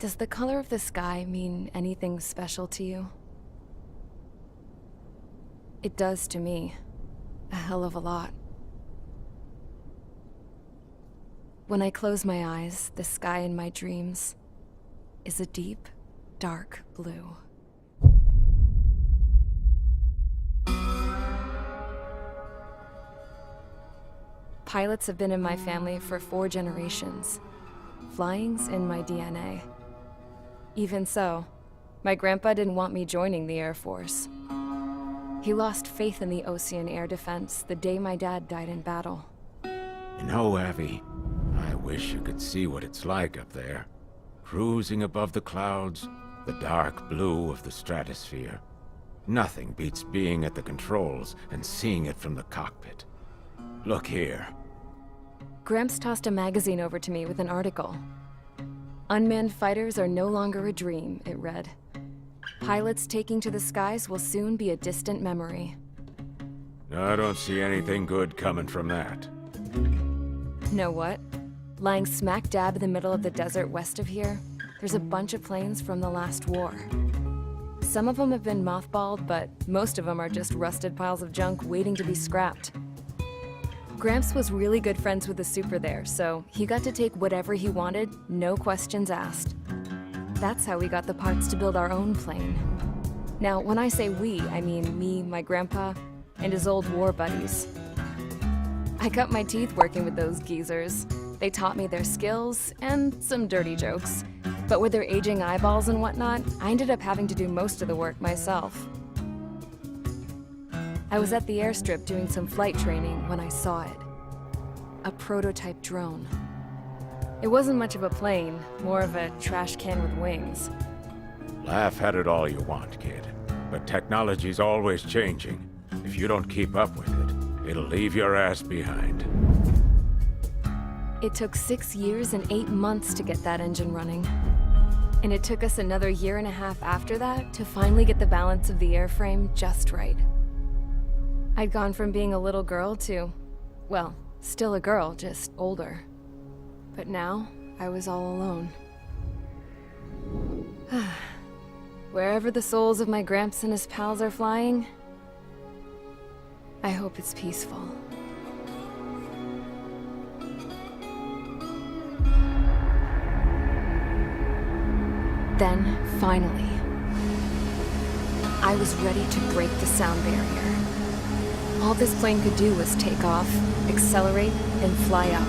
Does the color of the sky mean anything special to you? It does to me. A hell of a lot. When I close my eyes, the sky in my dreams is a deep, dark blue. Pilots have been in my family for 4 generations. Flying's in my DNA. Even so, my grandpa didn't want me joining the Air Force. He lost faith in the Ocean Air Defense the day my dad died in battle. You know, Abby, I wish you could see what it's like up there. Cruising above the clouds, the dark blue of the stratosphere. Nothing beats being at the controls and seeing it from the cockpit. Look here. Gramps tossed a magazine over to me with an article. Unmanned fighters are no longer a dream, it read. Pilots taking to the skies will soon be a distant memory. I don't see anything good coming from that. Know what? Lying smack dab in the middle of the desert west of here, there's a bunch of planes from the last war. Some of them have been mothballed, but most of them are just rusted piles of junk waiting to be scrapped. Gramps was really good friends with the super there, so he got to take whatever he wanted, no questions asked. That's how we got the parts to build our own plane. Now, when I say we, I mean me, my grandpa, and his old war buddies. I cut my teeth working with those geezers. They taught me their skills, and some dirty jokes. But with their aging eyeballs and whatnot, I ended up having to do most of the work myself. I was at the airstrip doing some flight training when I saw it. A prototype drone. It wasn't much of a plane, more of a trash can with wings. Laugh at it all you want, kid. But technology's always changing. If you don't keep up with it, it'll leave your ass behind. It took 6 years and 8 months to get that engine running. And it took us another 1.5 years after that to finally get the balance of the airframe just right. I'd gone from being a little girl to, well, still a girl, just older. But now, I was all alone. Wherever the souls of my Gramps and his pals are flying, I hope it's peaceful. Then, finally, I was ready to break the sound barrier. All this plane could do was take off, accelerate, and fly up.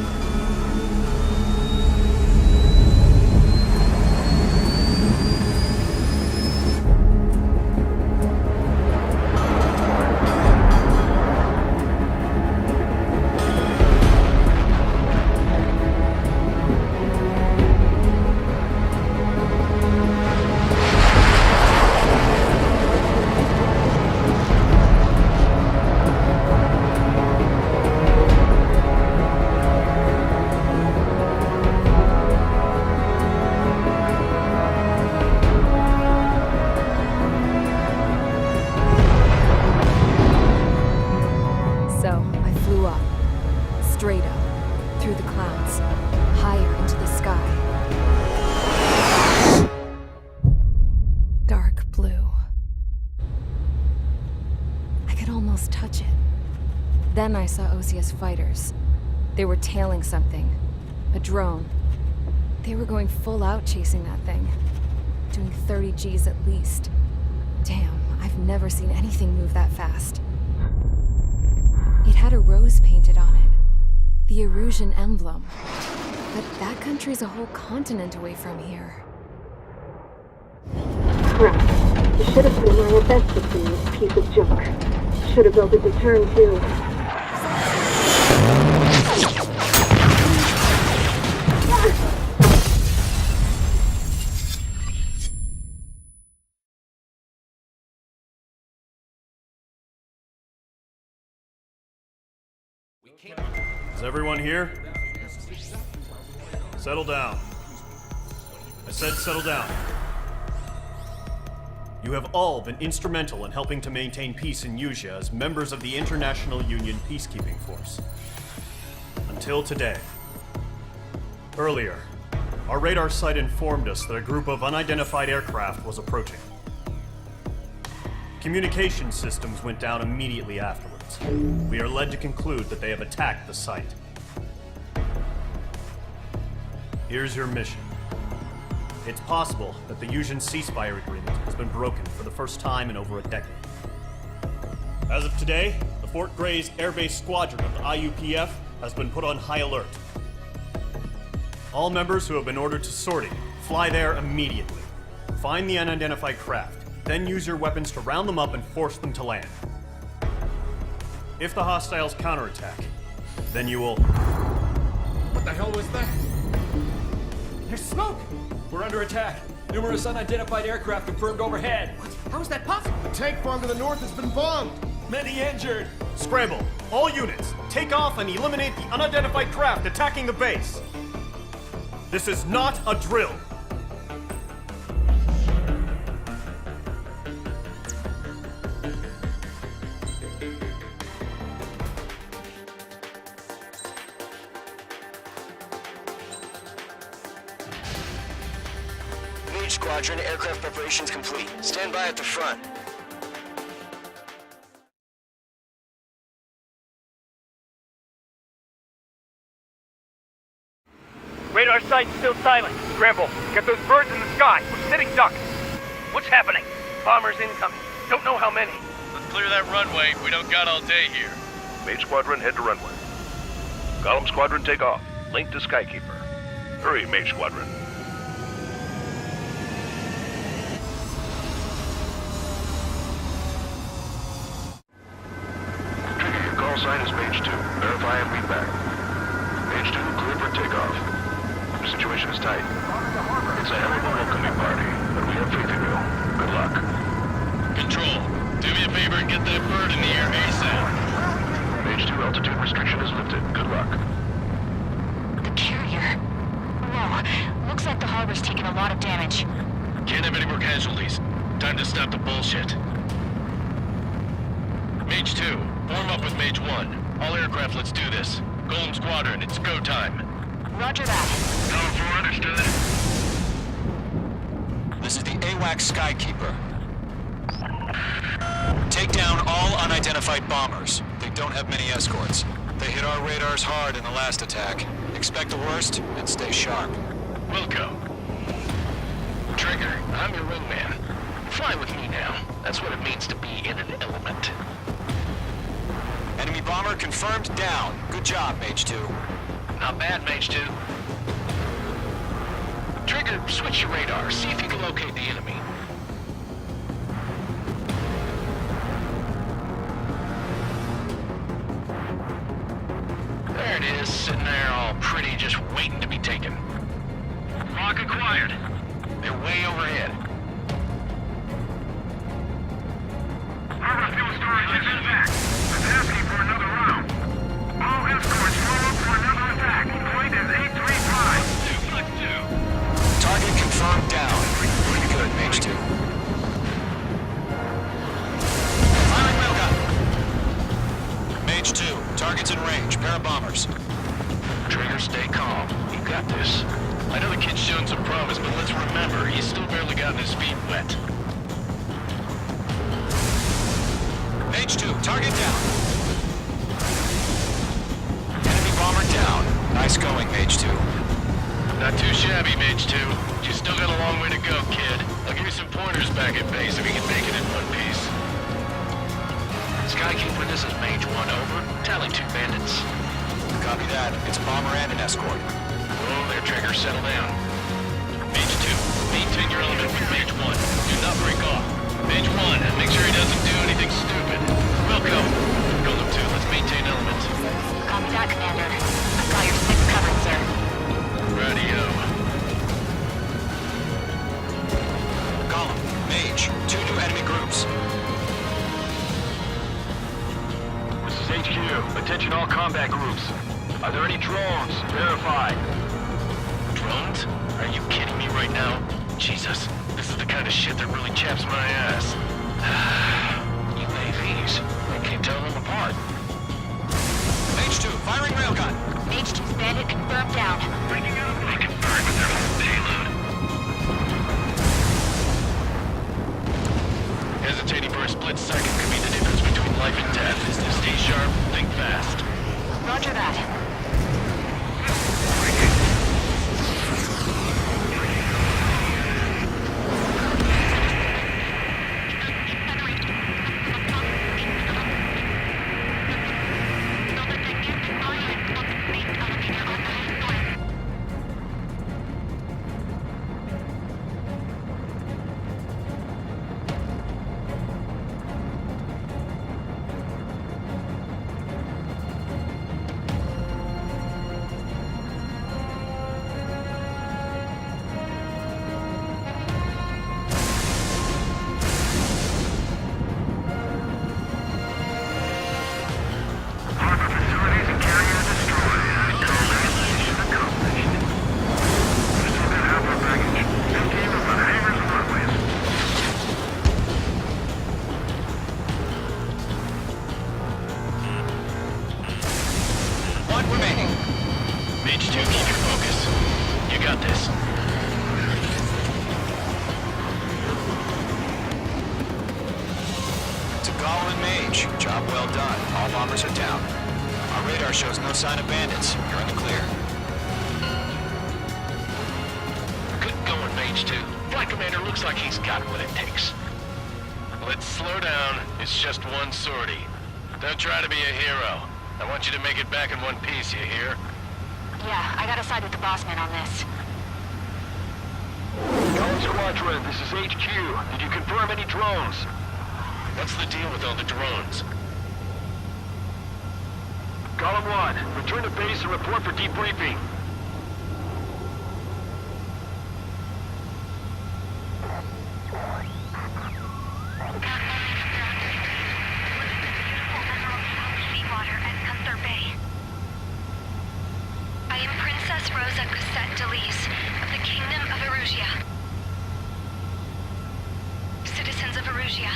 Straight up, through the clouds, higher into the sky. Dark blue. I could almost touch it. Then I saw OCS fighters. They were tailing something. A drone. They were going full out chasing that thing. Doing 30 Gs at least. Damn, I've never seen anything move that fast. It had a rose painted on it. The Erusian emblem. But that country's a whole continent away from here. Crap. You should have been wearing a vest in this piece of junk. Should have built a deterrent too. Is everyone here? Settle down. I said settle down. You have all been instrumental in helping to maintain peace in Usea as members of the International Union Peacekeeping Force. Until today. Earlier, Our radar site informed us that a group of unidentified aircraft was approaching. Communication systems went down immediately afterwards. We are led to conclude that they have attacked the site. Here's your mission. It's possible that the Yuuzhan ceasefire agreement has been broken for the first time in over a decade. As of today, the Fort Gray's Air Base Squadron of the IUPF has been put on high alert. All members who have been ordered to sortie, fly there immediately. Find the unidentified craft, then use your weapons to round them up and force them to land. If the hostiles counterattack, then you will... What the hell was that? There's smoke! We're under attack. Numerous unidentified aircraft confirmed overhead. What? How is that possible? The tank farm to the north has been bombed. Many injured. Scramble! All units, take off and eliminate the unidentified craft attacking the base! This is not a drill! Mage Squadron, aircraft preparations complete. Stand by at the front. Radar site's still silent. Scramble. Get those birds in the sky. We're sitting ducks. What's happening? Bombers incoming. Don't know how many. Let's clear that runway. We don't got all day here. Mage Squadron, head to runway. Column Squadron, take off. Link to Skykeeper. Hurry, Mage Squadron. Trigger, your call sign is Mage 2. Verify and read back. Mage 2, clear for takeoff. The situation is tight. It's a hell of a welcoming party, but we have faith in you. Good luck. Control, do me a favor and get that bird in the air ASAP. Mage 2, altitude restriction is lifted. Good luck. The carrier. Whoa, looks like the harbor's taken a lot of damage. Can't have any more casualties. Time to stop the bullshit. Mage 2, form up with Mage 1. All aircraft, let's do this. Golem Squadron, it's go time. Roger that. Column 4, understood. This is the AWAC Skykeeper. Take down all unidentified bombers. They don't have many escorts. They hit our radars hard in the last attack. Expect the worst and stay sharp. Wilco. Trigger, I'm your wingman. Fly with me now. That's what it means to be in an element. Enemy bomber confirmed down. Good job, Mage 2. Not bad, Mage 2. Trigger, switch your radar. See if you can locate the enemy. There it is, sitting there all pretty, just waiting to be taken. Lock acquired. They're way overhead. Harbor fuel storage is intact. I'm asking for another round. All escorts roll up for another attack. Point is 835. Let's do. Target confirmed down. Pretty good, Mage 2. Firing railgun. Mage 2, target's in range. Pair of bombers. Trigger, stay calm. You got this. I know the kid's shown some promise, but let's remember, he's still barely gotten his feet wet. Mage 2, target down. Enemy bomber down. Nice going, Mage 2. Not too shabby, Mage 2. But you still got a long way to go, kid. I'll give you some pointers back at base if you can make it in one piece. Skykeeper, this is Mage 1, over. Tally 2 bandits. Copy that. It's a bomber and an escort. Oh, their Trigger, settle down. Mage 2, maintain your element with Mage 1. Do not break off. Mage 1, and make sure he doesn't do anything stupid. Welcome. Golem 2, let's maintain element. Copy that, Commander. I've got your 6 covered, sir. Radio. Column, Mage, 2 new enemy groups. This is HQ. Attention all combat groups. Are there any drones? Verify. Drones? Are you kidding me right now? Jesus, this is the kind of shit that really chaps my ass. UAVs. I can't tell them apart. Mage 2, firing railgun. Mage 2's bandit confirmed down. Breaking out of my confirmed. Payload. Hesitating for a split second could be the difference between life and death. Stay sharp, think fast. Roger that. Job well done. All bombers are down. Our radar shows no sign of bandits. You're in the clear. Good going, Mage 2. Flight Commander looks like he's got what it takes. Let's slow down. It's just one sortie. Don't try to be a hero. I want you to make it back in one piece, you hear? Yeah, I gotta side with the boss man on this. Golem Squadron, this is HQ. Did you confirm any drones? What's the deal with all the drones? Column 1, return to base and report for debriefing. Seawater at Gunther Bay. I am Princess Rosa Cosette Delise of the Kingdom of Erusia. Citizens of Erusia.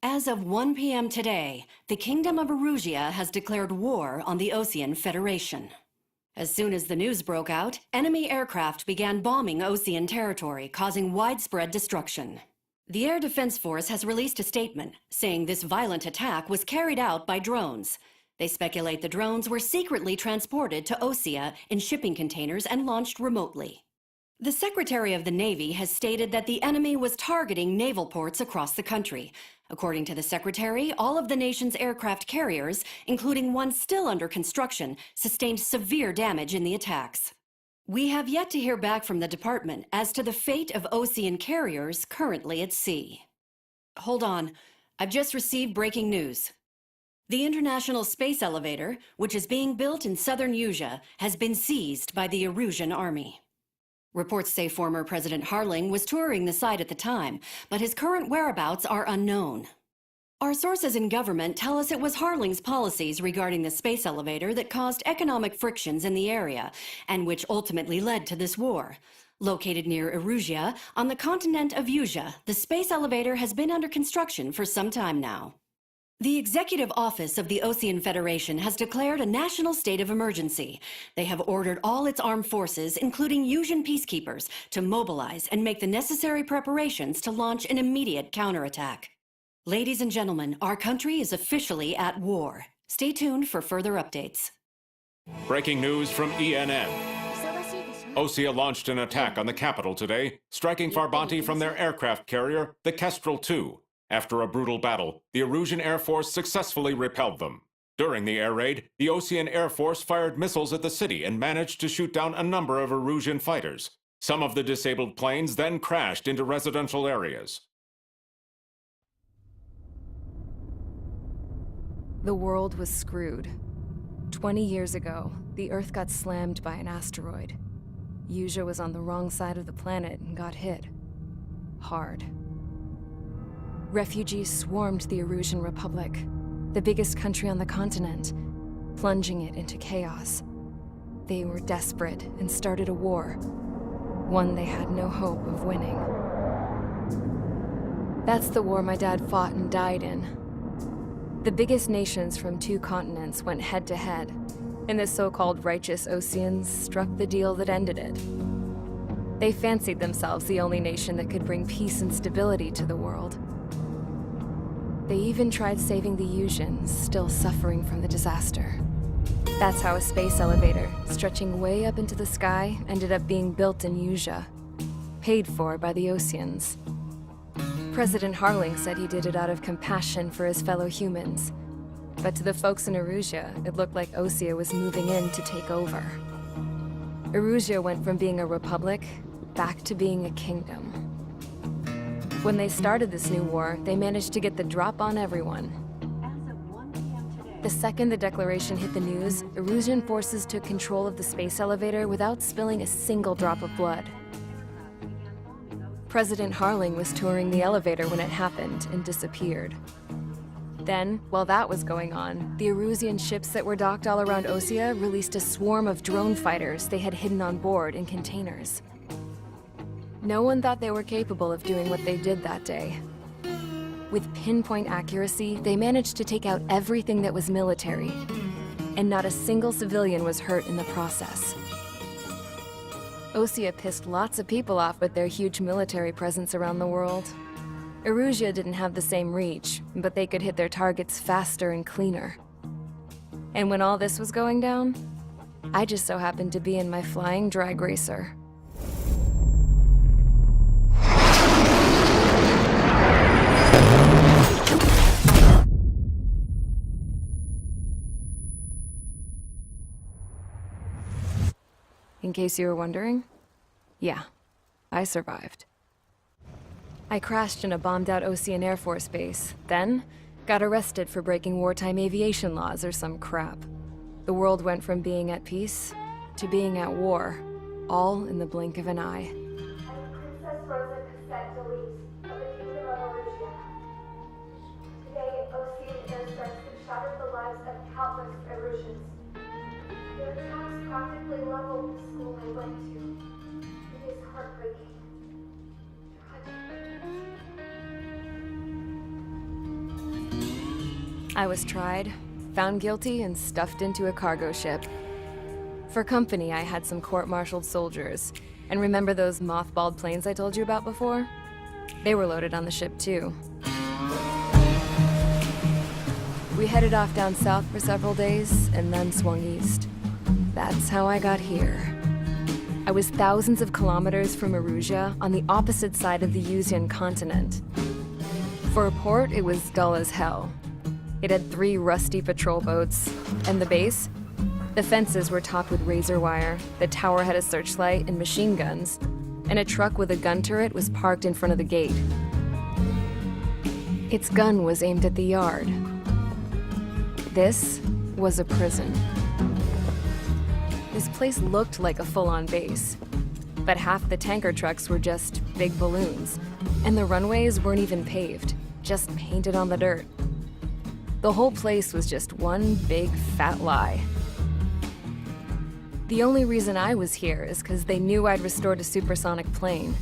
As of 1 p.m. today, the Kingdom of Erusia has declared war on the Osean Federation. As soon as the news broke out, enemy aircraft began bombing Osean territory, causing widespread destruction. The Air Defense Force has released a statement saying this violent attack was carried out by drones. They speculate the drones were secretly transported to Osea in shipping containers and launched remotely. The Secretary of the Navy has stated that the enemy was targeting naval ports across the country. According to the Secretary, all of the nation's aircraft carriers, including one still under construction, sustained severe damage in the attacks. We have yet to hear back from the department as to the fate of Osean carriers currently at sea. Hold on, I've just received breaking news. The International Space Elevator, which is being built in southern Usea, has been seized by the Erusian Army. Reports say former President Harling was touring the site at the time, but his current whereabouts are unknown. Our sources in government tell us it was Harling's policies regarding the space elevator that caused economic frictions in the area, and which ultimately led to this war. Located near Erusia, on the continent of Usea, the space elevator has been under construction for some time now. The Executive Office of the Osean Federation has declared a national state of emergency. They have ordered all its armed forces, including Usean peacekeepers, to mobilize and make the necessary preparations to launch an immediate counterattack. Ladies and gentlemen, our country is officially at war. Stay tuned for further updates. Breaking news from ENN. Osea launched an attack on the capital today, striking Farbanti from their aircraft carrier, the Kestrel II. After a brutal battle, the Erusian Air Force successfully repelled them. During the air raid, the Osean Air Force fired missiles at the city and managed to shoot down a number of Erusian fighters. Some of the disabled planes then crashed into residential areas. The world was screwed. 20 years ago, the Earth got slammed by an asteroid. Usea was on the wrong side of the planet and got hit. Hard. refugees swarmed the Erusian Republic, the biggest country on the continent, plunging it into chaos. They were desperate and started a war, one they had no hope of winning. That's the war my dad fought and died in. The biggest nations from 2 continents went head-to-head, and the so-called righteous Oseans struck the deal that ended it. They fancied themselves the only nation that could bring peace and stability to the world. They even tried saving the Usians, still suffering from the disaster. That's how a space elevator, stretching way up into the sky, ended up being built in Usea, paid for by the Oseans. President Harling said he did it out of compassion for his fellow humans. But to the folks in Erusia, it looked like Osea was moving in to take over. Erusia went from being a republic back to being a kingdom. When they started this new war, they managed to get the drop on everyone. The second the declaration hit the news, Erusian forces took control of the space elevator without spilling a single drop of blood. President Harling was touring the elevator when it happened and disappeared. Then, while that was going on, the Erusian ships that were docked all around Osea released a swarm of drone fighters they had hidden on board in containers. No one thought they were capable of doing what they did that day. With pinpoint accuracy, they managed to take out everything that was military, and not a single civilian was hurt in the process. Osea pissed lots of people off with their huge military presence around the world. Erusia didn't have the same reach, but they could hit their targets faster and cleaner. And when all this was going down, I just so happened to be in my flying drag racer. In case you were wondering, yeah, I survived. I crashed in a bombed-out Osean Air Force base, then got arrested for breaking wartime aviation laws or some crap. The world went from being at peace to being at war, all in the blink of an eye. Princess Rosa Cassette Delise of the Kingdom of Erusia. Today, Osean airstrikes have shattered the lives of countless Erusians. Their attacks practically leveled the school I went to. It is heartbreaking. I was tried, found guilty, and stuffed into a cargo ship. For company, I had some court-martialed soldiers. And remember those mothballed planes I told you about before? They were loaded on the ship, too. We headed off down south for several days, and then swung east. That's how I got here. I was thousands of kilometers from Erusia, on the opposite side of the Usian continent. For a port, it was dull as hell. It had 3 rusty patrol boats, and the base? The fences were topped with razor wire, the tower had a searchlight and machine guns, and a truck with a gun turret was parked in front of the gate. Its gun was aimed at the yard. This was a prison. This place looked like a full-on base, but half the tanker trucks were just big balloons, and the runways weren't even paved, just painted on the dirt. The whole place was just one big fat lie. The only reason I was here is because they knew I'd restored a supersonic plane.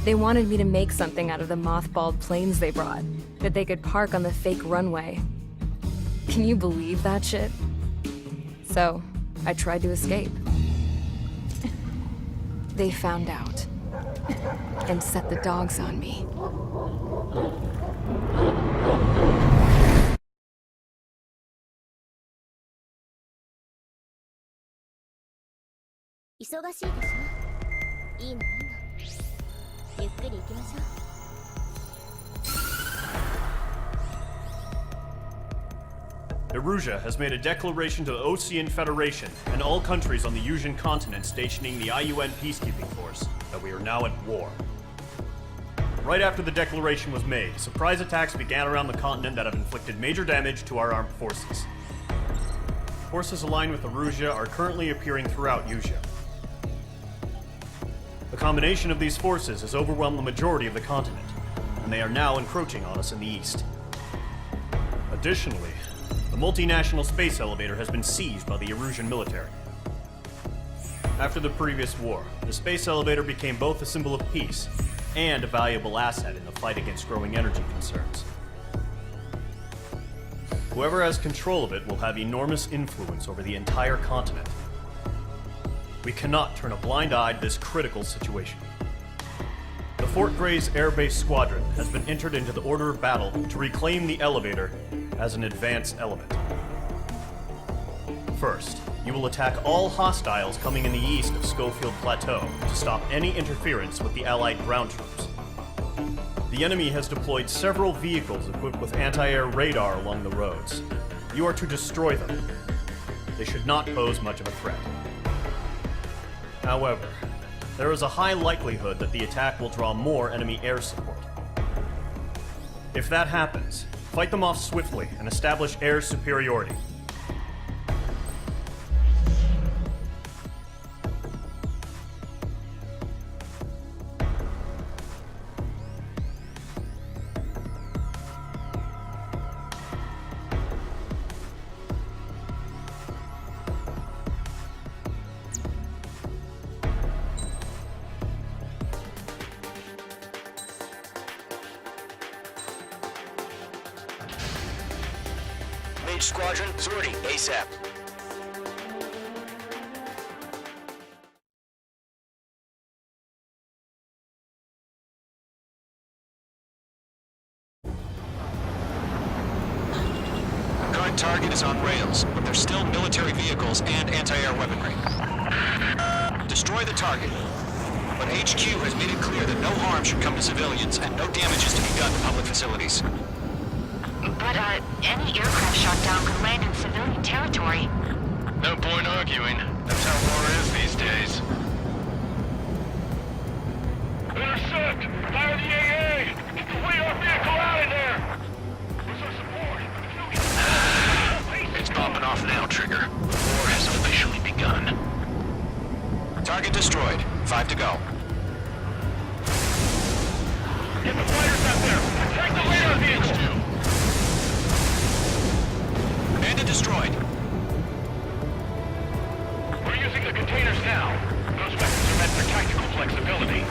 They wanted me to make something out of the mothballed planes they brought, that they could park on the fake runway. Can you believe that shit? So, I tried to escape. They found out, and set the dogs on me. Erusia has made a declaration to the Osean Federation and all countries on the Usian continent stationing the IUN peacekeeping force that we are now at war. Right after the declaration was made, surprise attacks began around the continent that have inflicted major damage to our armed forces. Forces aligned with Erusia are currently appearing throughout Usea. The combination of these forces has overwhelmed the majority of the continent. and they are now encroaching on us in the east. Additionally, the multinational space elevator has been seized by the Erusian military. After the previous war, the space elevator became both a symbol of peace and a valuable asset in the fight against growing energy concerns. Whoever has control of it will have enormous influence over the entire continent. We cannot turn a blind eye to this critical situation. The Fort Gray's Air Base Squadron has been entered into the order of battle to reclaim the elevator as an advance element. First, you will attack all hostiles coming in the east of Schofield Plateau to stop any interference with the Allied ground troops. The enemy has deployed several vehicles equipped with anti-air radar along the roads. You are to destroy them. They should not pose much of a threat. However, there is a high likelihood that the attack will draw more enemy air support. If that happens, fight them off swiftly and establish air superiority. Mage Squadron, sortie ASAP. Current target is on rails, but there's still military vehicles and anti-air weaponry. Destroy the target. But HQ has made it clear that no harm should come to civilians and no damage is to be done to public facilities. But, any aircraft shot down could land in civilian territory. No point arguing. That's how war is these days. Intercept! Fire the AA! Flee our vehicle out of there! Where's our support? It's popping off now, Trigger. War has officially begun. Target destroyed. 5 to go. Get the fighters out there! Attack the radar vehicle! Bandit destroyed. We're using the containers now. Those weapons are meant for tactical flexibility.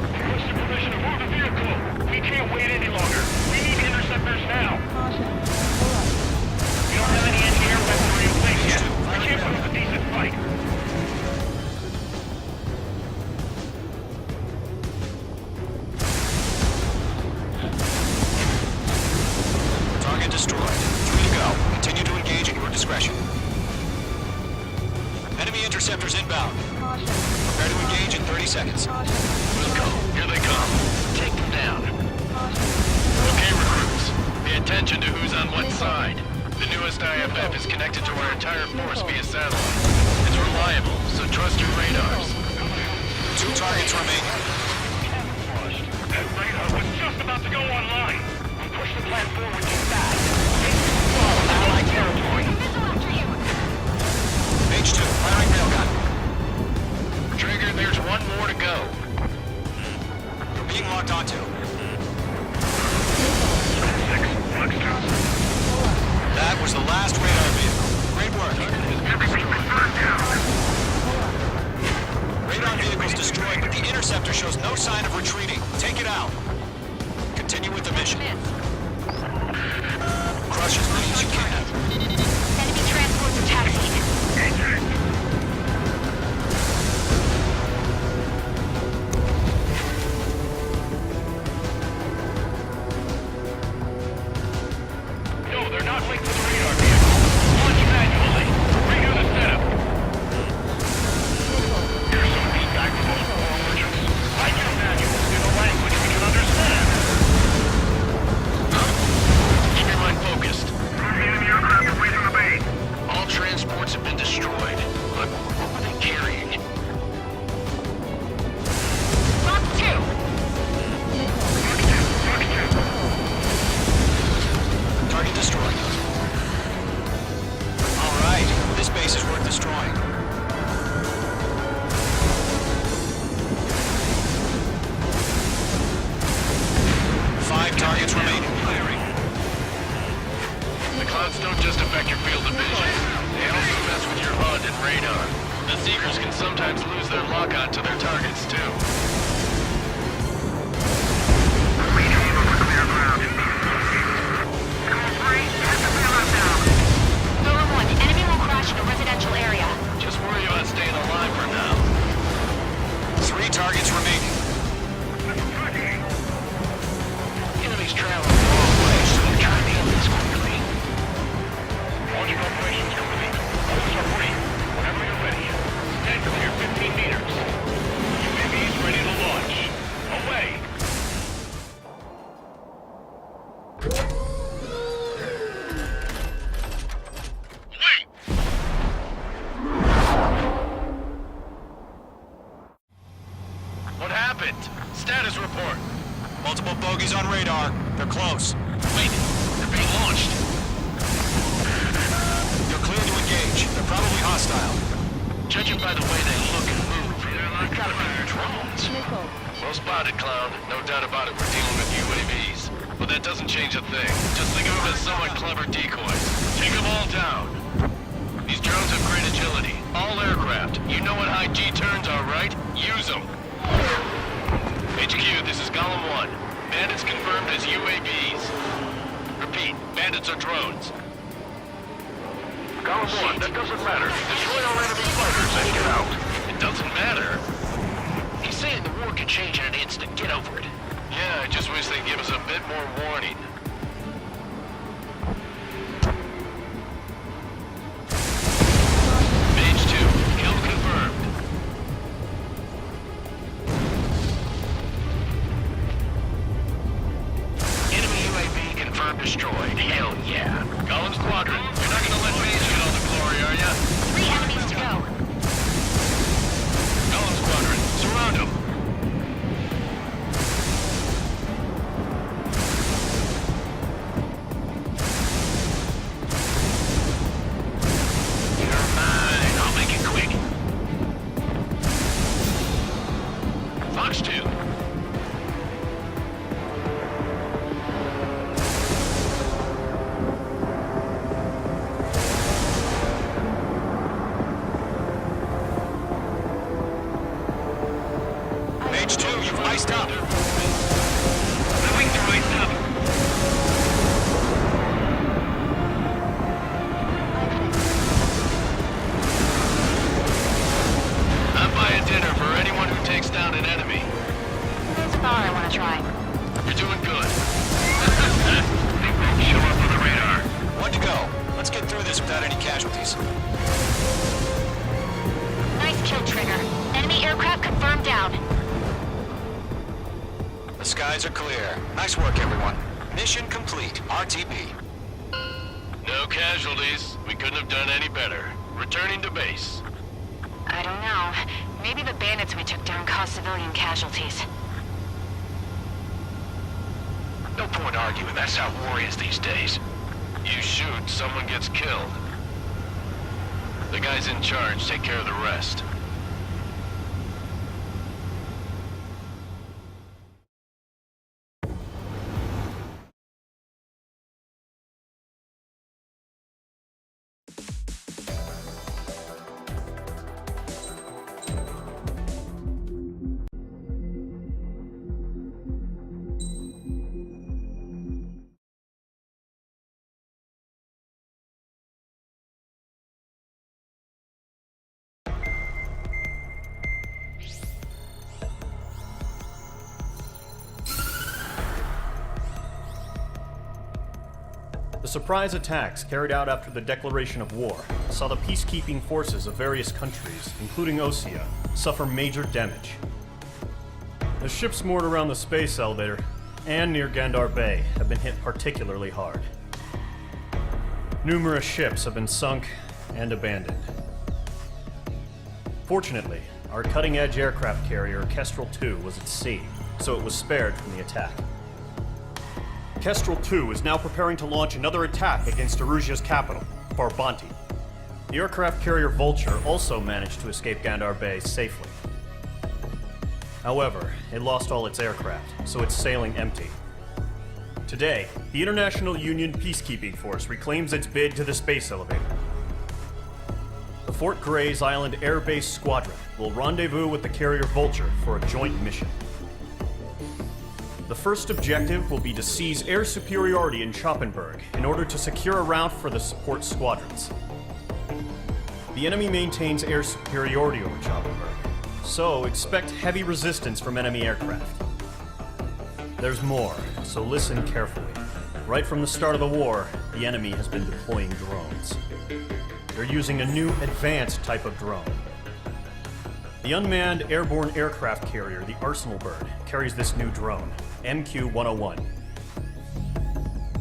Requesting permission to move the vehicle. We can't wait any longer. We need interceptors now. We don't have any anti-air weaponry in place yet. We can't put up a decent fight. Target destroyed. 3 to go. Continue to engage at your discretion. Enemy interceptors inbound. Prepare to engage in 30 seconds. We'll go. Here they come. Take them down. Okay, recruits. Pay attention to who's on what side. The newest IFF is connected to our entire force via satellite. It's reliable, so trust your radars. 2 targets remaining. That radar was just about to go online. Push the plan forward too fast. Take Allied territory. Mage 2, firing railgun. Trigger, there's one more to go. You're being locked onto. That was the last radar vehicle. Great work. Radar vehicle's destroyed, but the interceptor shows no sign of retreating. Take it out. Continue with the mission. Crush as many as you can. Enemy transports are taxiing. No, they're not linked to the radar vehicle. Launch manually. Redo the setup. Here's some feedback from those poor merchants. Write your manuals in a language we can understand. don't just affect your field of vision. They also mess with your HUD and radar. The Seekers can sometimes lose their lock-on to their targets, too. Rover 1, enemy will crash in a residential area. Just worry about staying alive for now. 3 targets remaining. Enemies traveling a long way, so they're trying to end this quickly. Launching operations complete. Holes are free. Whenever you're ready. Stand clear 15 meters. UAVs ready to launch. Away! Wait! What happened? Status report. Multiple bogeys on radar. They're close. Wait, they're being launched. You're clear to engage. They're probably hostile. Judging by the way they look and move, they're gotta be drones. Well spotted, Clown. No doubt about it, we're dealing with UAVs. But that doesn't change a thing. Just think of them as somewhat clever decoys. Take them all down. These drones have great agility. All aircraft. You know what high G turns are, right? Use them. HQ, this is Golem 1. Bandits confirmed as UAVs. Repeat, bandits are drones. Golem 1, that doesn't matter. Destroy all enemy fighters and get out. It doesn't matter. He's saying the war could change in an instant. Get over it. Yeah, I just wish they'd give us a bit more warning. Mage 2, kill confirmed. Enemy UAV confirmed destroyed. Hell yeah. Golem Squadron, you're not gonna let Mage get all the glory, are ya? 3 enemies to go. Golem Squadron, surround them. You're mine. I'll make it quick. Fox 2. Mage 2, you've iced up. Moving to iced up. I'm buying dinner for anyone who takes down an enemy. There's a bar I want to try. You're doing good. Show up on the radar. 1 to go. Let's get through this without any casualties. Nice kill, Trigger. Enemy aircraft confirmed down. The skies are clear. Nice work, everyone. Mission complete. RTB. No casualties. We couldn't have done any better. Returning to base. I don't know. Maybe the bandits we took down caused civilian casualties. No point arguing. That's how war is these days. You shoot, someone gets killed. The guys in charge take care of the rest. The surprise attacks carried out after the declaration of war saw the peacekeeping forces of various countries, including Osea, suffer major damage. The ships moored around the space elevator and near Gandar Bay have been hit particularly hard. Numerous ships have been sunk and abandoned. Fortunately, our cutting-edge aircraft carrier Kestrel 2 was at sea, so it was spared from the attack. Kestrel 2 is now preparing to launch another attack against Erusia's capital, Farbanti. The aircraft carrier Vulture also managed to escape Gandar Bay safely. However, it lost all its aircraft, so it's sailing empty. Today, the International Union Peacekeeping Force reclaims its bid to the space elevator. The Fort Gray's Island Air Base Squadron will rendezvous with the carrier Vulture for a joint mission. The first objective will be to seize air superiority in Schoppenberg in order to secure a route for the support squadrons. The enemy maintains air superiority over Schoppenberg, so expect heavy resistance from enemy aircraft. There's more, so listen carefully. Right from the start of the war, the enemy has been deploying drones. They're using a new advanced type of drone. The unmanned airborne aircraft carrier, the Arsenal Bird, carries this new drone, MQ-101.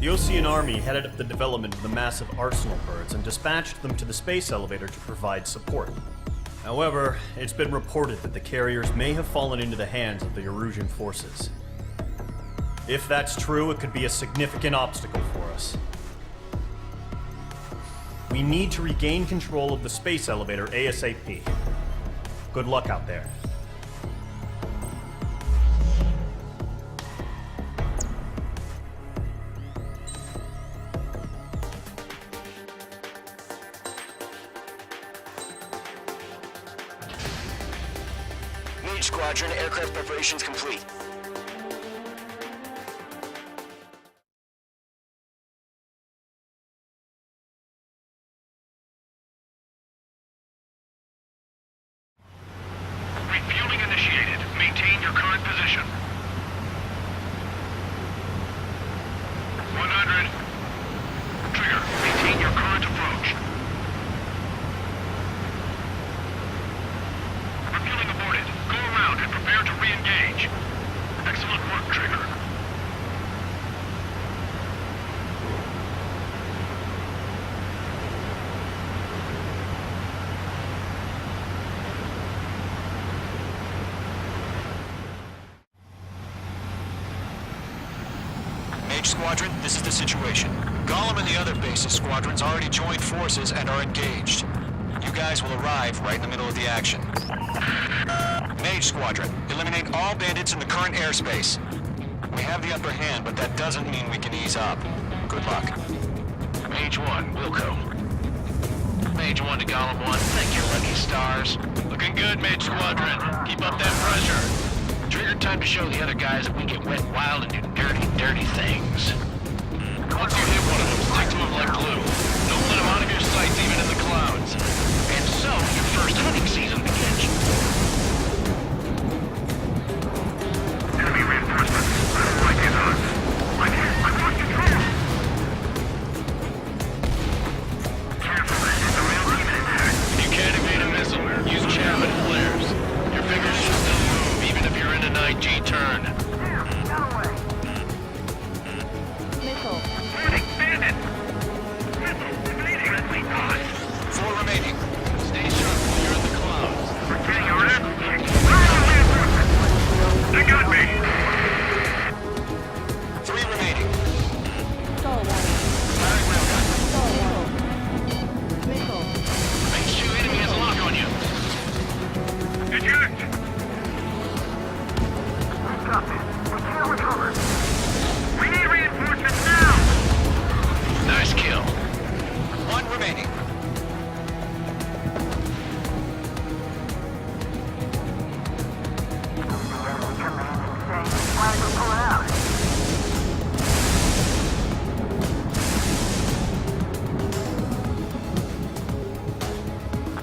The Ocean Army headed up the development of the massive Arsenal Birds and dispatched them to the space elevator to provide support. However, it's been reported that the carriers may have fallen into the hands of the Erusian forces. If that's true, it could be a significant obstacle for us. We need to regain control of the space elevator ASAP. Good luck out there. Mage Squadron, aircraft preparations complete. Refueling initiated. Maintain your current position. 100. Trigger. Maintain your current approach. Refueling aborted. Go around and prepare to re-engage. Excellent work, Trigger. Mage Squadron, this is the situation. Gollum and the other base's squadrons already joined forces and are engaged. You guys will arrive right in the middle of the action. Mage Squadron, eliminate all bandits in the current airspace. We have the upper hand, but that doesn't mean we can ease up. Good luck. Mage 1, Wilco. Mage 1 to Gollum 1, thank your lucky stars. Looking good, Mage Squadron. Keep up that pressure. Trigger time to show the other guys that we get wet wild and do dirty, dirty things. Once you hit one of them, stick to them like glue. Don't let them out of your sights, even in the clouds. And so, your first hunting season begins. Enemy reinforcements. Right in on. Right here. I've lost control. Careful. It's a real demon in there. If you can't evade a missile, use Chapman flares. Your fingers should still move, even if you're in an IG turn. Four remaining. Stay sharp when you're in the clouds. We're getting ordered. They got me. Three remaining. Mage 2 enemy has a lock on you. Eject. Stop it. We can't recover. We need reinforcements now. Nice kill. One remaining.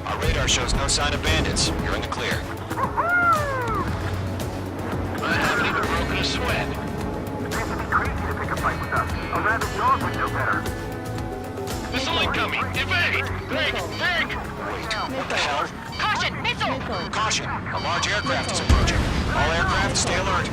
Our radar shows no sign of bandits. You're in the clear. I haven't even broken a sweat. This would be crazy to pick a fight with us. A rabid dog would know better. Missile incoming! Evade! Think! Think! Wait, what the hell? Caution! Missile! Caution! A large aircraft is approaching. All aircraft, stay alert.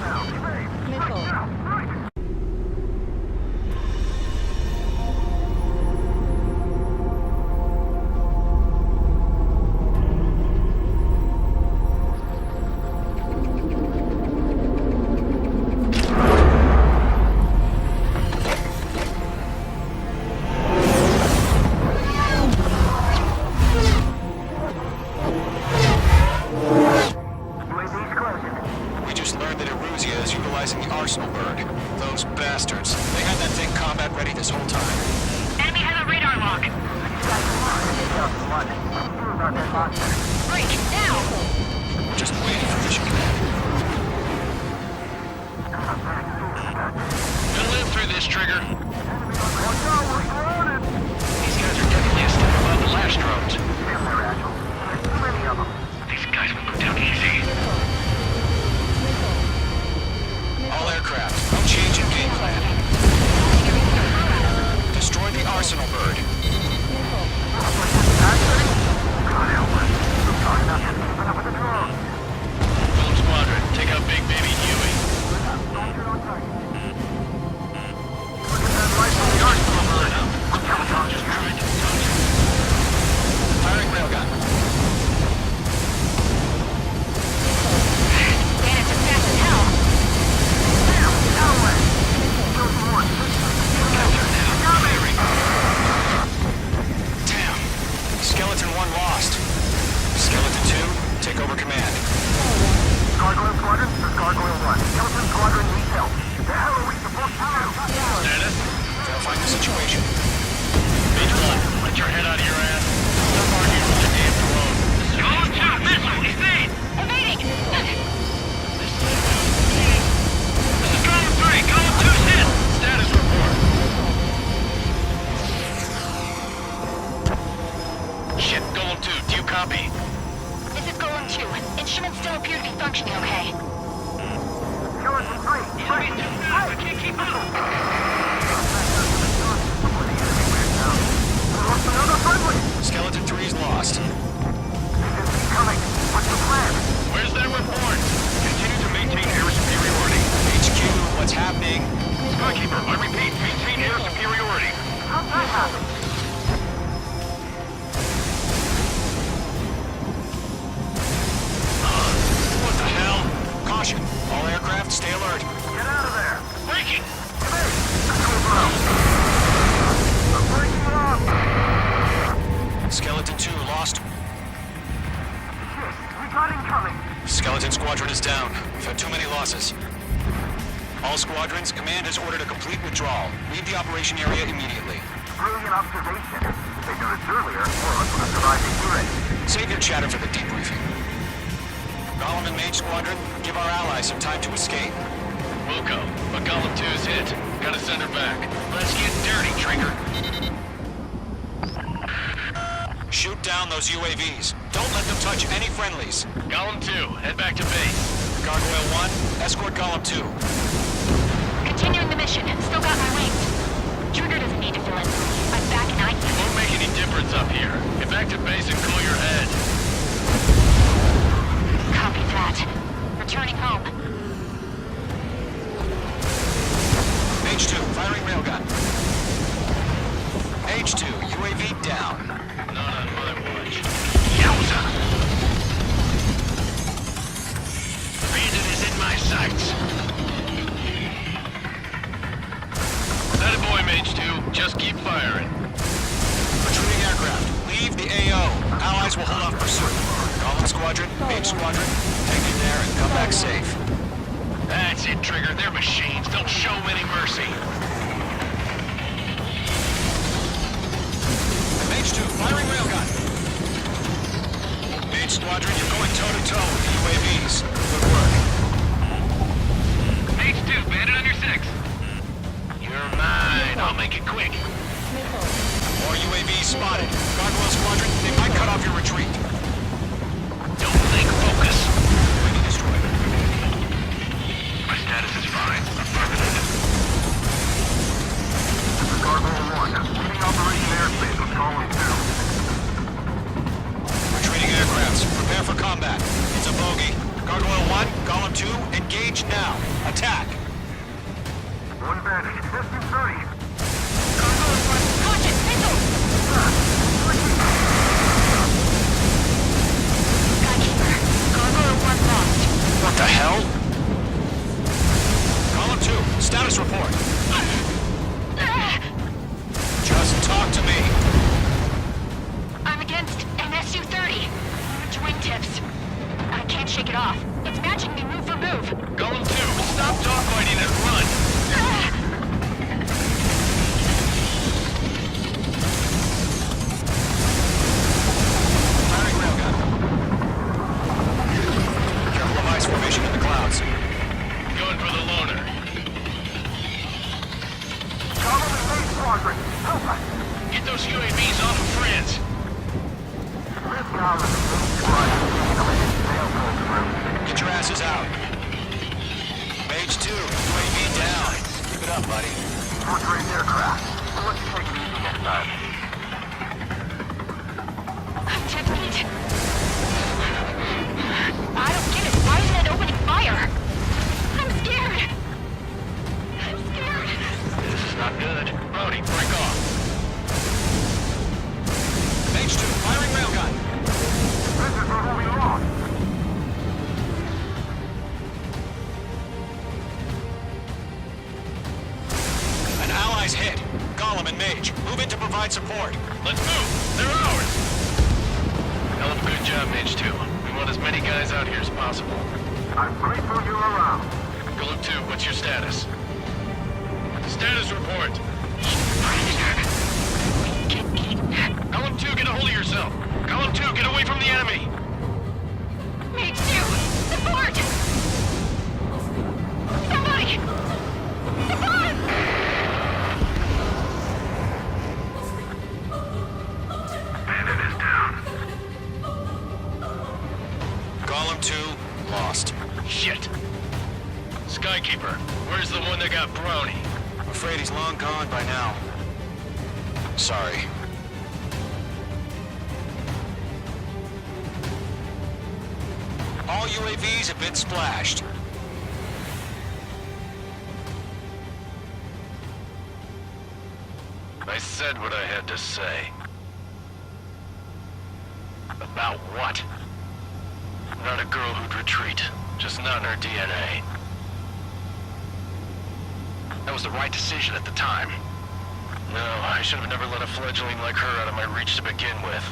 We just learned that Erusia is utilizing the Arsenal Bird. Break, now! Just waiting for mission command. Gonna live through this, Trigger. These guys are definitely a step above the last drones. These guys will go down easy. All aircraft, no change in game plan. Destroy the arsenal bird. Golem Squadron, take out Big Baby Huey. Firing railgun. Bandits are fast as hell. Damn. Skeleton 1 lost. Skeleton 2, take over command. Gargoyle Squadron, this is Gargoyle 1. Skeleton Squadron needs help. The hell are we supposed to do? Status? Verifying the situation. Page 1, let your head out of your ass. Stop arguing with your damn drone. Golem 2, missile, evade! Evading! This is Golem 3, Golem 2's hit! Status report. Shit, Golem 2, do you copy? This is Golem 2. Instruments still appear to be functioning okay. Skeleton 3, Enemy's too fast, I can't keep up. Skeleton 3's lost. coming. What's the plan? Where's that report? Continue to maintain air superiority. HQ, what's happening? Skykeeper, I repeat, maintain air superiority. How'd that happen? What the hell? Caution. All aircraft, stay alert. Get out of there. Breaking! Hey, control ground. I'm breaking it up. Skeleton 2 lost. Shit, we got incoming. Skeleton Squadron is down. We've had too many losses. All squadrons, command has ordered a complete withdrawal. Leave the operation area immediately. Brilliant observation. If they knew this earlier, more of us would have survived the Q-ray. Save your chatter for the debriefing. Golem and Mage Squadron, give our allies some time to escape. Wilco, but Golem 2's hit. Gotta send her back. Let's get dirty, Trigger. Shoot down those UAVs. Don't let them touch any friendlies. Golem 2, head back to base. Gargoyle 1, escort Golem 2. Continuing the mission. Still got my wings. Trigger doesn't need to fill in. I'm back in ice. Won't make any difference up here. Get back to base and cool your head. Copy that. Returning home. H2, firing railgun. H2, UAV down. Not on my watch. Yowza! Reason is in my sights. That a boy, Mage 2. Just keep firing. Retreating aircraft, leave the AO. Allies will hold off pursuit. Golem Squadron, Mage Squadron, hang in there and come back safe. That's it, Trigger. They're machines. Don't show them any mercy. Mage 2, firing railgun. Mage Squadron, you're going toe-to-toe with the UAVs. Good work. Mage 2, bandit on your 6. You're mine. I'll make it quick. More UAVs spotted. Gargoyle Squadron, they might cut off your retreat. Don't think, focus. UAV destroyed. My status is fine. Affirmative. This is Gargoyle 1. Leading Operation Airspace with Column 2. Retreating aircrafts, prepare for combat. It's a bogey. Gargoyle 1, Golem 2, engage now. Attack. One bandit. Distance 30. Gargoyle 1, conscious, missile! Skykeeper, Gargoyle 1 lost. What the hell? Golem 2, status report. Just talk to me. I'm against MSU-30. Wingtips. I can't shake it off. It's matching me move for move. Golem 2, stop dogfighting and run. Firing Mage 2, firing railgun. This is where we belong. An ally's hit. Golem and Mage, move in to provide support. Let's move! They're ours! Hell of a good job, Mage 2. We want as many guys out here as possible. I'm grateful you're around. Golem 2, what's your status? Status report. Golem 2, get a hold of yourself. Golem 2, get away from the enemy. Mage 2, support! Somebody! Support! Bandit is down. Golem 2, lost. Shit. Skykeeper, where's the one that got brownie? I'm afraid he's long gone by now. Sorry. All UAVs have been splashed. I said what I had to say. About what? Not a girl who'd retreat. Just not in her DNA. That was the right decision at the time. No, I should have never let a fledgling like her out of my reach to begin with.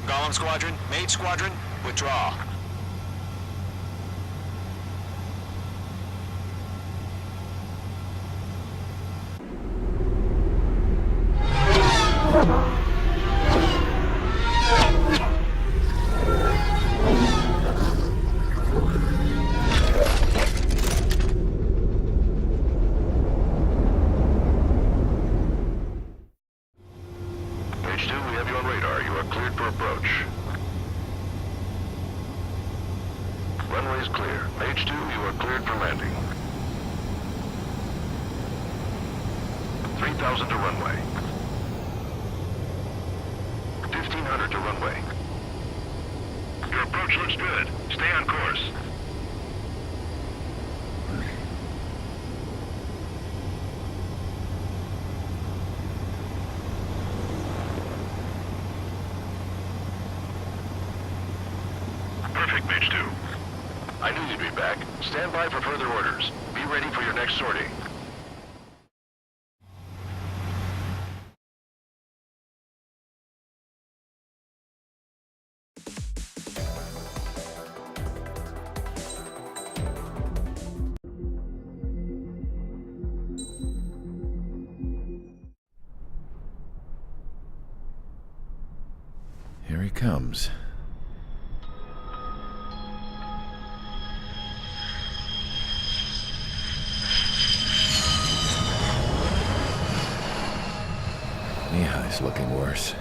Golem Squadron, Mage Squadron, withdraw. Mage 2, we have you on radar. You are cleared for approach. Runway is clear. Mage 2, you are cleared for landing. 3,000 to runway. 1,500 to runway. Your approach looks good. Stay on course. Perfect, Mage 2. I knew you'd be back. Stand by for further orders. Be ready for your next sortie. Here he comes. Mihai's looking worse.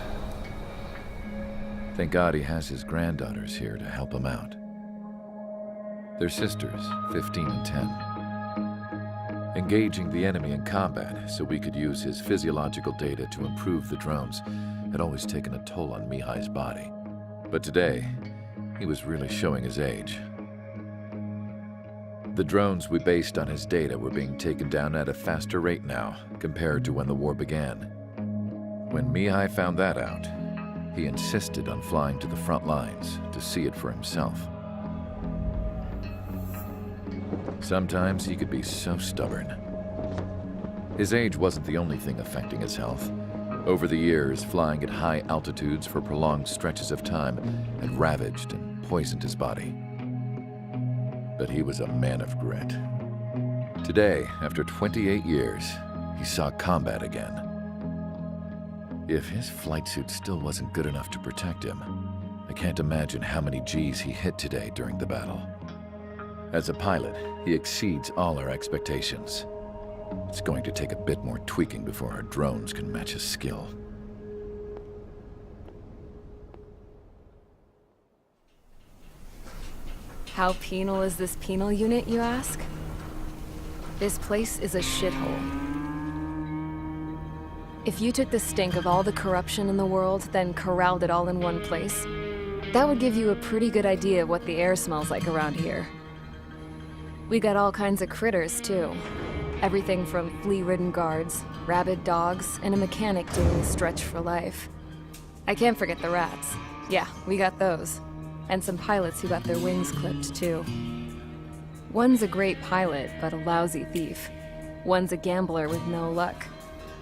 Thank God he has his granddaughters here to help him out. They're sisters, 15 and 10. Engaging the enemy in combat so we could use his physiological data to improve the drones had always taken a toll on Mihai's body. But today, he was really showing his age. The drones we based on his data were being taken down at a faster rate now compared to when the war began. When Mihai found that out, he insisted on flying to the front lines to see it for himself. Sometimes he could be so stubborn. His age wasn't the only thing affecting his health. Over the years, flying at high altitudes for prolonged stretches of time had ravaged and poisoned his body. But he was a man of grit. Today, after 28 years, he saw combat again. If his flight suit still wasn't good enough to protect him, I can't imagine how many G's he hit today during the battle. As a pilot, he exceeds all our expectations. It's going to take a bit more tweaking before our drones can match his skill. How penal is this penal unit, you ask? This place is a shithole. If you took the stink of all the corruption in the world, then corralled it all in one place, that would give you a pretty good idea of what the air smells like around here. We got all kinds of critters, too. Everything from flea-ridden guards, rabid dogs, and a mechanic doing the stretch for life. I can't forget the rats. Yeah, we got those. And some pilots who got their wings clipped, too. One's a great pilot, but a lousy thief. One's a gambler with no luck.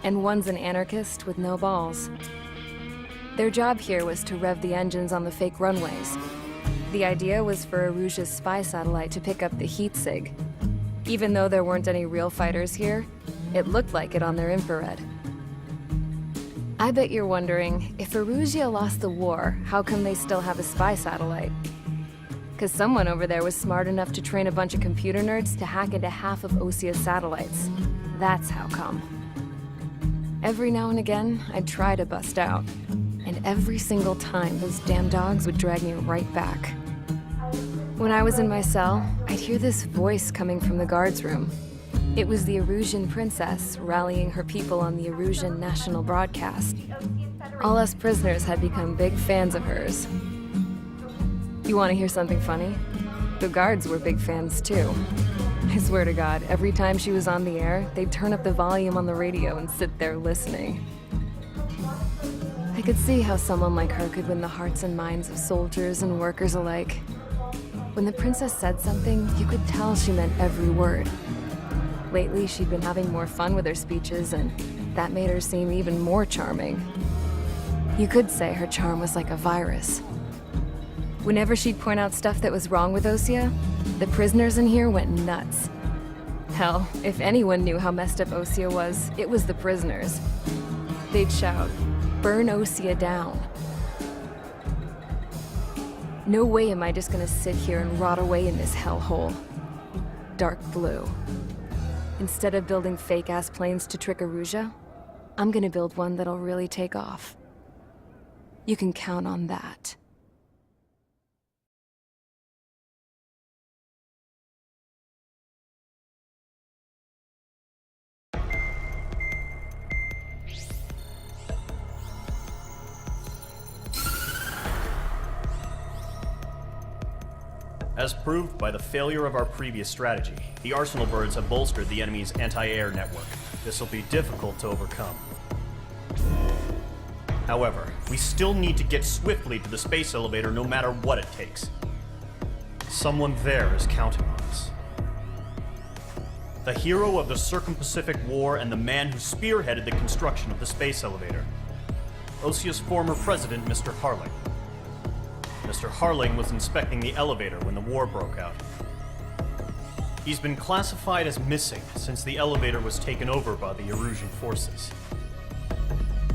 And one's an anarchist with no balls. Their job here was to rev the engines on the fake runways. The idea was for Aruja's spy satellite to pick up the heat sig. Even though there weren't any real fighters here, it looked like it on their infrared. I bet you're wondering, if Aruja lost the war, how come they still have a spy satellite? Because someone over there was smart enough to train a bunch of computer nerds to hack into half of Osia's satellites. That's how come. Every now and again, I'd try to bust out. And every single time, those damn dogs would drag me right back. When I was in my cell, I'd hear this voice coming from the guards room. It was the Arusian princess rallying her people on the Arusian national broadcast. All us prisoners had become big fans of hers. You want to hear something funny? The guards were big fans too. I swear to God, every time she was on the air, they'd turn up the volume on the radio and sit there listening. I could see how someone like her could win the hearts and minds of soldiers and workers alike. When the princess said something, you could tell she meant every word. Lately, she'd been having more fun with her speeches, and that made her seem even more charming. You could say her charm was like a virus. Whenever she'd point out stuff that was wrong with Osia, the prisoners in here went nuts. Hell, if anyone knew how messed up Osia was, it was the prisoners. They'd shout, "Burn Osia down." No way am I just gonna sit here and rot away in this hellhole. Dark blue. Instead of building fake-ass planes to trick Aruja, I'm gonna build one that'll really take off. You can count on that. As proved by the failure of our previous strategy, the Arsenal birds have bolstered the enemy's anti-air network. This will be difficult to overcome. However, we still need to get swiftly to the space elevator no matter what it takes. Someone there is counting on us. The hero of the Circum-Pacific War and the man who spearheaded the construction of the space elevator. Osia's former president, Mr. Harling. Mr. Harling was inspecting the elevator when the war broke out. He's been classified as missing since the elevator was taken over by the Arusian forces.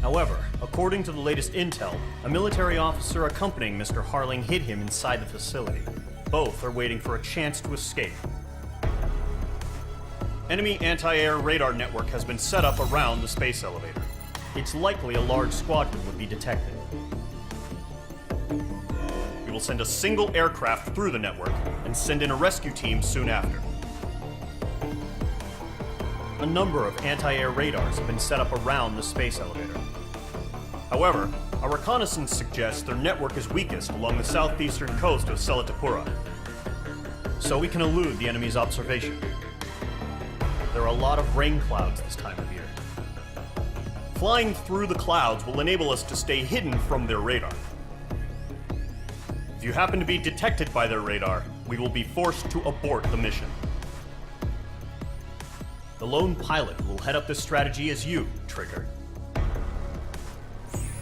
However, according to the latest intel, a military officer accompanying Mr. Harling hid him inside the facility. Both are waiting for a chance to escape. Enemy anti-air radar network has been set up around the space elevator. It's likely a large squadron would be detected. We will send a single aircraft through the network and send in a rescue team soon after. A number of anti-air radars have been set up around the space elevator. However, our reconnaissance suggests their network is weakest along the southeastern coast of Selatapura, so we can elude the enemy's observation. There are a lot of rain clouds this time of year. Flying through the clouds will enable us to stay hidden from their radar. If you happen to be detected by their radar, we will be forced to abort the mission. The lone pilot who will head up this strategy is you, Trigger.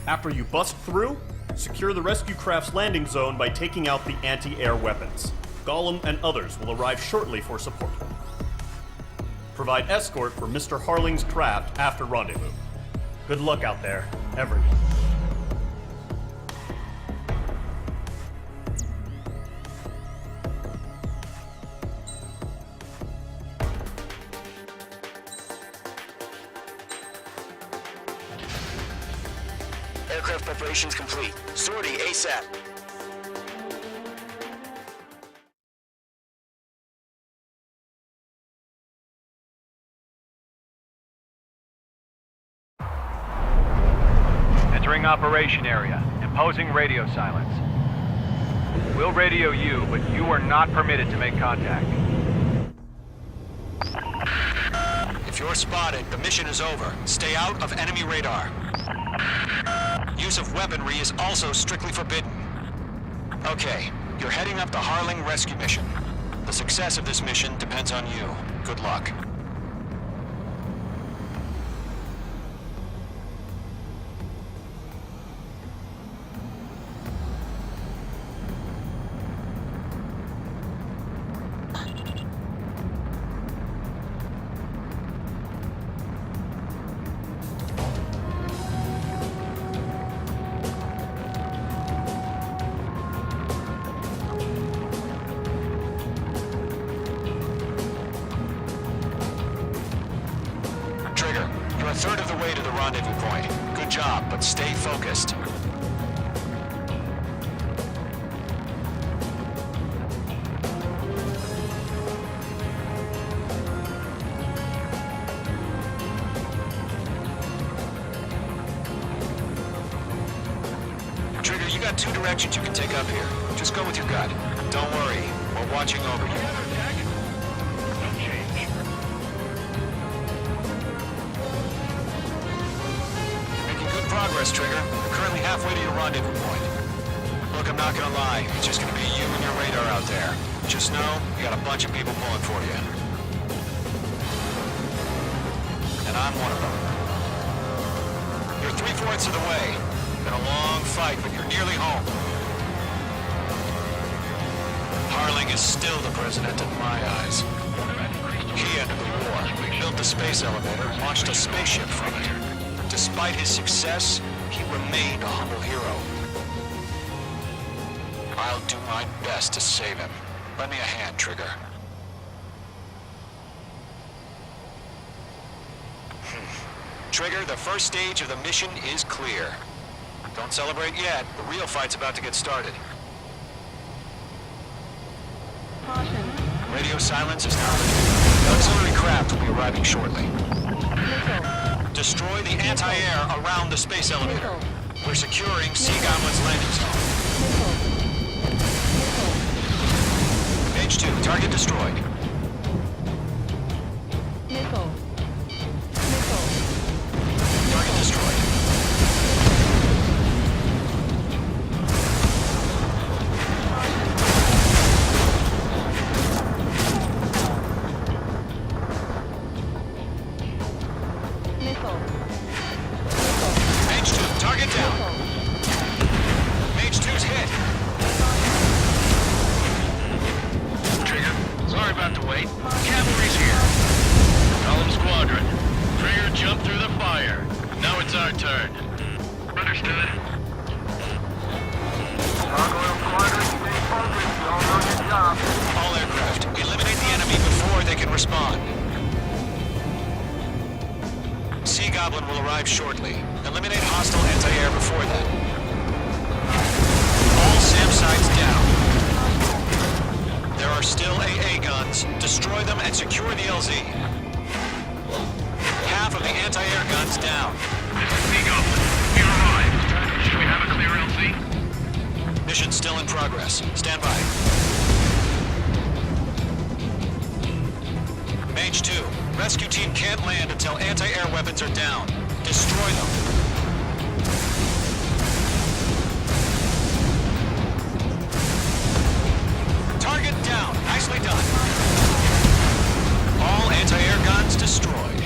After you bust through, secure the rescue craft's landing zone by taking out the anti-air weapons. Gollum and others will arrive shortly for support. Provide escort for Mr. Harling's craft after rendezvous. Good luck out there, everyone. Aircraft preparations complete. Sortie ASAP. Entering operation area. Imposing radio silence. We'll radio you, but you are not permitted to make contact. If you're spotted, the mission is over. Stay out of enemy radar. Use of weaponry is also strictly forbidden. Okay, you're heading up the Harling rescue mission. The success of this mission depends on you. Good luck. Trigger, you're a third of the way to the rendezvous point. Good job, but stay focused. Trigger, you got two directions you can take up here. Just go with your gut. Don't worry, we're watching over you. Making good progress, Trigger. You're currently halfway to your rendezvous point. Look, I'm not gonna lie. It's just gonna be you and your radar out there. Just know, you got a bunch of people pulling for you. And I'm one of them. You're 3/4 of the way. Been a long fight, but you're nearly home. Harling is still the president in my eyes. He ended the war, built the space elevator, and launched a spaceship from it. Despite his success, he remained a humble hero. I'll do my best to save him. Lend me a hand, Trigger. Trigger, the first stage of the mission is clear. Don't celebrate yet. The real fight's about to get started. Radio silence is now. The auxiliary craft will be arriving shortly. Destroy the anti-air around the space elevator. We're securing Sea Goblin's landing zone. Page 2, target destroyed. Target destroyed. Page 2, target down. Page 2's hit. Trigger, sorry about the wait. Cavalry's here. Column Squadron. Trigger jumped through the fire. Now it's our turn. Understood. Gargoyle Squadron, stay focused. You all know your job. All aircraft, eliminate the enemy before they can respond. Sea Goblin will arrive shortly. Eliminate hostile anti-air before then. All SAM sites down. There are still AA guns. Destroy them and secure the LZ. Half of the anti-air guns down. This is Sea Goblin. We arrived. Should we have a clear LZ? Mission still in progress. Stand by. Mage 2. Rescue team can't land until anti-air weapons are down. Destroy them. Target down. Nicely done. All anti-air guns destroyed.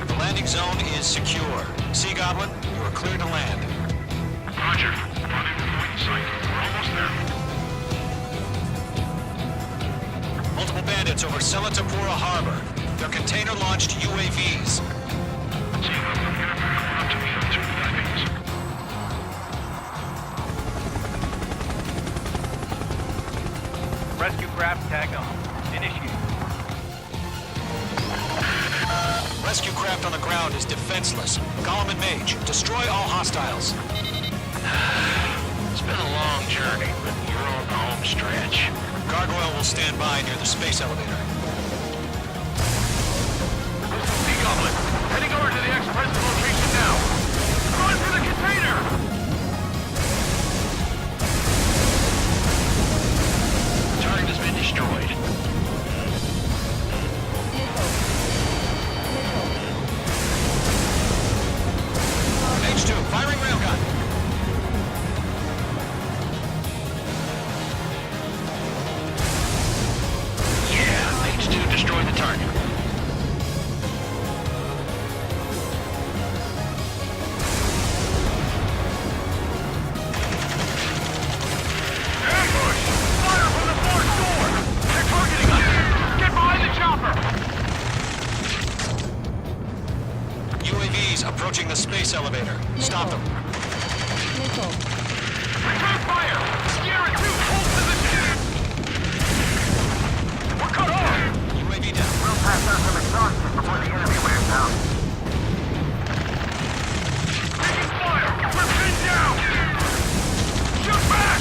The landing zone is secure. Sea Goblin, you are clear to land. Roger. Rendezvous point in sight. We're almost there. Multiple bandits over Selatapura Harbor. They're container-launched UAVs. Sea Goblin, get up here. We're up to the altitude landings. Rescue craft tag on. Initiate. Rescue craft on the ground is defenseless. Gollum and Mage, destroy all hostiles. It's been a long journey, but you're on the home stretch. Gargoyle will stand by near the space elevator. Sea Goblin, heading over to the express location now. Run for the container! Target has been destroyed. H2, Got them. Return fire! Sierra 2, hold position! We're cut off! UAV down. We'll pass out some exhaustion before the enemy wears out. Taking fire! We're pinned down! Shoot back!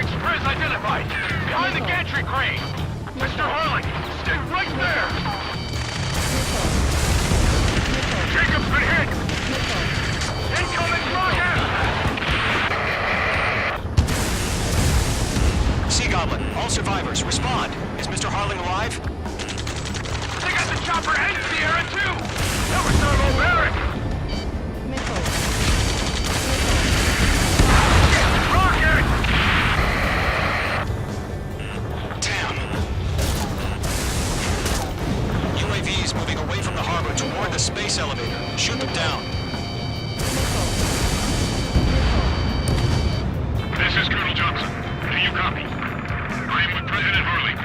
Express identified! Behind the gantry crane! Mr. Harling, stay right there! Jacob's been hit! Incoming rocket! Sea Goblin, all survivors, respond. Is Mr. Harling alive? They got the chopper and Sierra too! That was thermobaric! Rocket! Damn. UAVs moving away from the harbor toward the space elevator. Shoot them down. This is Colonel Johnson. Do you copy? I am with President Harling.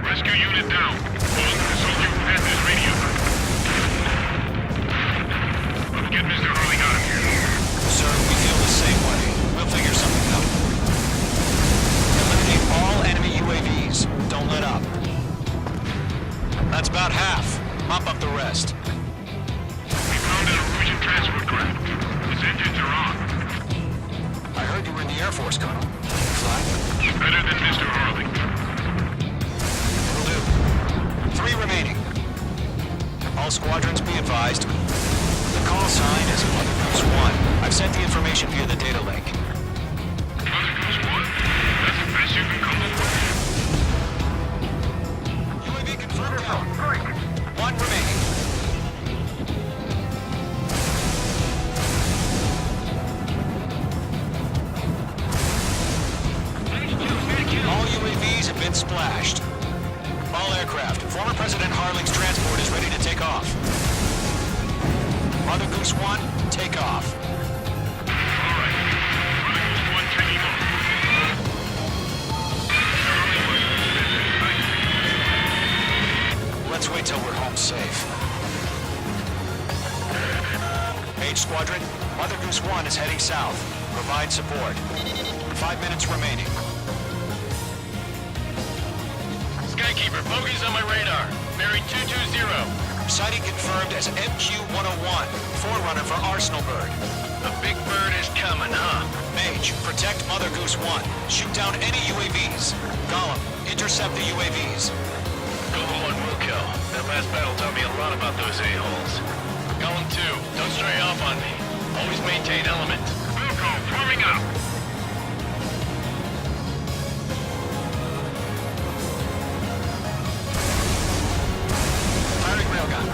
Rescue unit down. Bond, assault you at this radio. Let's get Mr. Harling out of here. Sir, we feel the same way. We'll figure something out. Eliminate all enemy UAVs. Don't let up. That's about half. Mop up the rest. We found an Norwegian transport craft. Its engines are on. I heard you were in the Air Force, Colonel. Fly? Better than Mr. Harling. Will do. 3 remaining. All squadrons be advised. The call sign is Mother Goose 1. I've sent the information via the data link. Mother Goose 1? That's the best you can come up with. UAV confirmed down. 1 remaining. All UAVs have been splashed. All aircraft. Former President Harling's transport is ready to take off. Mother Goose 1, take off. Alright. Mother Goose 1 taking off. Let's wait till we're home safe. H Squadron, Mother Goose 1 is heading south. Provide support. 5 minutes remaining. Skykeeper, bogeys on my radar. Bearing 220. Sighting confirmed as MQ-101, forerunner for Arsenal Bird. The big bird is coming, huh? Mage, protect Mother Goose 1. Shoot down any UAVs. Gollum, intercept the UAVs. Golem 1 will kill. That last battle taught me a lot about those a-holes. Golem 2, don't stray off on me. Always maintain element. Wilco, forming up. Firing railgun.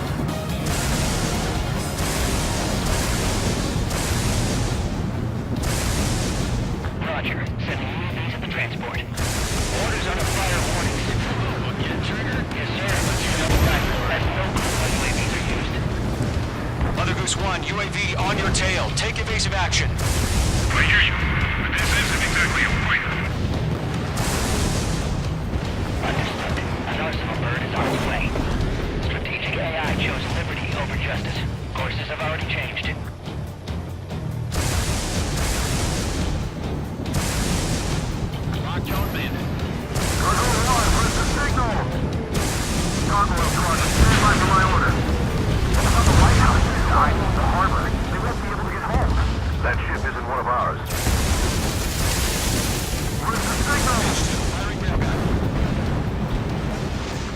Roger. Sending UAVs at the transport. Orders on a fire warnings. Get a trigger? Yes, sir. Let's use another guy. That's no clue how UAVs are used. Mother Goose 1, UAV on your tail. Take evasive action. I hear you, but this isn't exactly a fighter. Understood. An Arsenal bird is on its way. Strategic AI chose liberty over justice. Courses have already changed. Rock John Bandit. Control 1, where's the signal? Convoy squadron, stand by for my order. What about the White House? The harbor. They won't be able to get home. That ship isn't one of ours. Where's the signal? Firing railgun.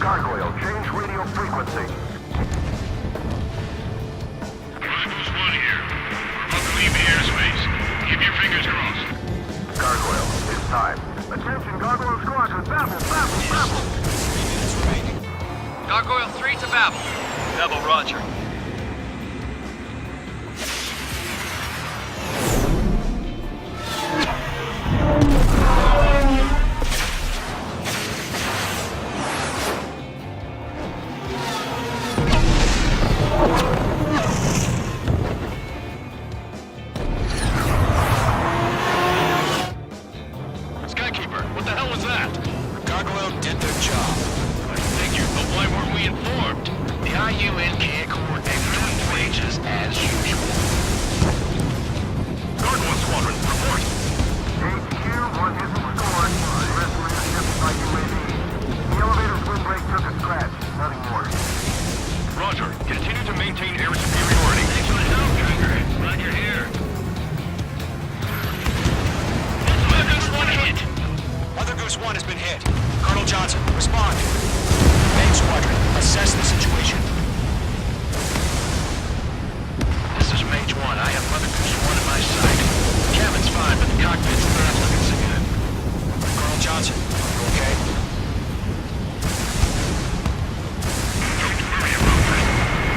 Gargoyle, change radio frequency. Mother Goose 1 here. We're about to leave the airspace. Keep your fingers crossed. Gargoyle, it's time. Attention, Gargoyle squadron. Babel, Babel, Babel. 3 minutes remaining. Gargoyle 3 to Babel. Double Roger. Skykeeper, what the hell was that? Gargoyle did their job. I figured, but why weren't we informed? The IUN can't maintain air superiority. Thanks for the help, Trigger. Glad you're here. Mother Goose 1 hit. Mother Goose 1 has been hit. Colonel Johnson, respond. Main Squadron, assess the situation. This is Mage 1. I have Mother Goose 1 in my sight. The cabin's fine, but the cockpit's not looking so good. Colonel Johnson, you okay? Don't worry about that.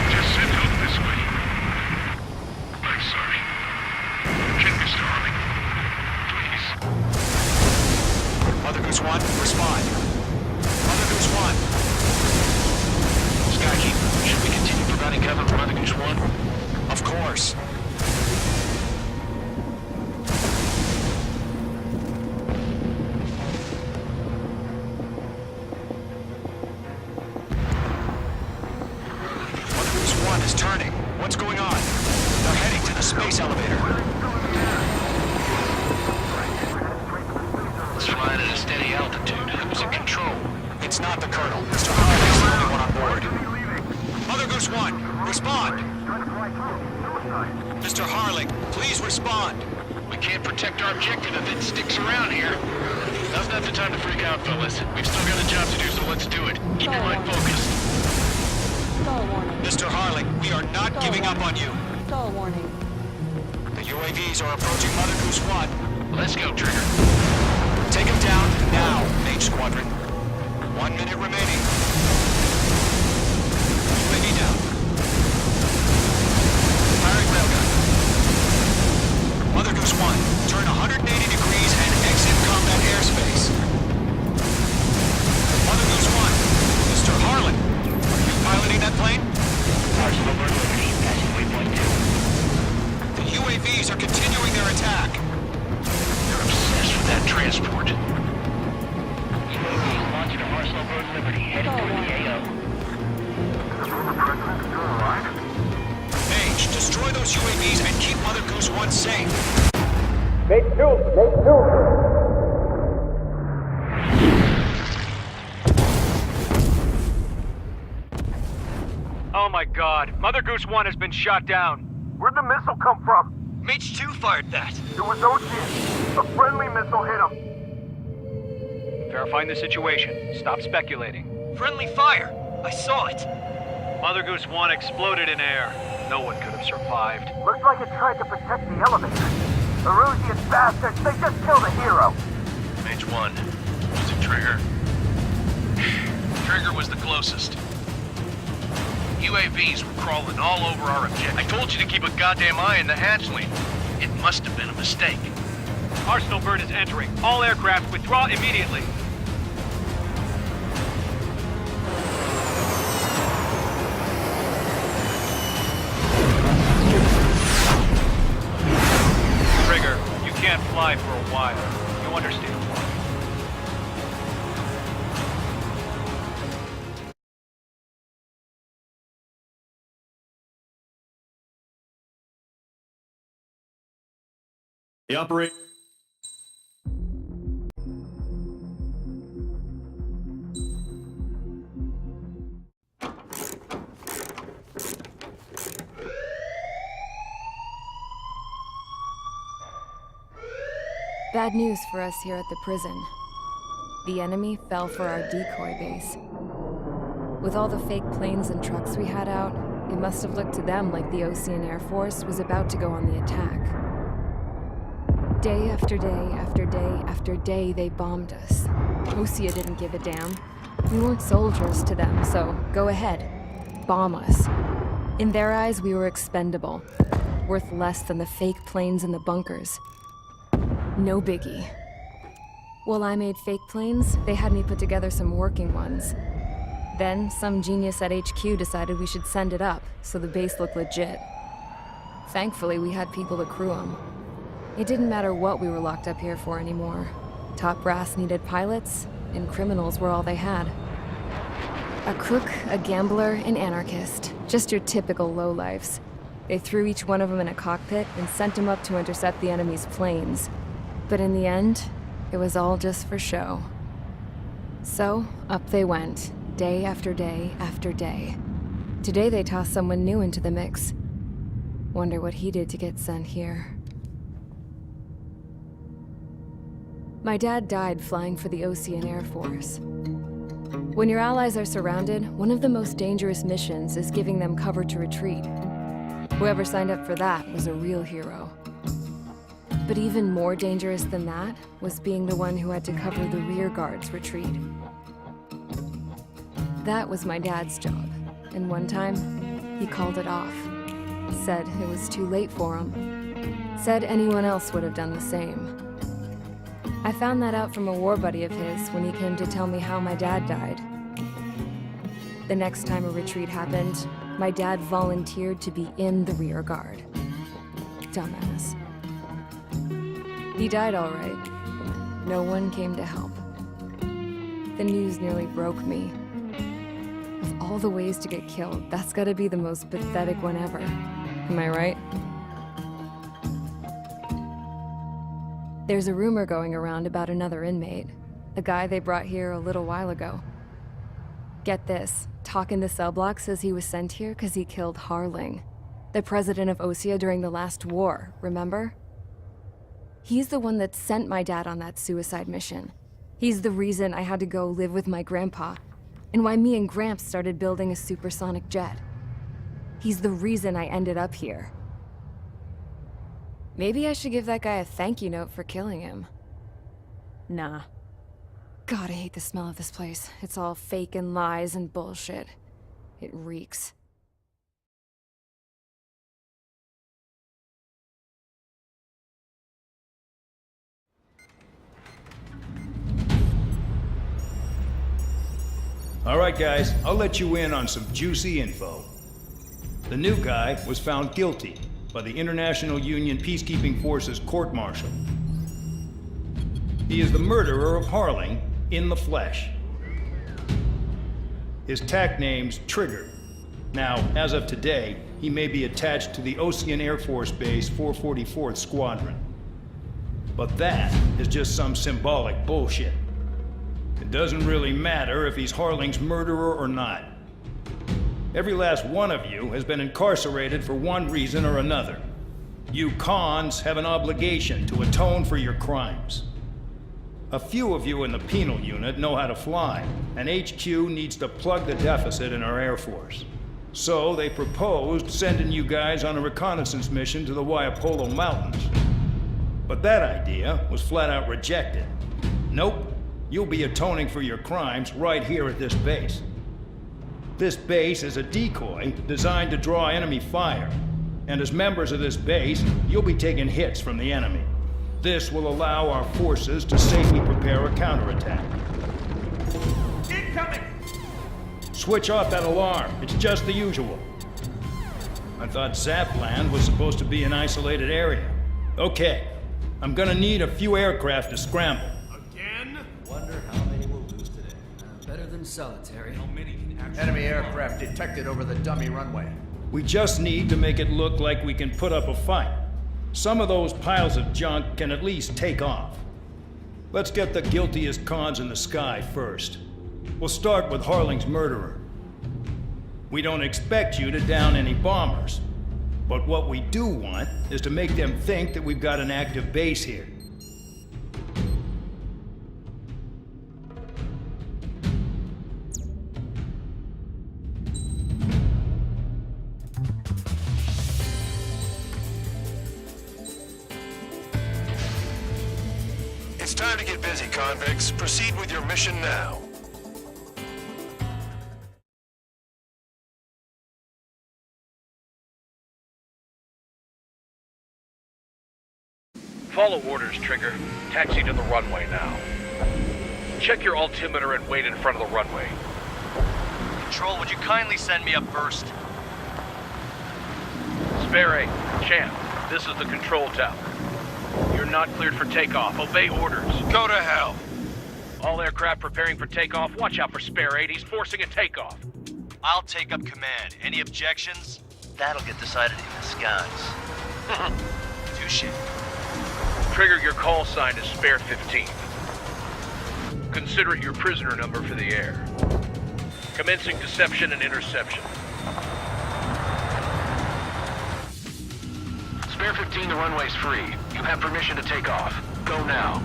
Just send help this way. I'm sorry. Can Mr. Harling? Please. Mother Goose 1, respond. Mother Goose 1. Skykeeper, should we continue providing cover for Mother Goose 1? Of course. Mother Goose 1 is turning. What's going on? They're heading to the space elevator. It's flying at a steady altitude. Who's in control? It's not the Colonel. Mr. Harley's the only one on board. Mother Goose 1, respond! Mr. Harling, please respond! We can't protect our objective if it sticks around here. Now's not the time to freak out, fellas. We've still got a job to do, so let's do it. Keep your mind focused. Mr. Harling, we are not giving up on you. Stall warning. The UAVs are approaching Mother Goose 1. Let's go, Trigger. Take him down now, Mage Squadron. 1 minute remaining. UAV down. Firing railgun. Mother Goose 1, turn 180 degrees and exit combat airspace. Mother Goose 1, Mr. Harlan, are you piloting that plane? Arsenal Bird Liberty, passing waypoint 2. The UAVs are continuing their attack. They're obsessed with that transport. UAV launched from Arsenal Bird Liberty, headed toward the AO. Mage, destroy those UAVs and keep Mother Goose 1 safe. Oh my god, Mother Goose 1 has been shot down. Where'd the missile come from? Mage 2 fired that. It was Ocean. A friendly missile hit him. Verifying the situation. Stop speculating. Friendly fire! I saw it! Mother Goose 1 exploded in air. No one could have survived. Looks like it tried to protect the elevator. Erusian bastards, they just killed a hero. Mage 1. Was it Trigger? Trigger was the closest. UAVs were crawling all over our objective. I told you to keep a goddamn eye in the hatchling. It must have been a mistake. Arsenal Bird is entering. All aircraft withdraw immediately. Trigger, you can't fly for a while. You understand why. The operator. Bad news for us here at the prison. The enemy fell for our decoy base. With all the fake planes and trucks we had out, it must have looked to them like the Ocean Air Force was about to go on the attack. Day after day after day after day, they bombed us. Osia didn't give a damn. We weren't soldiers to them, so go ahead. Bomb us. In their eyes, we were expendable. Worth less than the fake planes in the bunkers. No biggie. While I made fake planes, they had me put together some working ones. Then, some genius at HQ decided we should send it up, so the base looked legit. Thankfully, we had people to crew them. It didn't matter what we were locked up here for anymore. Top brass needed pilots, and criminals were all they had. A crook, a gambler, an anarchist. Just your typical lowlifes. They threw each one of them in a cockpit and sent them up to intercept the enemy's planes. But in the end, it was all just for show. So, up they went, day after day after day. Today they tossed someone new into the mix. Wonder what he did to get sent here. My dad died flying for the Ocean Air Force. When your allies are surrounded, one of the most dangerous missions is giving them cover to retreat. Whoever signed up for that was a real hero. But even more dangerous than that was being the one who had to cover the rear guard's retreat. That was my dad's job, and one time, he called it off. Said it was too late for him. Said anyone else would have done the same. I found that out from a war buddy of his when he came to tell me how my dad died. The next time a retreat happened, my dad volunteered to be in the rear guard. Dumbass. He died all right. No one came to help. The news nearly broke me. Of all the ways to get killed, that's gotta be the most pathetic one ever. Am I right? There's a rumor going around about another inmate. A guy they brought here a little while ago. Get this, Talk in the cell block says he was sent here because he killed Harling, the president of Osea during the last war, remember? He's the one that sent my dad on that suicide mission. He's the reason I had to go live with my grandpa, and why me and Gramps started building a supersonic jet. He's the reason I ended up here. Maybe I should give that guy a thank you note for killing him. Nah. God, I hate the smell of this place. It's all fake and lies and bullshit. It reeks. All right, guys, I'll let you in on some juicy info. The new guy was found guilty by the International Union Peacekeeping Forces court-martial. He is the murderer of Harling in the flesh. His TAC name's Trigger. Now, as of today, he may be attached to the Ocean Air Force Base 444th Squadron. But that is just some symbolic bullshit. It doesn't really matter if he's Harling's murderer or not. Every last one of you has been incarcerated for one reason or another. You cons have an obligation to atone for your crimes. A few of you in the penal unit know how to fly, and HQ needs to plug the deficit in our Air Force. So they proposed sending you guys on a reconnaissance mission to the Waiapolo Mountains. But that idea was flat out rejected. Nope, you'll be atoning for your crimes right here at this base. This base is a decoy designed to draw enemy fire, and as members of this base, you'll be taking hits from the enemy. This will allow our forces to safely prepare a counterattack. Incoming! Switch off that alarm. It's just the usual. I thought Zapland was supposed to be an isolated area. Okay, I'm gonna need a few aircraft to scramble. Again? Wonder how many we'll lose today. Better than solitary. How many can actually... Enemy aircraft detected over the dummy runway. We just need to make it look like we can put up a fight. Some of those piles of junk can at least take off. Let's get the guiltiest cons in the sky first. We'll start with Harling's murderer. We don't expect you to down any bombers, but what we do want is to make them think that we've got an active base here. It's time to get busy, convicts. Proceed with your mission now. Follow orders, Trigger. Taxi to the runway now. Check your altimeter and wait in front of the runway. Control, would you kindly send me up first? Spare 8, Champ, this is the control tower. You're not cleared for takeoff. Obey orders. Go to hell. All aircraft preparing for takeoff. Watch out for Spare 8. He's forcing a takeoff. I'll take up command. Any objections? That'll get decided in the skies. Touche. Trigger, your call sign is Spare 15. Consider it your prisoner number for the air. Commencing deception and interception. Spare 15, the runway's free. You have permission to take off. Go now.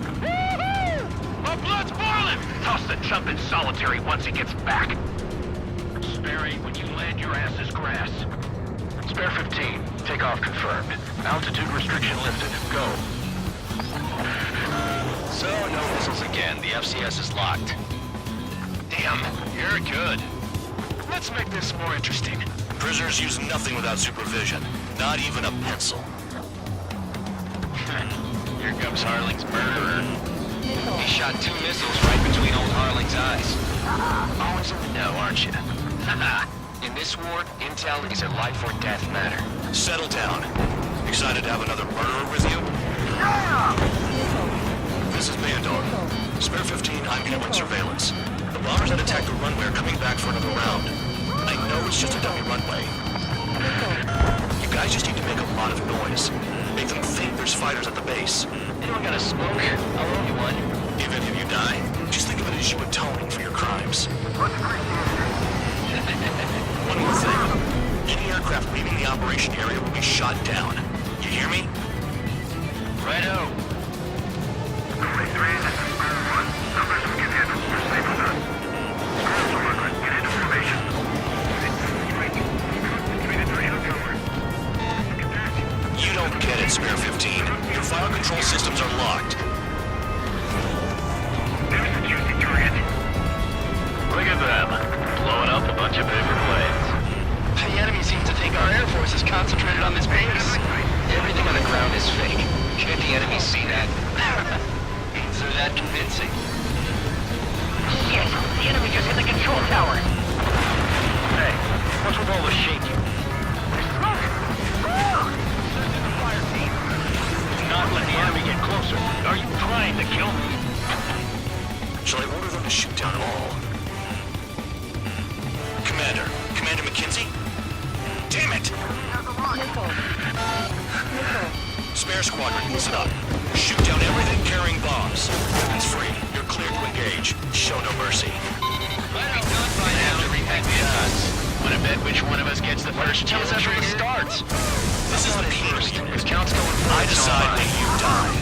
My blood's boiling! Toss the chump in solitary once he gets back. Sperry, when you land, your ass is grass. Spare 15, takeoff confirmed. Altitude restriction lifted. Go. So, no missiles again. The FCS is locked. Damn, you're good. Let's make this more interesting. Prisoners use nothing without supervision. Not even a pencil. Here comes Harling's murderer. He shot 2 missiles right between old Harling's eyes. Always in the know, aren't you? In this war, intel is a life or death matter. Settle down. Excited to have another murderer with you? This is Bandor. Spare 15, I'm here with surveillance. The bombers that attacked the runway are coming back for another round. I know it's just a dummy runway. You guys just need to make a lot of noise. Make them think there's fighters at the base. Anyone got a smoke? I'll owe you one. If any of you die, just think of it as you atoning for your crimes. One more thing. Any aircraft leaving the operation area will be shot down. You hear me? Righto. You don't get it, Spare 15. Your fire control systems are locked. There's the juicy target. Look at them. Blowing up a bunch of paper planes. The enemy seems to think our Air Force is concentrated on this base. Everything on the ground is fake. Can't the enemy see that? Is it that convincing? Shit! The enemy just hit the control tower! Hey, what's with all the shaking? Not let the enemy get closer. Are you trying to kill me? Shall I order them to shoot down all? Commander McKenzie? Damn it! Spare squadron, listen up. Shoot down everything carrying bombs. Weapons free. You're cleared to engage. Show no mercy. Might be done by now to repent the odds. Wanna bet which one of us gets the first kill after it starts? This is the penal unit. Count's going first. I decide when you die.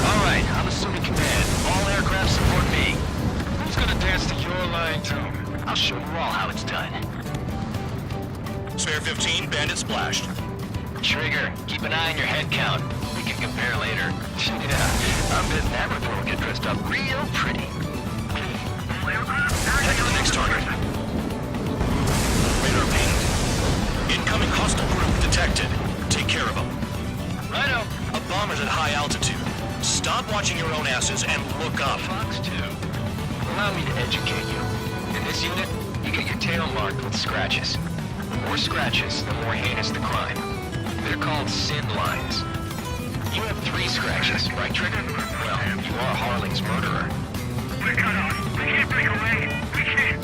Alright, I'm assuming command. All aircraft support me. Who's gonna dance to your line tune? I'll show you all how it's done. Spare 15, bandit splashed. Trigger, keep an eye on your head count. We can compare later. Yeah, I'm betting that report will get dressed up real pretty. Head to the next target. Radar pinged. Incoming hostile group detected. Take care of them. Righto. A bomber's at high altitude. Stop watching your own asses and look up. Fox 2. Allow me to educate you. In this unit, you get your tail marked with scratches. The more scratches, the more heinous the crime. They're called sin lines. You have 3 scratches, right, Trigger? Well, you are Harling's murderer. We're cut off. We can't break away. We can't.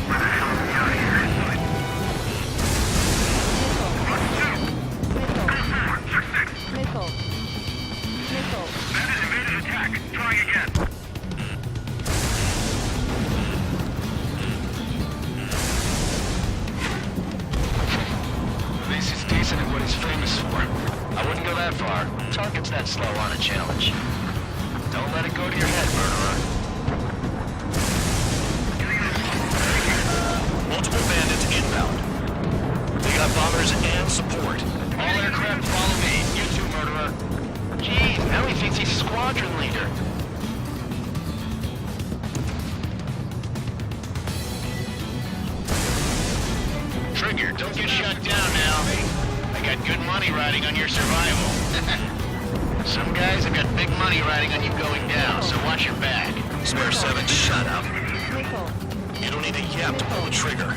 Where the hell are we out of here? Bandit invaded attack. Trying again. This is decent at what he's famous for. I wouldn't go that far. Target's that slow on a challenge. Don't let it go to your head, murderer. Multiple bandits inbound. They got bombers and support. All aircraft follow me. You too, murderer. Jeez, now he thinks he's squadron leader. Trigger, don't get shut down now. I got good money riding on your survival. Some guys have got big money riding on you going down, so watch your back. Spare 7, shut up. You don't need a yap to pull the trigger.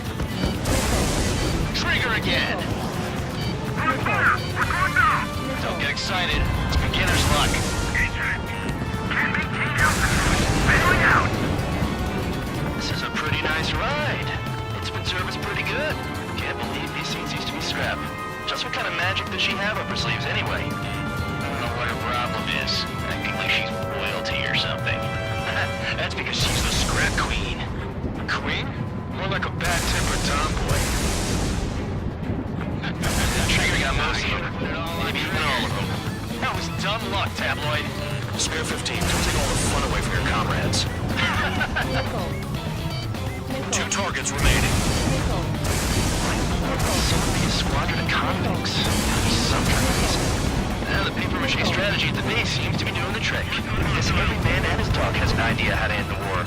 Trigger again! Don't get excited. It's beginner's luck. This is a pretty nice ride. It's been serviced pretty good. Can't believe these seats used to be scrapped. Just what kind of magic does she have up her sleeves anyway? I don't know what her problem is. Acting like she's royalty or something. That's because she's the scrap queen. Queen? More like a bad-tempered tomboy. Trigger, get Spare 15, don't take all the fun away from your comrades. Two targets remaining. Soviet squadron of convicts. Sometimes. Now the paper-mache strategy at the base seems to be doing the trick. Guess every man and his dog has an idea how to end the war.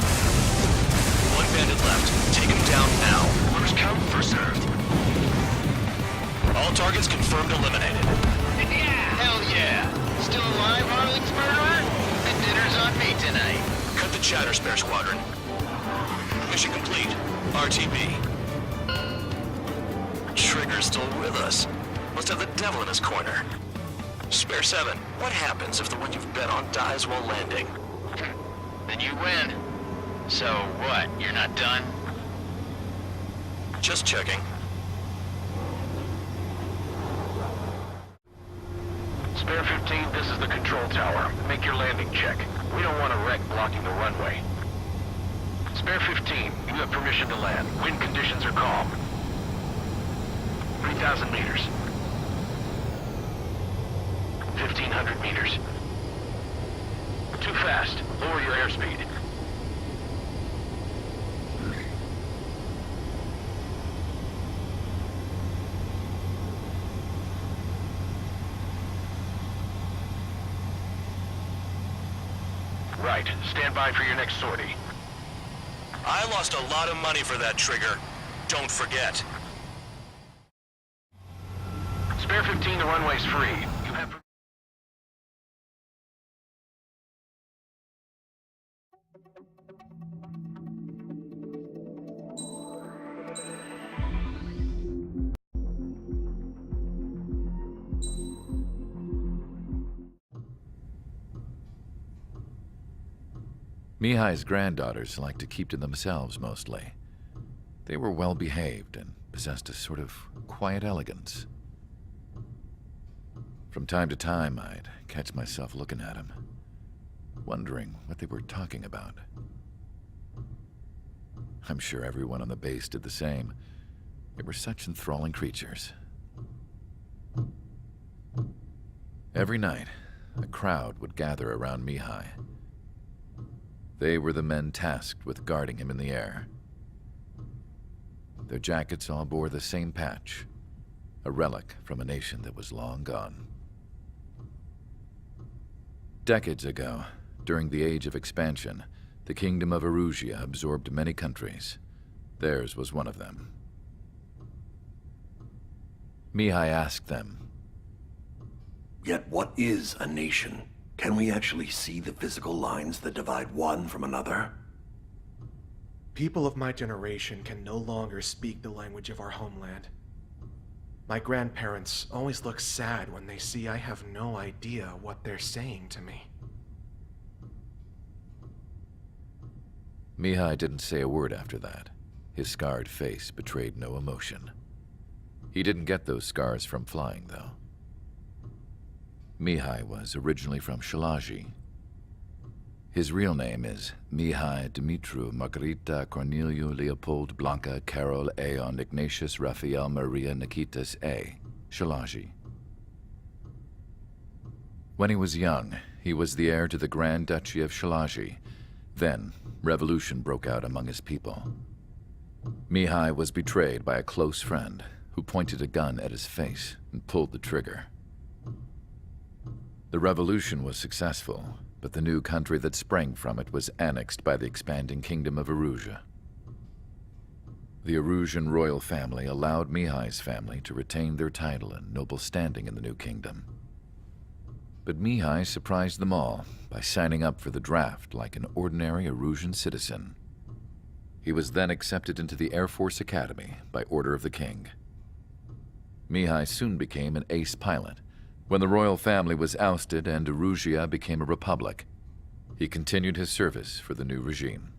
One bandit left. Take him down now. First come, first served. All targets confirmed eliminated. Yeah! Hell yeah! Still alive, Harling's murderer? The dinner's on me tonight. Cut the chatter, Spare Squadron. Mission complete. RTB. Trigger's still with us. Must have the devil in his corner. Spare 7, what happens if the one you've bet on dies while landing? Then you win. So what, you're not done? Just checking. Spare 15, this is the control tower. Make your landing check. We don't want a wreck blocking the runway. Spare 15, you have permission to land. Wind conditions are calm. 3,000 meters. 1,500 meters. Too fast. Lower your airspeed. Right. Stand by for your next sortie. I lost a lot of money for that trigger. Don't forget. Spare 15, the runway's free. You have... Mihai's granddaughters liked to keep to themselves mostly. They were well behaved and possessed a sort of quiet elegance. From time to time, I'd catch myself looking at them, wondering what they were talking about. I'm sure everyone on the base did the same. They were such enthralling creatures. Every night, a crowd would gather around Mihai. They were the men tasked with guarding him in the air. Their jackets all bore the same patch, a relic from a nation that was long gone. Decades ago, during the Age of Expansion, the Kingdom of Erusia absorbed many countries. Theirs was one of them. Mihai asked them, "Yet what is a nation? Can we actually see the physical lines that divide one from another?" People of my generation can no longer speak the language of our homeland. My grandparents always look sad when they see I have no idea what they're saying to me. Mihai didn't say a word after that. His scarred face betrayed no emotion. He didn't get those scars from flying, though. Mihai was originally from Shalaji. His real name is Mihai Dimitru Margarita Corneliu Leopold Blanca Carol Aeon Ignatius Raphael Maria Nikitas A. Shalaji. When he was young, he was the heir to the Grand Duchy of Shalaji. Then, revolution broke out among his people. Mihai was betrayed by a close friend who pointed a gun at his face and pulled the trigger. The revolution was successful, but the new country that sprang from it was annexed by the expanding Kingdom of Erusia. The Erusian royal family allowed Mihai's family to retain their title and noble standing in the new kingdom. But Mihai surprised them all by signing up for the draft like an ordinary Erusian citizen. He was then accepted into the Air Force Academy by order of the king. Mihai soon became an ace pilot. When the royal family was ousted and Erusia became a republic, he continued his service for the new regime.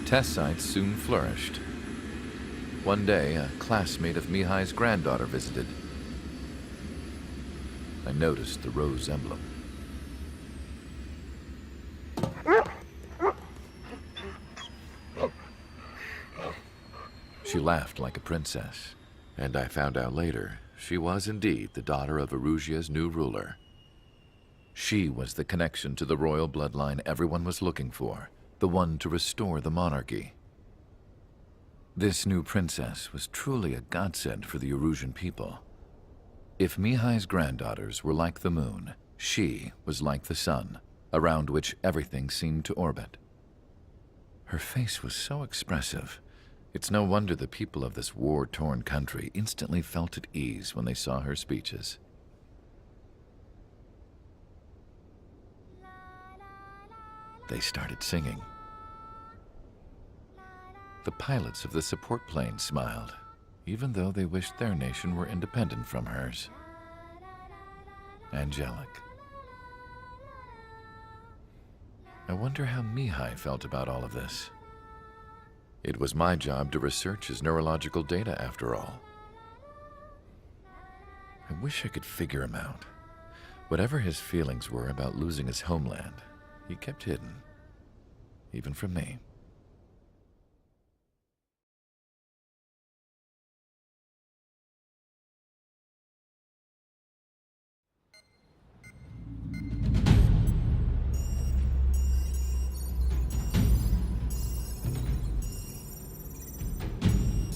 Test sites soon flourished. One day, a classmate of Mihai's granddaughter visited. I noticed the rose emblem. She laughed like a princess, and I found out later she was indeed the daughter of Erusia's new ruler. She was the connection to the royal bloodline everyone was looking for, the one to restore the monarchy. This new princess was truly a godsend for the Erusian people. If Mihai's granddaughters were like the moon, she was like the sun, around which everything seemed to orbit. Her face was so expressive. It's no wonder the people of this war-torn country instantly felt at ease when they saw her speeches. They started singing. The pilots of the support plane smiled, even though they wished their nation were independent from hers. Angelic. I wonder how Mihai felt about all of this. It was my job to research his neurological data, after all. I wish I could figure him out. Whatever his feelings were about losing his homeland, he kept hidden, even from me.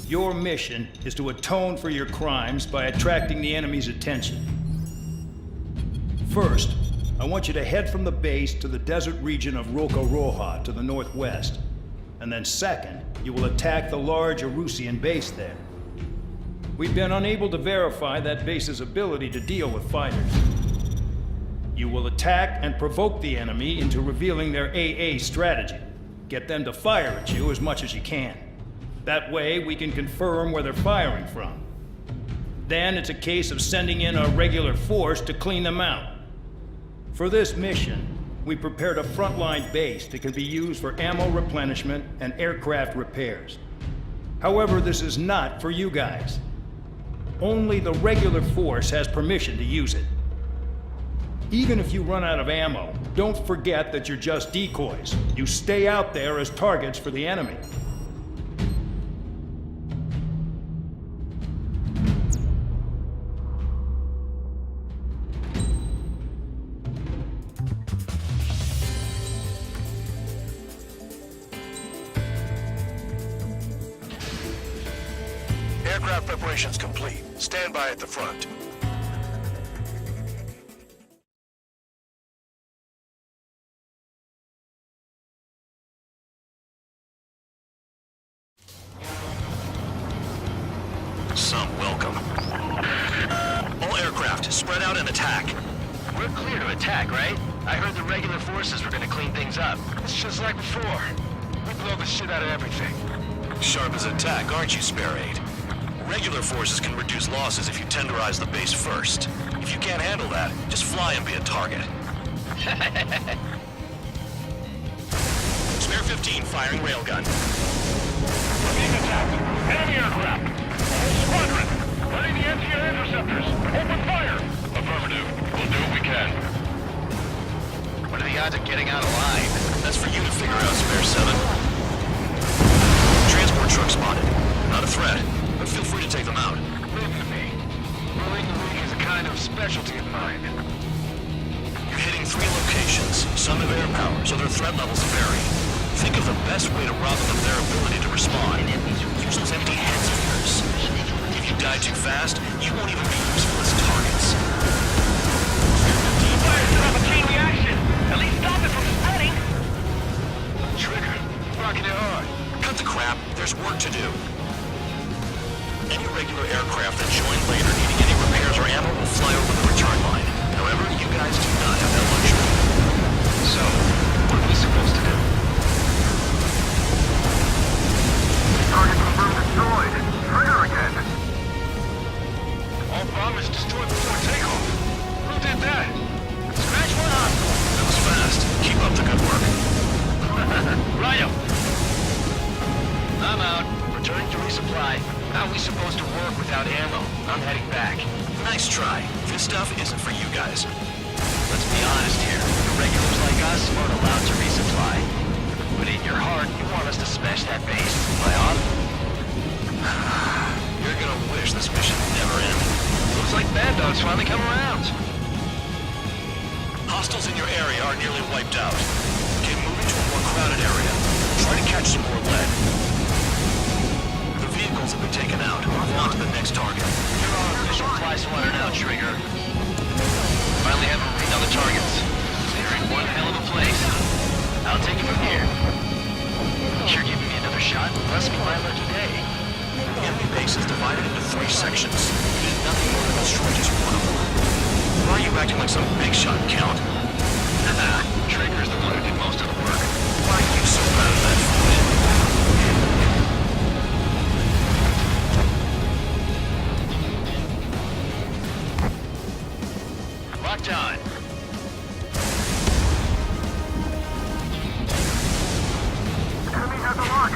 Your mission is to atone for your crimes by attracting the enemy's attention. First, I want you to head from the base to the desert region of Roca Roja to the northwest. And then second, you will attack the large Erusian base there. We've been unable to verify that base's ability to deal with fighters. You will attack and provoke the enemy into revealing their AA strategy. Get them to fire at you as much as you can. That way, we can confirm where they're firing from. Then it's a case of sending in a regular force to clean them out. For this mission, we prepared a frontline base that can be used for ammo replenishment and aircraft repairs. However, this is not for you guys. Only the regular force has permission to use it. Even if you run out of ammo, don't forget that you're just decoys. You stay out there as targets for the enemy. Aircraft preparations complete. Stand by at the front. Some welcome. All aircraft, spread out and attack. We're clear to attack, right? I heard the regular forces were gonna clean things up. It's just like before. We blow the shit out of everything. Sharp as a tack, aren't you, Spare 8? Regular forces can reduce losses if you tenderize the base first. If you can't handle that, just fly and be a target. Spare 15 firing railgun. We're being attacked. Enemy aircraft. Whole squadron. Letting the anti-air interceptors. Open fire. Affirmative. We'll do what we can. What are the odds of getting out alive? That's for you to figure out, Spare 7. Transport truck spotted. Not a threat, but feel free to take them out. Listen to me. Ruling the league is a kind of specialty of mine. You're hitting 3 locations. Some have air power, so their threat levels vary. Think of the best way to rob them of their ability to respond. Use those empty heads of yours. If you die too fast, you won't even be useful as targets. Fire set off a chain reaction. At least stop it from spreading. Trigger. Rocking it hard. Cut the crap. There's work to do. Any regular aircraft that join later needing any repairs or ammo will fly over the return line. However, you guys do not have that luxury. So, what are we supposed to do? Target confirmed destroyed. Trigger again. All bombers destroyed before takeoff. Who did that? Scratch one up. That was fast. Keep up the good work. Rhino. I'm out. Returning to resupply. How are we supposed to work without ammo? I'm heading back. Nice try. This stuff isn't for you guys. Let's be honest here. The regulars like us aren't allowed to resupply. But in your heart, you want us to smash that base. Am I on? You're gonna wish this mission never ended. finally come around. Hostiles in your area are nearly wiped out. Get moving to a more crowded area. Try to catch some more lead. The vehicles have been taken out. Move on to the next target. You're our official fly swatter now, Trigger. Finally have a read on the targets. They're in one hell of a place. I'll take it from here. You're giving me another shot? Must be my lucky day. The enemy base is divided into 3 sections. You did nothing more than destroy just one of them. Why are you acting like some big shot, Count? Trigger's the one who did most of the work. Why are you so proud of that foot? Locked on. Enemy has a lock.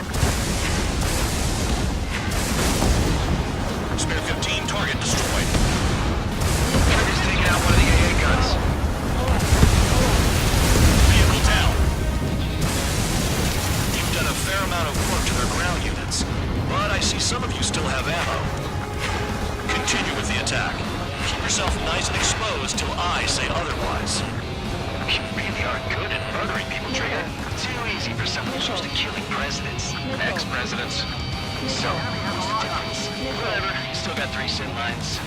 Spare 15 target destroyed. Trigger's taking out one of the AA guns. Vehicle down. You've done a fair amount of work to their ground units, but I see some of you still have ammo. Continue with the attack. Keep yourself nice and exposed till I say otherwise. You really are good at murdering people, Trigger. Too easy for someone who's used to killing presidents. Ex-presidents. So, what's the difference? Whatever, you still got 3 sin lines.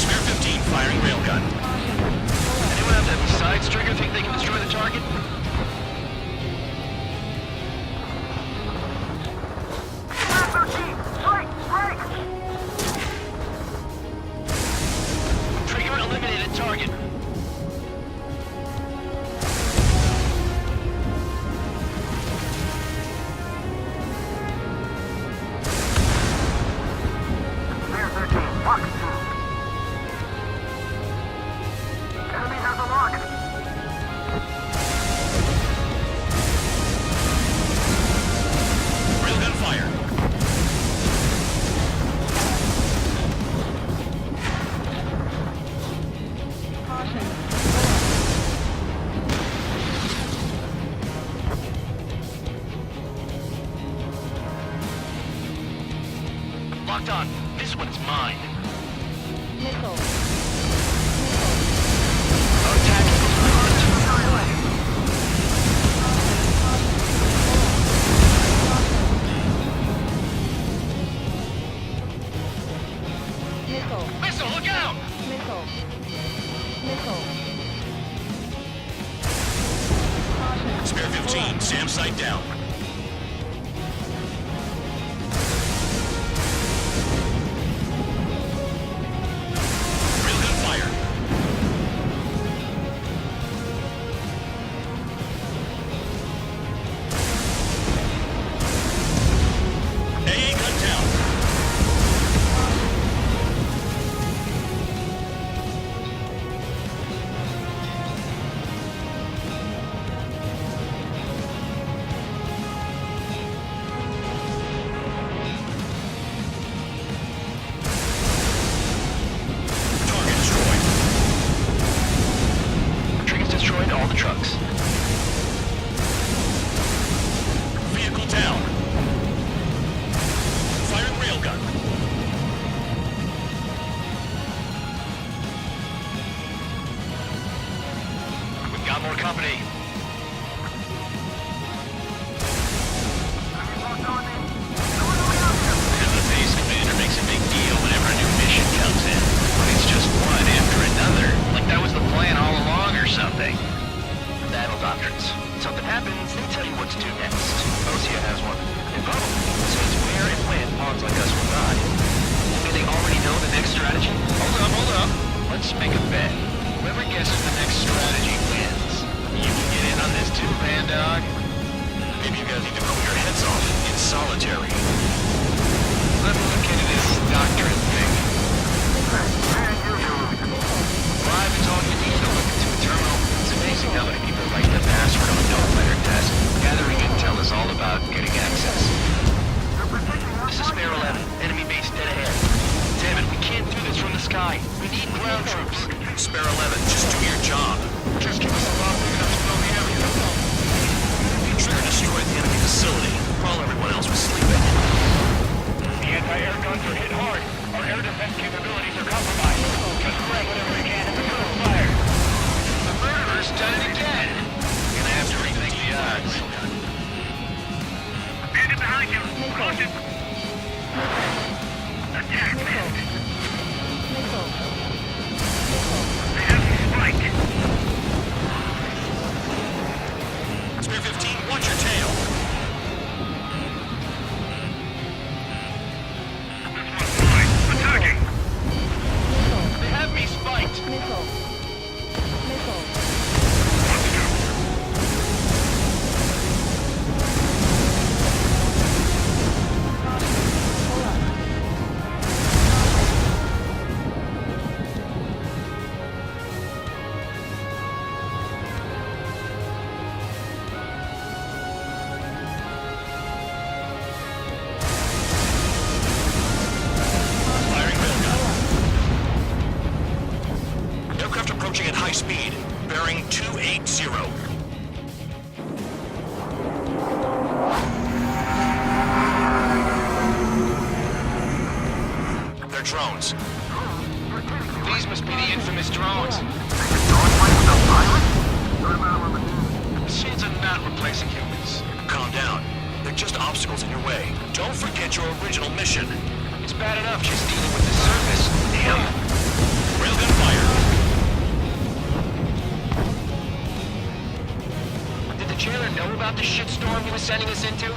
Spare 15 firing railgun. Anyone have that besides Trigger think they can destroy the target? Trigger eliminated target. Clear 13. Lock 2. Enemy has a lock. Railgun fire. Locked on. This one's mine. Missile, look out! Spare 15, SAM site down. Railgun fire. AA gun down. Target destroyed. Trigger's destroyed all the trucks. Vehicle down. Firing railgun. We've got more company. The base commander makes a big deal whenever a new mission comes in. But it's just one after another. Like that was the plan all along or something. Battle doctrines. Something happens, they tell you what to do next. Osea has one. And probably says where and when pawns like us will die. Do they already know the next strategy? Hold up. Let's make a bet. Whoever guesses the next strategy wins. You can get in on this too, Van Dog. Maybe you guys need to cool your heads off in solitary. Let me look into this doctrine thing. Well, I've been talking to Dean to look into a terminal. It's amazing how many people write the password on a dog letter test. Gathering intel is all about getting access. This is Spare 11. Enemy base dead ahead. Damn it, we can't do this from the sky. We need ground troops. Spare 11, just do your job. Just give us a bomb big enough to blow the area. Trigger destroyed the enemy facility while everyone else was sleeping. Bandit behind you. Close it. Attack missed. They have me spiked. Spear 15, watch your tail. This one's mine. Attacking. They have me spiked. Aircraft approaching at high speed, bearing 280. They're drones. These must be the infamous drones. Machines are not replacing humans. Calm down. They're just obstacles in your way. Don't forget your original mission. It's bad enough just dealing with the surface. Damn. Railgun fire. Did the jailer know about the shitstorm he was sending us into?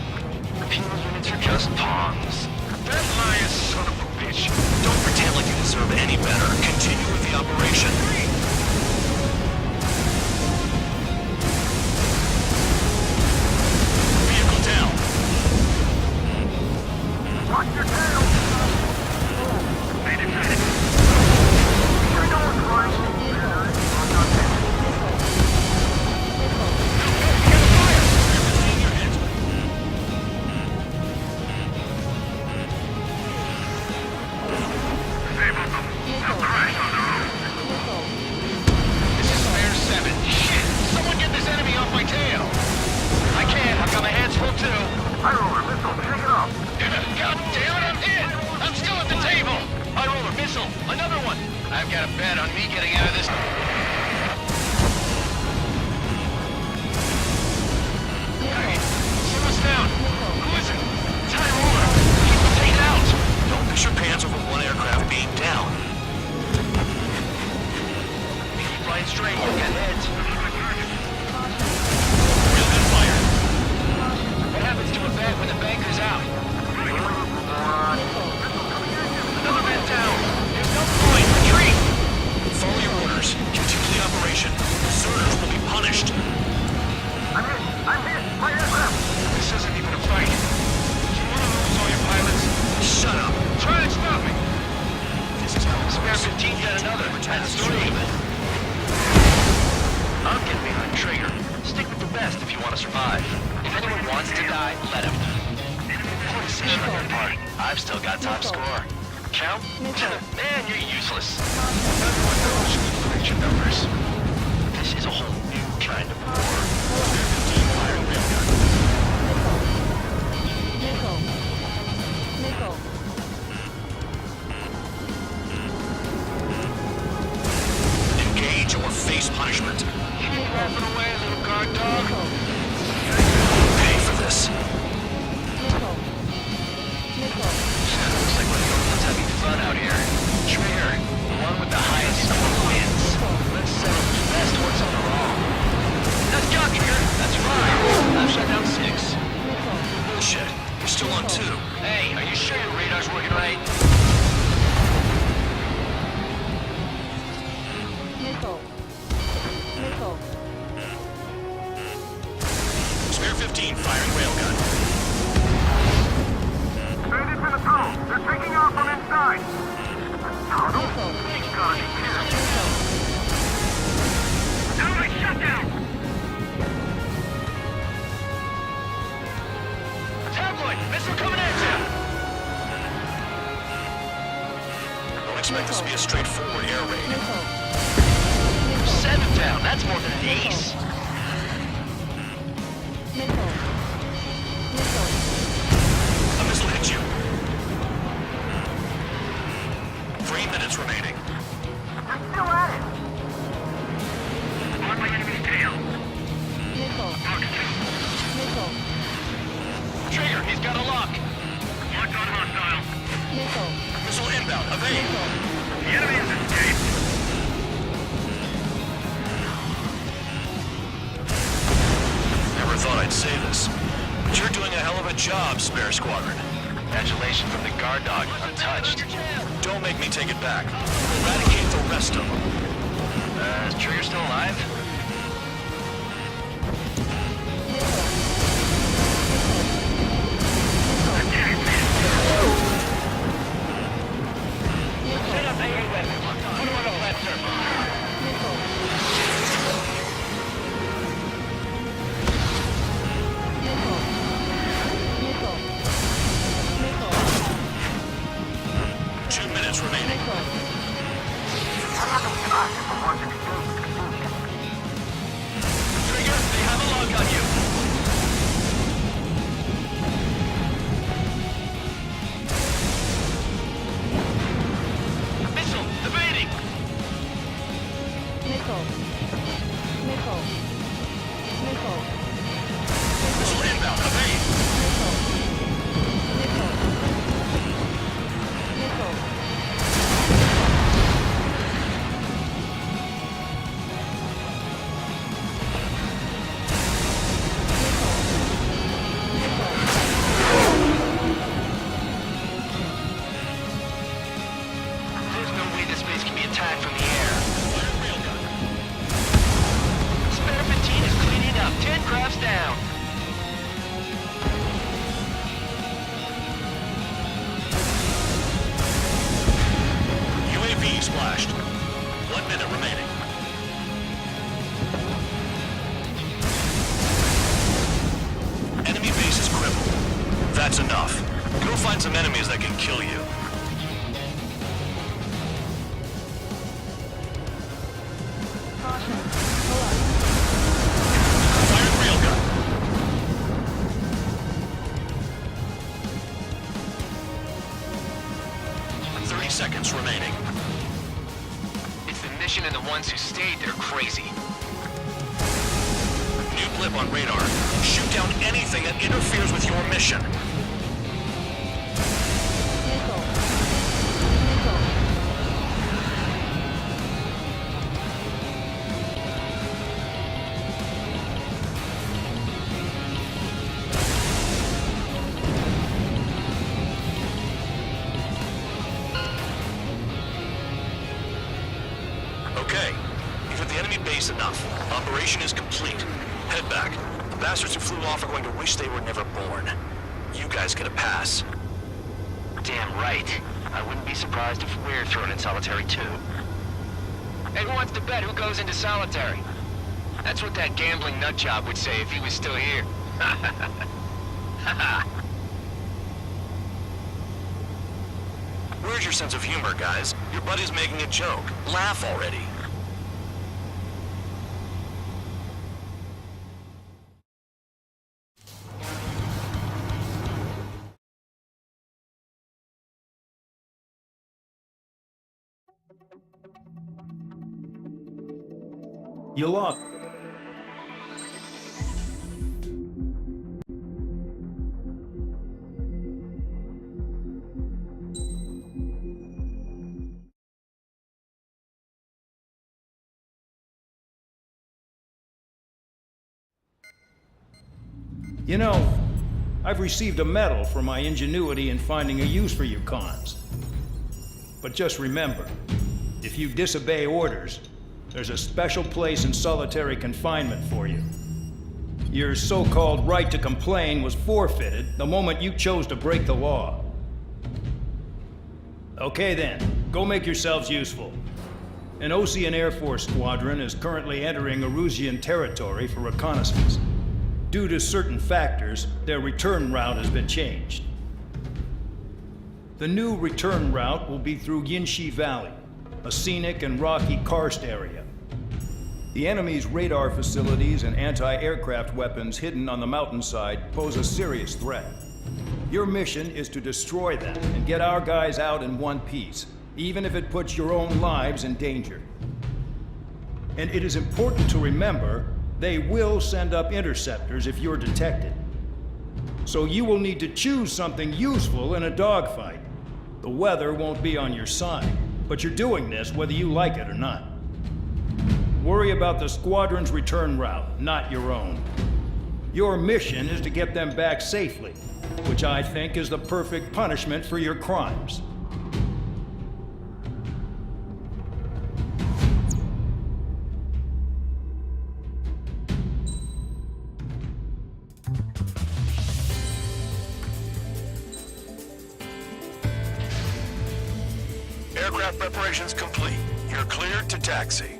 Penal units are just pawns. That liar son of a bitch. Don't pretend like you deserve any better. Continue with the operation. Vehicle down. Watch your tail. Bandit sighted. Sure no one's flying. This is Spare 7. Shit! Someone get this enemy off my tail! I can't. I've got my hands full too. High roller, missile, shake it off. God damn it, I'm hit! I'm still at the table! High roller, missile, another one! I've got a bet on me getting out of this. Hey, someone's down! Who is it? It's High roller! Keep him taken out! Don't piss your pants over one aircraft being down. Keep flying straight, you'll get hit. Railgun fire. What happens to a bet when the banker's out? Another man down! There's no point! Retreat! Follow your orders. Continue the operation. Deserters will be punished. I'm hit. My aircraft. This isn't even a fight. Do you want to lose all your pilots? Shut up. Try and stop me! This is how Spare 15 got another. That's three. I'm getting behind trigger. Stick with the best if you want to survive. If anyone wants to die, let him. Poor decision on your part. I've still got top score. Count? Man, you're useless. Everyone knows you can reach your numbers. This is a whole new kind of war. Spare 15 firing railgun. Engage or face punishment. Keep laughing away, little guard dog. Pay for this. Looks like we're the only ones having fun out here. Trigger, the one with the highest score wins. Let's settle who's best once and for all. Nice job, Trigger. That's right. I've shut down 6. Bullshit. You're still on 2. Hey, are you sure your radar's working right? Spare 15 firing railgun. Bandits in the tunnel. They're taking off from inside. Tunnel? God, enemy shutdown. Tabloid, missile coming at you! Don't expect this to be a straightforward air raid. 7 down, that's more than an ace. A missile hit you. 3 minutes remaining. They're still at it. On my enemy's tail. Evade! The enemy has escaped. Never thought I'd say this, but you're doing a hell of a job, Spare Squadron. Adulation from the guard dog, untouched. Don't make me take it back. Eradicate the rest of them. Is Trigger still alive? Set up AA weapon. Put him on the flat surface. Two minutes remaining. Trigger, they have a lock on you. Missile, evading. Missile inbound, evade! There's no way this base can be attacked from the air. Spare 15 is cleaning up. 10 crafts down. UAV splashed. 1 minute remaining. Enemy base is crippled. That's enough. Go find some enemies that can kill you. Fired railgun. 30 seconds remaining. It's the mission and the ones who stayed that are crazy. New blip on radar. Shoot down anything that interferes with your mission. Okay. You've hit the enemy base enough. Operation is complete. Head back. The bastards who flew off are going to wish they were never born. You guys get a pass. Damn right. I wouldn't be surprised if we're thrown in solitary too. Hey, who wants to bet who goes into solitary? That's what that gambling nutjob would say if he was still here. Where's your sense of humor, guys? Your buddy's making a joke. Laugh already. You lost. You know, I've received a medal for my ingenuity in finding a use for you cons. But just remember, if you disobey orders, there's a special place in solitary confinement for you. Your so-called right to complain was forfeited the moment you chose to break the law. Okay then, go make yourselves useful. An Ocean Air Force squadron is currently entering Erusian territory for reconnaissance. Due to certain factors, their return route has been changed. The new return route will be through Yinshi Valley, a scenic and rocky karst area. The enemy's radar facilities and anti-aircraft weapons hidden on the mountainside pose a serious threat. Your mission is to destroy them and get our guys out in one piece, even if it puts your own lives in danger. And it is important to remember, they will send up interceptors if you're detected. So you will need to choose something useful in a dogfight. The weather won't be on your side, but you're doing this whether you like it or not. Worry about the squadron's return route, not your own. Your mission is to get them back safely, which I think is the perfect punishment for your crimes. Aircraft preparations complete. You're cleared to taxi.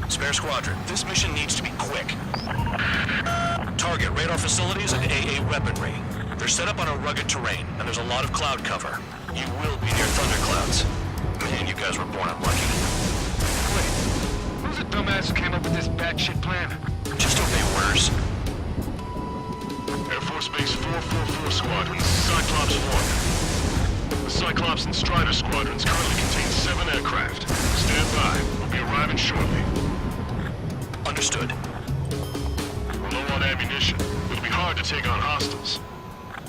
Spare Squadron, this mission needs to be quick. Target radar facilities and AA weaponry. They're set up on a rugged terrain, and there's a lot of cloud cover. You will be near thunderclouds. Man, you guys were born unlucky. Wait, who's the dumbass who came up with this batshit plan? Just obey orders. Air Force Base 444 Squadron, Cyclops 1. The Cyclops and Strider Squadrons currently contain 7 aircraft. Stand by. We'll be arriving shortly. Understood. We're low on ammunition. It'll be hard to take on hostiles.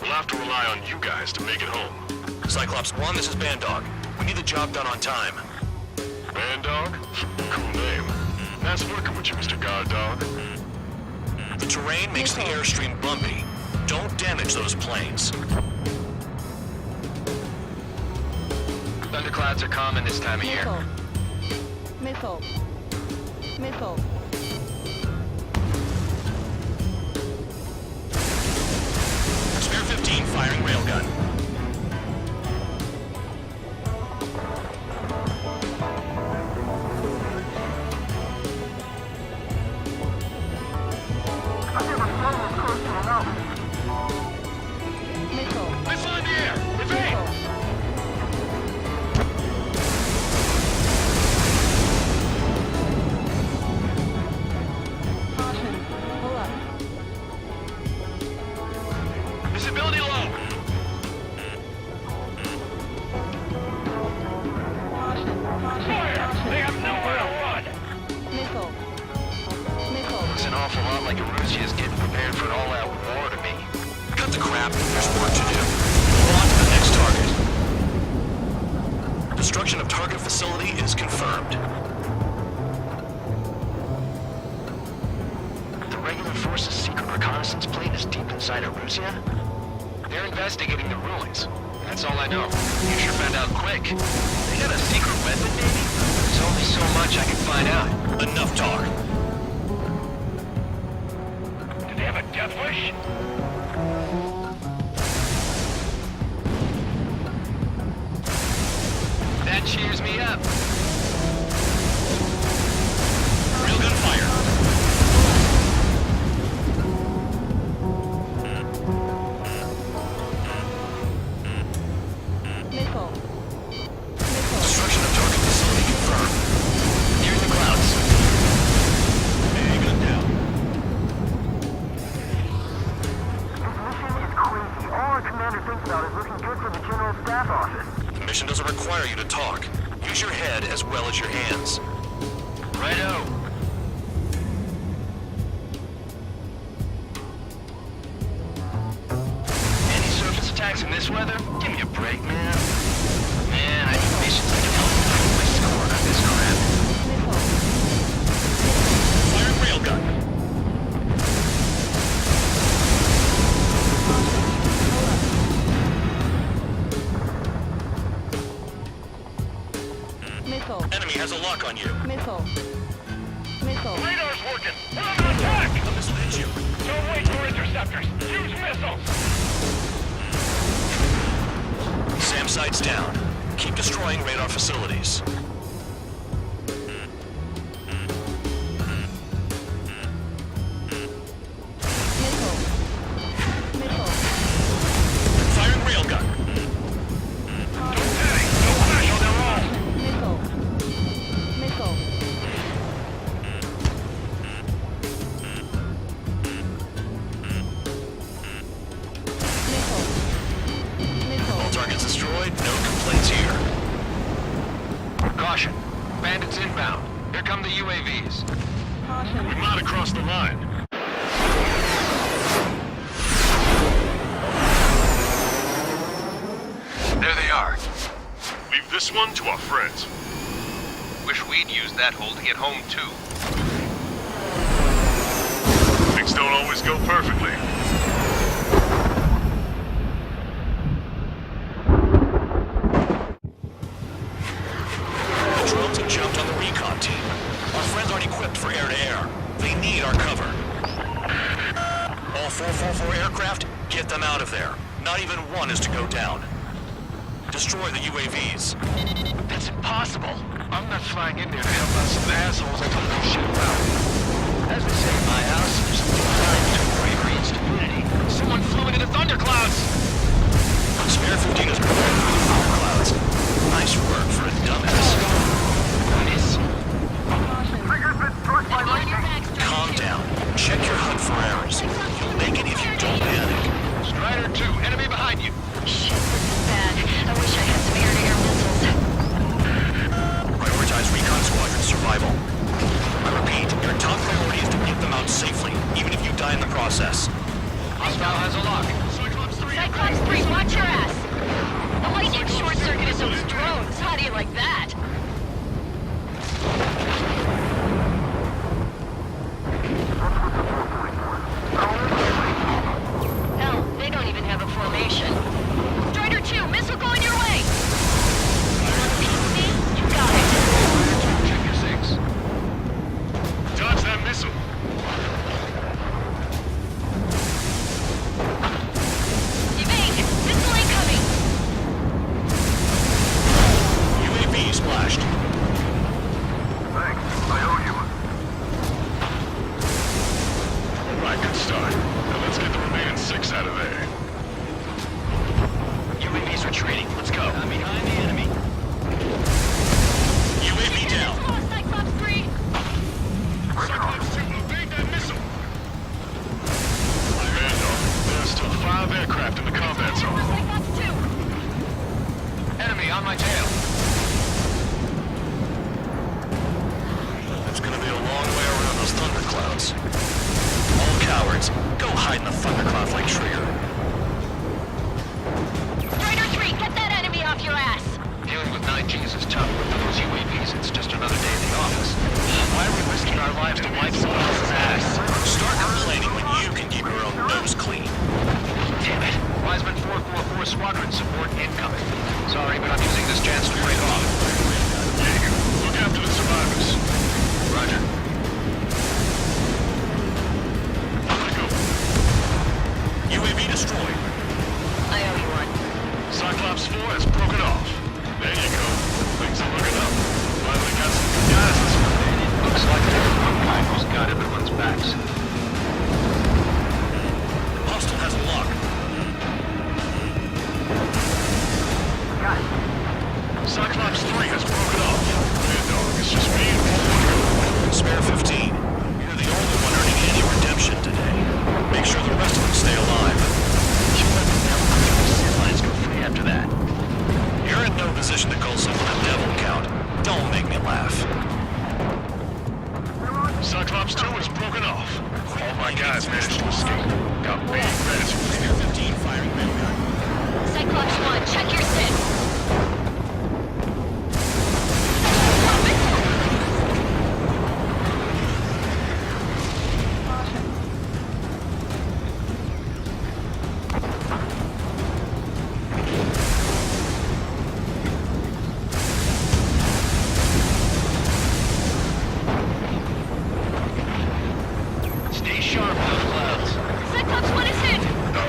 We'll have to rely on you guys to make it home. Cyclops 1, this is Bandog. We need the job done on time. Bandog? Cool name. Nice working with you, Mr. Guard Dog. The terrain makes the airstream bumpy. Don't damage those planes. Thunderclouds are common this time of year. Missile. Missile. Spare 15 firing railgun. Missile. Missile in the air! Evade! Caution. Pull up. Visibility low! Caution. They have nowhere to run! Missile. Missile. Looks an awful lot like Erusia's getting prepared for an all-out war to me. Cut the crap. There's work to do. We're on to the next target. Destruction of target facility is confirmed. The regular force's secret reconnaissance plane is deep inside Erusia? They're investigating the ruins. That's all I know. You sure found out quick. They got a secret weapon, maybe? There's only so much I can find out. Enough talk. Do they have a death wish? That cheers me up. Railgun fire. Missile. Destruction of target facility confirmed. Near the clouds. Gun down. All our commander thinks about is looking good for the General Staff Office. The mission doesn't require you to talk. Use your head as well as your hands. Righto. Any surface attacks in this weather? Give me a break, man. Man, I need missions that can help improve my score on this crap. Firing railgun. Missile. Enemy has a lock on you. Missile. Missile. Radar's working! We're under attack! The missile hits you. Don't wait for interceptors! Use missiles! SAM sights down. Keep destroying radar facilities. Missile. Missile. Firing railgun. Don't panic! No flash on their own! Missile. Missile. Missile. Missile. All targets destroyed. No complaints here. Caution. Bandits inbound. Here come the UAVs. We might have crossed the line. There they are. Leave this one to our friends. Wish we'd used that hole to get home, too. Things don't always go perfectly. The drones have jumped on the recon team. Our friends aren't equipped for air-to-air. They need our cover. All 444 aircraft, get them out of there. Not even one is to go down. Destroy the UAVs. That's impossible. I'm not flying in there to help out some assholes I told you shit about. As they say in my house, there's time to bravery and stupidity. Someone flew into the thunderclouds! Spare 15 is broken through the fog clouds. Nice work for a dumbass. Miss. Trigger's been struck by lightning. Calm down. Check your HUD for errors. You'll make it if you don't panic. Strider 2, enemy behind you. Shit, this is bad. I wish I had some air-to-air missiles. Prioritize recon squadron survival. I repeat, your top priority is to get them out safely, even if you die in the process. Hostile has a lock. Cyclops 3, watch your ass! The lightning short-circuited those drones. How do you like that? Hell, they don't even have a formation. Strider 2, missile going your way! You want a piece of me? You got it. Check your six. Dodge that missile. Evade! Missile incoming! UAV splashed. Thanks. I owe you one. All right, good start. Now let's get the remaining 6 out of there. UAV's retreating. Let's go. I'm behind the enemy. UAV down. Come on, Cyclops 3! Cyclops 2, evade that missile. Commando, there are still 5 aircraft in the combat zone. Cyclops 2! Enemy on my tail. It's gonna be a long way around those thunderclouds. All cowards, go hide in the thunderclouds like Trigger. Strider 3, get that enemy off your ass! Dealing with 9Gs is tough, but for those UAVs, it's just another day in the office. Why are we risking our lives to wipe someone else's ass? Start complaining when you can keep your own nose clean. Damn it. Wiseman 444 Squadron support incoming. Sorry, but I'm using this chance to break off. Jaeger, look after the survivors. Roger. Let go. UAV destroyed. I owe you one. Cyclops 4 has broken off. There you go. Things are looking up. Finally got some good guys this morning. Looks like the one guy who's got everyone's backs. Hostile has a lock. Cyclops 3 has broken off. Hey, dog, it's just me and one. Spare 15. You're the only one earning any redemption today. Make sure the rest of them stay alive. You let me never let the lines go free after that. You're in no position to call someone a devil, Count. Don't make me laugh. Cyclops 2 has broken off. All my guys managed to escape. Got big credits for Spare 15 firing railgun. Cyclops 1, check your six. Stay sharp, those clouds. Cyclops 1 is hit! The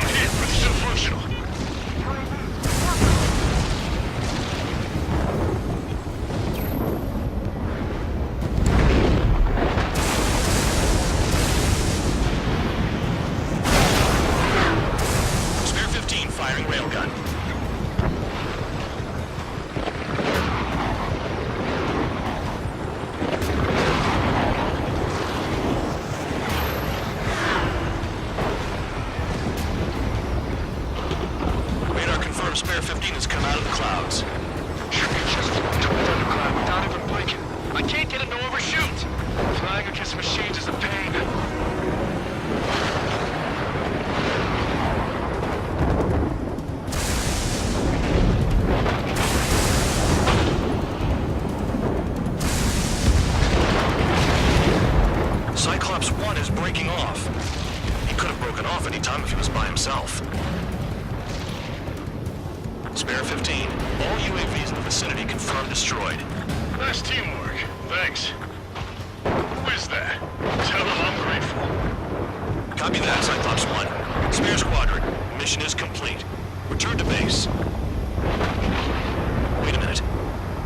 15, all UAVs in the vicinity confirmed destroyed. Nice teamwork. Thanks. Who is that? Tell him I'm grateful. Copy that, Cyclops 1. Spare Squadron, mission is complete. Return to base. Wait a minute.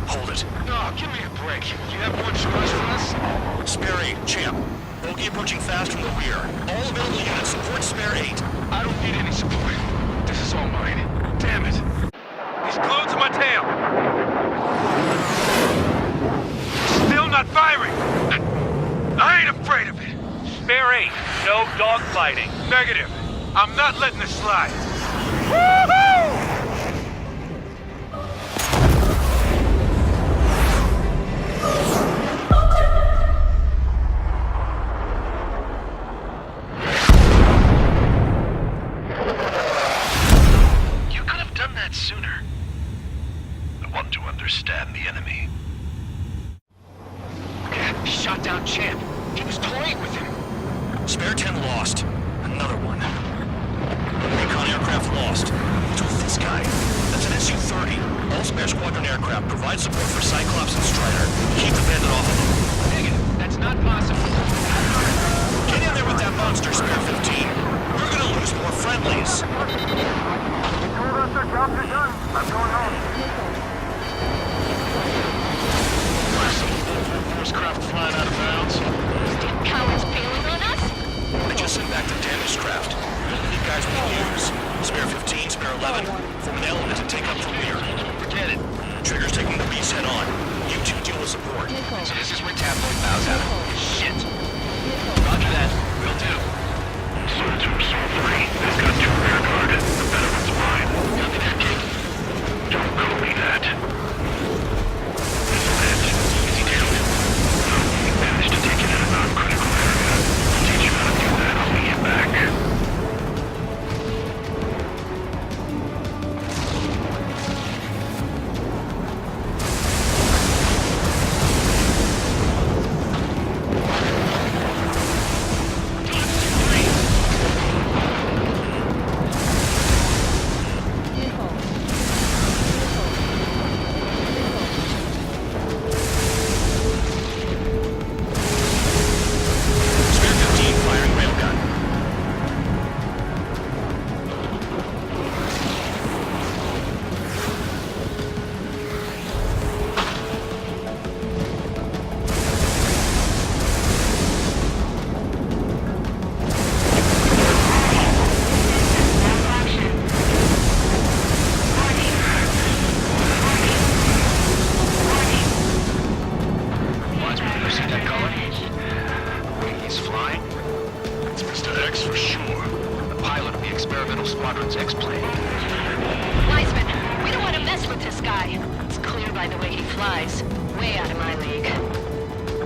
Hold it. No, give me a break. You have more choice for us? Spare 8, Champ. Bogey approaching fast from the rear. All available units support Spare 8. I don't need any support. This is all mine. Damn it. He's glued to my tail. Still not firing. I ain't afraid of it. Spare 8, no dogfighting. Negative. I'm not letting this slide. Woohoo! You could have done that sooner. I want to understand the enemy. Shot down Champ. He was toying with him. Spare 10 lost. Another one. Recon aircraft lost. What's with this guy? That's an Su-30. All Spare Squadron aircraft provide support for Cyclops and Strider. Keep the bandit off of them. Negative. That's not possible. Get in there with that monster, Spare 15. We're gonna lose more friendlies. They told us their jobs are done. I'm going home. Craft flying out of bounds. Damn cowards bailing on us? I just sent back the damaged craft. These guys we can use. Spare 15, Spare 11. Form an element to take up from rear. Forget it. Trigger's taking the beast head on. You two deal with support. So this is where Tabloid bows out. Shit. Roger that. Will do. Swords from Soul 3. They've got 2 rear guard. The better one's mine. Copy that, Jake. Don't call me that. Managed to take it in a non-critical area. I'll teach you how to do that. I'll be back.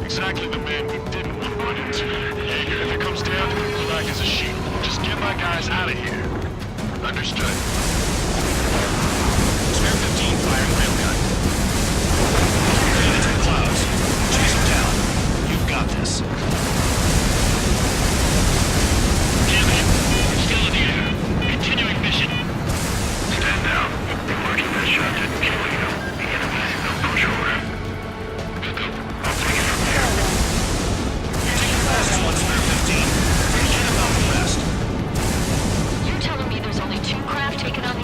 Exactly the man we didn't want to run into. Jaeger, if it comes down to it, we'll act as a shield. Just get my guys out of here. Understood. Spare 15 firing railgun. Bandits in the clouds. Chase them down. You've got this. Damn it! Still in the air. Continuing mission. Stand down. You're lucky that shot didn't kill you. The enemy's no pushover. I'll take it from here. You're taking fastest one, Spare 15. Forget about the rest. You're telling me there's only 2 craft taking on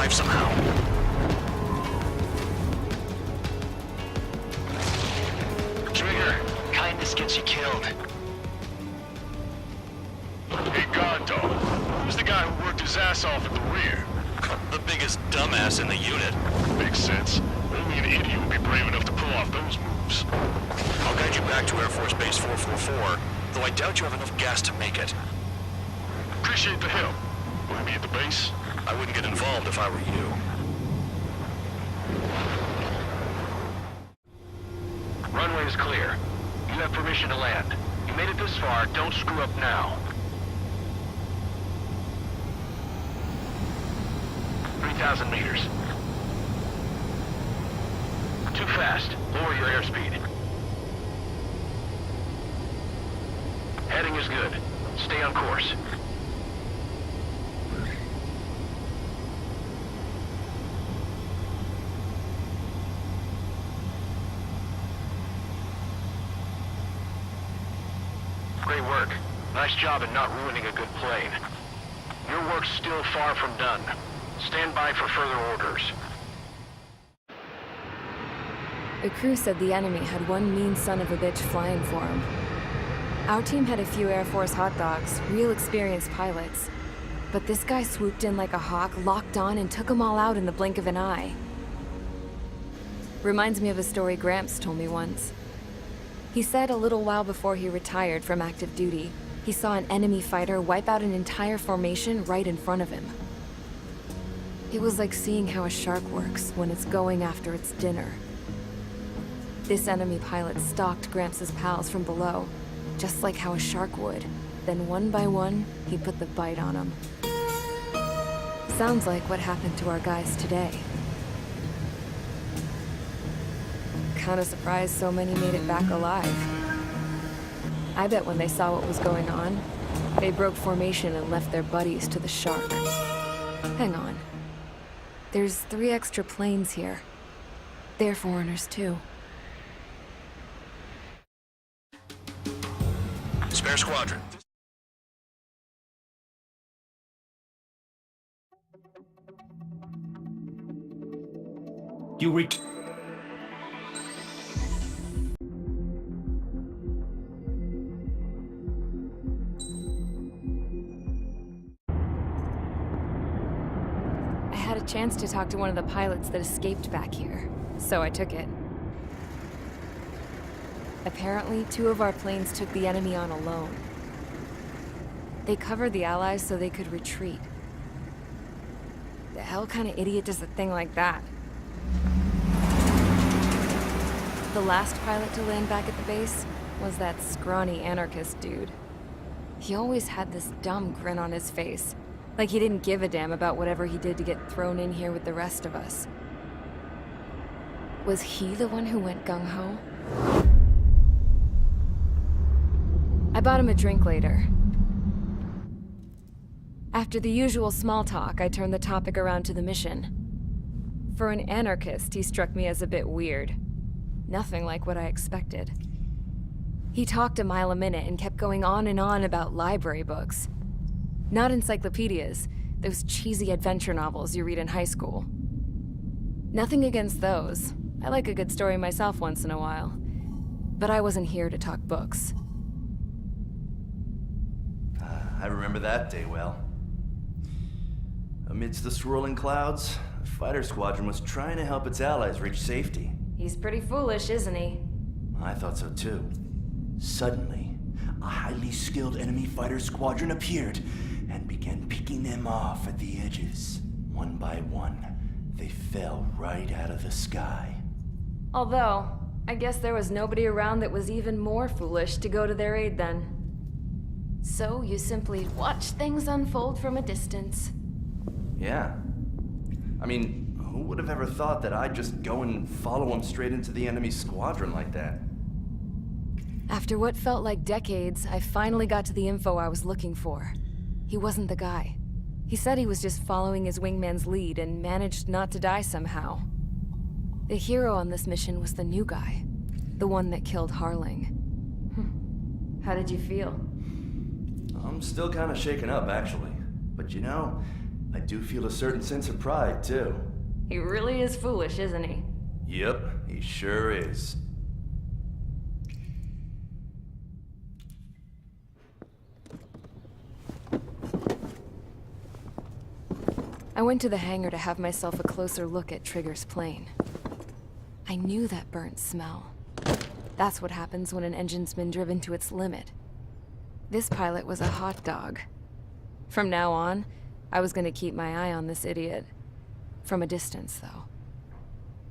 survive somehow. Trigger, kindness gets you killed. Hey, guard dog. Who's the guy who worked his ass off at the rear? The biggest dumbass in the unit. Makes sense. Only an idiot would be brave enough to pull off those moves. I'll guide you back to Air Force Base 444, though I doubt you have enough gas to make it. Appreciate the help. Will you be at the base? I wouldn't get involved if I were you. Runway is clear. You have permission to land. You made it this far, don't screw up now. 3,000 meters. Too fast. Lower your airspeed. Heading is good. Stay on course. Great work. Nice job in not ruining a good plane. Your work's still far from done. Stand by for further orders. The crew said the enemy had one mean son of a bitch flying for him. Our team had a few Air Force hot dogs, real experienced pilots. But this guy swooped in like a hawk, locked on, and took them all out in the blink of an eye. Reminds me of a story Gramps told me once. He said a little while before he retired from active duty, he saw an enemy fighter wipe out an entire formation right in front of him. It was like seeing how a shark works when it's going after its dinner. This enemy pilot stalked Gramps' pals from below, just like how a shark would. Then one by one, he put the bite on them. Sounds like what happened to our guys today. Kinda surprised so many made it back alive. I bet when they saw what was going on, they broke formation and left their buddies to the shark. Hang on. There's 3 extra planes here. They're foreigners too. Spare squadron. You reach. I had a chance to talk to one of the pilots that escaped back here, so I took it. Apparently, 2 of our planes took the enemy on alone. They covered the Allies so they could retreat. The hell kind of idiot does a thing like that? The last pilot to land back at the base was that scrawny anarchist dude. He always had this dumb grin on his face, like he didn't give a damn about whatever he did to get thrown in here with the rest of us. Was he the one who went gung-ho? I bought him a drink later. After the usual small talk, I turned the topic around to the mission. For an anarchist, he struck me as a bit weird. Nothing like what I expected. He talked a mile a minute and kept going on and on about library books. Not encyclopedias, those cheesy adventure novels you read in high school. Nothing against those. I like a good story myself once in a while. But I wasn't here to talk books. I remember that day well. Amidst the swirling clouds, the fighter squadron was trying to help its allies reach safety. He's pretty foolish, isn't he? I thought so too. Suddenly, a highly skilled enemy fighter squadron appeared and began picking them off at the edges. One by one, they fell right out of the sky. Although, I guess there was nobody around that was even more foolish to go to their aid then. So you simply watch things unfold from a distance. Yeah. I mean, who would have ever thought that I'd just go and follow him straight into the enemy squadron like that? After what felt like decades, I finally got to the info I was looking for. He wasn't the guy. He said he was just following his wingman's lead and managed not to die somehow. The hero on this mission was the new guy. The one that killed Harling. How did you feel? I'm still kind of shaken up, actually. But you know, I do feel a certain sense of pride, too. He really is foolish, isn't he? Yep, he sure is. I went to the hangar to have myself a closer look at Trigger's plane. I knew that burnt smell. That's what happens when an engine's been driven to its limit. This pilot was a hot dog. From now on, I was going to keep my eye on this idiot. From a distance, though.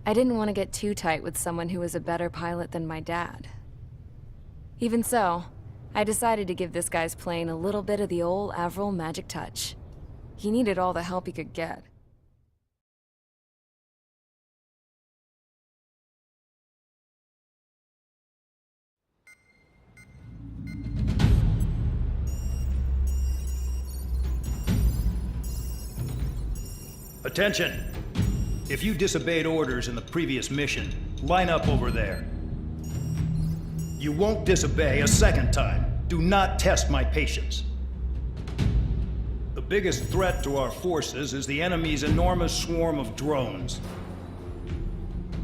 I didn't want to get too tight with someone who was a better pilot than my dad. Even so, I decided to give this guy's plane a little bit of the old Avril magic touch. He needed all the help he could get. Attention! If you disobeyed orders in the previous mission, line up over there. You won't disobey a second time. Do not test my patience. The biggest threat to our forces is the enemy's enormous swarm of drones.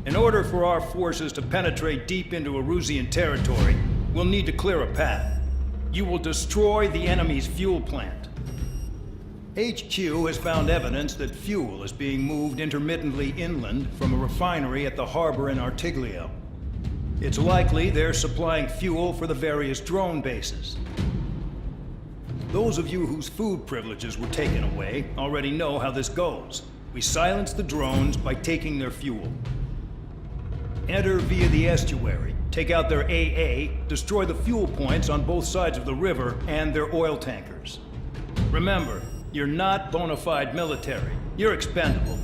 In order for our forces to penetrate deep into Erusian territory, we'll need to clear a path. You will destroy the enemy's fuel plant. HQ has found evidence that fuel is being moved intermittently inland from a refinery at the harbor in Artiglio. It's likely they're supplying fuel for the various drone bases. Those of you whose food privileges were taken away already know how this goes. We silence the drones by taking their fuel. Enter via the estuary, take out their AA, destroy the fuel points on both sides of the river and their oil tankers. Remember, you're not bona fide military. You're expendable.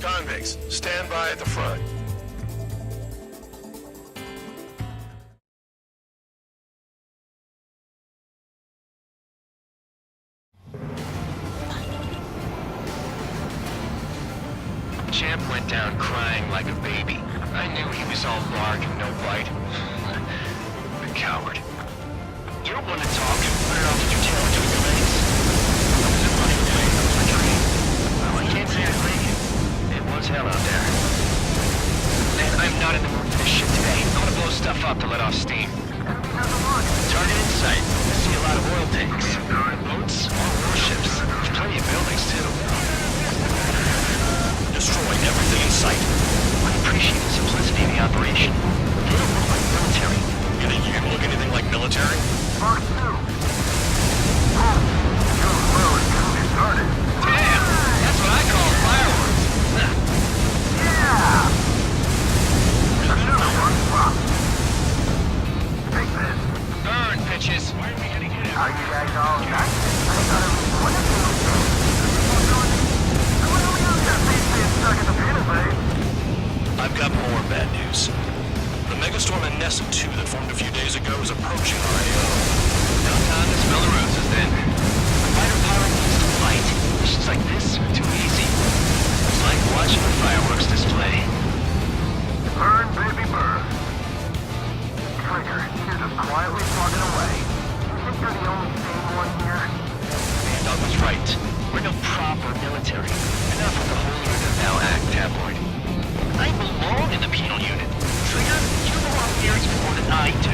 Convicts, stand by at the front. Champ went down crying like a baby. I knew he was all bark and no bite. The coward. You don't want to talk. Put it off with your tail between your legs. I was in running away from the train. Well, I can't say I blame you. It was hell out there. And I'm not in the mood for this shit today. I want to blow stuff up to let off steam. Target in sight. I see a lot of oil tanks. Boats, all warships. There's plenty of buildings, too. Destroy everything in sight. I appreciate the simplicity of the operation. They don't look like military. You think you can look anything like military? Mark 2. You're well and truly started. Damn! That's what I call fireworks. Yeah! Take this. Burn, bitches. Are you guys all done? I thought it was wonderful. I've got more bad news. The megastorm in Nessa 2 that formed a few days ago is approaching our AO. No time to smell the roses then. A fighter pilot needs to fight. Missions like this are too easy. It's like watching a fireworks display. Burn, baby, burn. Trigger, you're just quietly plugging away. You think you're the only sane one here? Man, Doug was right. We're no proper military. Enough with the holier than thou act, tabloid. I belong in the penal unit. Trigger, you know our theories more than I do.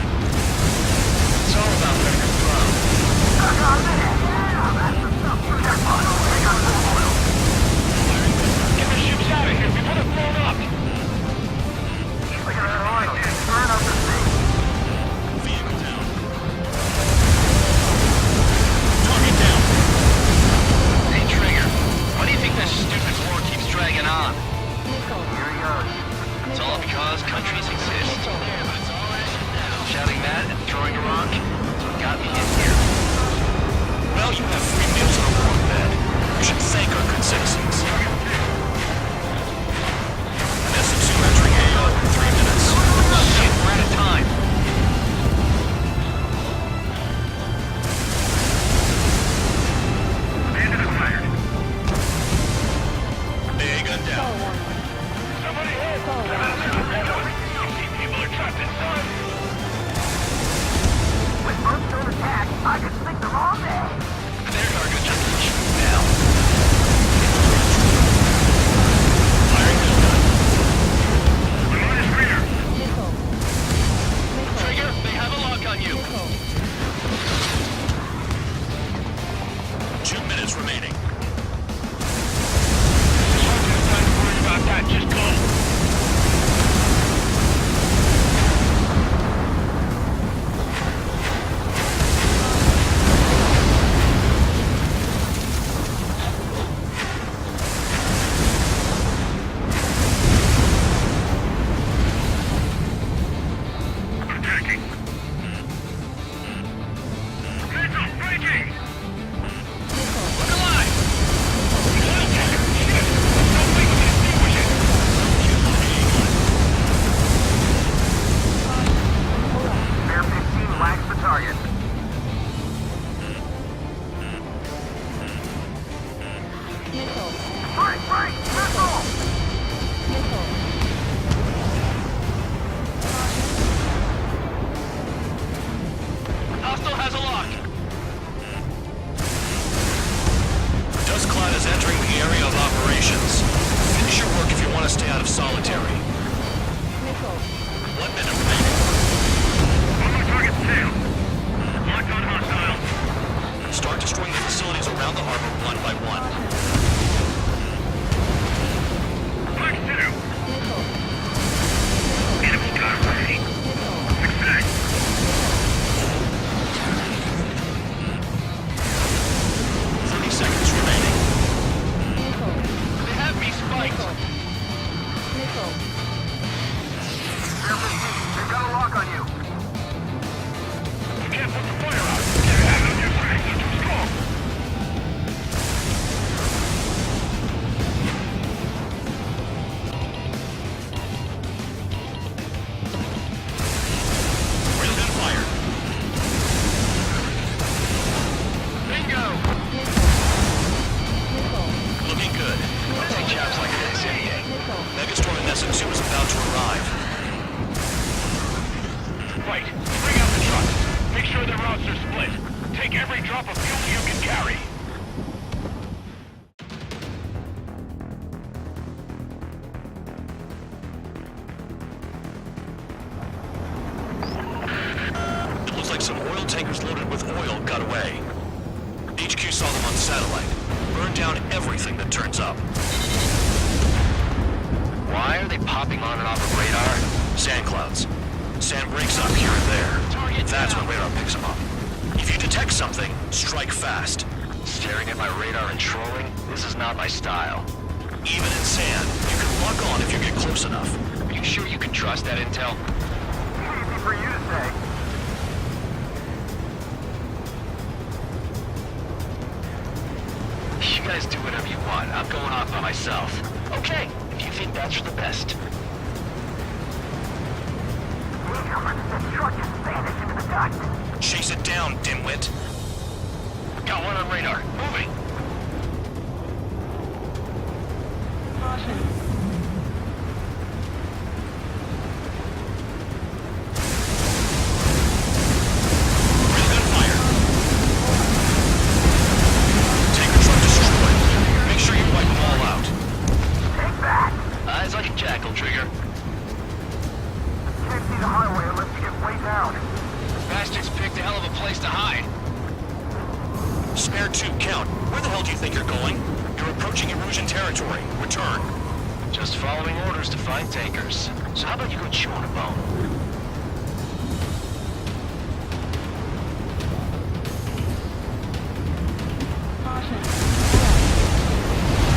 I could sing them all day. Their target just shooting down. Trigger, they have a lock on you. 2 minutes remaining. Don't worry about that, just go. Hostile has a lock. Dust cloud is entering the area of operations. Finish your work if you want to stay out of solitary. 1 minute remaining. On my target tail. Locked on hostile. Start destroying the facilities around the harbor one by one. Black 2. Enemy got ready. Success. 30 seconds remaining. They have me spiked. Air 15, they've got a lock on you. You can't put the fire out. Get out of your way. You're too strong. Railgun fire. Bingo. Looking good. I'll take jobs like this any day. Megastorm in SX2 is about to arrive. Right. Bring out the trucks. Make sure their routes are split. Take every drop of fuel you can carry. It looks like some oil tankers loaded with oil got away. HQ saw them on satellite. Burn down everything that turns up. Why are they popping on and off of radar? Sand clouds. Sand breaks up here and there. That's when radar picks them up. If you detect something, strike fast. Staring at my radar and trolling? This is not my style. Even in sand, you can lock on if you get close enough. Are you sure you can trust that intel? Easy for you to say. You guys do whatever you want. I'm going off by myself. Okay, if you think that's for the best. The truck is vanished into the dust. Chase it down, dimwit. Got one on radar. Moving. Railgun fire. Tanker truck destroyed. Make sure you wipe them all out. Take that. Eyes like a jackal, Trigger. Can't see the highway unless you get way down. Bastards picked a hell of a place to hide. Spare 2, count. Where the hell do you think you're going? You're approaching Erusian territory. Return. Just following orders to find tankers. So how about you go chew on a bone?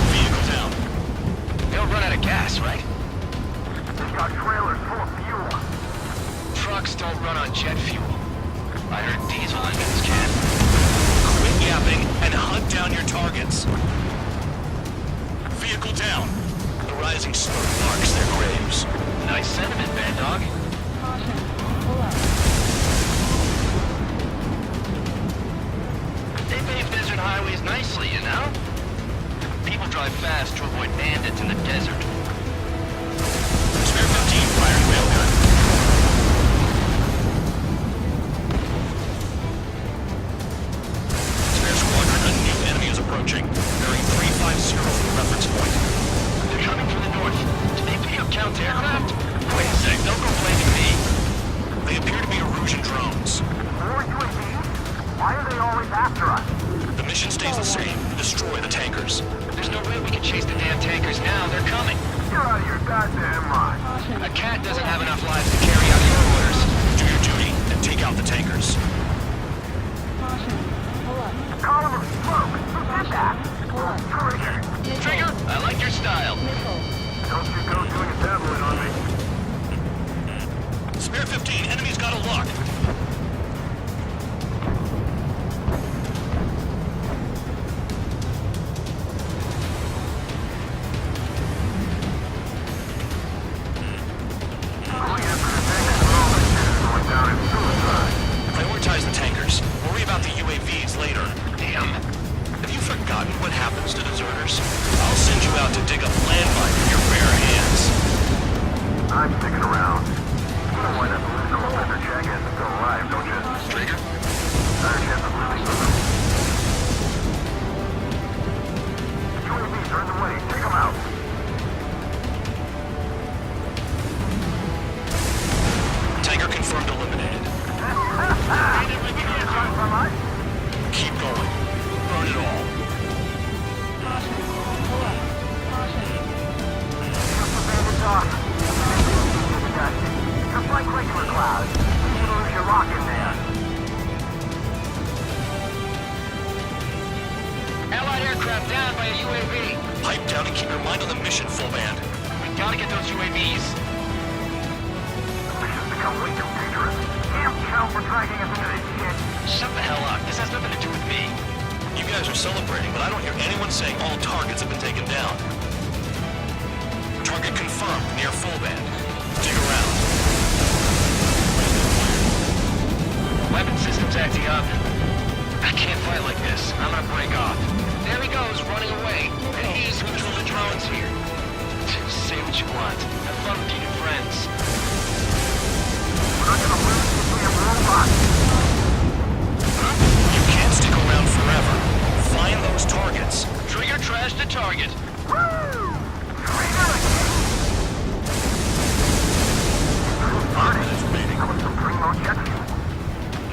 Vehicle down. They don't run out of gas, right? They've got trailers full of fuel. Trucks don't run on jet fuel. I heard diesel engines can. Quit yapping and hunt down your targets. Vehicle down. The rising smoke marks their graves. Nice sentiment, Bad Dog. They pave desert highways nicely, you know? People drive fast to avoid bandits in the desert. Spare 15 firing railgun. Why are they always after us? The mission stays the same. Destroy the tankers. There's no way we can chase the damn tankers now. They're coming. You're out of your goddamn mind. A cat doesn't have enough lives to carry out your orders. Do your duty and take out the tankers. Column of smoke. Who did that? Trigger. Trigger, I like your style. Don't you go doing a tablet on me. Spare 15, enemy's got a lock. Prioritize the tankers. Worry about the UAVs later. Damn. Have you forgotten what happens to deserters? I'll send you out to dig up landmine with your bare hands. I'm sticking around. You don't wind up losing a leather jacket and still alive, don't you? Trigger. Better chance of losing them. UAVs are in the way. Take them out. Tanker confirmed eliminated. Keep going. Burn it all. Just like regular clouds. You lose your rock in there. Allied aircraft down by a UAV. Pipe down and keep your mind on the mission, full band. We gotta get those UAVs. Mission's become way too dangerous. Damn cow for dragging us into this shit. Shut the hell up. This has nothing to do with me. You guys are celebrating, but I don't hear anyone saying all targets have been taken down. Target confirmed near full band. Dig around. Weapon system's acting up. I can't fight like this. I'm gonna break off. There he goes, running away. And he's who controls the drones here. Say what you want. Have fun with your new friends. We're not gonna lose if we have robots. You can't stick around forever. Find those targets. Trigger trash the target. Woo! Trigger again. That was some primo jet fuel.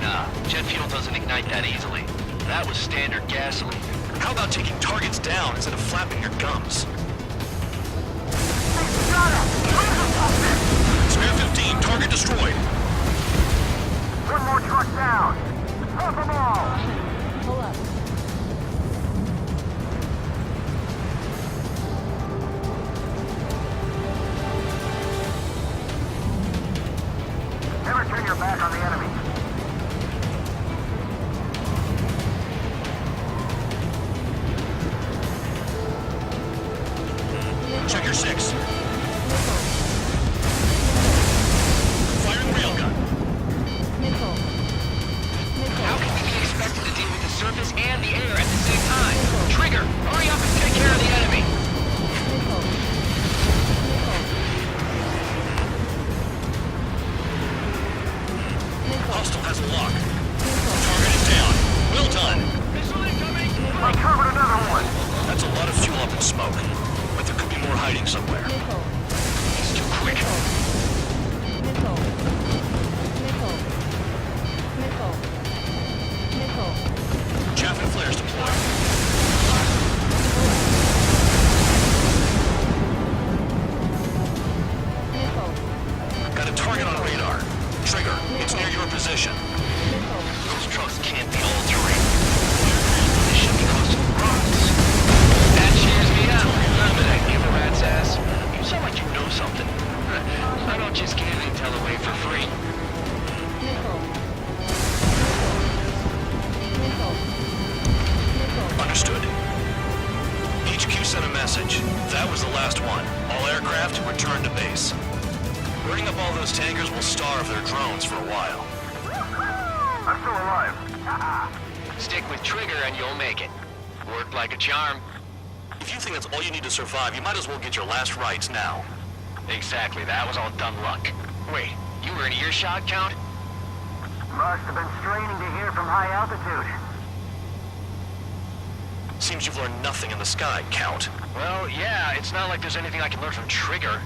Nah, jet fuel doesn't ignite that easily. That was standard gasoline. How about taking targets down instead of flapping your gums? Spare 15, target destroyed. One more truck down. Help them all. Pull up. Never turn your back on the enemy. Check your 6. Firing railgun. Nickel. How can we be expected to deal with the surface and the air at the same time? Trigger, hurry up and take care of the enemy. Hostile has a lock. Target is down. Well done. Missile incoming. I covered another one. That's a lot of fuel up in smoke. But there could be more hiding somewhere. He's too quick. Chaff and flares deployed. Got a target on radar. Trigger, it's near your position. Those trucks can't be all terrain. They should be close to the rocks. That cheers me up. Limited, give a rat's ass. You sound like you know something. I don't just give intel away for free. Understood. HQ sent a message. That was the last one. All aircraft, return to base. Burning up all those tankers will starve their drones for a while. I'm still alive. Stick with Trigger and you'll make it. Worked like a charm. If you think that's all you need to survive, you might as well get your last rites now. Exactly, that was all dumb luck. Wait, you were in earshot, Count? Must have been straining to hear from high altitude. Seems you've learned nothing in the sky, Count. Well, yeah, it's not like there's anything I can learn from Trigger.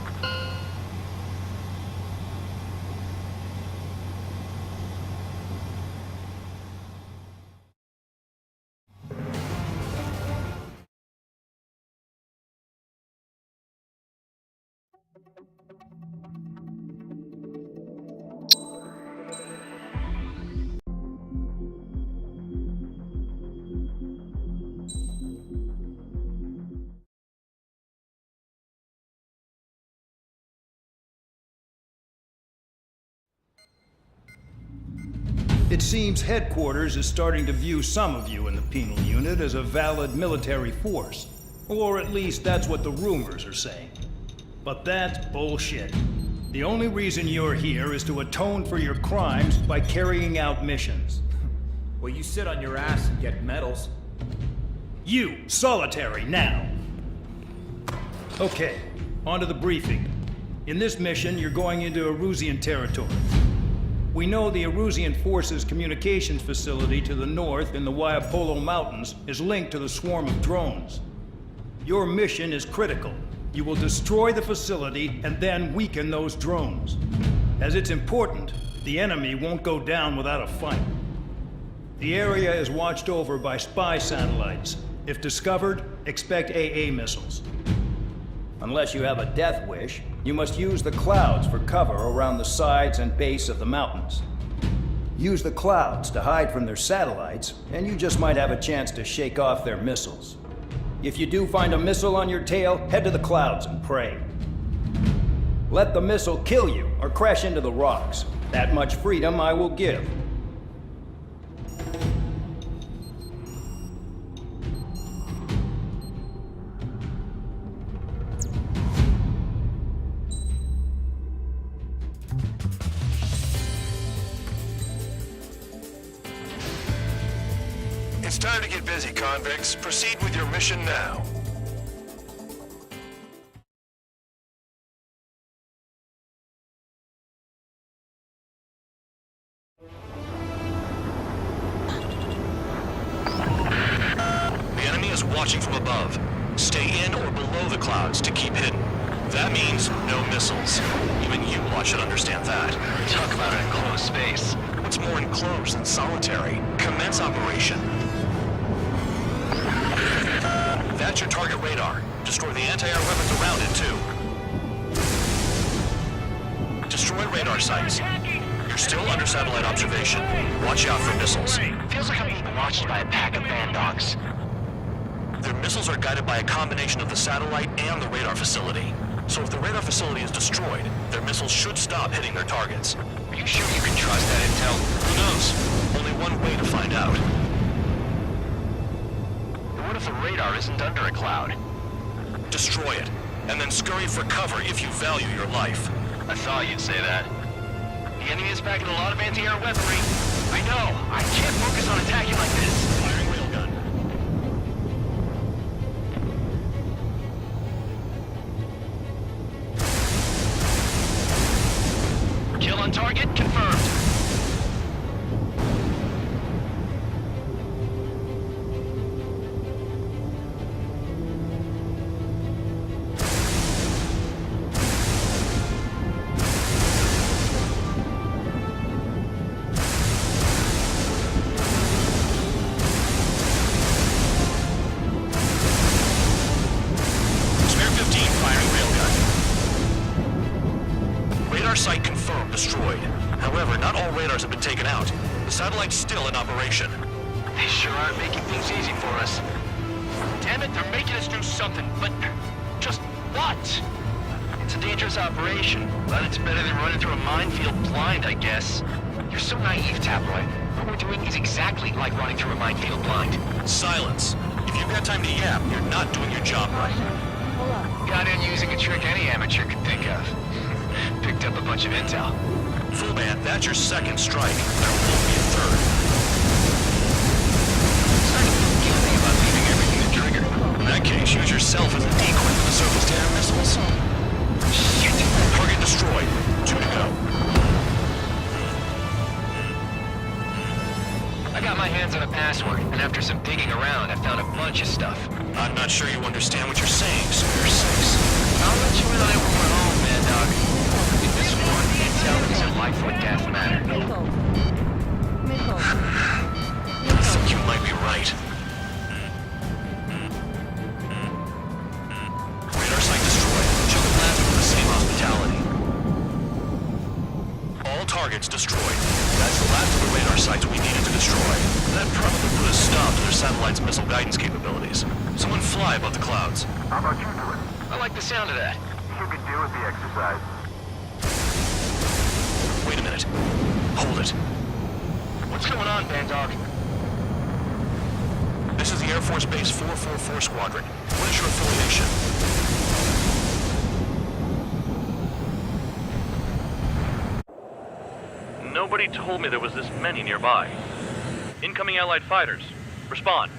It seems headquarters is starting to view some of you in the penal unit as a valid military force. Or at least that's what the rumors are saying. But that's bullshit. The only reason you're here is to atone for your crimes by carrying out missions. Well, you sit on your ass and get medals. You, solitary, now! Okay, on to the briefing. In this mission, you're going into Erusian territory. We know the Erusian Forces communications facility to the north in the Waiapolo Mountains is linked to the swarm of drones. Your mission is critical. You will destroy the facility and then weaken those drones. As it's important, the enemy won't go down without a fight. The area is watched over by spy satellites. If discovered, expect AA missiles. Unless you have a death wish, you must use the clouds for cover around the sides and base of the mountains. Use the clouds to hide from their satellites, and you just might have a chance to shake off their missiles. If you do find a missile on your tail, head to the clouds and pray. Let the missile kill you or crash into the rocks. That much freedom I will give. It's time to get busy, convicts. Proceed with your mission now. The enemy is watching from above. Stay in or below the clouds to keep hidden. That means no missiles. Even you lot should understand that. Talk about an enclosed space. What's more enclosed than solitary? Commence operation. That's your target radar. Destroy the anti-air weapons around it, too. Destroy radar sites. You're still under satellite observation. Watch out for missiles. Feels like I'm being watched by a pack of banddogs. Their missiles are guided by a combination of the satellite and the radar facility. So if the radar facility is destroyed, their missiles should stop hitting their targets. Are you sure you can trust that intel? Who knows? Only one way to find out. What if the radar isn't under a cloud? Destroy it, and then scurry for cover if you value your life. I thought you'd say that. The enemy is packing a lot of anti-air weaponry. I know. I can't focus on attacking like this. Firing railgun. Kill on target confirmed. Site confirmed destroyed. However, not all radars have been taken out. The satellite's still in operation. They sure aren't making things easy for us. Damn it, they're making us do something, but just what? It's a dangerous operation, but it's better than running through a minefield blind, I guess. You're so naive, Tabloid. What we're doing is exactly like running through a minefield blind. Silence. If you've got time to yap, you're not doing your job right. Got in using a trick any amateur could think of. Picked up a bunch of intel. Full band, that's your second strike. There won't be a third. Starting to feel guilty about leaving everything to Trigger. In that case, use yourself as a decoy for the surface-to-air missiles. Shit! Target destroyed. 2 to go. I got my hands on a password, and after some digging around, I found a bunch of stuff. I'm not sure you understand what you're saying, Square 6. I'll let you in on it when we're home, man, dog. If this one intel is a life or death matter. I think you might be right. Radar site destroyed. Show the last with the same hospitality. All targets destroyed. That's the last of the radar sites we needed to destroy. That probably put a stop to their satellite's missile guidance capabilities. Someone fly above the clouds. How about you do it? I like the sound of that. You could do with the exercise. Wait a minute. Hold it. What's going on, Bandog? This is the Air Force Base 444 Squadron. What is your affiliation? Nobody told me there was this many nearby. Incoming Allied fighters. Respond.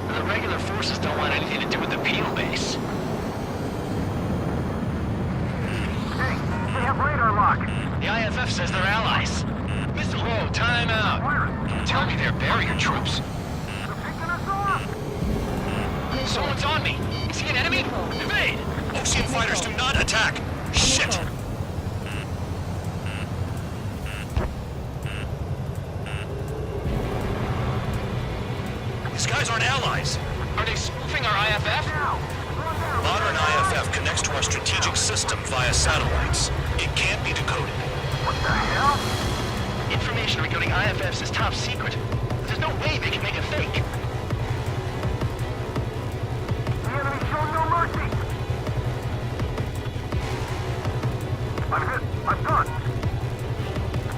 The regular forces don't want anything to do with the penal base. Hey, they have radar lock. The IFF says they're allies. Mr. Whoa, time out. Don't tell me they're barrier troops. They're picking us off. Someone's on me. Is he an enemy? Evade! Ocean fighters do not attack! Shit! These guys aren't allies. Are they spoofing our IFF? Modern IFF connects to our strategic system via satellites. It can't be decoded. What the hell? Information regarding IFFs is top secret. There's no way they can make it fake. The enemy showed no mercy. I'm hit. I'm done.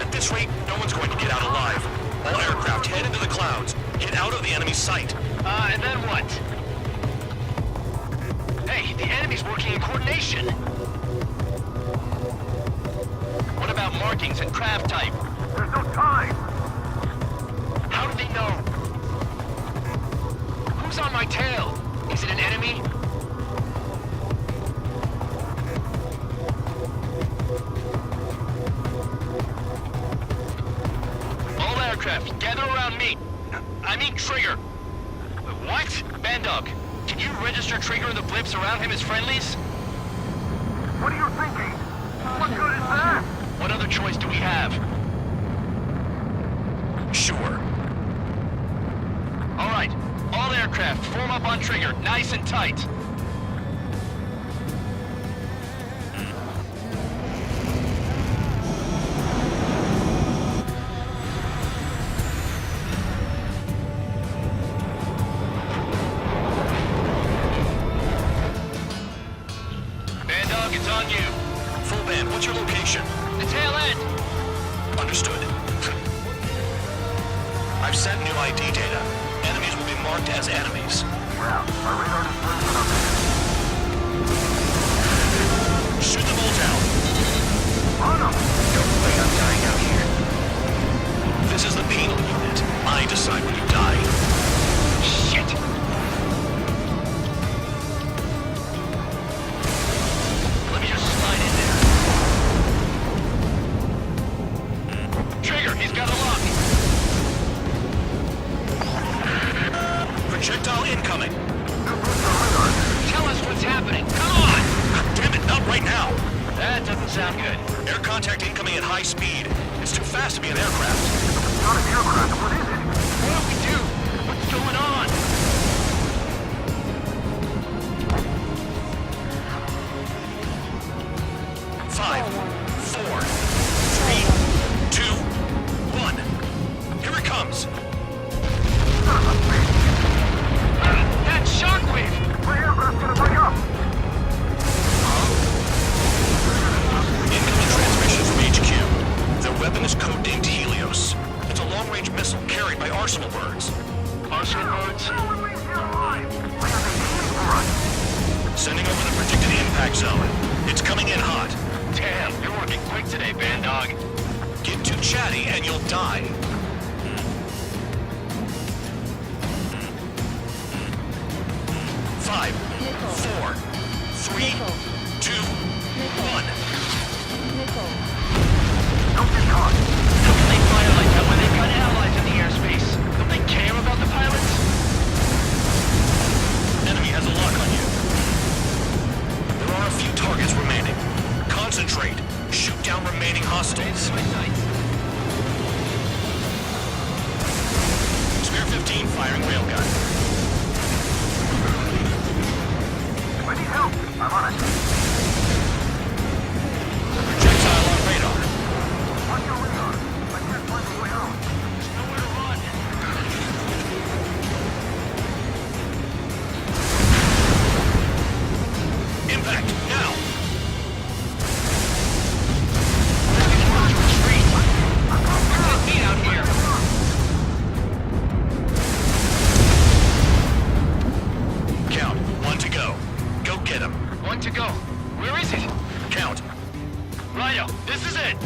At this rate, no one's going to get out alive. All aircraft head into the clouds. Get out of the enemy's sight. And then what? Hey, the enemy's working in coordination. What about markings and craft type? There's no time. How do they know? Who's on my tail? Is it an enemy? All aircraft, gather around me. I mean Trigger. What? Bandog, can you register Trigger and the blips around him as friendlies? What are you thinking? What good is that? What other choice do we have? Sure. All right, all aircraft, form up on Trigger, nice and tight. Bandog, it's on you. Full band, what's your location? The tail end. Understood. I've sent new ID data. Enemies will be marked as enemies. Yeah, our radar displays it up there. Shoot them all down. On them. No way I'm dying out here. This is the penal unit. I decide when you die. Shit! Let me just slide in there. Trigger, he's got a lock. Projectile incoming. Tell us what's happening. Come on! Damn it, not right now. That doesn't sound good. Air contact incoming at high speed. It's too fast to be an aircraft. It's not an aircraft. What is it? What do we do? What's going on? Five, four, three, two, one. Here it comes. That shockwave! My aircraft's gonna break up. Incoming transmission from HQ. Their weapon is codenamed Helios. It's a long-range missile carried by Arsenal birds. Arsenal birds? No one leaves here alive. Why are they aiming for us? Sending over the predicted impact zone. It's coming in hot. Damn, you're working quick today, Bandog. Get too chatty and you'll die. Five, four, three, two, one. Don't get caught. How can they fire like that when they've got allies in the airspace? Don't they care about the pilots? Enemy has a lock on you. There are a few targets remaining. Concentrate. Shoot down remaining hostiles. Spare 15 firing railgun. I need help. I'm on it. Projectile on radar. Watch your radar. I can't find the way out. There's nowhere to run. Impact, now! Meet out here! Count, 1 to go. Go get him. 1 to go. Where is it? Count. Rhino, this is it!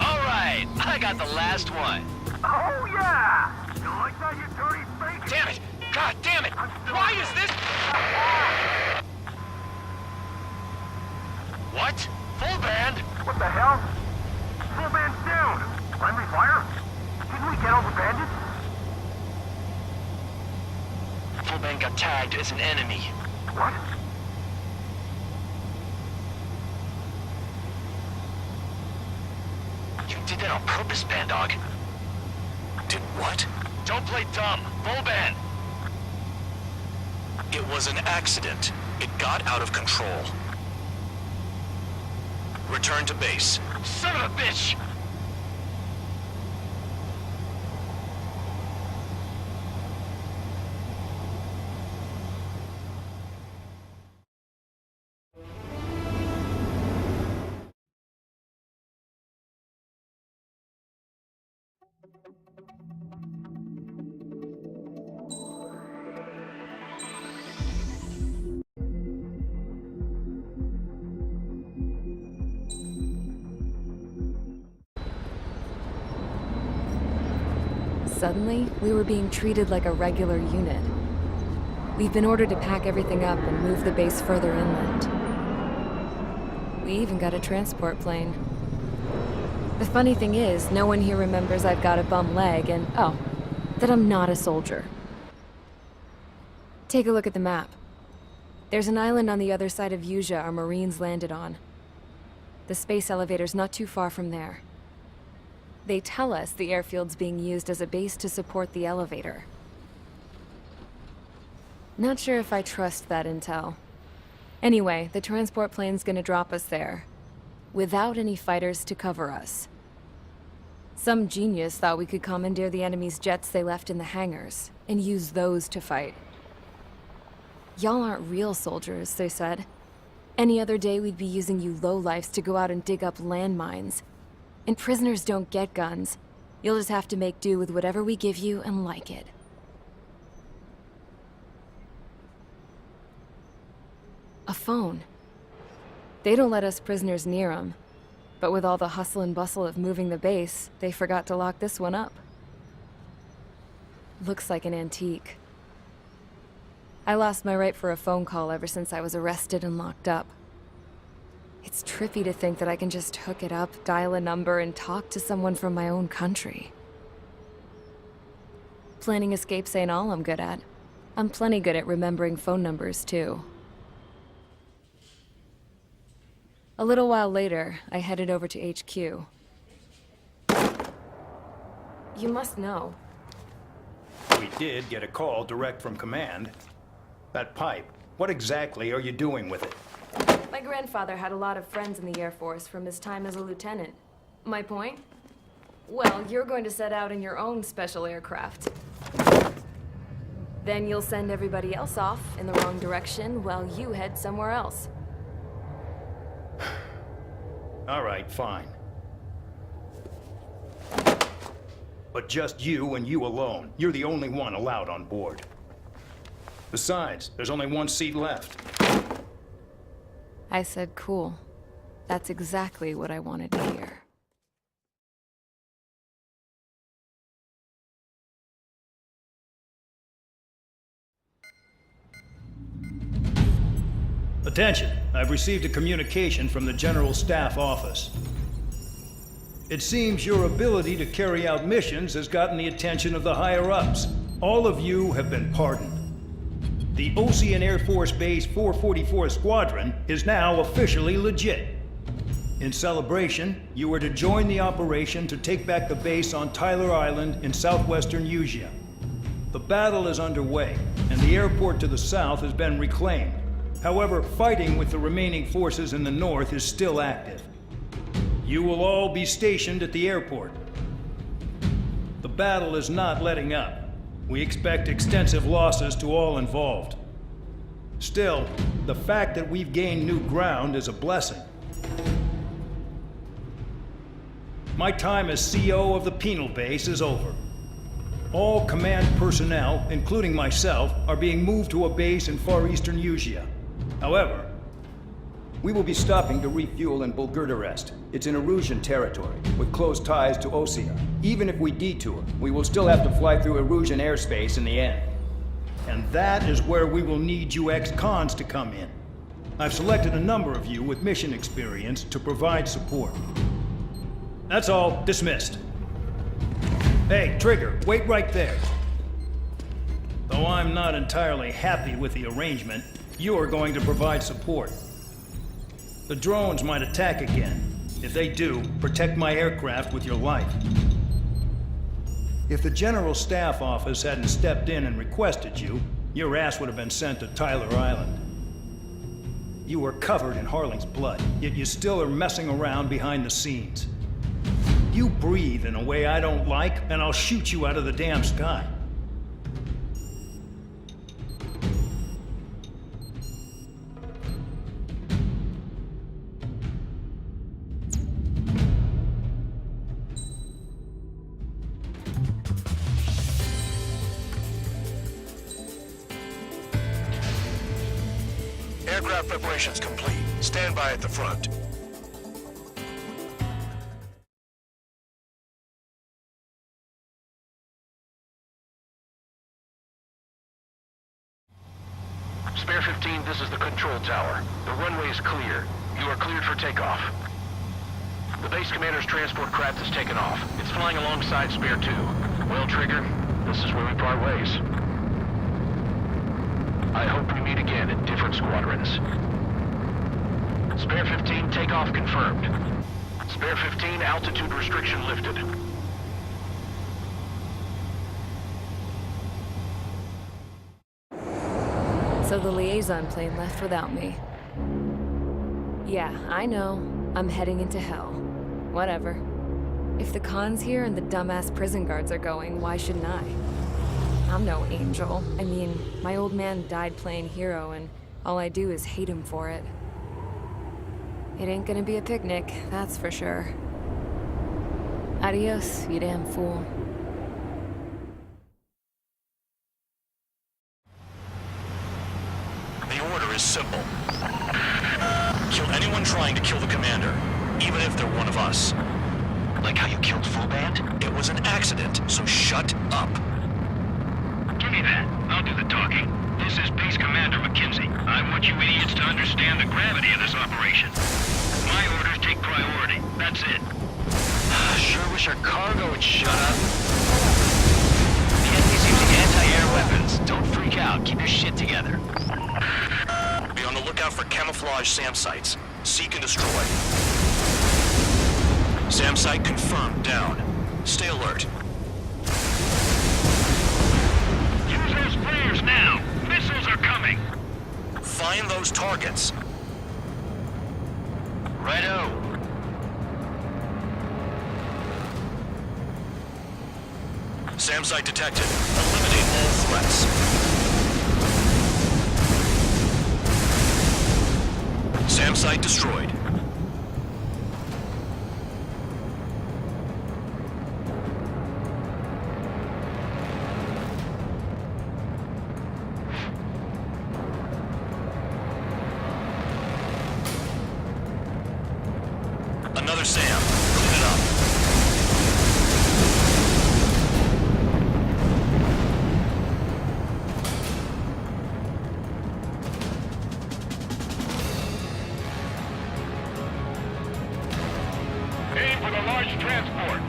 All right, I got the last one. Oh, yeah! You like that, you dirty fake? Damn it! God damn it! Why is this? What? Full band? What the hell? Full band's down! Friendly fire? Didn't we get all the bandits? Full band got tagged as an enemy. What? You did that on purpose, Bandog. Did what? Don't play dumb. Full band. It was an accident. It got out of control. Return to base. Son of a bitch! Suddenly, we were being treated like a regular unit. We've been ordered to pack everything up and move the base further inland. We even got a transport plane. The funny thing is, no one here remembers I've got a bum leg and, oh, that I'm not a soldier. Take a look at the map. There's an island on the other side of Usea our Marines landed on. The space elevator's not too far from there. They tell us the airfield's being used as a base to support the elevator. Not sure if I trust that intel. Anyway, the transport plane's gonna drop us there, without any fighters to cover us. Some genius thought we could commandeer the enemy's jets they left in the hangars, and use those to fight. Y'all aren't real soldiers, they said. Any other day we'd be using you lowlifes to go out and dig up landmines. And prisoners don't get guns. You'll just have to make do with whatever we give you and like it. A phone. They don't let us prisoners near them. But with all the hustle and bustle of moving the base, they forgot to lock this one up. Looks like an antique. I lost my right for a phone call ever since I was arrested and locked up. It's trippy to think that I can just hook it up, dial a number, and talk to someone from my own country. Planning escapes ain't all I'm good at. I'm plenty good at remembering phone numbers, too. A little while later, I headed over to HQ. You must know. We did get a call direct from command. That pipe, what exactly are you doing with it? My grandfather had a lot of friends in the Air Force from his time as a lieutenant. My point? Well, you're going to set out in your own special aircraft. Then you'll send everybody else off in the wrong direction while you head somewhere else. All right, fine. But just you and you alone. You're the only one allowed on board. Besides, there's only one seat left. I said cool. That's exactly what I wanted to hear. Attention, I've received a communication from the General Staff Office. It seems your ability to carry out missions has gotten the attention of the higher-ups. All of you have been pardoned. The Ocean Air Force Base 444 Squadron is now officially legit. In celebration, you are to join the operation to take back the base on Tyler Island in southwestern Usea. The battle is underway, and the airport to the south has been reclaimed. However, fighting with the remaining forces in the north is still active. You will all be stationed at the airport. The battle is not letting up. We expect extensive losses to all involved. Still, the fact that we've gained new ground is a blessing. My time as CO of the penal base is over. All command personnel, including myself, are being moved to a base in far eastern Usia. However, we will be stopping to refuel in Bulgurdarest. It's in Erusian territory, with close ties to Osea. Even if we detour, we will still have to fly through Erusian airspace in the end. And that is where we will need you ex-cons to come in. I've selected a number of you with mission experience to provide support. That's all. Dismissed. Hey, Trigger, wait right there. Though I'm not entirely happy with the arrangement, you are going to provide support. The drones might attack again. If they do, protect my aircraft with your life. If the General Staff Office hadn't stepped in and requested you, your ass would have been sent to Tyler Island. You were covered in Harling's blood, yet you still are messing around behind the scenes. You breathe in a way I don't like, and I'll shoot you out of the damn sky. Aircraft preparations complete. Stand by at the front. Spare 15, this is the control tower. The runway is clear. You are cleared for takeoff. The base commander's transport craft has taken off. It's flying alongside Spare 2. Well, Trigger, this is where we part ways. I hope we meet again in different squadrons. Spare 15, takeoff confirmed. Spare 15, altitude restriction lifted. So the liaison plane left without me. Yeah, I know. I'm heading into hell. Whatever. If the con's here and the dumbass prison guards are going, why shouldn't I? I'm no angel. I mean, my old man died playing hero, and all I do is hate him for it. It ain't gonna be a picnic, that's for sure. Adios, you damn fool. The order is simple. Kill anyone trying to kill the commander, even if they're one of us. Like how you killed Full Band? It was an accident, so shut up. Give me that. I'll do the talking. This is Base Commander McKenzie. I want you idiots to understand the gravity of this operation. My orders take priority. That's it. Sure wish our cargo would shut up. The enemy's using anti-air weapons. Don't freak out. Keep your shit together. Be on the lookout for camouflage SAM sites. Seek and destroy. SAM site confirmed down. Stay alert. Use those flares now. Missiles are coming. Find those targets. Righto. SAM site detected. Eliminate all threats. SAM site destroyed. Another SAM. Clean it up. Aim for the large transport.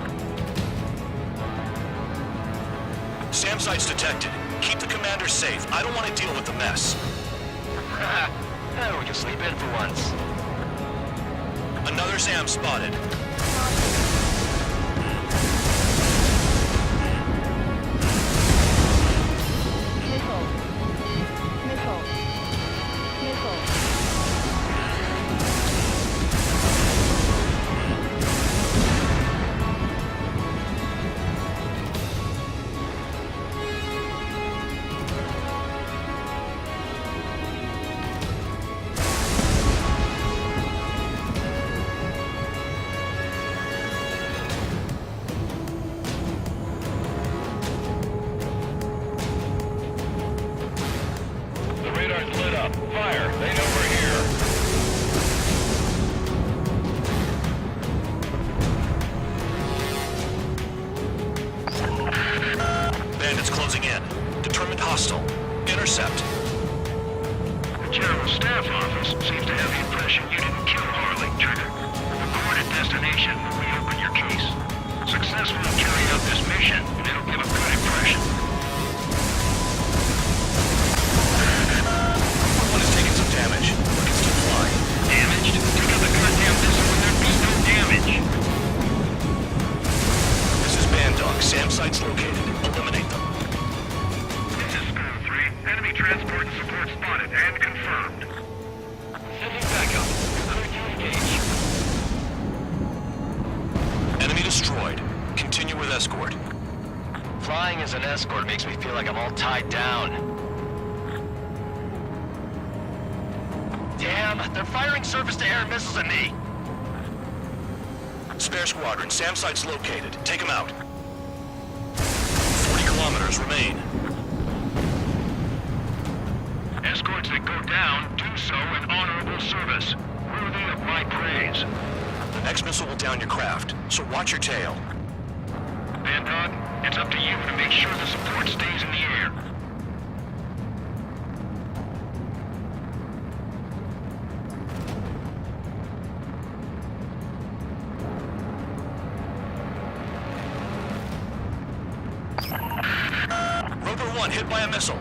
SAM site's detected. Keep the commander safe. I don't want to deal with the mess. We can sleep in for once. Another SAM spotted. bandits closing in. Determined hostile. Intercept. The General Staff Office seems to have the impression you didn't kill Harley, Trigger. Report at destination when we open your case. Successfully carry out this mission, and it'll give a good impression. One is taking some damage, but can still fly. Damaged? Take out the goddamn missile and there be no damage. This is Bandog. SAM sites located. Eliminate them. This is School 3. Enemy transport and support spotted and confirmed. Sending backup. Clear to engage. Enemy destroyed. Continue with escort. Flying as an escort makes me feel like I'm all tied down. Damn, they're firing surface-to-air missiles at me. Spare squadron. SAM sites located. Take them out. 40 kilometers remain. Escorts that go down do so in honorable service, worthy of my praise. The next missile will down your craft, so watch your tail. Bandog, it's up to you to make sure the support stays in the air. Rover 1 hit by a missile.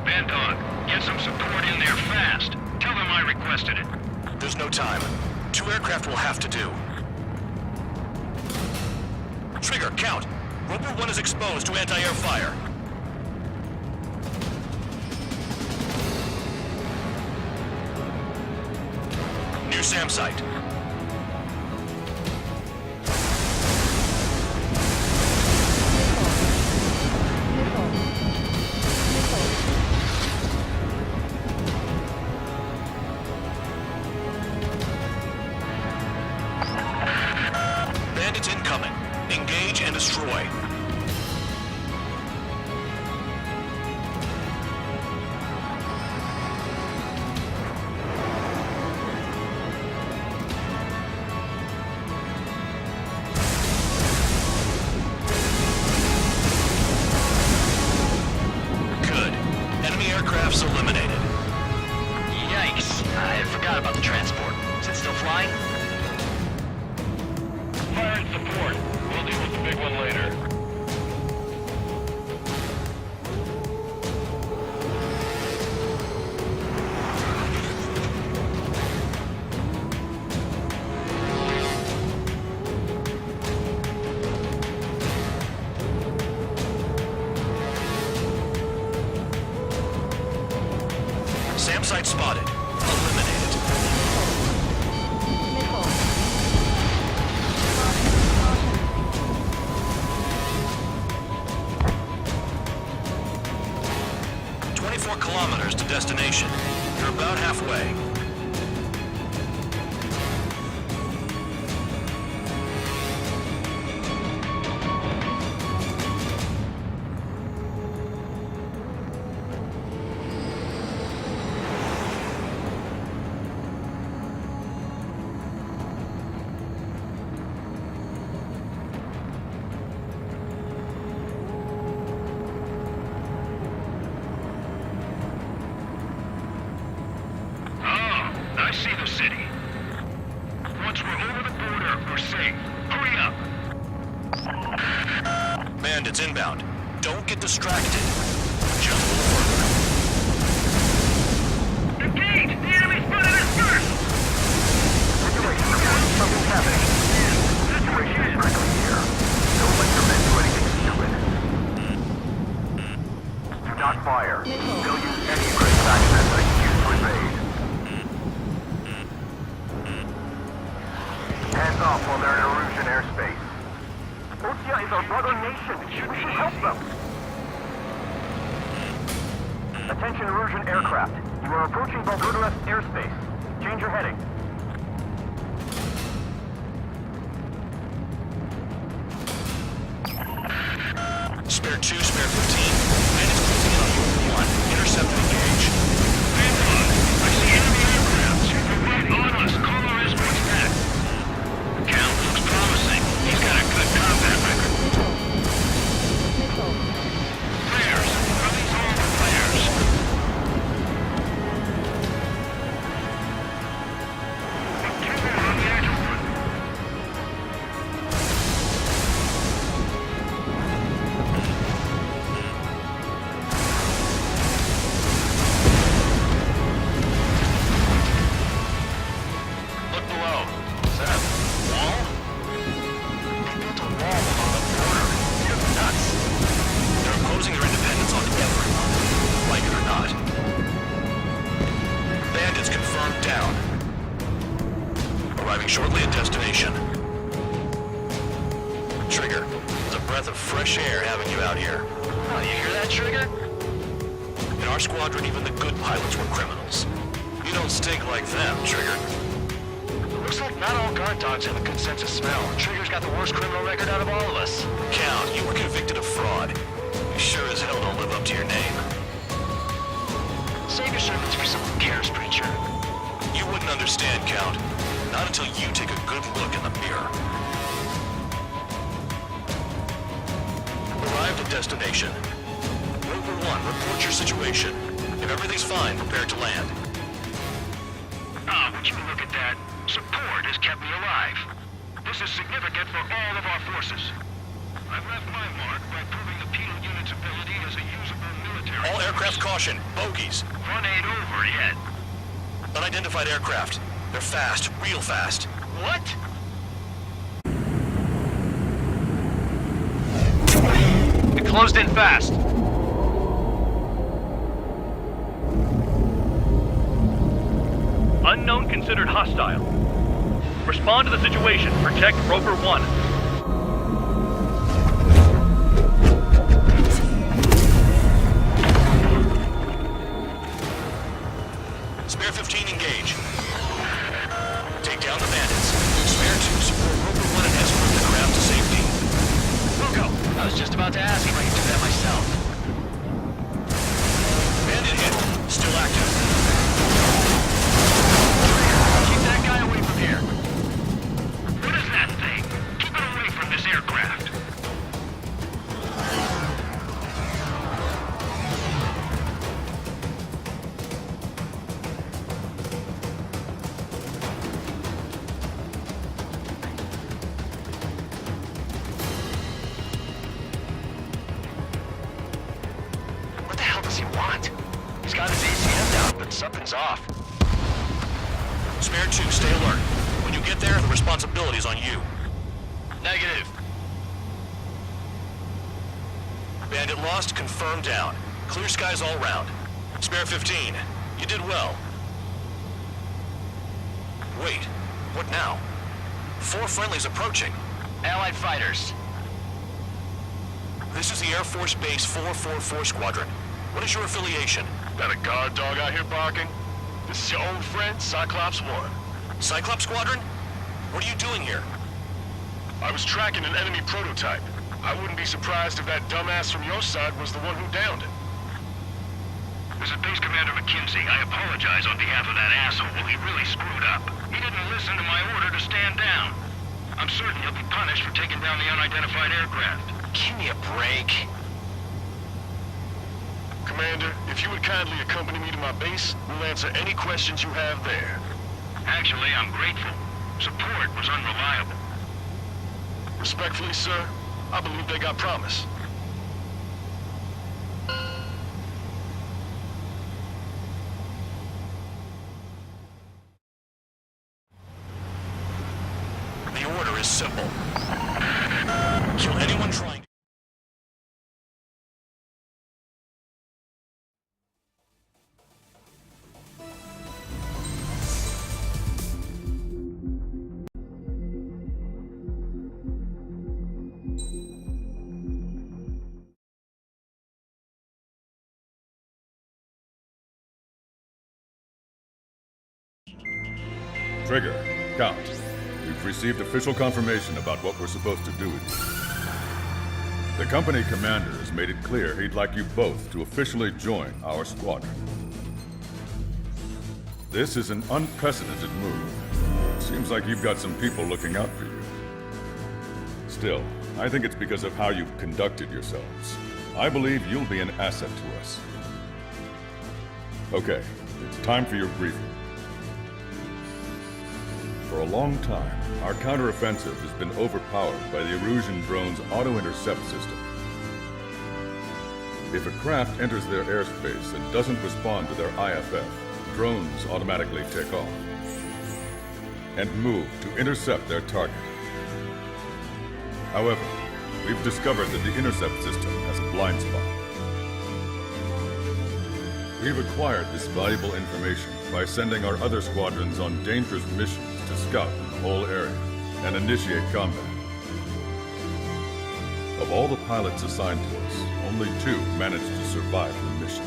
Bandog, get some support in there fast. Tell them I requested it. There's no time. 2 aircraft will have to do. Trigger, count. Rover 1 is exposed to anti-air fire. New SAM site. Bandits incoming. Engage and destroy. Good. Enemy aircrafts eliminated. Yikes, I forgot about the transport. Is it still flying? Fire and support. We'll deal with the big one later. SAM site spotted. Eliminated. 24 kilometers to destination. You're about halfway. I see the city. Once we're over the border, we're safe. Hurry up! Bandits inbound. Don't get distracted. Just move further. Engage! The enemy spotted us first! Situation report. Something's happening. Situation is critical here. Don't let your men do anything stupid. Do not fire. They'll use any egress access they can use to invade. Hands off while they're in Erusian airspace. Osia is our brother nation. We should help them. Attention Erusian aircraft. You are approaching Bulgaria's airspace. Change your heading. Spare 2, spare 15. Bandits closing in on you. 1. Intercept and engage. Bandog, I see enemy aircraft. They're right on us. Call our escorts back. Count looks promising. He's got a good combat record. Trigger, it's a breath of fresh air having you out here. Oh, you hear that, Trigger? In our squadron, even the good pilots were criminals. You don't stink like them, Trigger. Looks like not all guard dogs have a good sense of smell. Trigger's got the worst criminal record out of all of us. Count, you were convicted of fraud. You sure as hell don't live up to your name. Save your sermons for someone who cares, preacher. You wouldn't understand, Count. Not until you take a good look in the mirror. Arrived at destination. Rover 1, report your situation. If everything's fine, prepare to land. Ah, would you look at that? Support has kept me alive. This is significant for all of our forces. I've left my mark by proving the penal unit's ability as a usable military... All aircraft caution, bogies. Run ain't over yet. Unidentified aircraft. They're fast, real fast. What? It closed in fast. Unknown considered hostile. Respond to the situation. Protect Rover 1. Spare 15 engage. Take down the bandits. Spare 2 support Rover 1 and escort the craft to safety. Wilco, I was just about to ask if I could do that myself. Bandit hit. Still active. Keep that guy away from here. What is that thing? Keep it away from this aircraft. What the hell does he want? He's got his ACM down, but something's off. Spare 2, stay alert. When you get there, the responsibility's on you. Negative. Bandit lost, confirmed down. Clear skies all round. Spare 15. You did well. Wait, what now? 4 friendlies approaching. Allied fighters. This is the Air Force Base 444 Squadron. What is your affiliation? Got a guard dog out here barking? This is your old friend, Cyclops 1. Cyclops Squadron? What are you doing here? I was tracking an enemy prototype. I wouldn't be surprised if that dumbass from your side was the one who downed it. This is Base Commander McKinsey. I apologize on behalf of that asshole. He really screwed up. He didn't listen to my order to stand down. I'm certain he'll be punished for taking down the unidentified aircraft. Give me a break. Commander, if you would kindly accompany me to my base, we'll answer any questions you have there. Actually, I'm grateful. Support was unreliable. Respectfully, sir, I believe they got promise. The order is simple. Kill anyone trying... Trigger, Count. We've received official confirmation about what we're supposed to do with you. The company commander has made it clear he'd like you both to officially join our squadron. This is an unprecedented move. Seems like you've got some people looking out for you. Still, I think it's because of how you've conducted yourselves. I believe you'll be an asset to us. Okay, it's time for your briefing. For a long time, our counteroffensive has been overpowered by the Erusian drone's auto-intercept system. If a craft enters their airspace and doesn't respond to their IFF, drones automatically take off and move to intercept their target. However, we've discovered that the intercept system has a blind spot. We've acquired this valuable information by sending our other squadrons on dangerous missions to scout the whole area and initiate combat. Of all the pilots assigned to us, only 2 managed to survive the mission.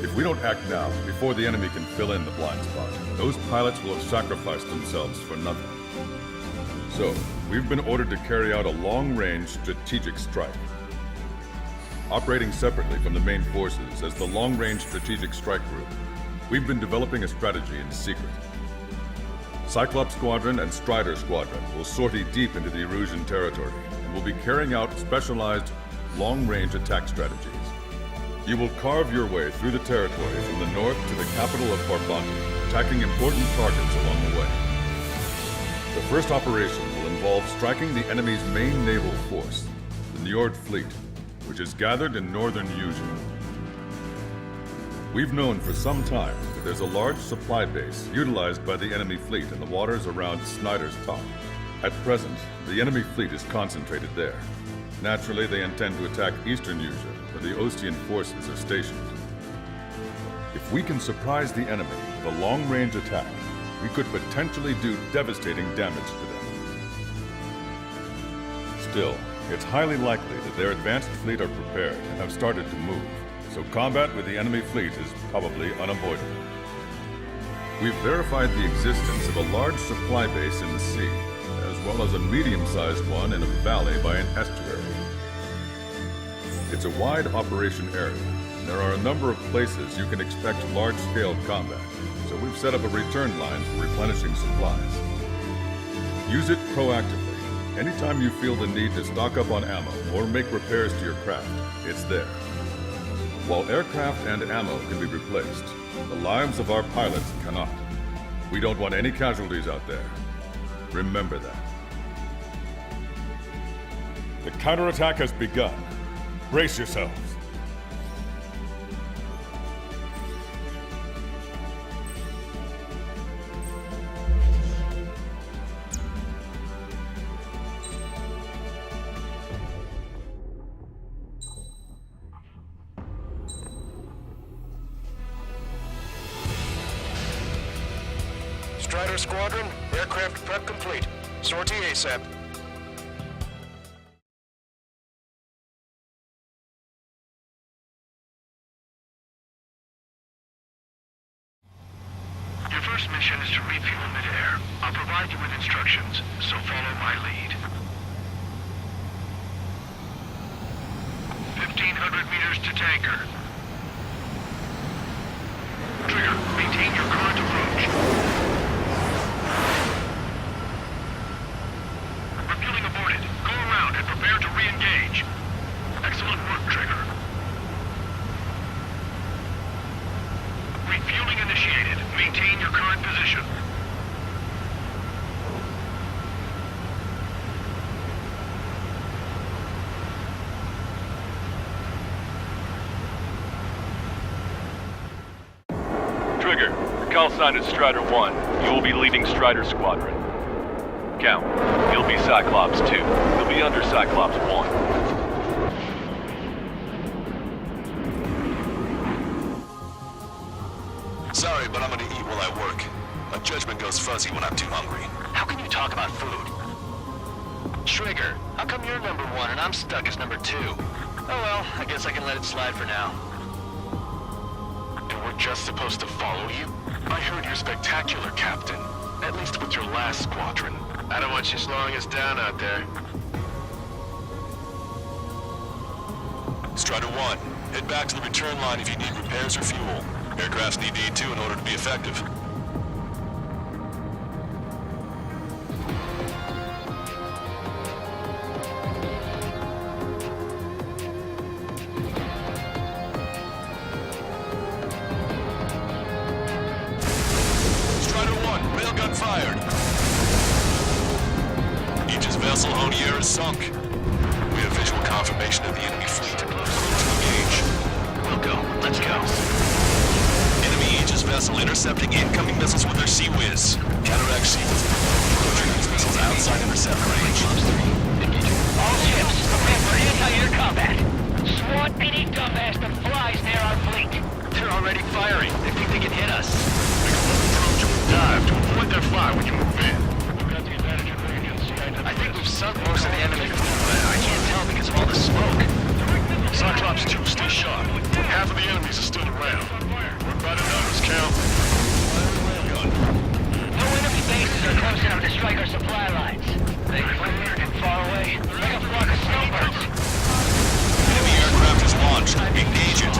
If we don't act now, before the enemy can fill in the blind spot, those pilots will have sacrificed themselves for nothing. So, we've been ordered to carry out a long-range strategic strike. Operating separately from the main forces as the Long-Range Strategic Strike Group, we've been developing a strategy in secret. Cyclops Squadron and Strider Squadron will sortie deep into the Erusian territory and will be carrying out specialized long-range attack strategies. You will carve your way through the territory from the north to the capital of Farbanti, attacking important targets along the way. The first operation will involve striking the enemy's main naval force, the Njord Fleet, which is gathered in northern Eugene. We've known for some time that there's a large supply base utilized by the enemy fleet in the waters around Snyder's Top. At present, the enemy fleet is concentrated there. Naturally, they intend to attack eastern Eugene, where the Osean forces are stationed. If we can surprise the enemy with a long-range attack, we could potentially do devastating damage to them. Still, it's highly likely that their advanced fleet are prepared and have started to move, so combat with the enemy fleet is probably unavoidable. We've verified the existence of a large supply base in the sea, as well as a medium-sized one in a valley by an estuary. It's a wide operation area, and there are a number of places you can expect large-scale combat, so we've set up a return line for replenishing supplies. Use it proactively. Anytime you feel the need to stock up on ammo or make repairs to your craft, it's there. While aircraft and ammo can be replaced, the lives of our pilots cannot. We don't want any casualties out there. Remember that. The counterattack has begun. Brace yourselves. Strider Squadron, aircraft prep complete. Sortie ASAP. Your first mission is to refuel in midair. I'll provide you with instructions, so follow my lead. 1,500 meters to tanker. Trigger, maintain your current approach. Refueling aborted. Go around and prepare to re-engage. Excellent work, Trigger. Refueling initiated. Maintain your current position. Trigger, your call sign is Strider 1. You will be leading Strider Squadron. Count, you'll be Cyclops 2. You'll be under Cyclops 1. Sorry, but I'm gonna eat while I work. My judgment goes fuzzy when I'm too hungry. How can you talk about food? Trigger, how come you're number 1 and I'm stuck as number 2? Oh well, I guess I can let it slide for now. And we're just supposed to follow you? I heard you're spectacular, Captain. At least with your last squadron. I don't want you slowing us down out there. Strider 1, head back to the return line if you need repairs or fuel. Aircrafts need E2 in order to be effective. Strider 1, railgun fired. Aegis vessel Honier is sunk. We have visual confirmation of the enemy fleet. Close to engage. We'll go. Let's go. Enemy Aegis vessel intercepting incoming missiles with their Sea Whiz. Counteract Sea Whiz. Approaching these missiles outside intercept range. All ships, prepare for anti-air combat. SWAT PD dumbass that flies near our fleet. They're already firing. They think they can hit us. Approach with dive to avoid their fire when you move in. I think we've sunk most of the enemy fleet. the smoke. Cyclops 2, stay sharp. Half of the enemies are still around. We're by the numbers, Cal. No enemy bases are close enough to strike our supply lines. They clear and far away, like a flock of snowbirds. Enemy aircraft is launched. Engage it.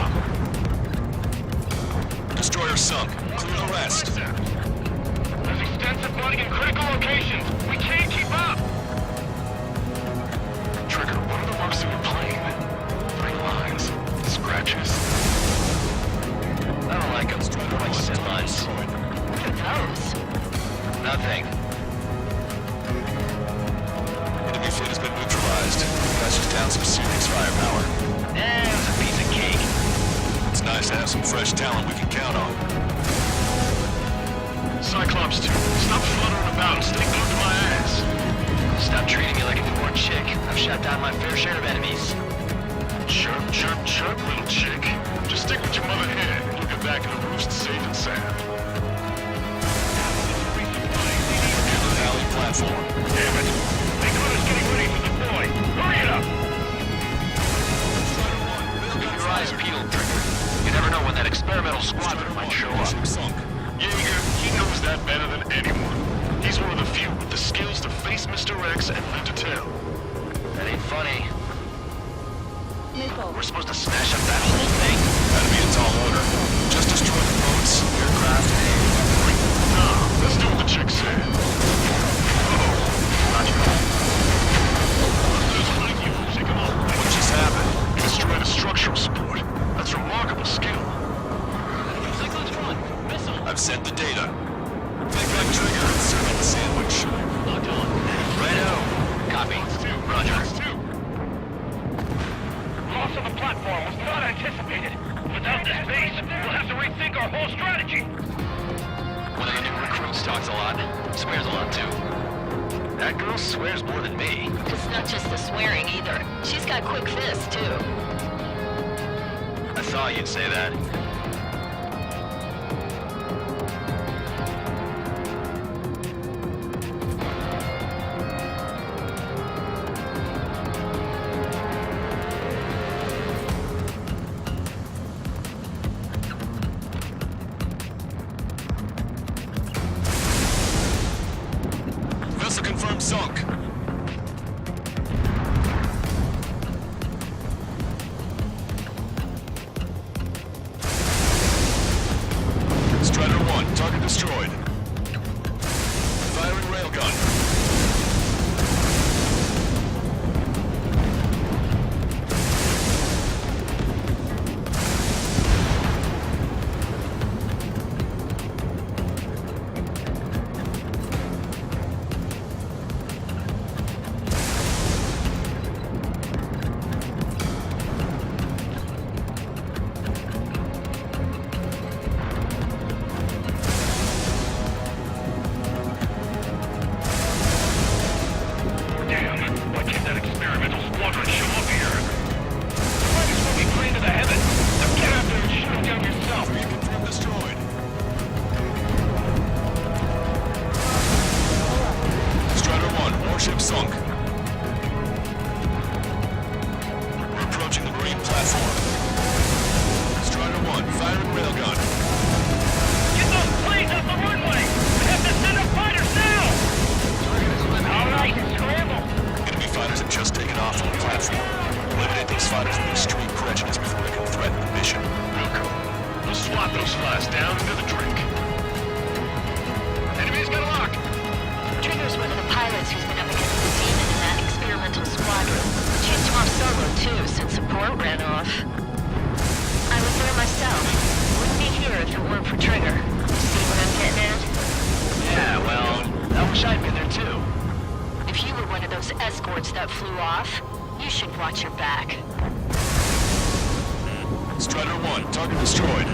Destroyer sunk. Clear the rest. There's extensive flooding in critical locations. We can't keep up. Trigger, what are the marks of your plane? 3 lines. Scratches. I don't like them. I like sin lines. What are those? Nothing. Enemy fleet has been neutralized. That's just down some serious firepower. Eh, it was a piece of cake. It's nice to have some fresh talent we can count on. Cyclops 2, stop fluttering about and stay glued to my ass. Stop treating me like a newborn chick. I've shot down my fair share of enemies. Chirp, chirp, chirp, little chick. Just stick with your mother hen and you'll get back in the roost safe and sound. Near the alley platform. Damn it! Dakota's getting ready to deploy. Hurry it up! Keep your eyes peeled, Trigger. You never know when that experimental squadron might show up. Jaeger, he knows that better than anyone. He's one of the few with the skills to face Mr. X and live to tell. That ain't funny. Nickel. We're supposed to smash up that whole thing? That'd be a tall order. Just destroy the boats, aircraft, and... Nah, let's do what the chick said. What just happened? You destroyed the structural support. That's remarkable skill. I've sent the data. Make that trigger and serve on the sandwich. Locked on. Righto. Copy. Roger. Loss of the platform was not anticipated. Without this base, we'll have to rethink our whole strategy. One of the new recruits talks a lot. Swears a lot, too. That girl swears more than me. It's not just the swearing either. She's got quick fists, too. I thought you'd say that. Vessel confirmed sunk. Strider 1, target destroyed. Firing railgun. Warship sunk. We're approaching the marine platform. Strider 1, firing railgun. Get those planes off the runway! We have to send up fighters now! All right, scramble! Enemy fighters have just taken off from the platform. Eliminate these fighters with extreme prejudice before they can threaten the mission. Real cool. We'll swat those flies down into the drink. Enemies got a lock! Trigger's one of the pilots who's been up against the demon in that experimental squadron. Chased him off solo, too, since support ran off. I was there myself. Wouldn't be here if it weren't for Trigger. See what I'm getting at? Yeah, well, I wish I'd been there, too. If you were one of those escorts that flew off, you should watch your back. Strider 1, target destroyed.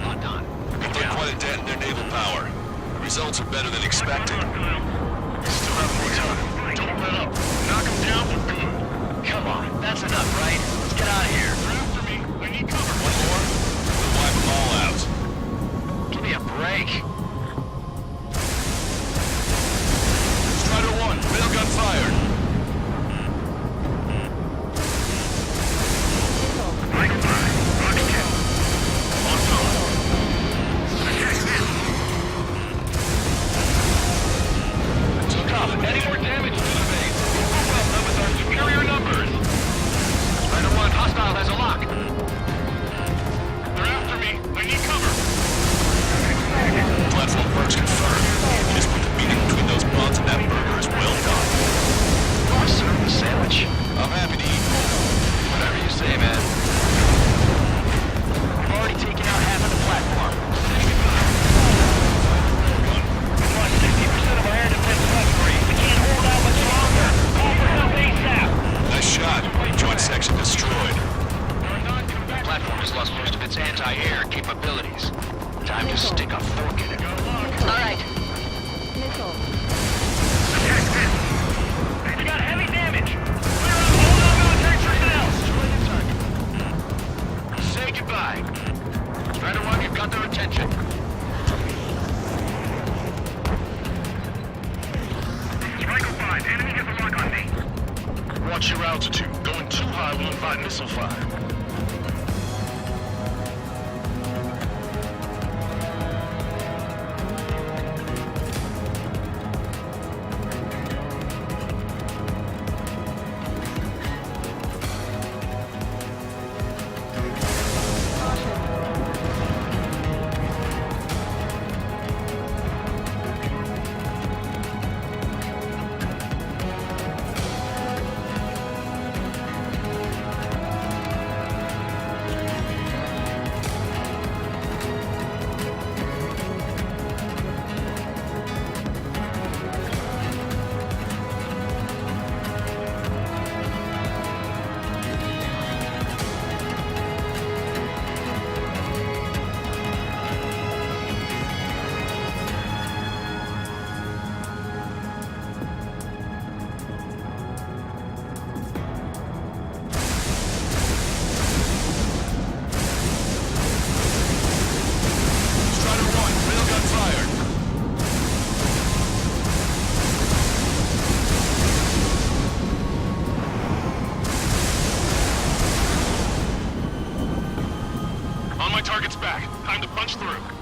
Not done. We've done quite a dent in their naval power. The results are better than expected. Still have more time. Don't let up. Knock them down for good. Come on, that's enough, right? Let's get out of here. After me. I need cover. One more, we'll wipe them all out. Give me a break. Strider 1, railgun fired. Watch your altitude. Going too high will invite missile fire. Target's back. Time to punch through.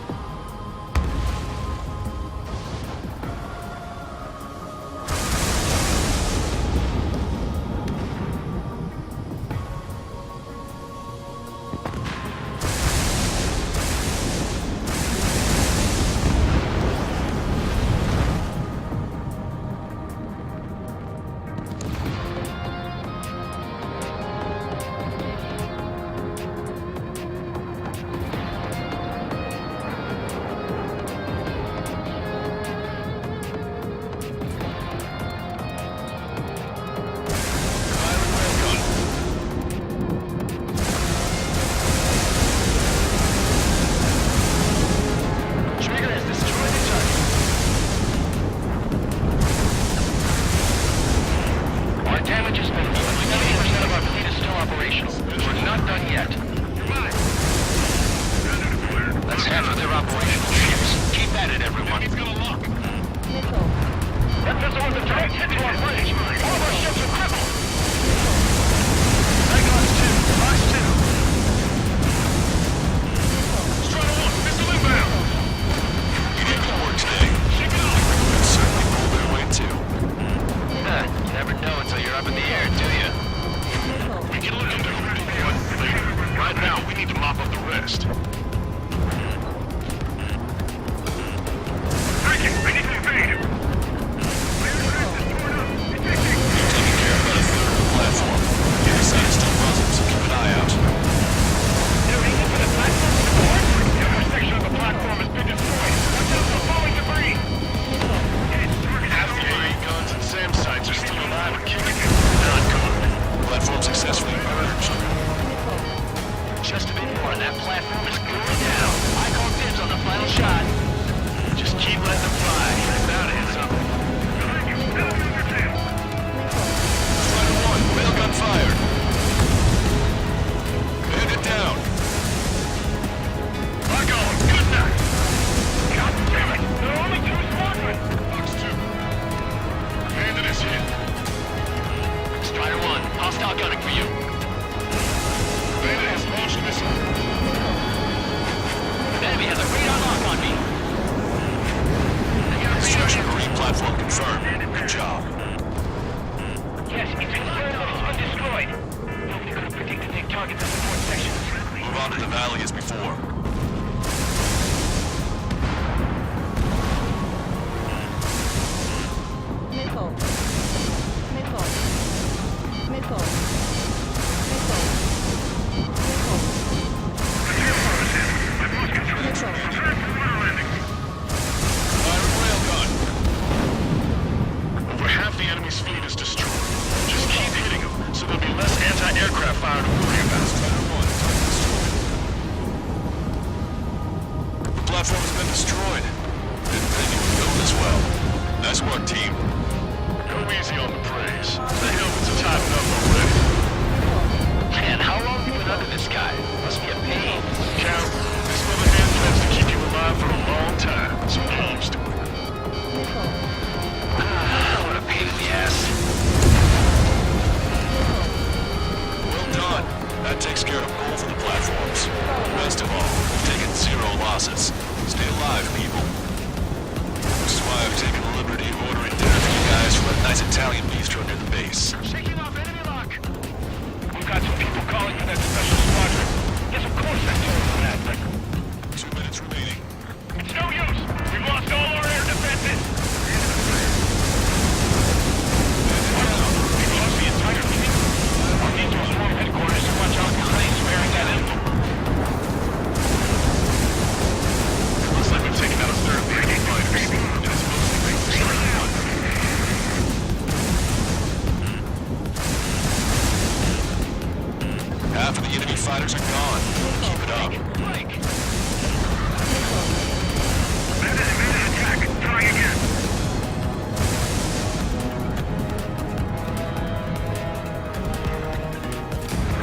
fighters are gone. Keep it up. Attack! Trying again!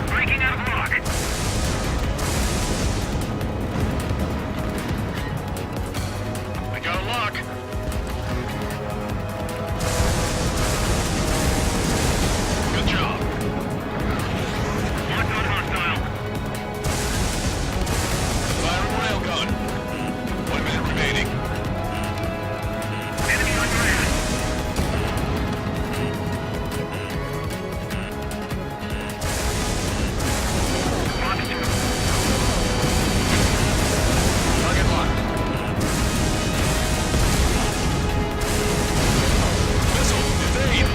Breaking out of lock! We got a lock. Good job. Locked on hostile. Firing railgun. 1 minute remaining. Enemy on your ass. Locked two. Target locked. Missile, evade!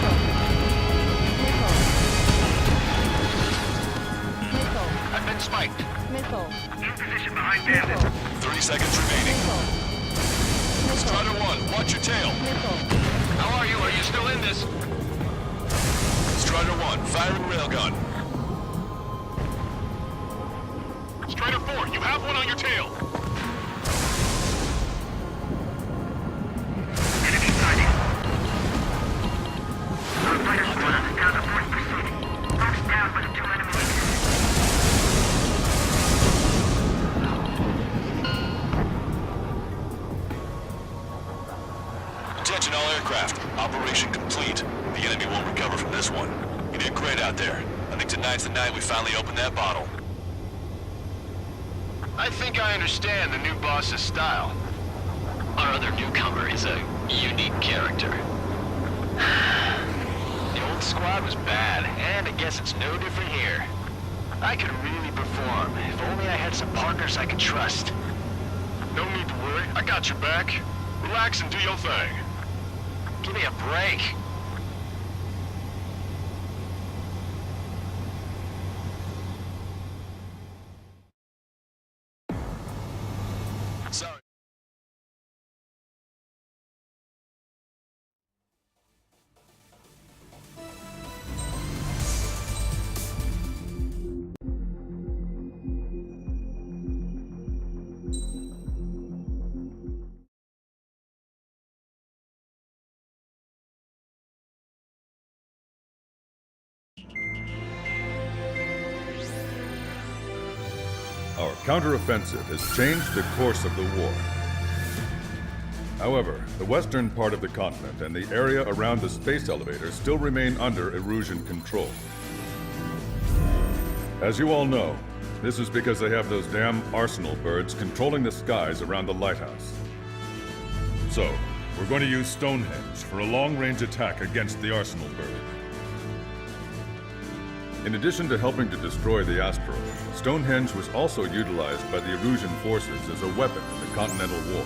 I've been spiked. In position behind bandit. 30 seconds remaining. Strider 1, watch your tail. How are you? Are you still in this? Strider 1, firing railgun. Strider 4, you have one on your tail. Enemy sighting. Our fighter squad down to 40%. Boxed down by the 2 enemy leaders. Attention all aircraft. Operation complete. The enemy won't recover from this one. You did great out there. I think tonight's the night we finally open that bottle. I think I understand the new boss's style. Our other newcomer is a unique character. The old squad was bad, and I guess it's no different here. I could really perform, if only I had some partners I could trust. No need to worry, I got your back. Relax and do your thing. Give me a break. Sorry. Our counteroffensive has changed the course of the war. However, the western part of the continent and the area around the space elevator still remain under Erusian control. As you all know, this is because they have those damn arsenal birds controlling the skies around the lighthouse. So, we're going to use Stonehenge for a long-range attack against the arsenal bird. In addition to helping to destroy the asteroid, Stonehenge was also utilized by the Erusian forces as a weapon in the Continental War.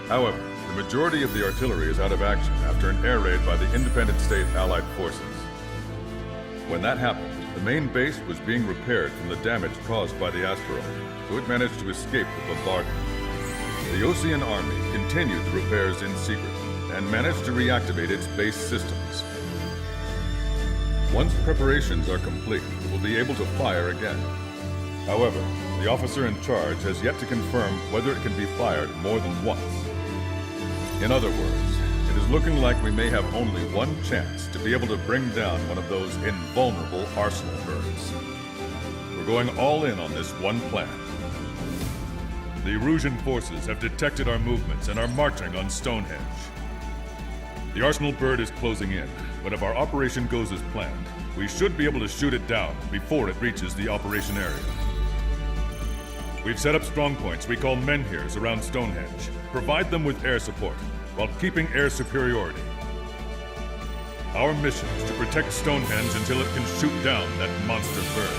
However, the majority of the artillery is out of action after an air raid by the independent state Allied forces. When that happened, the main base was being repaired from the damage caused by the asteroid, so it managed to escape the bombardment. The Ocean Army continued the repairs in secret and managed to reactivate its base systems. Once preparations are complete, it will be able to fire again. However, the officer in charge has yet to confirm whether it can be fired more than once. In other words, it is looking like we may have only one chance to be able to bring down one of those invulnerable arsenal birds. We're going all in on this one plan. The Erusian forces have detected our movements and are marching on Stonehenge. The arsenal bird is closing in, but if our operation goes as planned, we should be able to shoot it down before it reaches the operation area. We've set up strong points we call menhirs around Stonehenge. Provide them with air support, while keeping air superiority. Our mission is to protect Stonehenge until it can shoot down that monster bird.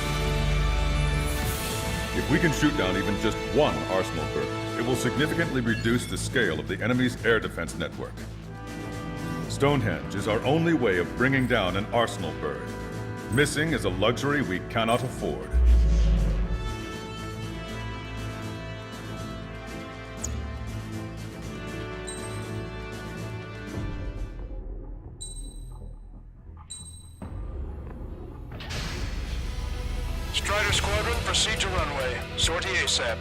If we can shoot down even just one arsenal bird, it will significantly reduce the scale of the enemy's air defense network. Stonehenge is our only way of bringing down an arsenal bird. Missing is a luxury we cannot afford. Strider Squadron, proceed to runway. Sortie ASAP.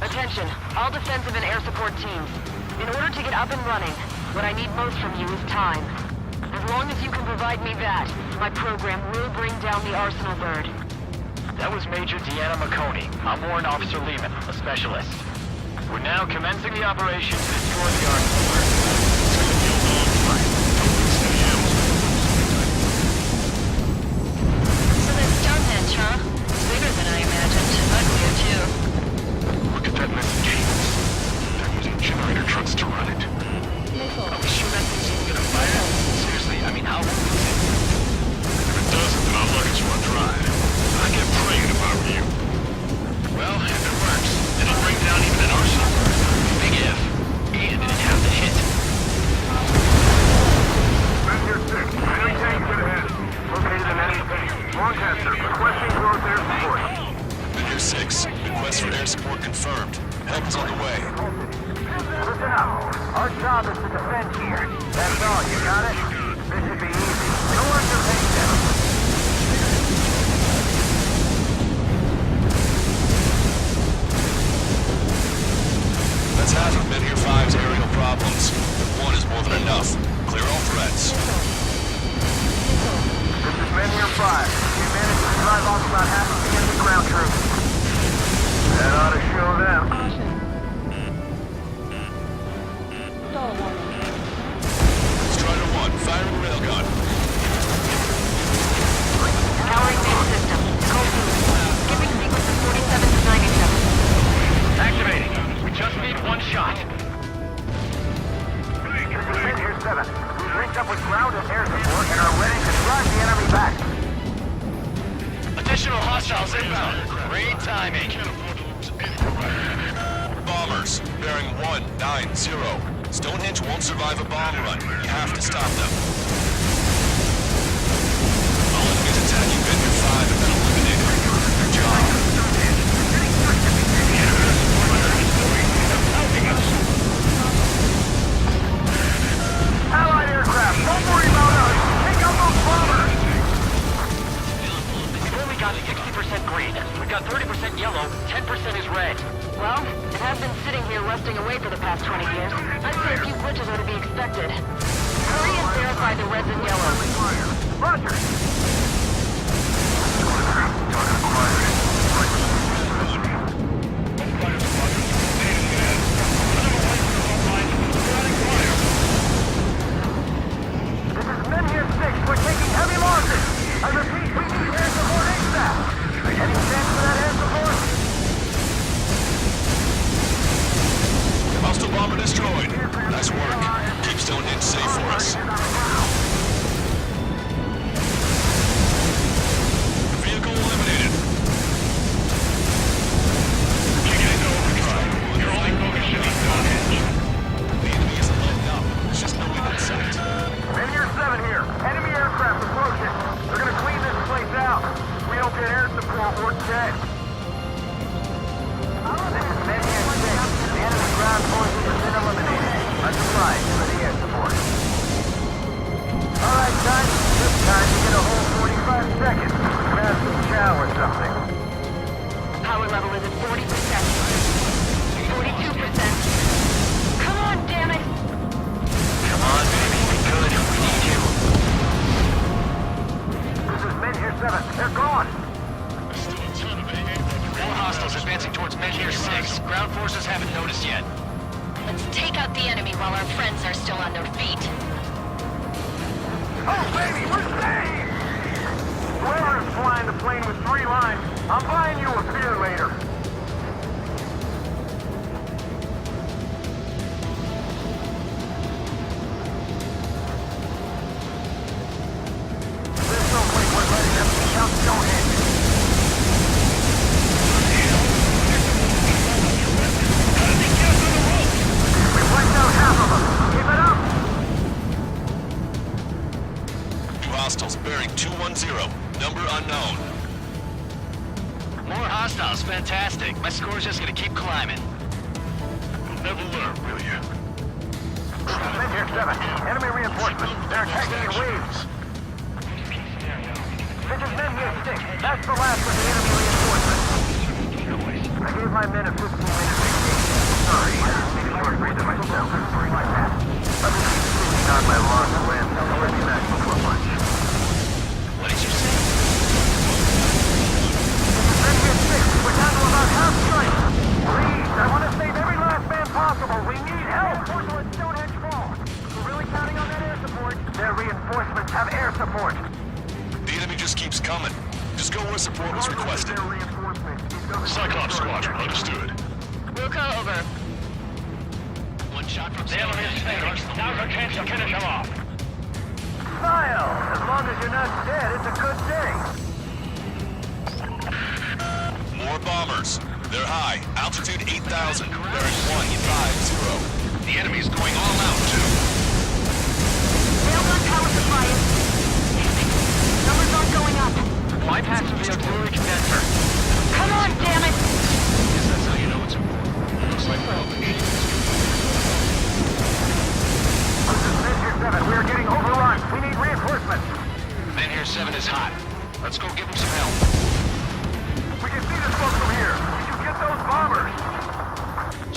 Attention, all defensive and air support teams. In order to get up and running, what I need most from you is time. As long as you can provide me that, my program will bring down the Arsenal bird. That was Major Deanna McConey. I'm Warrant Officer Lehman, a specialist. We're now commencing the operation to destroy the Arsenal bird. So that's Stonehenge, huh? It's bigger than I imagined. Uglier, too. Look at that message. They're using generator trucks to run it. Are we sure that thing's even gonna fire? Seriously, I mean, how long is it? If it doesn't, then I'll luggage you on drive. I get praying if I were you. Well, if it works, it'll bring down even an Arsenal bird. Big if. And it'd have to hit. Messenger 6, enemy tanks to the head. Located in enemy base. Lancaster, requesting growth air support. Messenger 6, request for air support confirmed. Help is on the way. Listen up. Our job is to defend here. That's all, you got it? This should be easy. Don't let your head down. That's half of Menhir 5's aerial problems. One is more than enough. Clear all threats. This is Menhir 5. We managed to drive off about half of the enemy ground troops. That ought to show them. Strider 1, firing railgun. Powering main system. Code blue. Skipping sequences 47 to 97. Activating. We just need one shot. This is Menhir 7. We've linked up with ground and air support and are ready to drive the enemy back. Additional hostiles inbound. Great timing. Bombers, bearing 190. Stonehenge won't survive a bomb run. You have to stop them. All enemies attacking Menhir 5 have been eliminated. Good job. Allied aircraft, don't worry about us. Take out those bombers. We've only got 60% green. We've got 30% yellow, 10% is red. Well, it has been sitting here rusting away for the past 20 years. I'd say a few glitches are to be expected. Hurry and verify the reds and yellows. Roger. This is Menhir 6. We're taking heavy losses. I repeat, we need air support ASAP. Any chance for that air support? Hostile bomber destroyed. Nice work. Keep Stonehenge safe for us. Vehicle eliminated. Kicking into overdrive. Your only focus should be Stonehenge. The enemy isn't letting up. There's just no one in sight. Menhir 7 here. Enemy aircraft approaching. They're gonna clean this place out. We don't get air support, we're dead. This is Menhir 6. The enemy ground forces have been eliminated. Let's fly for the air support. Alright, guys. This time you get a whole 45 seconds. Grab some chow or something. Power level is at 40%. 42%. Come on, damn it! Come on, baby. We could. We need you. This is Menhir 7. They're gone. More hostiles advancing towards Menhir 6. Ground forces haven't noticed yet. Let's take out the enemy while our friends are still on their feet. Oh, baby, we're saved! Whoever is flying the plane with 3 lines, I'm buying you a beer later. There's no place where hostiles bearing 210, number unknown. More hostiles, fantastic. My score's just gonna keep climbing. You'll never learn, will you? Men here, 7. Enemy reinforcements. They're attacking in waves. Fitch's men here, 6. That's the last of the enemy reinforcements. I gave my men a 15-minute vacation. Sorry, maybe short breathe to myself. Like that. Let me keep sitting on my lost land until I get back before lunch. What did you say? Men here, 6. We're down to about half strength. Please, I want to save every last man possible. We need help. Reinforcements at Stonehenge Falls. We're really counting on that air support. Their reinforcements have air support. The enemy just keeps coming. Just go where support was requested. Cyclops Squadron, understood. Wilco, over. One shot from The enemy's fingers. Now's our chance to finish him off. Smile. As long as you're not dead, it's a good day. More bombers. They're high. Altitude 8,000. Bearing 150. The enemy's going all out, too. Railgun power supply is... Numbers aren't going up. Bypassing the auxiliary condenser. Come on, damn it! Guess that's how you know it's important. Looks like we're all machines. This is Men here, 7. We are getting overrun. We need reinforcements. Man here 7 is hot. Let's go give him some help. We can see the smoke from here. Did you get those bombers?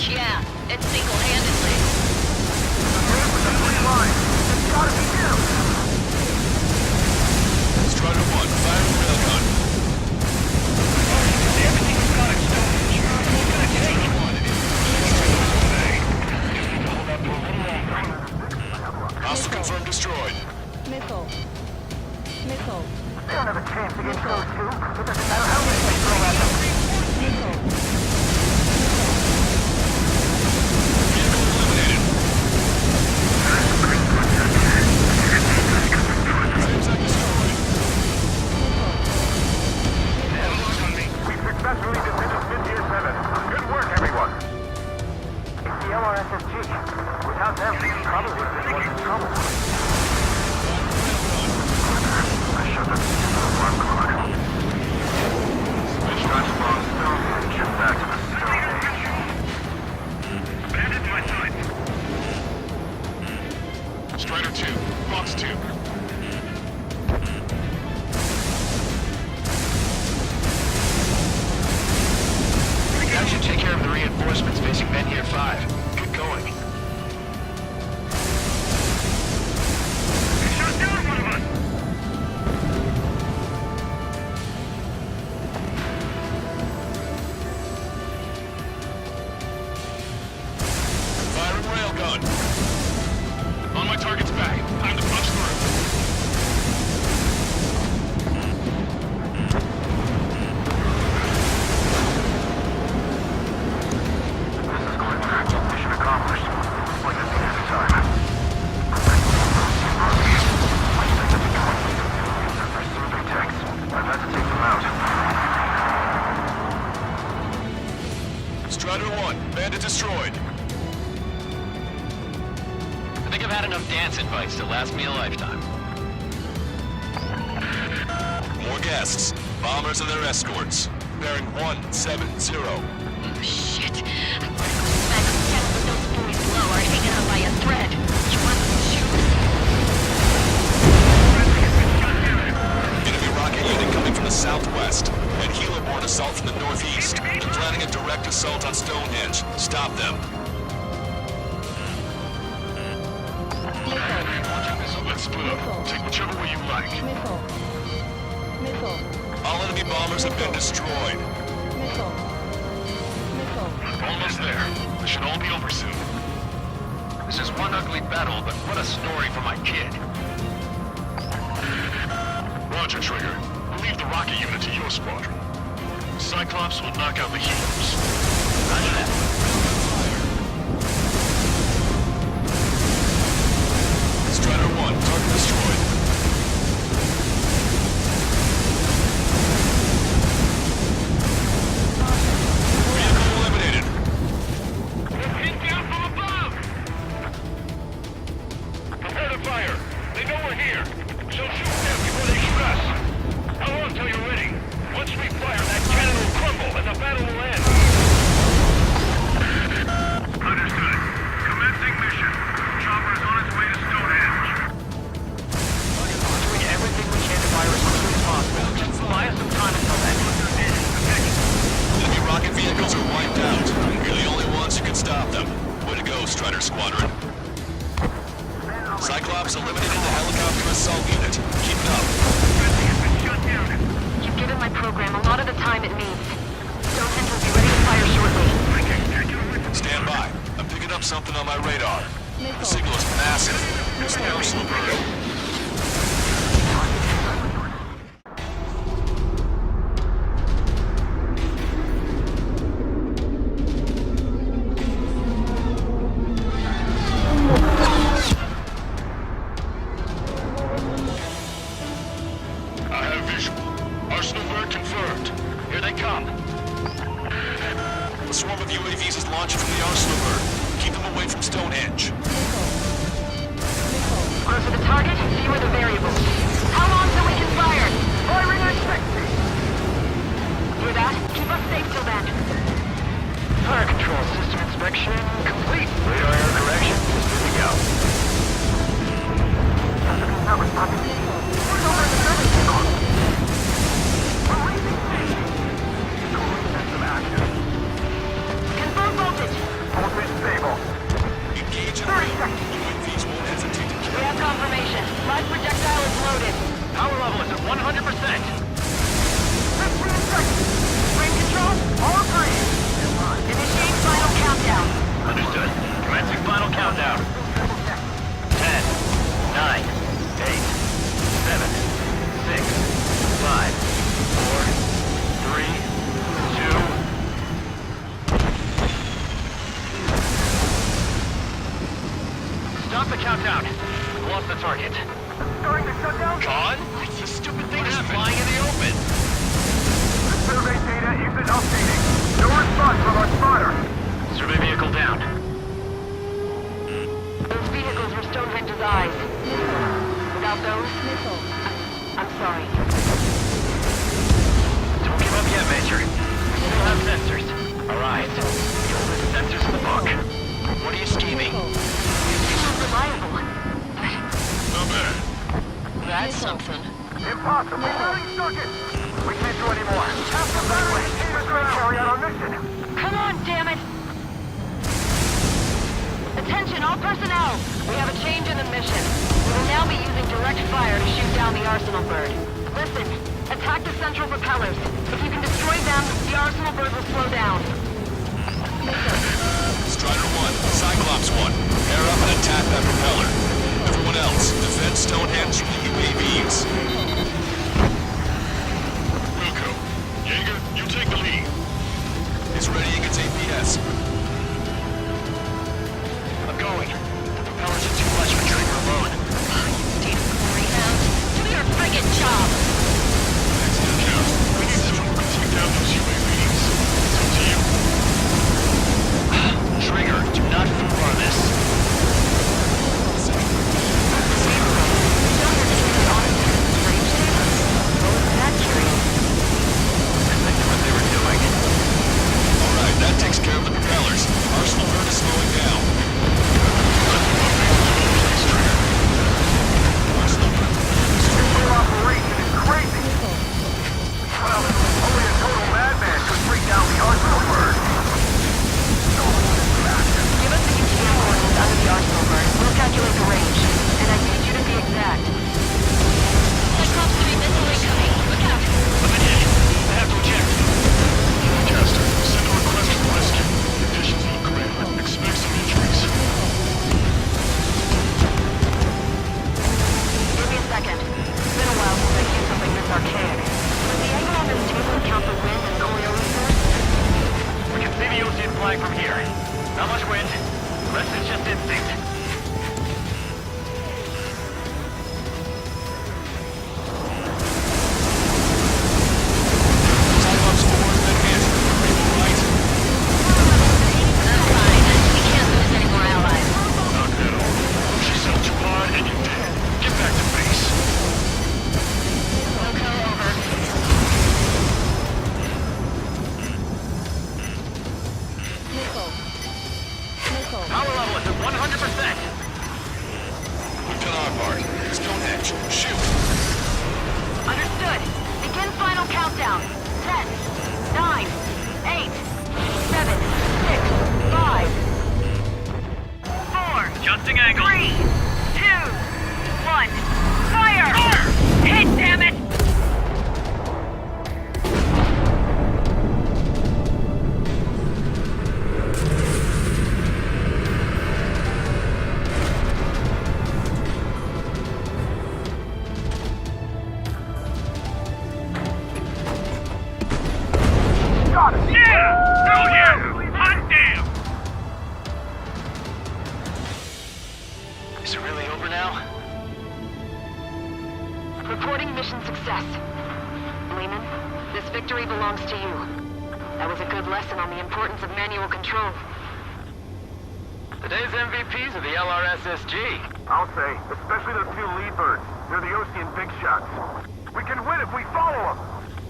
Yeah, it's single-handedly. The man with the free line. It's gotta be him. Strider 1, fire the railgun. Everything's got its Stonehenge. It's gonna take it. Hostile confirmed destroyed. Missile. Missile. They don't have a chance against those two. It doesn't matter how many they throw at them. Missile. Vehicle eliminated. Samsung destroyed. We successfully defended Men here, 7. Good work, everyone. It's the LRSSG. Without them, we probably would have been more in trouble. I shut them to the alarm clock. Switch drives along Stonehenge and back to the Stonehenge. Bandits my side. Strider 2, Fox 2. That should take care of the reinforcements facing Men here 5. Get going. They shot down one of us! Firing railgun. On my target's back. Time to punch through. Mission accomplished. Like the next time. Pursuit of tanks. I've had to take them out. Strider 1, bandit destroyed. I think I've had enough dance invites to last me a lifetime. More guests. Bombers and their escorts. Bearing 170. Oh, shit. I'm gonna go back and check what those boys below are hanging on by a thread. You want them to shoot? Enemy rocket unit coming from the southwest. And helo-borne assault from the northeast. They're planning a direct assault on Stonehenge. Stop them. Missile. Let's split up. Take whichever way you like. Missile. Missile. All enemy bombers have been destroyed. Missile. Missile. Almost there. This should all be over soon. This is one ugly battle, but what a story for my kid. Roger, Trigger. We'll leave the rocket unit to your squadron. Cyclops will knock out the helos. Roger that. Strider 1, target destroyed. Vehicle eliminated. We're pinned down from above! Prepare to fire. They know we're here. So shoot them. assault unit. Keep it up. You've given my program a lot of the time it needs. Stonehenge will be ready to fire shortly. Stand by. I'm picking up something on my radar. The signal is massive. It's the arsenal bird. I have visual. Arsenal bird confirmed. Here they come. A swarm of UAVs is launching from the arsenal bird. Keep them away from Stonehenge. Closer to target, fewer the variables. How long till we can fire? Firing at 60! Hear that? Keep us safe till then. Fire control system inspection complete. Radar air correction is good to go. Not responding. Where's over the service vehicle? Releasing speed. Cooling system active. Confirm voltage. Voltage stable. Engage in rail. UAVs won't hesitate to We kill. have confirmation. Live projectile is loaded. Power level is at 100%. 15 seconds. Frame control? All green. Initiate final countdown. Understood. Commencing final countdown. 10, 9, 8, 7, 6, 5, 4, 3, 2. Stop the countdown. We've lost the target. Starting to shut down. Con? This stupid thing is flying in the open. Survey data isn't updating. No response from our spotter. Survey vehicle down. Those vehicles were Stonehenge's eyes. Without those, I'm sorry. Don't give up yet, Major. We still have sensors. Our eyes. The oldest sensors in the book. What are you scheming? It's unreliable. Not bad. That's something. Impossible. Starting circuit. We can't do any more. Have to evacuate. We're going to carry out our mission. Come on, damn it! Attention, all personnel! We have a change in the mission. We will now be using direct fire to shoot down the Arsenal bird. Listen, attack the central propellers. If you can destroy them, the Arsenal bird will slow down. Strider 1, Cyclops 1. Pair up and attack that propeller. Everyone else, defend Stonehenge from the UAVs. Wilco. Jaeger, you take the lead. It's ready against APS. I'm going. The propellers are too much for Trigger alone. Damn greyhound. Do your friggin' job! Jeff, we need someone who can take down those UAVs. It's up to you. Trigger, do not fool on this. Alright, that takes care of the propellers. Arsenal bird is slowing down. Arsenal bird. Nuclear operation is crazy. Well, only a total madman could bring down the Arsenal bird. Give us the UTM coordinates under the Arsenal bird. We'll calculate the range. And I need you to be exact. Cyclops 3 missile incoming. Look out! I'm in hit. I have to eject. Caster, send a request for rescue. Conditions look grim. Expect some injuries. Give me a second. It's been a while since I've used something this archaic. Does the angle on this table account for wind and Coriolis? We can see the ocean flying from here. Not much wind. The rest is just instinct. Cyclops 4 has been hit. Are you alright? I'm fine. We can't lose any more allies. Not at all. She sailed too hard and you're dead. Get back to base. Wilco, over. Power level is at 100%. We've done our part. Stonehenge, shoot! Understood. Begin final countdown. 10, 9, 8, 7, 6, 5, 4, Adjusting angle. 3, 2, 1. Fire! Reporting mission success. Lehman, this victory belongs to you. That was a good lesson on the importance of manual control. Today's MVPs are the LRSSG. I'll say, especially those two lead birds. They're the Ocean Big Shots. We can win if we follow them.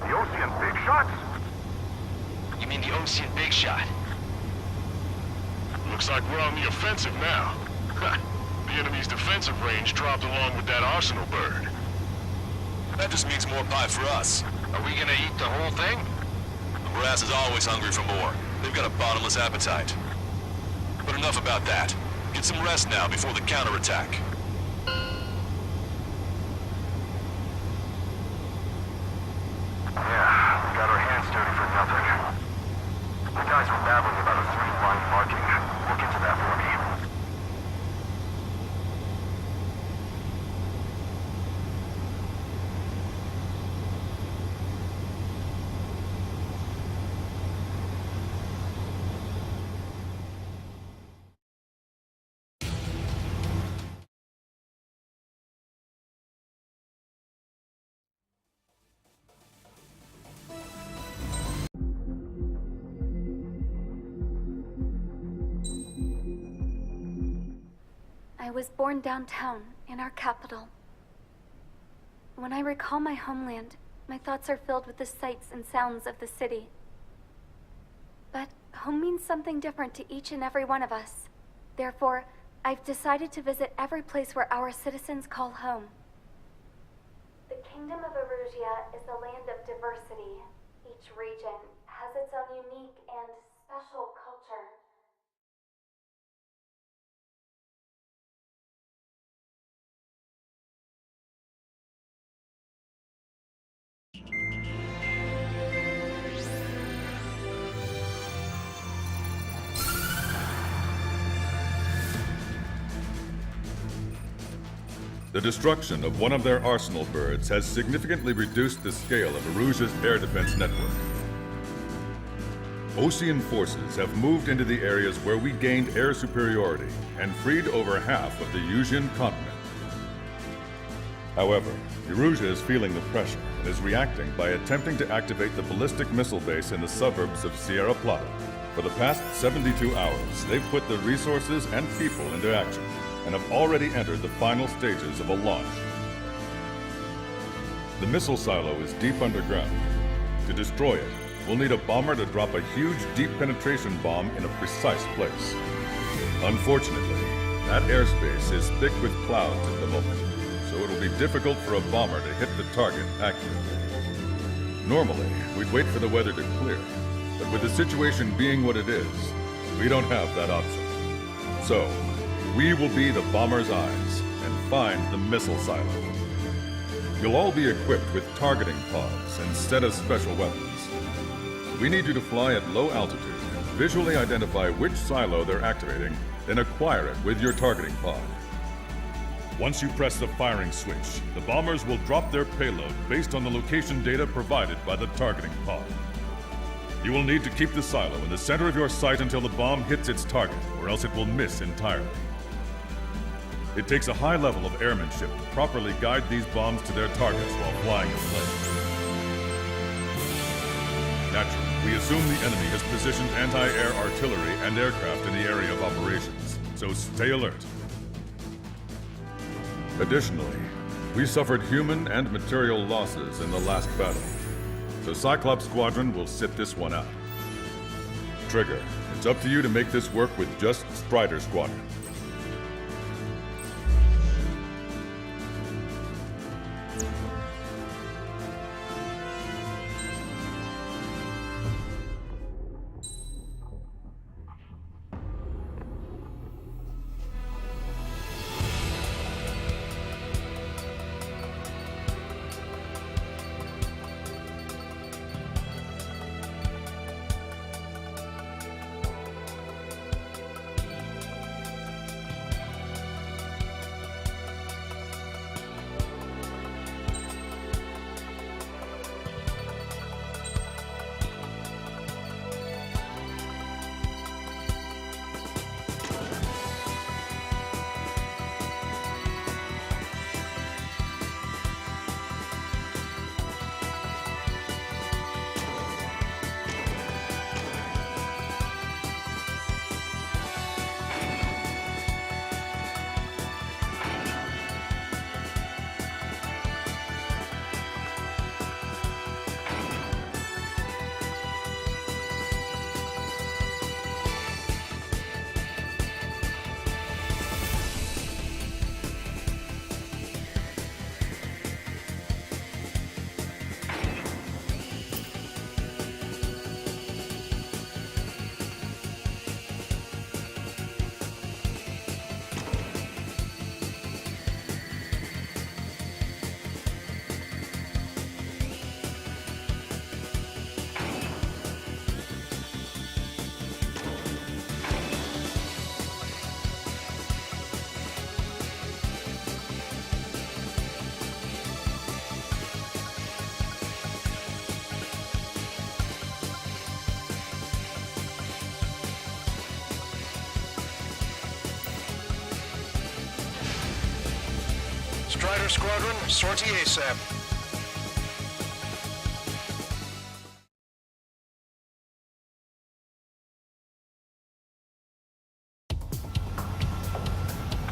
The Ocean Big Shots? You mean the Ocean Big Shot? Looks like we're on the offensive now. The enemy's defensive range dropped along with that arsenal bird. That just means more pie for us. Are we gonna eat the whole thing? The brass is always hungry for more. They've got a bottomless appetite. But enough about that. Get some rest now before the counterattack. Yeah, we got our hands dirty for nothing. The guys were babbling about a three-line marking. Look into that for me. I was born downtown, in our capital. When I recall my homeland, my thoughts are filled with the sights and sounds of the city. But home means something different to each and every one of us. Therefore, I've decided to visit every place where our citizens call home. The Kingdom of Erusia is a land of diversity. Each region has its own unique and special culture. The destruction of one of their arsenal birds has significantly reduced the scale of Erusia's air defense network. Ocean forces have moved into the areas where we gained air superiority and freed over half of the Eurasian continent. However, Erusia is feeling the pressure and is reacting by attempting to activate the ballistic missile base in the suburbs of Sierra Plata. For the past 72 hours, they've put the resources and people into action and have already entered the final stages of a launch. The missile silo is deep underground. To destroy it, we'll need a bomber to drop a huge deep penetration bomb in a precise place. Unfortunately, that airspace is thick with clouds at the moment, so it'll be difficult for a bomber to hit the target accurately. Normally, we'd wait for the weather to clear, but with the situation being what it is, we don't have that option. So, we will be the bomber's eyes and find the missile silo. You'll all be equipped with targeting pods instead of special weapons. We need you to fly at low altitude and visually identify which silo they're activating, then acquire it with your targeting pod. Once you press the firing switch, the bombers will drop their payload based on the location data provided by the targeting pod. You will need to keep the silo in the center of your sight until the bomb hits its target, or else it will miss entirely. It takes a high level of airmanship to properly guide these bombs to their targets while flying in plane. Naturally, we assume the enemy has positioned anti-air artillery and aircraft in the area of operations, so stay alert. Additionally, we suffered human and material losses in the last battle, so Cyclops Squadron will sit this one out. Trigger, it's up to you to make this work with just Strider Squadron. Strider Squadron, sortie ASAP.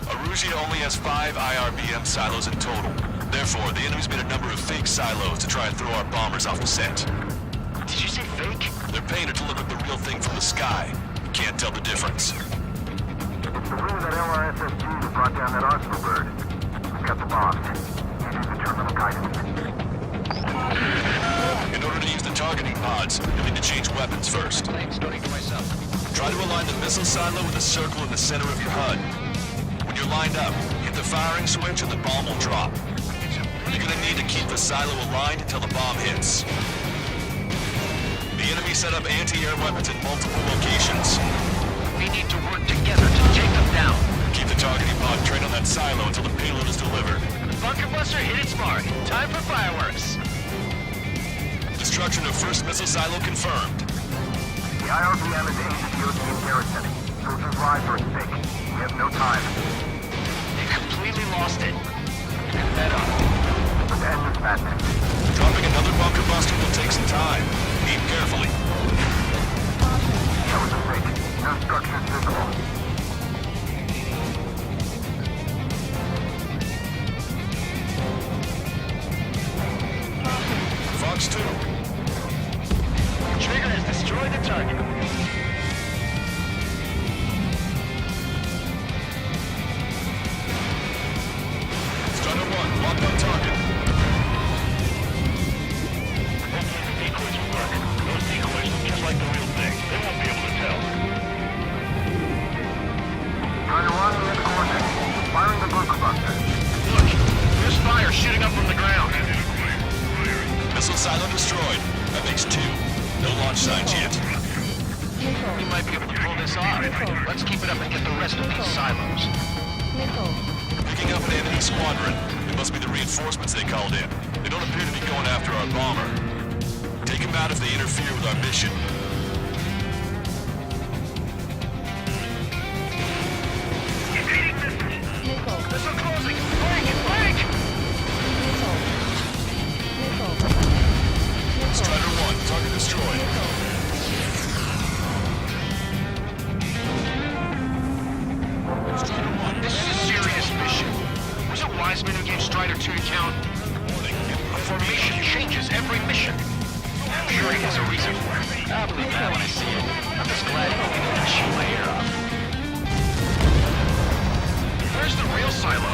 Arusia only has 5 IRBM silos in total. Therefore, the enemy's made a number of fake silos to try and throw our bombers off the scent. Did you say fake? They're painted to look like the real thing from the sky. You can't tell the difference. It's the wind that LRSSG that brought down that arsenal bird. We've got the bombs. Using the terminal guidance. In order to use the targeting pods, you'll need to change weapons first. Starting for myself. Try to align the missile silo with a circle in the center of your HUD. When you're lined up, hit the firing switch and the bomb will drop. You're gonna need to keep the silo aligned until the bomb hits. The enemy set up anti-air weapons in multiple locations. We need to work together to take them down. Keep the targeting pod trained on that silo until the payload is delivered. Bunker buster hit its mark. Time for fireworks. Destruction of first missile silo confirmed. The IRBM is aimed at the Ocean garrison. Soldiers' lives are at stake. We have no time. They completely lost it. Head on. Let's end this madness. Dropping another bunker buster will take some time. Aim carefully. That was a fake. No structures visible. Fox 2. Trigger has destroyed the target. Strider 1, locked on target. Hopefully the decoys will work. Those decoys look just like the real thing. They won't be able to tell. Strider 1, we have coordinates. Firing the bunker buster. Look, there's fire shooting up from the ground. Missile silo destroyed. That makes 2. No launch signs yet. We might be able to pull this off. Let's keep it up and get the rest of these silos. Picking up an enemy squadron. It must be the reinforcements they called in. They don't appear to be going after our bomber. Take them out if they interfere with our mission. Missile closing! Break! Break! Strider 1, target destroyed. Strider 1, This is a serious mission. Was it Wiseman who gave Strider 2 to count? A formation changes every mission. I'm sure he has a reason for it. I'll believe that when I see it. I'm just glad he won't be able to shoot my ear off. Where's the real silo?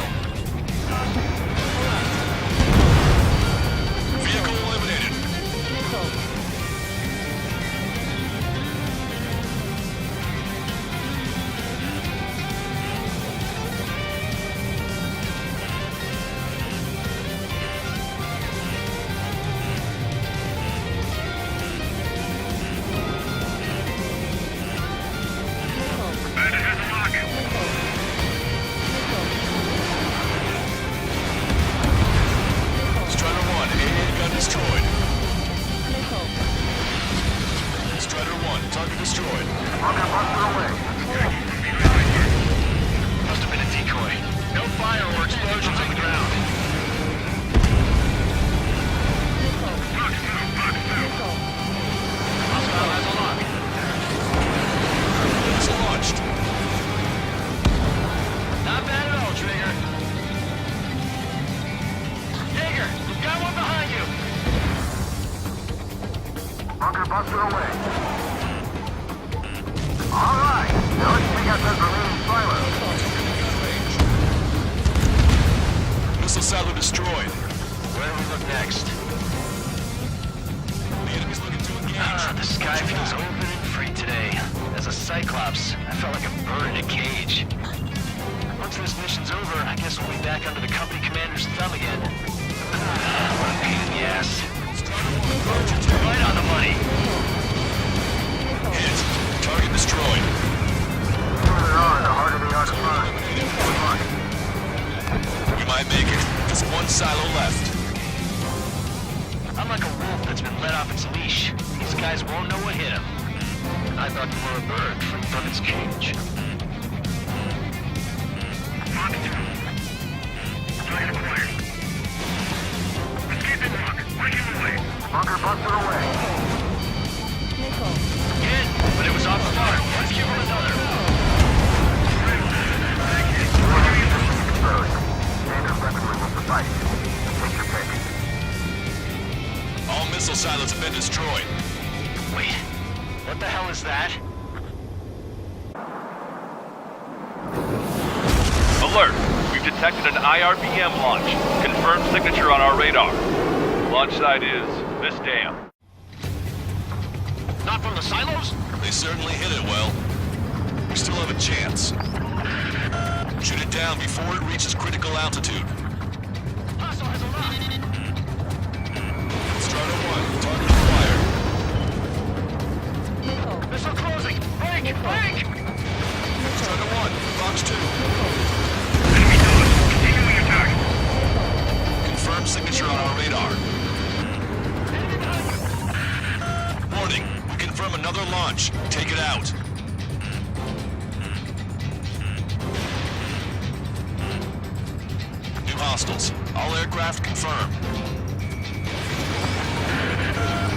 vehicle eliminated. Target acquired. busted away. Good, but it was off the mark. Let's give him another. Standard weaponry will suffice. Take your pick. All missile silos have been destroyed. Wait, what the hell is that? Alert! We've detected an IRBM launch. Confirmed signature on our radar. Launch site is this dam. Not from the silos? They certainly hit it well. We still have a chance. Shoot it down before it reaches critical altitude. Hostile has a lock. Strider 1, target acquired. Missile closing. Break! Break! Strider 1, Fox 2. Enemy dog. Continuing attack. Confirmed signature on our radar. Warning, we confirm another launch. Take it out. New hostiles. All aircraft confirmed.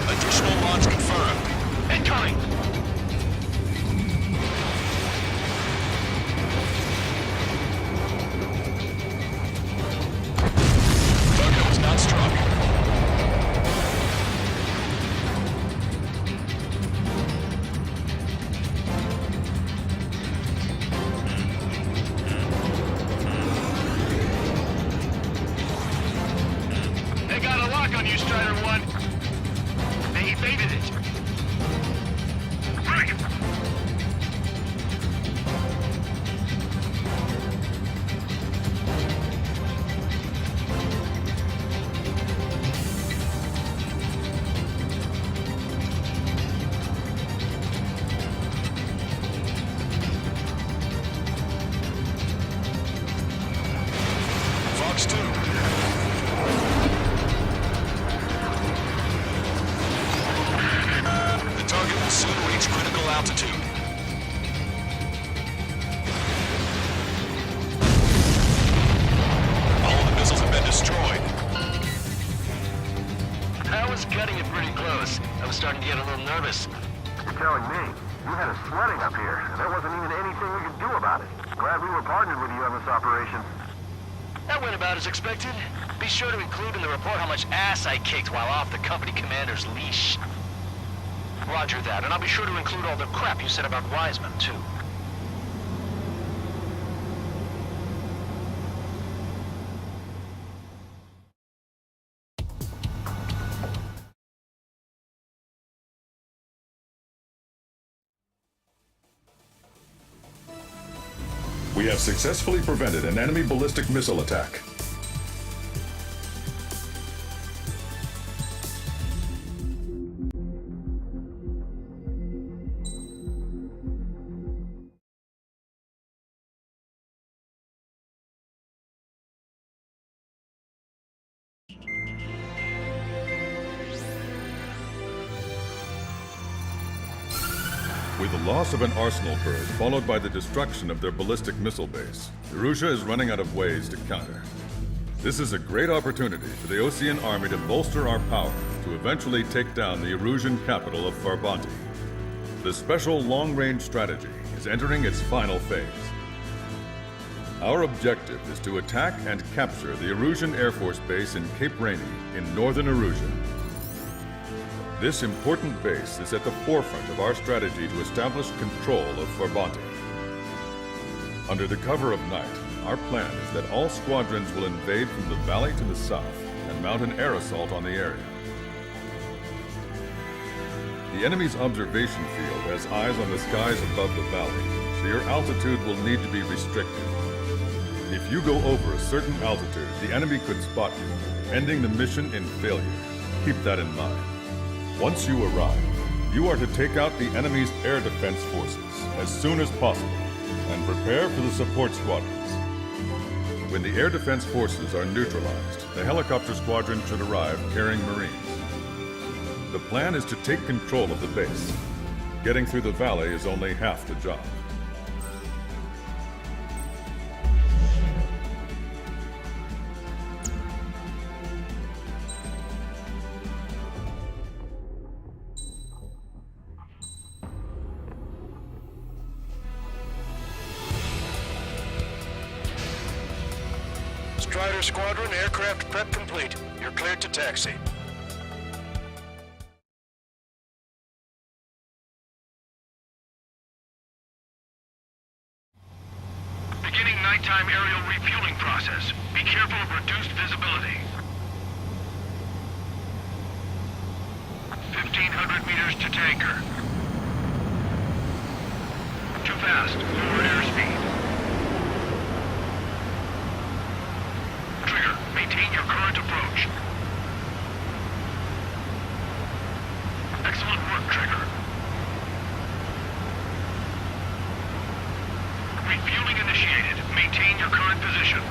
Additional launch confirmed. Incoming! Target was not struck. They got a lock on you, Strider 1. They evaded it. Break! Fox 2. The target will soon reach critical altitude. All of the missiles have been destroyed. I was cutting it pretty close. I was starting to get a little nervous. You're telling me you had us sweating up here, and there wasn't even anything we could do about it. Glad we were partnered with you on this operation. That went about as expected. Be sure to include in the report how much ass I kicked while off the company commander's leash. Roger that, and I'll be sure to include all the crap you said about Wiseman, too. We have successfully prevented an enemy ballistic missile attack. With the loss of an arsenal bird, followed by the destruction of their ballistic missile base, Erussia is running out of ways to counter. This is a great opportunity for the Osean army to bolster our power to eventually take down the Erusian capital of Farbanti. The special long-range strategy is entering its final phase. Our objective is to attack and capture the Erusian Air Force Base in Cape Rainy in northern Erusia. This important base is at the forefront of our strategy to establish control of Farbanti. Under the cover of night, our plan is that all squadrons will invade from the valley to the south and mount an air assault on the area. The enemy's observation field has eyes on the skies above the valley, so your altitude will need to be restricted. If you go over a certain altitude, the enemy could spot you, ending the mission in failure. Keep that in mind. Once you arrive, you are to take out the enemy's air defense forces as soon as possible and prepare for the support squadrons. When the air defense forces are neutralized, the helicopter squadron should arrive carrying Marines. The plan is to take control of the base. Getting through the valley is only half the job. Strider Squadron, aircraft prep complete. You're cleared to taxi. Beginning nighttime aerial refueling process. Be careful of reduced visibility. 1,500 meters to tanker. Too fast. Lower airspeed. Trigger, maintain your current approach. Excellent work, Trigger. Refueling initiated. Maintain your current position.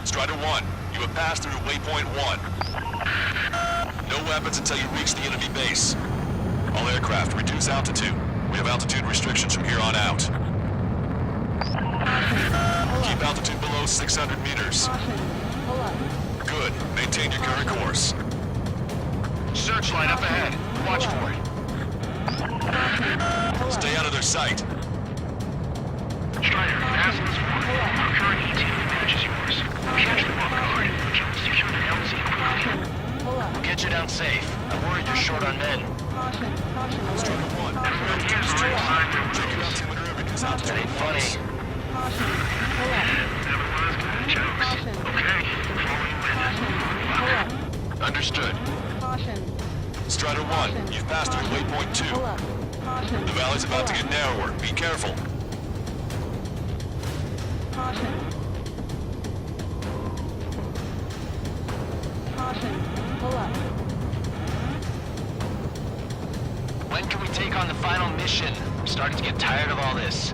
Strider 1, you have passed through waypoint 1. No weapons until you reach the enemy base. All aircraft, reduce altitude. We have altitude restrictions from here on out. Keep altitude below 600 meters. Good. Maintain your current course. Searchlight up ahead. Watch for it. Stay out of their sight. Strider, fasten this one. Our current ETA matches yours. Catch the walk guard. Secure the LZ. We'll get you down safe. I'm worried you're short on men. Strider 1, Everyone here's the right side. check your altimeter and reduce That altitude. ain't funny. Never was good at jokes. Okay, following witness. Understood. Strider 1, you've passed through waypoint 2. The valley's about to get narrower. Be careful. When can we take on the final mission? I'm starting to get tired of all this.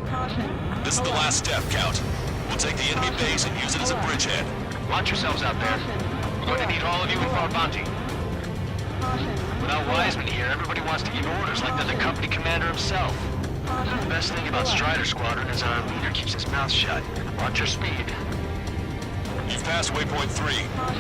This is the last step, Count. We'll take the enemy base and use it as a bridgehead. Watch yourselves out there. We're going to need all of you for our bounty. Without Wiseman here, everybody wants to give orders like they're the company commander himself. The best thing about Strider Squadron is our leader keeps his mouth shut. Watch your speed. You've passed waypoint 3.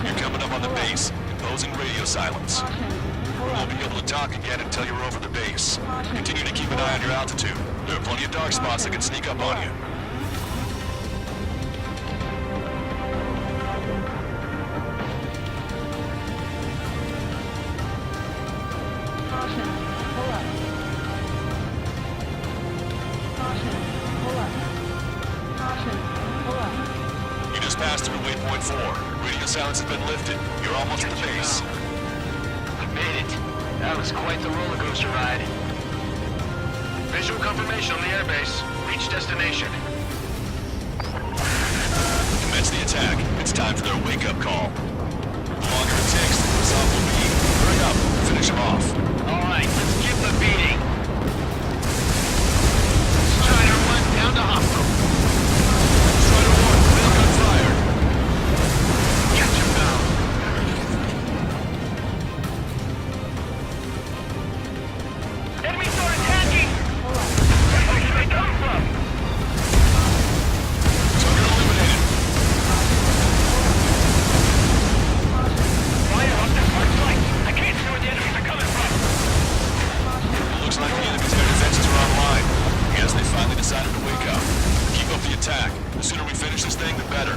You're coming up on the base, imposing radio silence. We won't be able to talk again until you're over the base. Continue to keep an eye on your altitude. There are plenty of dark spots that can sneak up on you. You just passed through waypoint 4. Radio silence has been lifted. You're almost at the base. We made it. That was quite the roller coaster ride. Visual confirmation on the airbase. Reach destination. Commence the attack. It's time for their wake-up call. The longer it takes, the worse off we'll be. Hurry up. Finish them off. All right, let's give them a beating. Strider 1 down to hostile. Strider 1, railgun fired. Catch him now. Enemy sword attacking! Where did they come from? Target eliminated. Fire up this hard flight. I can't see where the enemies are coming from. It looks like the enemy's air defenses are online. Guess they finally decided to wake up. Keep up the attack. The sooner we finish this thing, the better.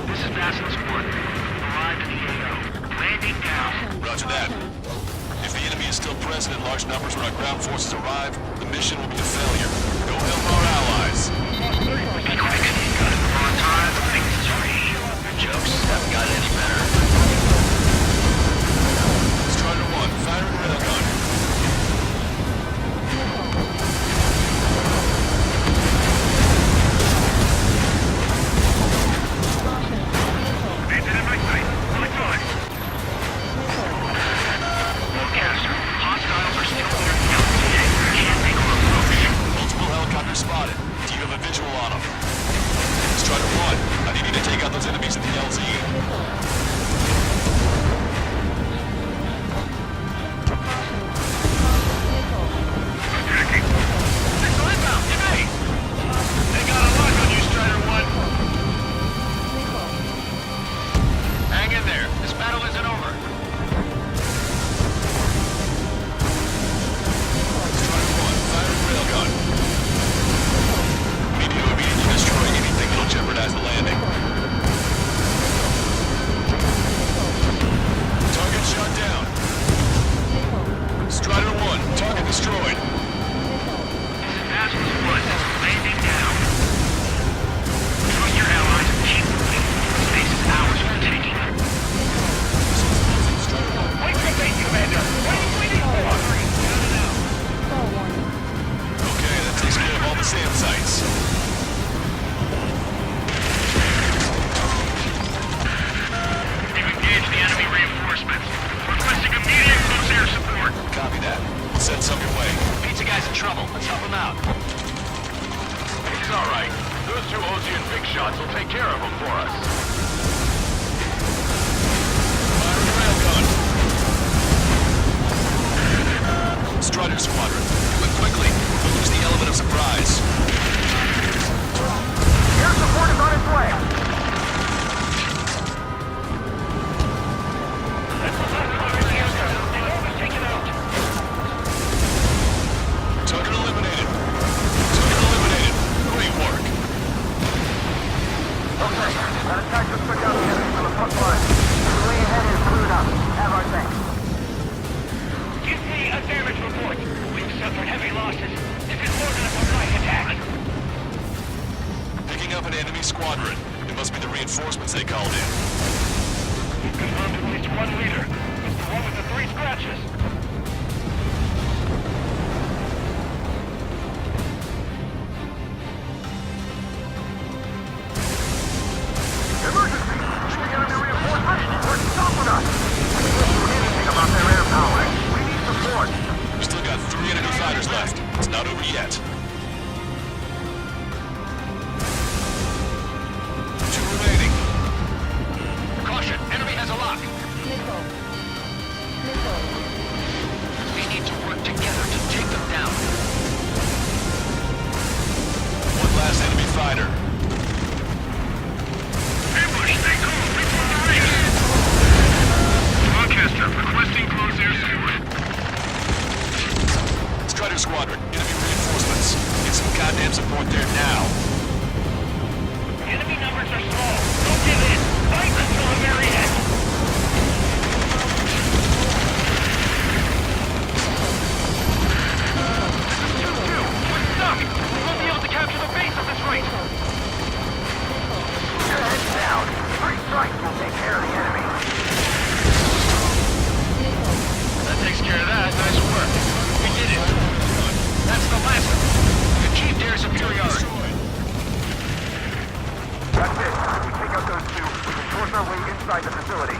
This is Basilisk 1. Arrived at the AO. Landing down. Roger that. If the enemy is still present in large numbers when our ground forces arrive, the mission will be a failure. Go help our allies. Be quick. Got it on time. Things free. Your jokes haven't gotten any better. Strider 1, firing railgun. Bandit in my sight. Electronics. Forecaster. Hostiles are still under the LTA. Can't make our approach. Multiple helicopters spotted. Do you have a visual on them? send some your way. Pizza guy's in trouble. Let's help him out. He's all right. Those two Ocean big shots will take care of him for us. Fire the railgun. Strider Squadron, do it quickly. We'll lose the element of surprise. Air support is on its way. Target eliminated. Target eliminated. Great work. Okay, got a tactic to pick out the enemy from the front line. The way ahead is cleared up. Have our thanks. Give me a damage report. We've suffered heavy losses. This is more than a surprise attack. Picking up an enemy squadron. It must be the reinforcements they called in. We've confirmed at least one leader. It's the one with the 3 scratches. Emergency! Shooting enemy reinforcements! They're stopping us! We can't do anything about their air power. We need support. We've still got 3 enemy fighters left. It's not over yet. 2 remaining. Caution, enemy has a lock. We need to work together to take them down. 1 last enemy fighter. Ambush, stay cool. Reform the range. Broadcaster, requesting close air support. Strider Squadron, enemy reinforcements. Get some goddamn support there now. Enemy numbers are small. Don't give in. Fight until the very end. We're stuck. We won't be able to capture the base at this rate. Your head's down. 3 strikes will take care of the enemy. That takes care of that. Nice work. We did it. That's the last one. We achieved air superiority. That's it. We take out those 2. We can force our way inside the facility.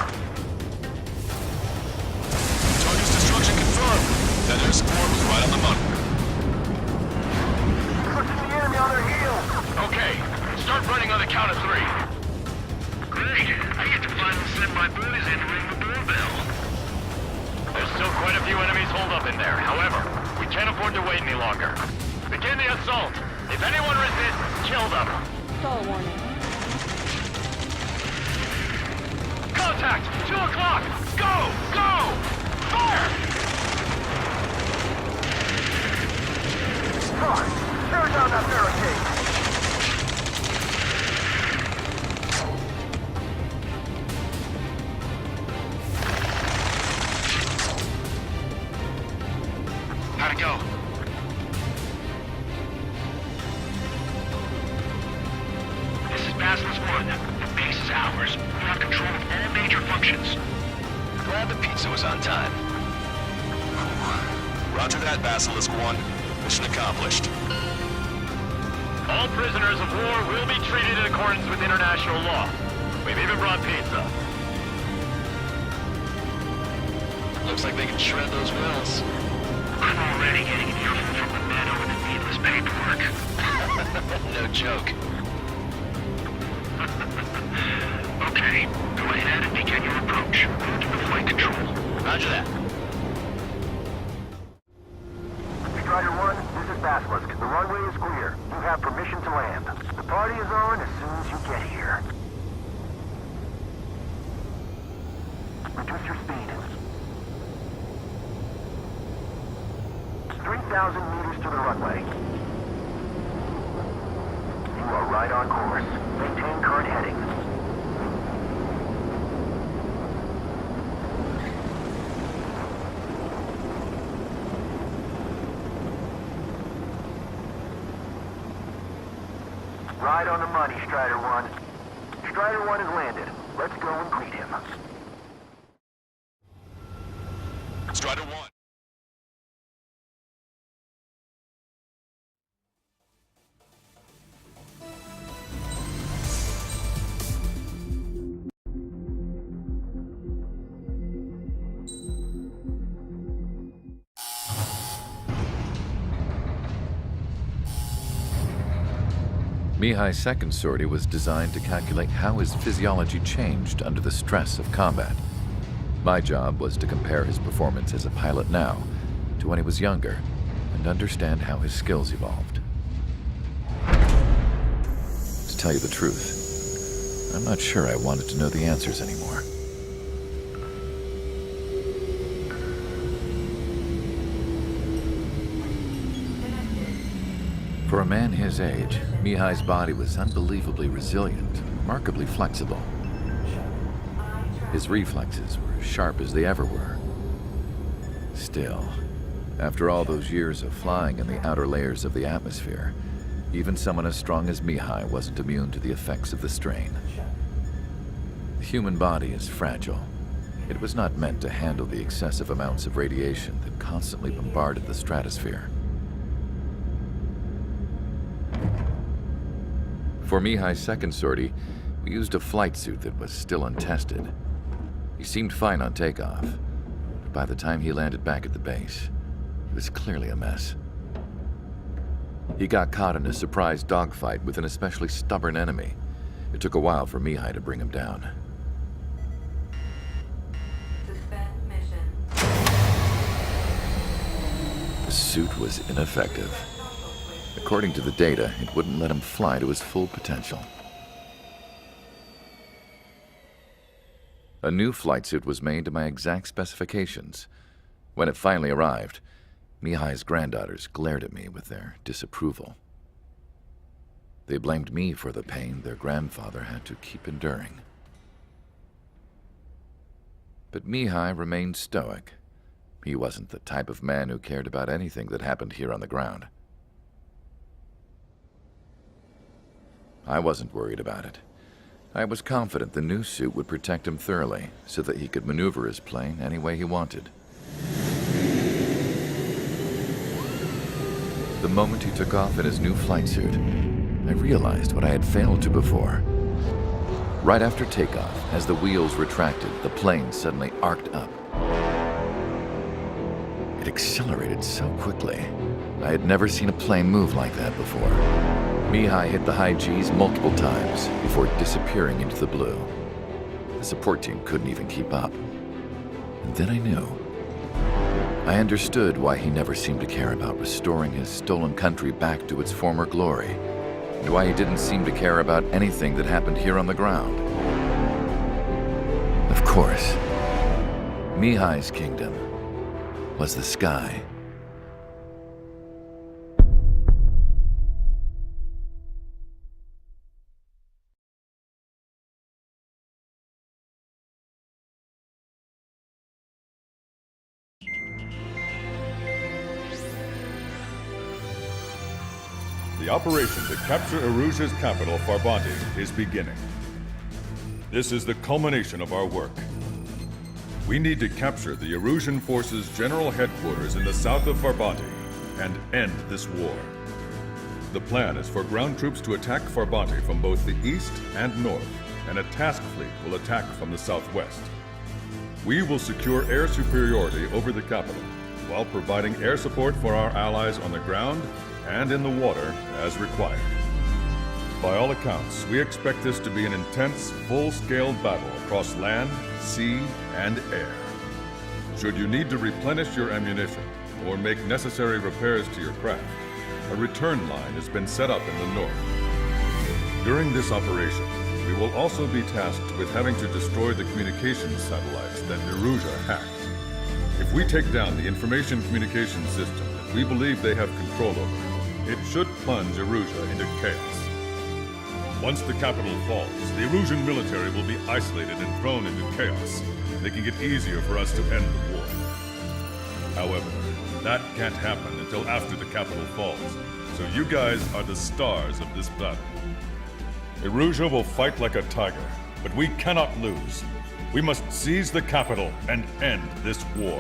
Target's destruction confirmed. That air support was right on the money. Pushing the enemy on their heels. Okay, start running on the count of 3. Great. I get to finally send my boys in to ring the doorbell. There's still quite a few enemies holed up in there. However, we can't afford to wait any longer. Begin the assault. If anyone resists, kill them. Stall warning. Contact! 2 o'clock! Go! Go! Fire! Fine. Tear down that barricade. How'd it go? This is Basilisk 1. The base is ours. We have control of all major functions. Glad the pizza was on time. Roger that, Basilisk 1. Mission accomplished. All prisoners of war will be treated in accordance with international law. We've even brought pizza. Looks like they can shred those wills. I'm already getting an earful from the men over the needless paperwork. No joke. Okay, go ahead and begin your approach. Go to the flight control. Roger that. Strider 1, this is Basilisk. The runway is clear. You have permission to land. The party is on as soon as you get here. Reduce your speed. 3,000 meters to the runway. You are right on course. Maintain current heading. Right on the money, Strider 1. Strider 1 has landed. Let's go and greet him. Strider 1. Mihai's second sortie was designed to calculate how his physiology changed under the stress of combat. My job was to compare his performance as a pilot now to when he was younger and understand how his skills evolved. To tell you the truth, I'm not sure I wanted to know the answers anymore. For a man his age, Mihai's body was unbelievably resilient, remarkably flexible. His reflexes were as sharp as they ever were. Still, after all those years of flying in the outer layers of the atmosphere, even someone as strong as Mihai wasn't immune to the effects of the strain. The human body is fragile. It was not meant to handle the excessive amounts of radiation that constantly bombarded the stratosphere. For Mihai's second sortie, we used a flight suit that was still untested. He seemed fine on takeoff, but by the time he landed back at the base, he was clearly a mess. He got caught in a surprise dogfight with an especially stubborn enemy. It took a while for Mihai to bring him down. Suspend mission. The suit was ineffective. According to the data, it wouldn't let him fly to his full potential. A new flight suit was made to my exact specifications. When it finally arrived, Mihai's granddaughters glared at me with their disapproval. They blamed me for the pain their grandfather had to keep enduring. But Mihai remained stoic. He wasn't the type of man who cared about anything that happened here on the ground. I wasn't worried about it. I was confident the new suit would protect him thoroughly so that he could maneuver his plane any way he wanted. The moment he took off in his new flight suit, I realized what I had failed to before. Right after takeoff, as the wheels retracted, the plane suddenly arced up. It accelerated so quickly. I had never seen a plane move like that before. Mihai hit the high G's multiple times before disappearing into the blue. The support team couldn't even keep up. And then I knew. I understood why he never seemed to care about restoring his stolen country back to its former glory, and why he didn't seem to care about anything that happened here on the ground. Of course, Mihai's kingdom was the sky. The operation to capture Erusia's capital, Farbanti, is beginning. This is the culmination of our work. We need to capture the Erusian forces' general headquarters in the south of Farbanti and end this war. The plan is for ground troops to attack Farbanti from both the east and north, and a task fleet will attack from the southwest. We will secure air superiority over the capital, while providing air support for our allies on the ground and in the water as required. By all accounts, we expect this to be an intense, full-scale battle across land, sea, and air. Should you need to replenish your ammunition or make necessary repairs to your craft, a return line has been set up in the north. During this operation, we will also be tasked with having to destroy the communications satellites that Erusia hacked. If we take down the information communication system that we believe they have control over, it should plunge Erusia into chaos. Once the capital falls, the Erusian military will be isolated and thrown into chaos, making it easier for us to end the war. However, that can't happen until after the capital falls, so you guys are the stars of this battle. Erusia will fight like a tiger, but we cannot lose. We must seize the capital and end this war.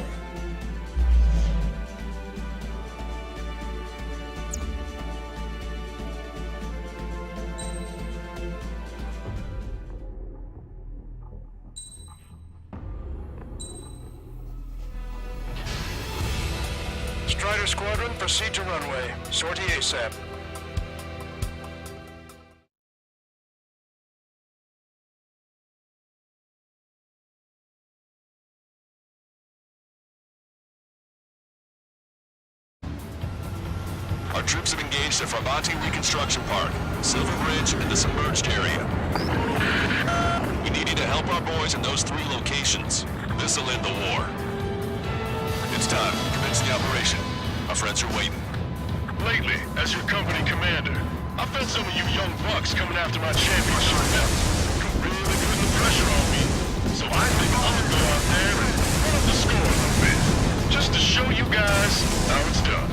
Strider Squadron, proceed to runway. Sortie ASAP. troops have engaged the Farbanti Reconstruction Park, Silver Bridge, and the submerged area. We need you to help our boys in those 3 locations. This'll end the war. It's time. Commence the operation. Our friends are waiting. Lately, as your company commander, I felt some of you young bucks coming after my championship belt. Really putting the pressure on me. So I think I'm gonna go out there and run up the score a little bit. Just to show you guys how it's done.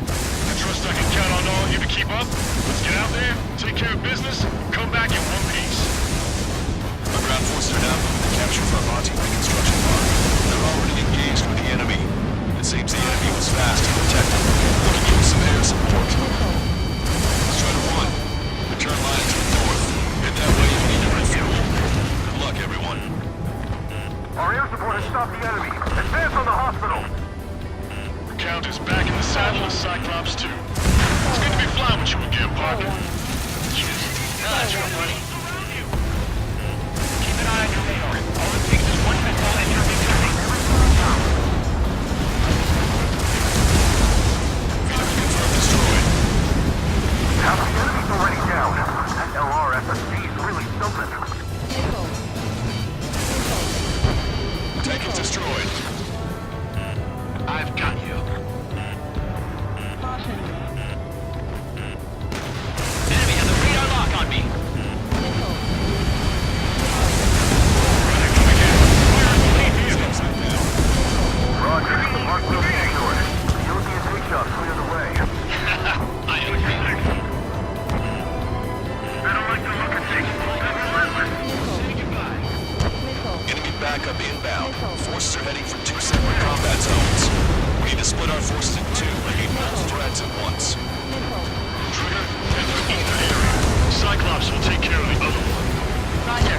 I trust I can count on all of you to keep up. Let's get out there, take care of business, come back in one piece. Our ground forces are now moving to capture Farbanti Reconstruction Park. They're already engaged with the enemy. It seems the enemy was fast and protected. We can use some air support. Strider 1, return line to the north. Head that way if you need to refuel. Good luck, everyone. Our air support has stopped the enemy. Advance on the hospital. The Count is back in the saddle of Cyclops 2. It's good to be flying with you again, partner. That's right, buddy. Keep an eye on your radar. All it takes is one missile and you're victory. Confirm destroyed. Now the enemy's already down. That LRSSG is really something. Tank is destroyed. I've got you. Enemy has a radar lock on me. Roger. Mark will be ignored. European take shots clear the way. I am here. Better like to look at things. Say goodbye. Enemy backup inbound. Forces are heading for 2 separate combat zones. We need to split our forces in 2 and meet multiple threats at once. Trigger, head for either area. Cyclops will take care of the other one. Roger.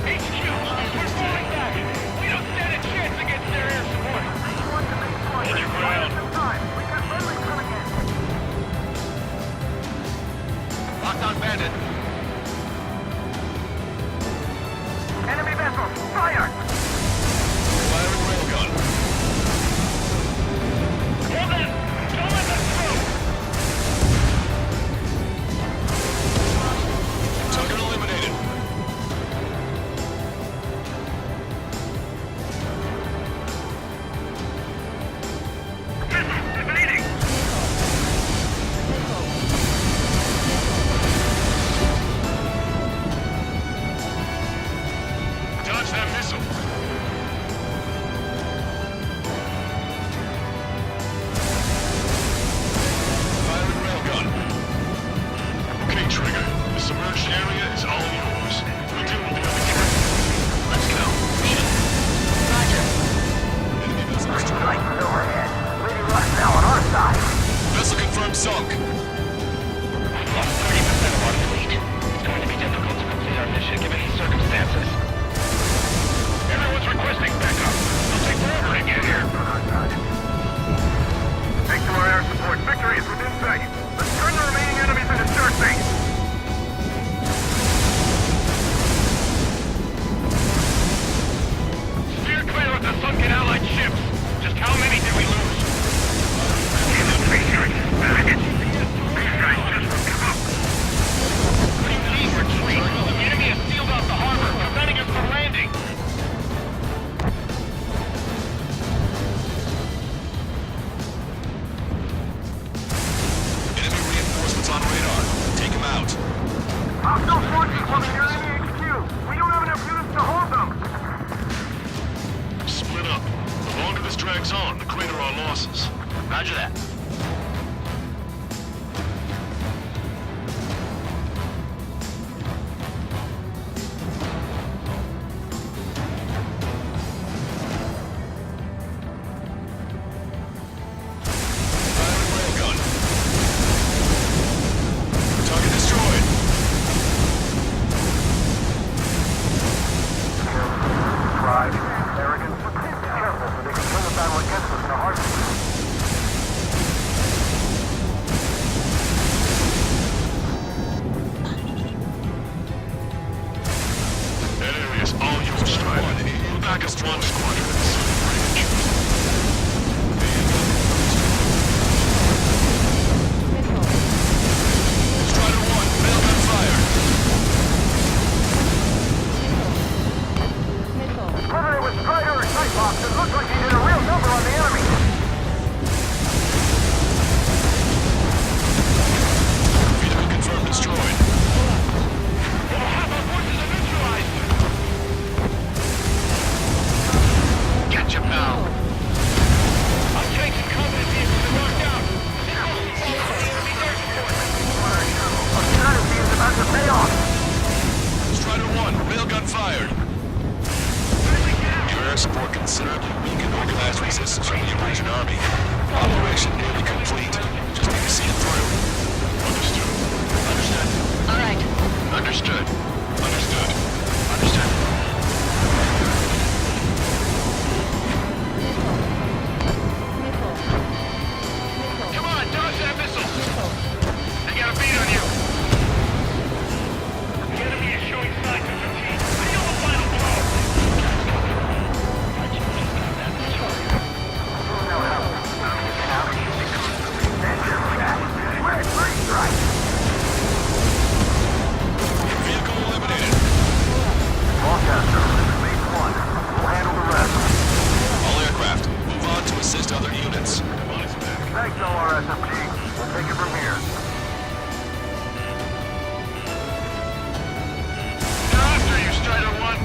HQ, we're falling back. We don't stand a chance against their air support. Hold your ground. We got friendlies coming in. Locked on bandit. Enemy vessels, fire! Firing railgun. Hold it! Don't let them through! Target eliminated. Bleeding! Dodge that missile. Firing railgun. Okay, Trigger. The submerged area is all yours. We'll deal with the other guy. Let's go. Roger. Enemy vessel destroyed. Lights overhead. Leading left now on our side. Vessel confirmed sunk. Lost 30% of our fleet. It's going to be difficult to complete our mission given the circumstances. Everyone's requesting backup. It'll take forever to get here. Thanks to our air support, victory is within sight. Let's turn the remaining enemies into dirt bait. Steer clear of the sunken Allied ships. Just how many did we lose? Infiltrators, bandits. These guys just won't give up. Please retreat. The enemy has sealed off the harbor, preventing us from landing. Enemy reinforcements on radar. Take them out. Hostile forces coming near enemy HQ. We don't have enough units to hold them. Split up. The longer this drags on, the greater our losses. Roger that. Firing railgun. Target destroyed. Pride, arrogance. Careful, so they can turn the battle against us in a heartbeat. neutralize resistance from the Eurasian army. Operation nearly complete. Just need to see it through. Understood. Understood. All right. Understood. Understood. Understood. Come on, dodge that missile! They got a beat on you! The enemy is showing signs of fatigue. Feel the final blow! Vehicle eliminated. Broadcaster, Base 1. We'll handle the rest. All aircraft, move on to assist other units. Thanks, LRSMG. We'll take it from here. They're after you, Strider 1!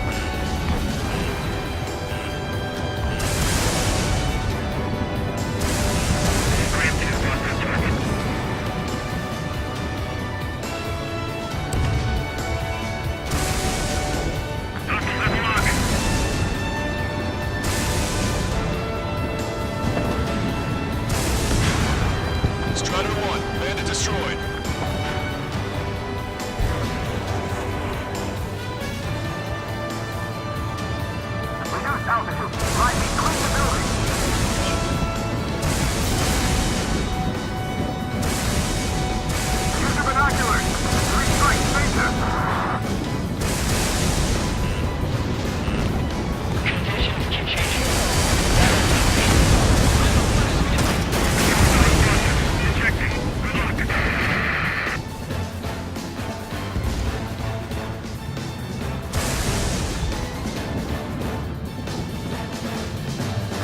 Strider 1, bandit destroyed. Reduce altitude. Lightning, clean the building. Use your binoculars. 3 strikes, spacer. Conditions keep changing.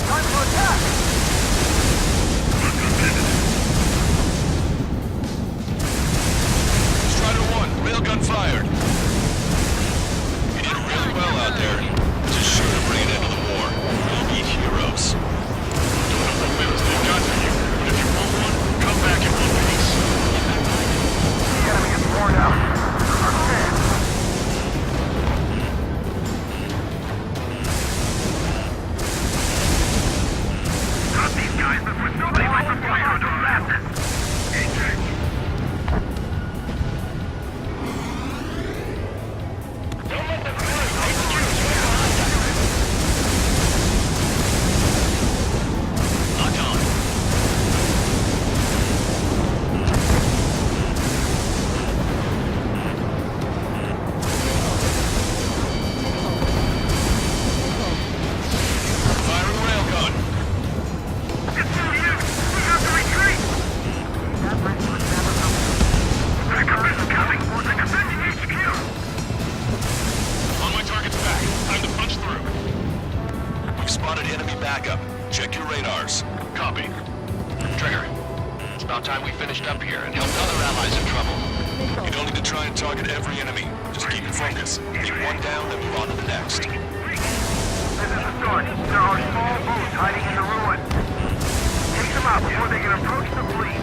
Time to attack. Strider 1, railgun fired. You did really well out there. This is sure to bring an end to the war. We'll be heroes. Don't know what medals they've got for you, but if you want one, come back in one piece. The enemy is worn out. Understand. Got these guys before somebody lights a fire under our asses! Engage! Don't let them finish Lock on! Firing railgun. It's no use! We have to retreat! Backup is coming! They're defending HQ! On my target's back. Time to punch through. We've spotted enemy backup. Check your radars. Copy. Trigger. It's about time we finished up here and helped other allies in trouble. You don't need to try and target every enemy. Just keep your focus. Keep one down, then move on to the next. This is the start. There are small boats hiding in the ruins. Take them out before they can approach the fleet.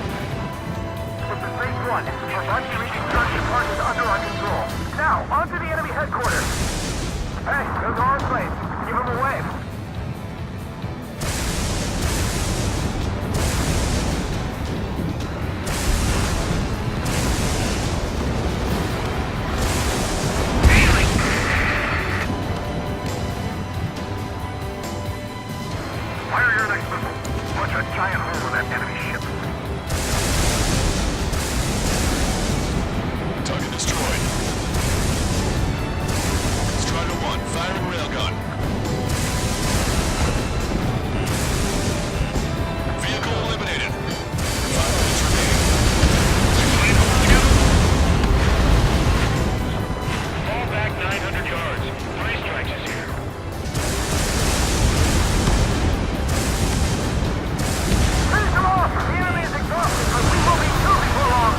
This is Base 1. Providing reconstruction part is under our control. Now, onto the enemy headquarters. Hey, those are our planes. Give them a wave. Fire your next missile. Punch a giant hole in that enemy ship. Target destroyed. Strider 1, firing railgun. Vehicle eliminated. 5 minutes remaining. Fall back 900 yards. 3 strikes is here. Finish them off! The enemy is exhausted, but we will be too before long.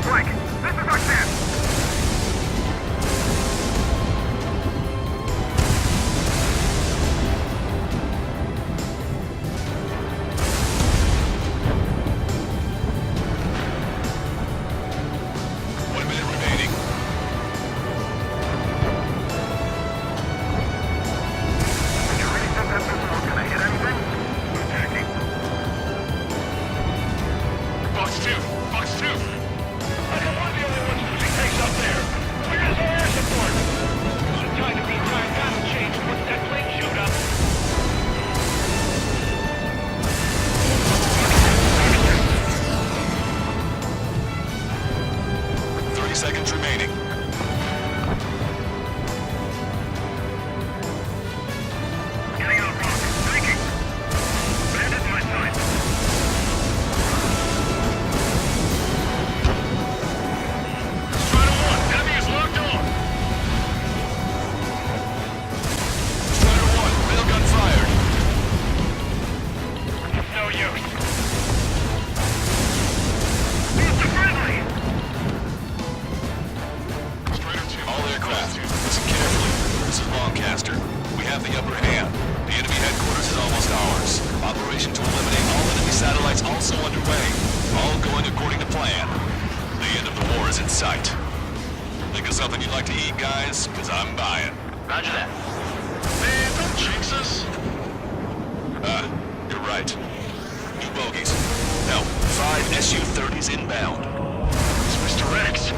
flank. This is our chance. Seconds remaining. Getting out rock. Thinking. Bandit in my sight. Strider 1, enemy is locked on. Strider 1, railgun fired. No use. It's a friendly. All aircraft, listen carefully. This is Lancaster. We have the upper hand. The enemy headquarters is almost ours. Operation to eliminate all enemy satellites also underway. All going according to plan. The end of the war is in sight. Think of something you'd like to eat, guys? Because I'm buying. Roger that. Man, don't jinx us. You're right. New bogeys. Now, 5 Su-30s inbound. It's Mr. Rex.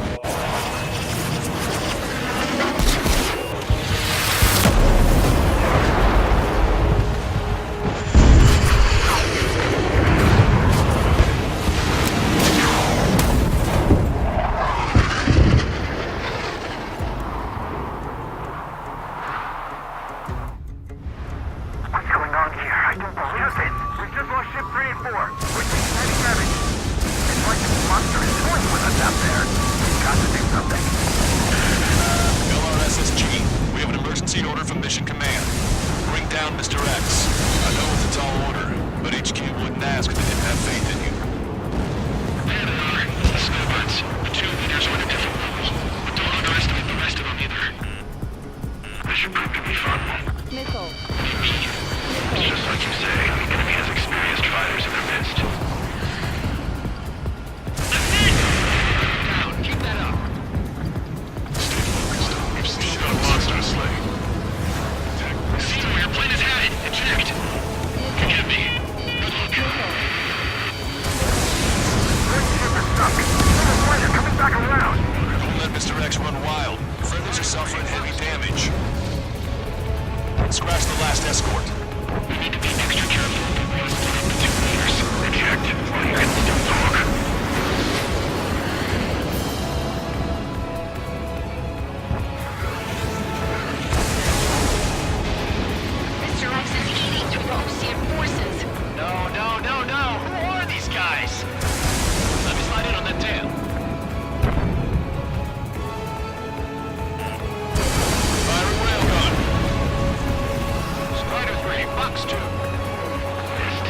What's going on here? I don't believe it. We've just lost ship 3 and 4. We're taking heavy damage. It's like this monster is toying with us out there. We've got to do something. LRSSG, we have an emergency order from Mission Command. Bring down Mr. X. I know it's a tall order, but HQ wouldn't ask if they didn't have faith in you. Man, the snowbirds. The 2 leaders were the different levels. But don't underestimate the rest of them either. This should prove to be fun. Missile. Just like you say, the enemy has experienced fighters in their midst. Down, keep that up. Stay focused. We've still got a monster to slay. See where your plane is headed. Eject. Forgive me. Good luck. This ship is stuck. Little fighter coming back around. Don't let Mr. X run wild. Friendlies are suffering heavy damage. Scratch the last escort. We need to be extra careful. We must split up the 2 leaders. Eject while you can still talk. Mr. X is eating through the Ocean forces. No. Who are these guys? Let me slide in on that tail. Firing railgun. Strider 3, box 2. Missed.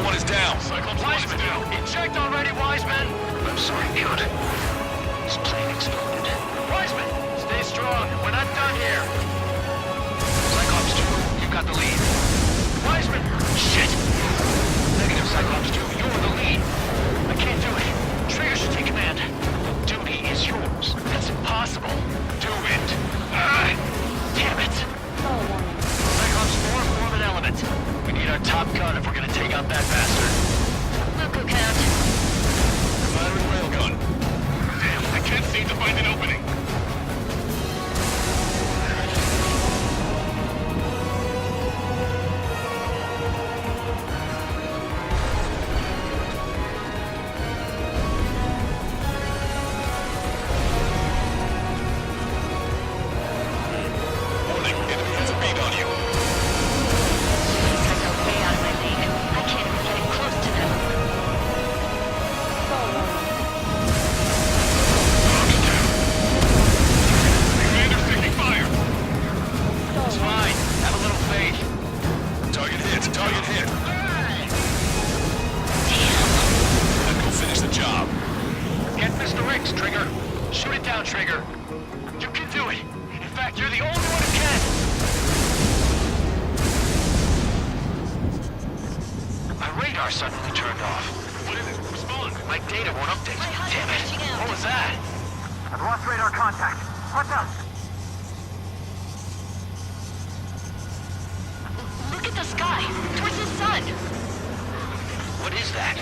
1 is down. Wiseman, eject already, Wiseman! I'm sorry, Count. This plane exploded. Wiseman, stay strong. We're not done here. Cyclops 2, you've got the lead. Wiseman! Shit! Negative, Cyclops 2, you're the lead. I can't do it. Trigger should take command. Duty is yours. That's impossible. Do it. Damn it. Cyclops 4, form an element. We need our top gun if we're gonna take out that bastard. Luco, Count. Firing railgun. Damn, I can't seem to find an opening. Warning, enemy has a beat on you. These guys are way out of my league. I can't even get in close to them. Commander's taking fire. It's fine. Have a little faith. Target hit, target hit. Then go finish the job. Get Mr. X, Trigger. Shoot it down, Trigger. You can do it. In fact, you're the only one who can. My radar suddenly turned off. What is it? Respond. My data won't update. Damn it. What was that? I've lost radar contact. What's up? Look at the sky. Towards the sun. What is that?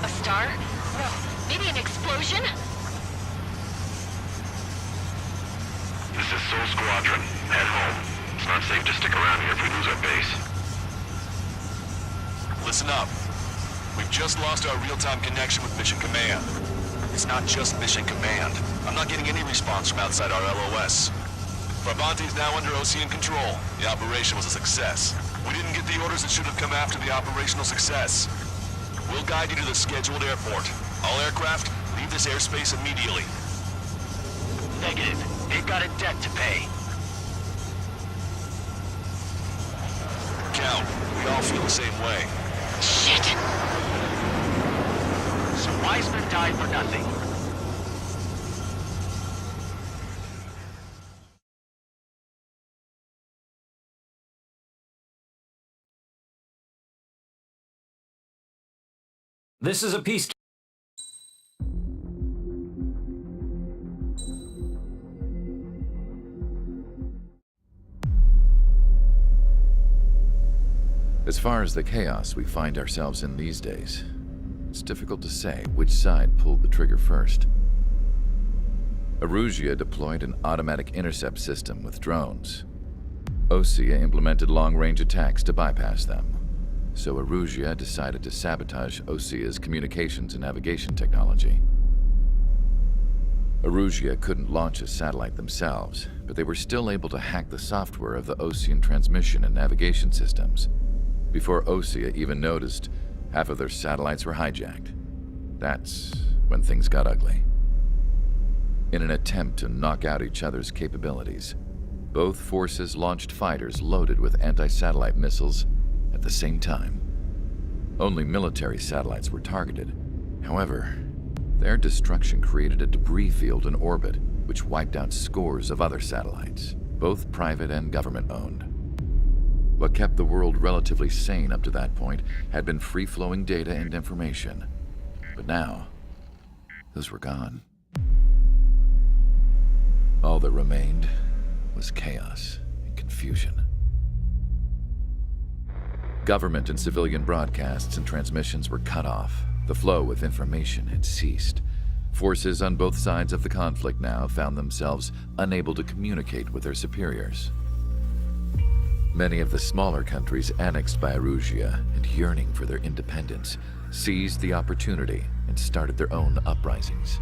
A star? No. Maybe an explosion? This is Soul Squadron. Head home. It's not safe to stick around here if we lose our base. Listen up. We've just lost our real-time connection with Mission Command. It's not just Mission Command. I'm not getting any response from outside our LOS. Brabante's now under Ocean control. The operation was a success. We didn't get the orders that should have come after the operational success. We'll guide you to the scheduled airport. All aircraft, leave this airspace immediately. Negative. They've got a debt to pay. Count, we all feel the same way. Shit! So Wiseman died for nothing. This is a peace. As far as the chaos we find ourselves in these days, it's difficult to say which side pulled the trigger first. Erusia deployed an automatic intercept system with drones. Osea implemented long-range attacks to bypass them. So Erusia decided to sabotage Osea's communications and navigation technology. Erusia couldn't launch a satellite themselves, but they were still able to hack the software of the Osean transmission and navigation systems. Before Osea even noticed, half of their satellites were hijacked. That's when things got ugly. In an attempt to knock out each other's capabilities, both forces launched fighters loaded with anti-satellite missiles at the same time. Only military satellites were targeted. However, their destruction created a debris field in orbit, which wiped out scores of other satellites, both private and government-owned. What kept the world relatively sane up to that point had been free-flowing data and information. But now, those were gone. All that remained was chaos and confusion. Government and civilian broadcasts and transmissions were cut off. The flow of information had ceased. Forces on both sides of the conflict now found themselves unable to communicate with their superiors. Many of the smaller countries annexed by Erusia and yearning for their independence seized the opportunity and started their own uprisings.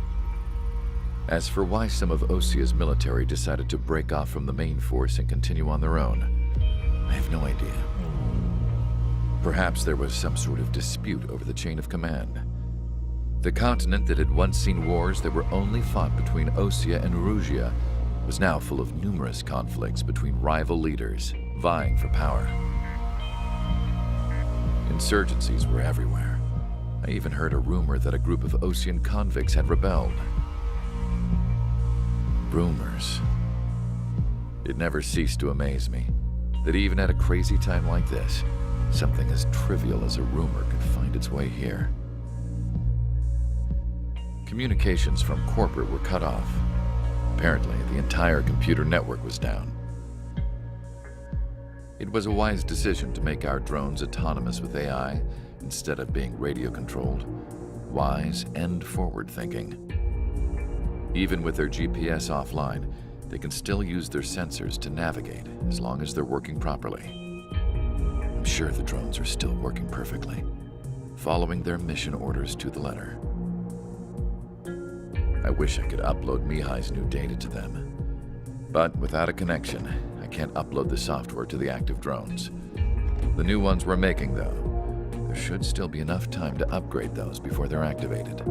As for why some of Osea's military decided to break off from the main force and continue on their own, I have no idea. Perhaps there was some sort of dispute over the chain of command. The continent that had once seen wars that were only fought between Osea and Erusia was now full of numerous conflicts between rival leaders vying for power. Insurgencies were everywhere. I even heard a rumor that a group of Ocean convicts had rebelled. Rumors. It never ceased to amaze me that even at a crazy time like this, something as trivial as a rumor could find its way here. Communications from corporate were cut off. Apparently, the entire computer network was down. It was a wise decision to make our drones autonomous with AI instead of being radio-controlled. Wise and forward-thinking. Even with their GPS offline, they can still use their sensors to navigate as long as they're working properly. I'm sure the drones are still working perfectly, following their mission orders to the letter. I wish I could upload Mihai's new data to them. But without a connection, I can't upload the software to the active drones. The new ones we're making, though, there should still be enough time to upgrade those before they're activated.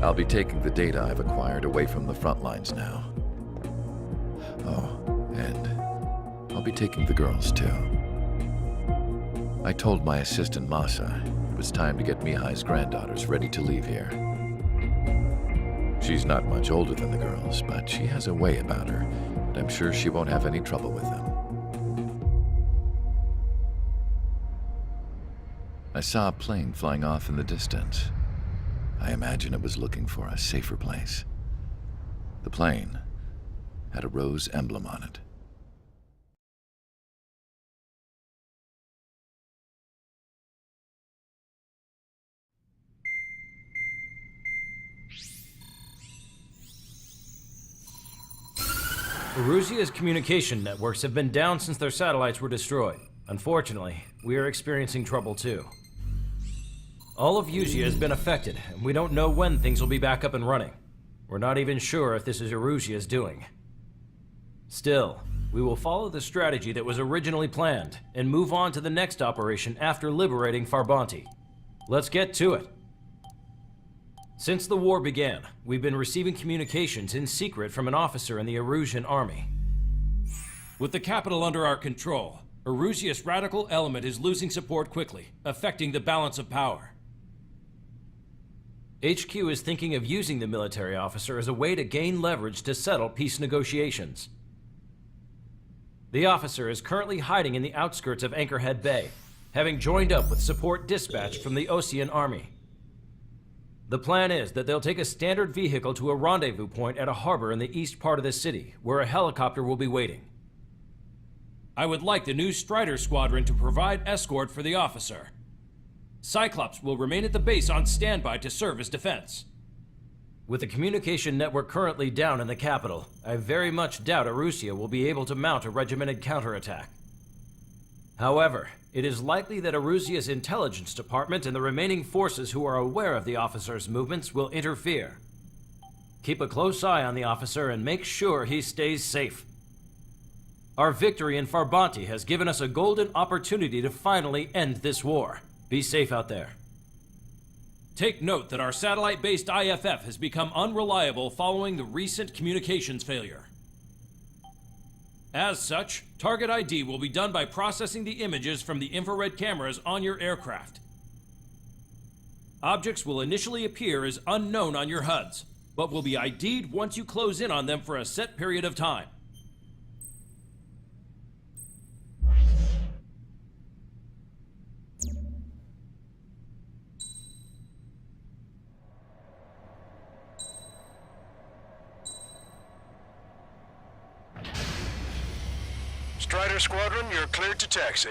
I'll be taking the data I've acquired away from the front lines now. Oh, and I'll be taking the girls, too. I told my assistant Masa it was time to get Mihai's granddaughters ready to leave here. She's not much older than the girls, but she has a way about her, and I'm sure she won't have any trouble with them. I saw a plane flying off in the distance. I imagine it was looking for a safer place. The plane had a rose emblem on it. Erusia's communication networks have been down since their satellites were destroyed. Unfortunately, we are experiencing trouble too. All of Erusia has been affected, and we don't know when things will be back up and running. We're not even sure if this is Erusia's doing. Still, we will follow the strategy that was originally planned, and move on to the next operation after liberating Farbanti. Let's get to it. Since the war began, we've been receiving communications in secret from an officer in the Erusian army. With the capital under our control, Erusia's radical element is losing support quickly, affecting the balance of power. HQ is thinking of using the military officer as a way to gain leverage to settle peace negotiations. The officer is currently hiding in the outskirts of Anchorhead Bay, having joined up with support dispatched from the Ocean Army. The plan is that they'll take a standard vehicle to a rendezvous point at a harbor in the east part of the city, where a helicopter will be waiting. I would like the new Strider Squadron to provide escort for the officer. Cyclops will remain at the base on standby to serve as defense. With the communication network currently down in the capital, I very much doubt Erusia will be able to mount a regimented counterattack. However, it is likely that Erusia's intelligence department and the remaining forces who are aware of the officer's movements will interfere. Keep a close eye on the officer and make sure he stays safe. Our victory in Farbanti has given us a golden opportunity to finally end this war. Be safe out there. Take note that our satellite-based IFF has become unreliable following the recent communications failure. As such, target ID will be done by processing the images from the infrared cameras on your aircraft. Objects will initially appear as unknown on your HUDs, but will be ID'd once you close in on them for a set period of time. Strider Squadron, you're cleared to taxi.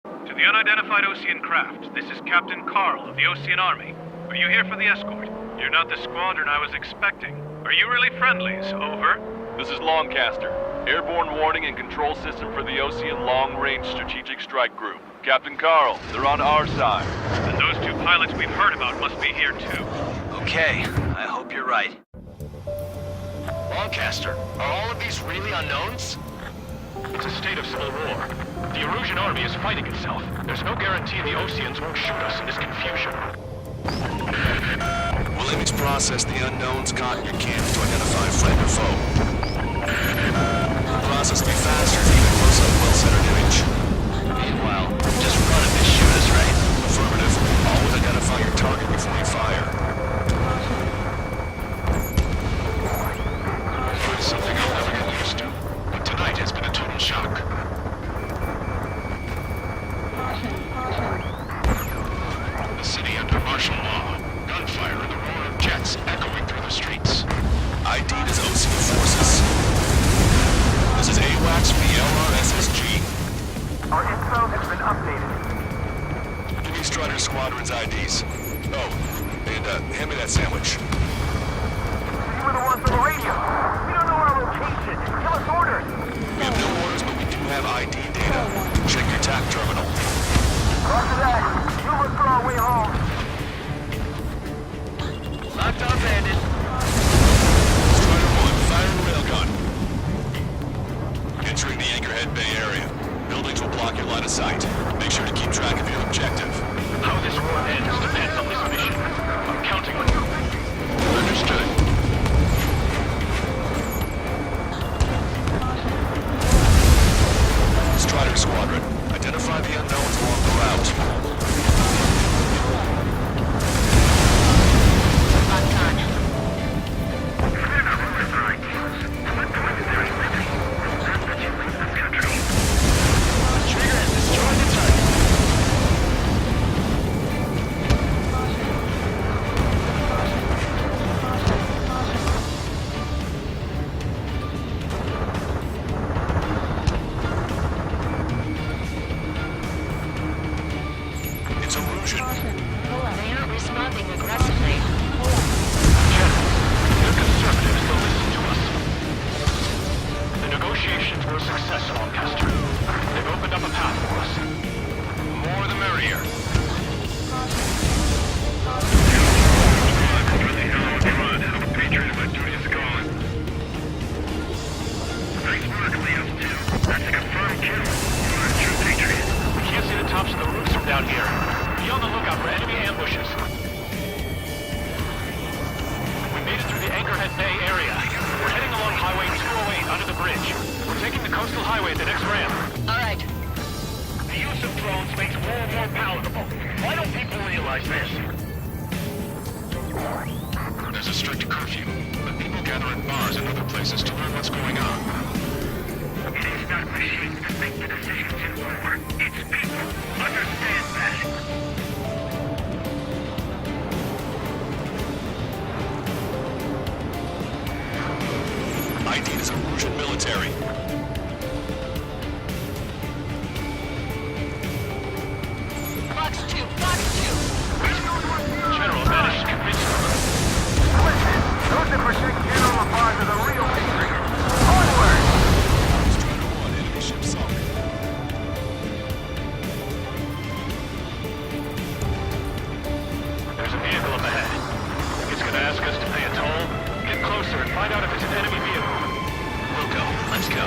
To the unidentified Ocean craft, this is Captain Carl of the Ocean Army. Are you here for the escort? You're not the squadron I was expecting. Are you really friendlies? Over. This is Longcaster. Airborne warning and control system for the Ocean Long-Range Strategic Strike Group. Captain Carl, they're on our side. And those two pilots we've heard about must be here too. Okay, I hope you're right. Longcaster, are all of these really unknowns? It's a state of civil war. The Erusian army is fighting itself. There's no guarantee the Oceans won't shoot us in this confusion. Limbs process the unknowns caught in your cams to identify friend or foe. The process will be faster if you get a close-up, well-centered image. Meanwhile, just run if they shoot us, right? Affirmative. Always identify your target before you fire. It's something I'll never get used to. But tonight has been a total shock. The city under martial law. Gunfire and the roar of jets echoing through the streets. ID'd as OCU forces. This is AWACS VLRSSG. Our info has been updated. Give me Strider Squadron's IDs. Oh, and hand me that sandwich. You were the ones on the radio. We don't know our location. Give us orders. We have no orders, but we do have ID data. Check your TAC terminal. After that, we'll look for our way home. Locked on, bandit. Strider 1, firing railgun. Entering the Anchorhead Bay area. Buildings will block your line of sight. Make sure to keep track of your objective. How this war ends depends on this mission. I'm counting on you. Understood. Strider Squadron, identify the unknowns along the route. Locked on. Trigger has destroyed the target. It's Erosion. They aren't responding aggressively. General, you're conservatives, so listen to us. The negotiations were a success in Lancaster. They've opened up a path for us. The more the merrier. Patriot, my duty is gone. Nice work, Leo 2. That's a confirmed kill. You're a true patriot. We can't see the tops of the roofs from down here. Be on the lookout for enemy ambushes. We made it through the Anchorhead Bay area. We're heading along Highway 208 under the bridge. We're taking the coastal highway at the next ramp. All right. The use of drones makes war more palatable. Why don't people realize this? There's a strict curfew, but people gather in bars and other places to learn what's going on. It is not machines that make the decisions in war. It's people. Understand that. ID is Erosion military. Box 2, box 2. General managed to convince you. Listen, those that protect General LaPaz are the real patriots. Onward! Strider 1, enemy ship sunk. There's a vehicle up ahead. It's gonna ask us to pay a toll. Get closer and find out if it's an enemy vehicle. We'll go. Let's go.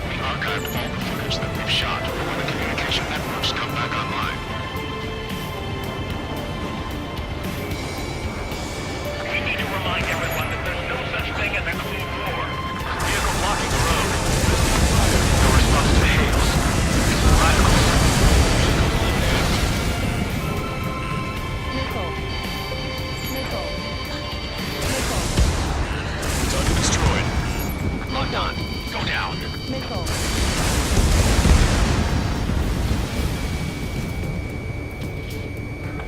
We archived all the footage that we've shot for when the communication networks come back online. We need to remind everyone that there's no such thing as a clean war. Vehicle blocking the road. No response to hails. Radicals. Nickel. Nickel. Nickel. Target destroyed. Locked on. Go down. Nickel.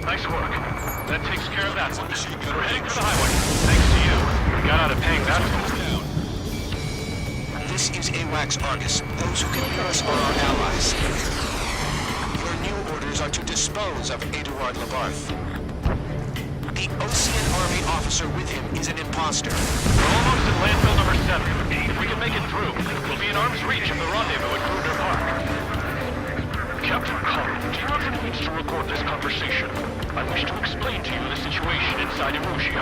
Nice work. That takes care of that one. We're heading for the highway. Thanks to you. We got out of paying that toll. This is AWACS Argus. Those who can hear us are our allies. Your new orders are to dispose of Eduard Labarth. The Ocean Army officer with him is an imposter. We're almost at landfill number 7. If we can make it through, we'll be in arm's reach of the rendezvous at Kruger Park. Captain Carl, do you have a means to record this conversation? I wish to explain to you the situation inside Erosia.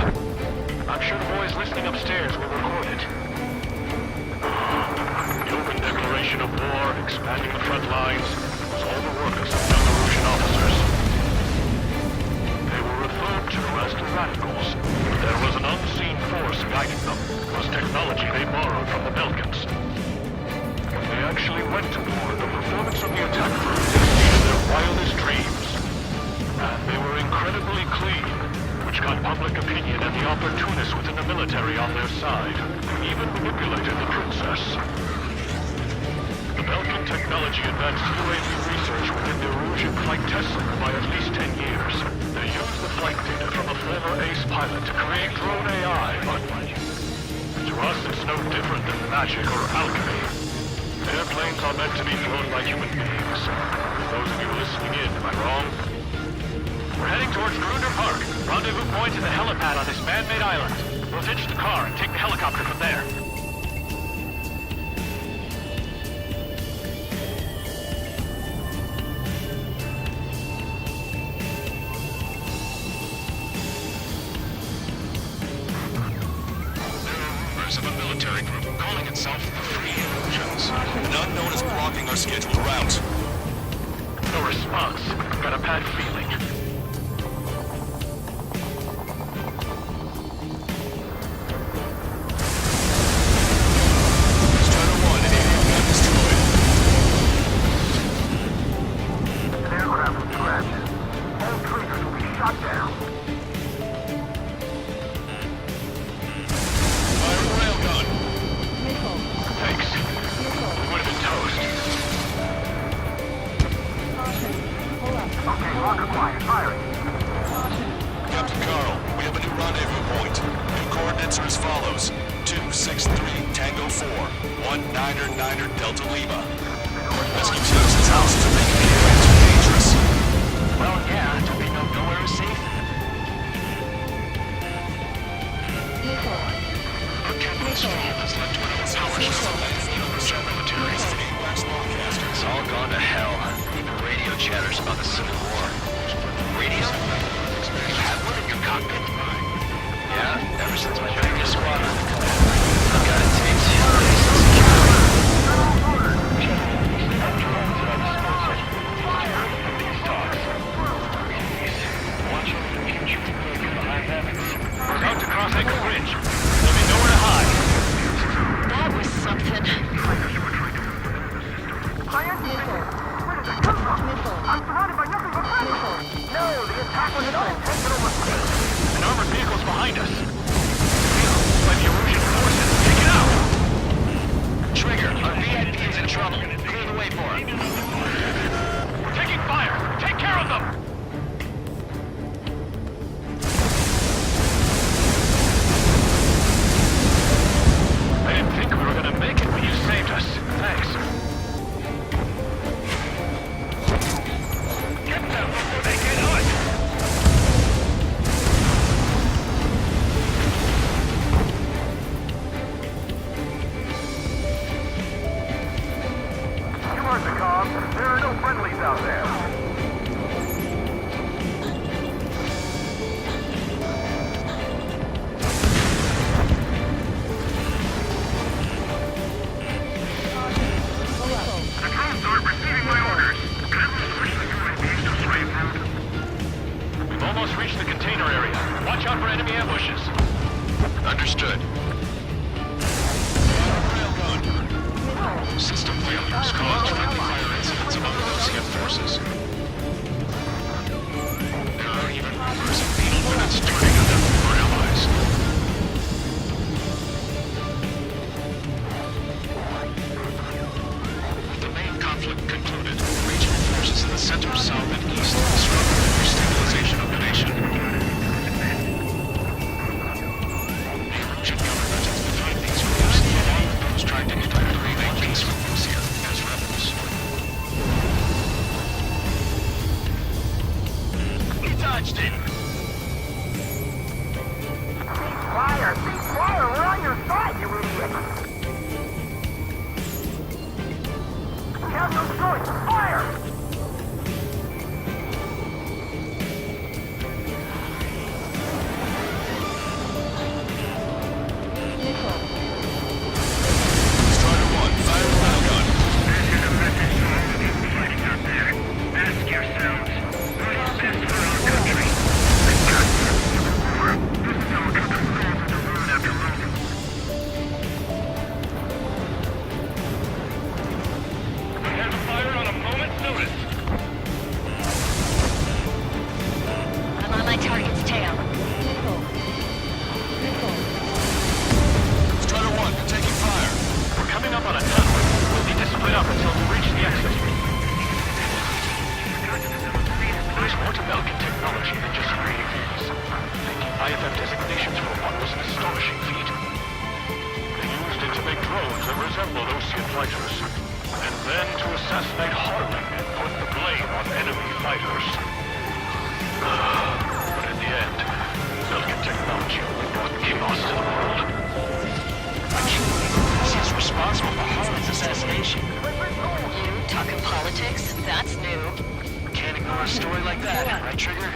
I'm sure the boys listening upstairs will record it. The open declaration of war, expanding the front lines, was all the work of some young Erusian officers. They were technology advanced UAV research within the Erusian flight test center by at least 10 years. They used the flight data from a former ace pilot to create drone AI, but to us it's no different than magic or alchemy. Airplanes are meant to be flown by human beings. For those of you listening in, am I wrong? We're heading towards Grunder Park. Rendezvous point is the helipad on this man-made island. We'll ditch the car and take the helicopter from there. Of a military group calling itself the Free Illusions. An unknown is blocking our scheduled route. No response. Got a bad feeling. Strider 1, alien gun destroyed. An aircraft was crashed. All traitors will be shot down. Thanks. We would have been toast. Okay, locker quiet. Firing. Captain Carl, we have a new rendezvous point. New coordinates are as follows. 263 Tango 4, 199 Delta Lima. Rescue teams and houses are making the area too dangerous. Well, yeah, do we know nowhere is safe? Our capital storm has led to an power shutdown military. It's all gone to hell. Even radio chatters about the Civil War. Radio? You have one in your cockpit? Yeah, ever since my joined your squadron. I've got it taped. We're about to cross Anchor Bridge. There'll be nowhere to hide. That was something. I'm surrounded by nothing but friendly. No, the attack was not intended over space. An armored vehicle's behind us. By the Erusian forces. Take it out! Trigger, our VIP is in trouble. Clear the way for him. We're taking fire! Take care of them! I didn't think we were gonna make it, but you saved us. Thanks. Get them before they get us! You heard the comm. There are no friendlies out there. We've almost reached the container area. Watch out for enemy ambushes. Understood. System failures caused friendly fire incidents among Russian forces. There are even rumors of lethal units turning on them for allies. With the main conflict concluded, regional forces in the center, south, and east struggle for stabilization of the nation. The Erusian government is behind these groups, along with those trying to indirectly make peace with Russia as rebels. We dodged it! Fire! Cease fire! We're on your side, you idiot! We have no choice! Fire! Strider 1, fire the railgun. This is a message to all of you fighting out there. Ask yourselves, what is best for our country? This is our country's cause to run after losing. We have a fire on a made Harlan put the blame on enemy fighters. But in the end, Milken technology only brought chaos to the world. He's responsible for Harlan's assassination. You talking politics? That's new. Can't ignore a story like that, right, Trigger?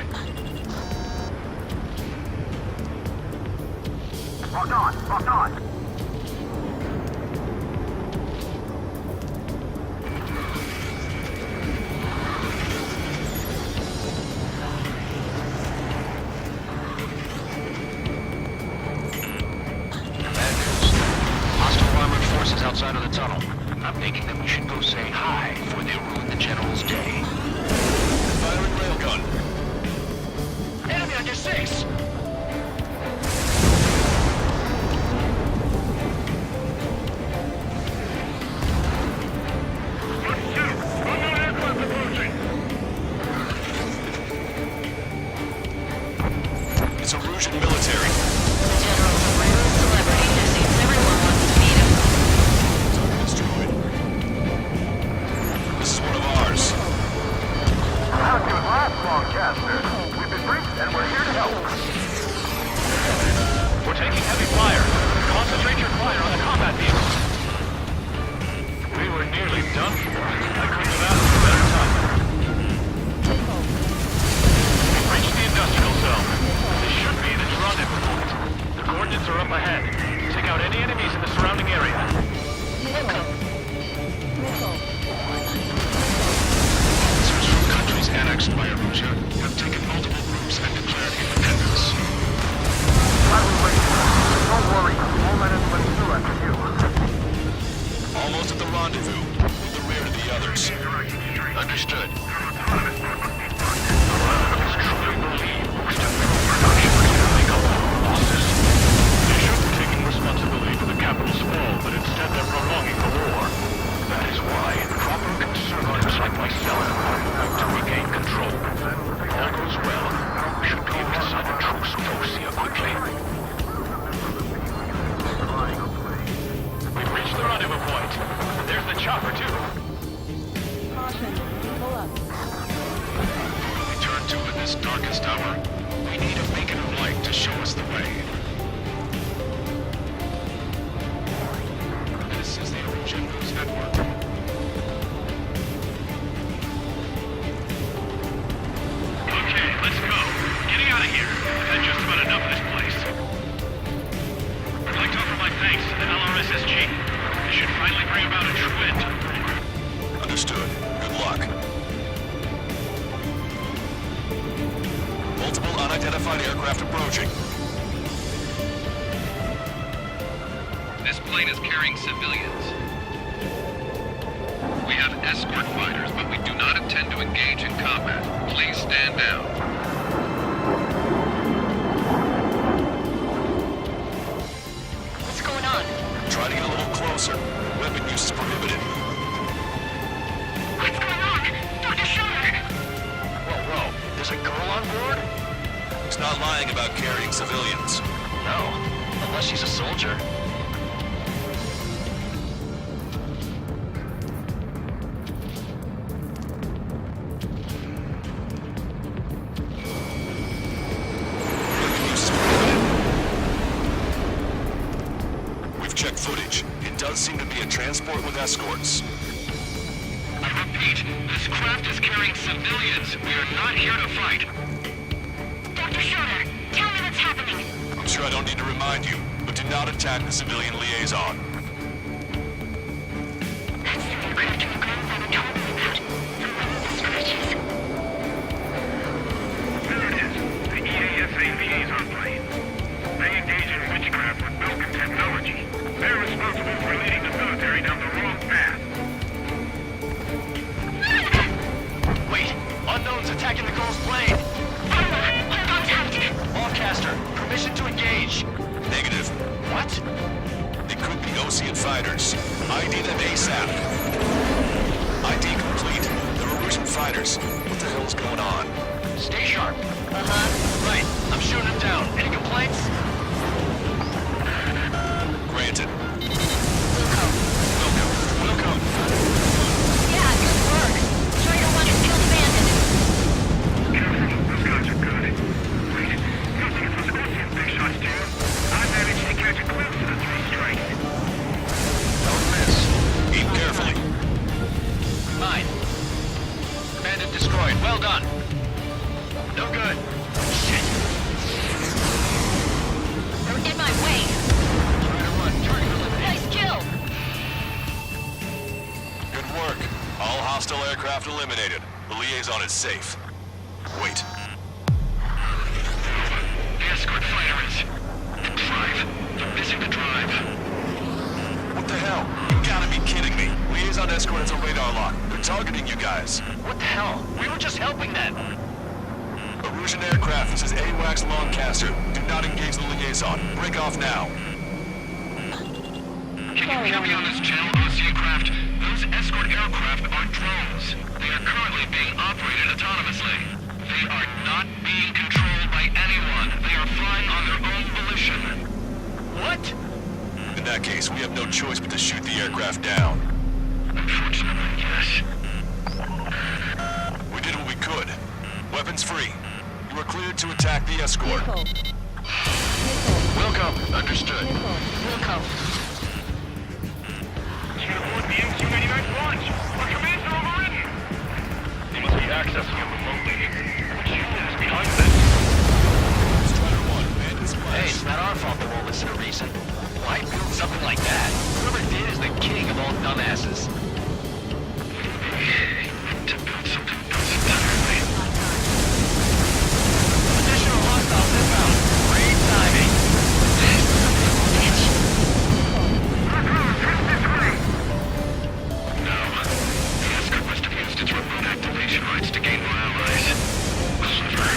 Locked on, locked on. Outside of the tunnel. I'm thinking that we should go say hi before they ruin the General's day. Firing railgun. Enemy on your 6! It's Erusian military. The General's a rare celebrity who seems everyone wants to meet him. This is one of ours. How do it last, Longcaster? We've been briefed and we're here to help. We're taking heavy fire. Concentrate your fire on the combat vehicles. We were nearly done for. I couldn't have asked for a better time. We've reached the industrial zone. This should be the rendezvous point. The coordinates are up ahead. Take out any enemies in the surrounding area. Officers from countries annexed by Erusia have taken multiple groups and declared independence. I will wait. Don't worry. All men and women do after you. Almost at the rendezvous. With the rear to the others. Understood. They should be taking responsibility for the capital's fall, but instead they're prolonging the war. That is why proper conservatives like myself are moving to regain control. If all goes well, we should be able to sign a truce with Osea quickly. We've reached the rendezvous point. There's the chopper, too. Caution. Pull up. We turn to in this darkest hour. We need a beacon of light to show us the way. This is the Erusian News Network. Okay, let's go. Getting out of here. I've had just about enough of this place. I'd like to offer my thanks to the LRSSG. This should finally bring about a true end to the war. Understood. Good luck. Multiple unidentified aircraft approaching. This plane is carrying civilians. We have escort fighters, but we do not intend to engage in combat. Please stand down. What's going on? Try to get a little closer. Weapon use is prohibited. What's going on? Dr. Schroeder! Whoa. There's a girl on board? He's not lying about carrying civilians. No, unless she's a soldier. We've checked footage. It does seem to be a transport with escorts. I repeat, this craft is carrying civilians. We are not here to fight. Dr. Schroeder, tell me what's happening. I'm sure I don't need to remind you, but do not attack the civilian liaison. That's the aircraft your grandfather told me about. I'm running the scratches. There it is. The EASA liaison plane. They engage in witchcraft with broken technology. They're responsible for leading the military down the wrong path. Wait, unknowns attacking the girl's plane. Hold on tight. Longcaster, permission to engage. Negative. What? They could be Osean fighters. ID them ASAP. ID complete. They're Erusian fighters. What the hell is going on? Stay sharp. Right, I'm shooting him down. Any complaints? Granted. Wilco. Welcome. Yeah, good work. Unit destroyed. Well done. No good. Shit. They're in my way. Strider 1, target eliminated. Nice kill. Good work. All hostile aircraft eliminated. The liaison is safe. Wait. The escort fighter is... The drive. They're missing the drive. What the hell? You gotta be kidding me. Liaison escort has a radar lock. They're targeting you guys. What the hell? We were just helping them. Erusian aircraft, this is AWACS Longcaster. Do not engage the liaison. Break off now. Can you hear me on this channel, Ocean craft? Those escort aircraft are drones. They are currently being operated autonomously. They are not being controlled by anyone. They are flying on their own volition. What? In that case, we have no choice but to shoot the aircraft down. Unfortunately, yes. We did what we could. Weapons free. You are cleared to attack the escort. Welcome. Understood. Wilco. Aboard the MQ-99 launch. Our commands are overridden. They must be accessing it remotely. Which unit is behind this? Strider 1, bandits Hey, it's not our fault the wall listen to reason. Why build something like that? Whoever did is the king of all dumbasses. To build something else better. Additional hostiles inbound. Great timing. No. The escort must have used its remote activation rights to gain more allies. Clever.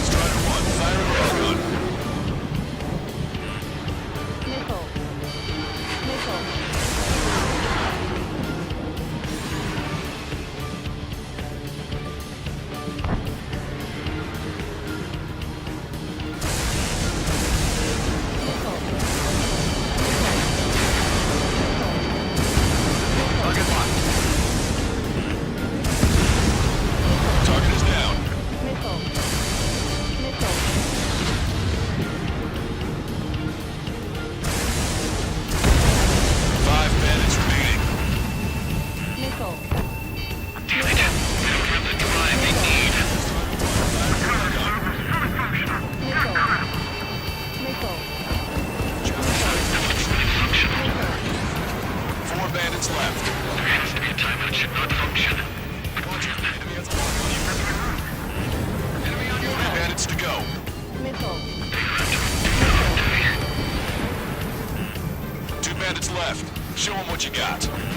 Strider 1, fire a railgun. Missile. Missile. Target locked. Target is down. Missile. Missile. 5 bandits remaining. Missile. Damn it. They don't have the drive they need. Missile. 4 bandits left. There has to be a time when it should not function. Enemy has a lock on you. Enemy on you. 3 bandits to go. Missile. 2 bandits left. Show them what you got. Missile.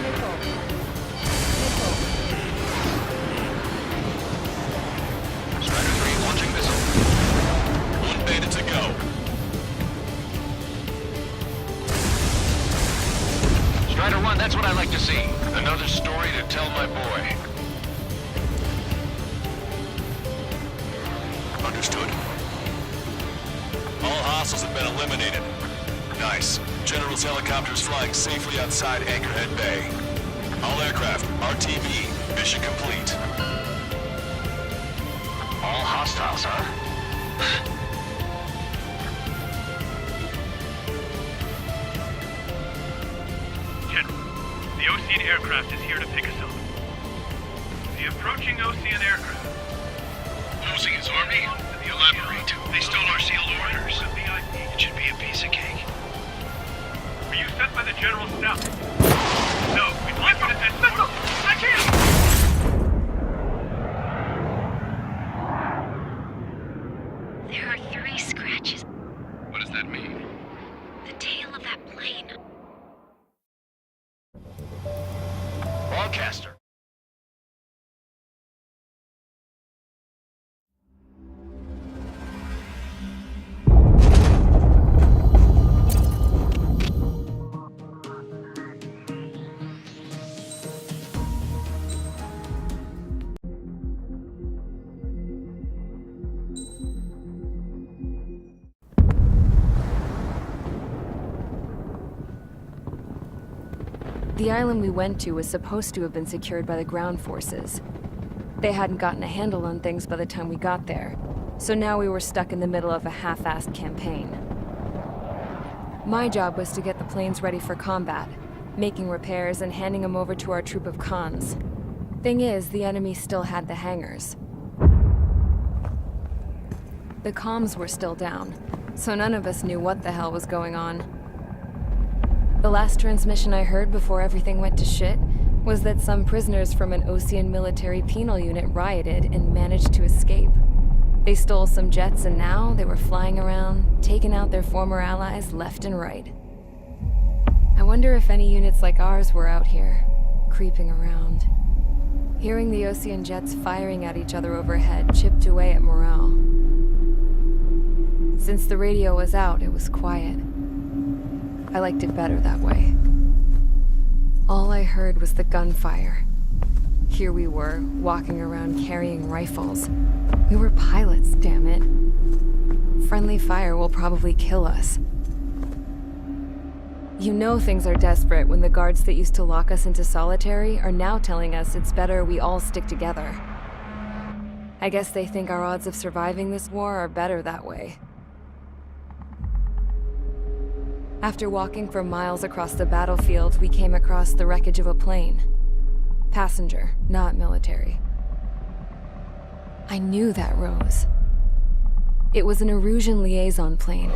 Missile. Missile. Strider 3 launching missile. 1 bandit to go. Strider 1, that's what I like to see. Another story to tell my boy. Understood. All hostiles have been eliminated. Nice. General's helicopter is flying safely outside Anchorhead Bay. All aircraft, RTB, mission complete. All hostiles, huh? General, the Ocean aircraft is here to pick us up. The approaching Ocean aircraft. Losing his army? Elaborate. They stole our sealed orders. It should be a piece of cake. Were you sent by the General Staff? No, we'd like you to send someone. I can't! There are 3 scratches. What does that mean? The tail of that plane. Broadcaster. The island we went to was supposed to have been secured by the ground forces. They hadn't gotten a handle on things by the time we got there, so now we were stuck in the middle of a half-assed campaign. My job was to get the planes ready for combat, making repairs and handing them over to our troop of cons. Thing is, the enemy still had the hangars. The comms were still down, so none of us knew what the hell was going on. The last transmission I heard before everything went to shit was that some prisoners from an Osean military penal unit rioted and managed to escape. They stole some jets and now they were flying around, taking out their former allies left and right. I wonder if any units like ours were out here, creeping around. Hearing the Osean jets firing at each other overhead chipped away at morale. Since the radio was out, it was quiet. I liked it better that way. All I heard was the gunfire. Here we were, walking around carrying rifles. We were pilots, damn it. Friendly fire will probably kill us. You know things are desperate when the guards that used to lock us into solitary are now telling us it's better we all stick together. I guess they think our odds of surviving this war are better that way. After walking for miles across the battlefield, we came across the wreckage of a plane. Passenger, not military. I knew that rose. It was an Erusian liaison plane.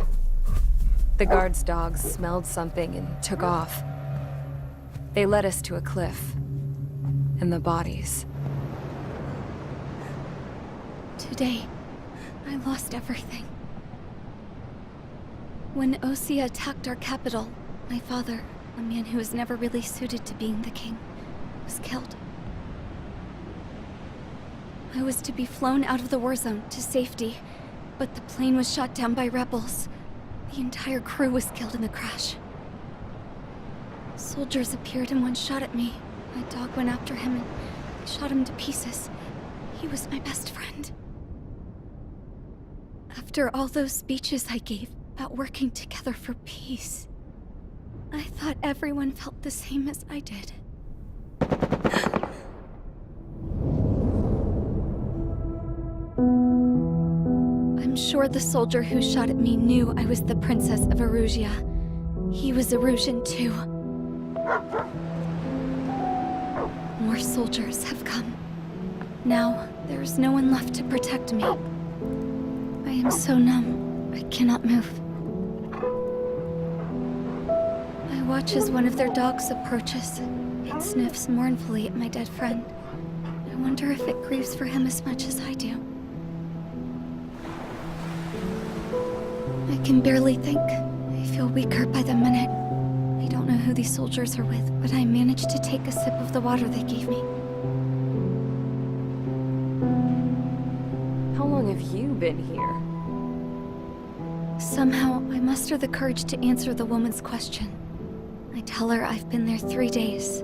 The guard's dogs smelled something and took off. They led us to a cliff. And the bodies. Today, I lost everything. When Osea attacked our capital, my father, a man who was never really suited to being the king, was killed. I was to be flown out of the war zone to safety, but the plane was shot down by rebels. The entire crew was killed in the crash. Soldiers appeared and one shot at me. My dog went after him and I shot him to pieces. He was my best friend. After all those speeches I gave about working together for peace, I thought everyone felt the same as I did. I'm sure the soldier who shot at me knew I was the Princess of Erusia. He was Erusian too. More soldiers have come. Now, there is no one left to protect me. I am so numb, I cannot move. I watch as one of their dogs approaches. It sniffs mournfully at my dead friend. I wonder if it grieves for him as much as I do. I can barely think. I feel weaker by the minute. I don't know who these soldiers are with, but I managed to take a sip of the water they gave me. How long have you been here? Somehow, I muster the courage to answer the woman's question. I tell her I've been there 3 days.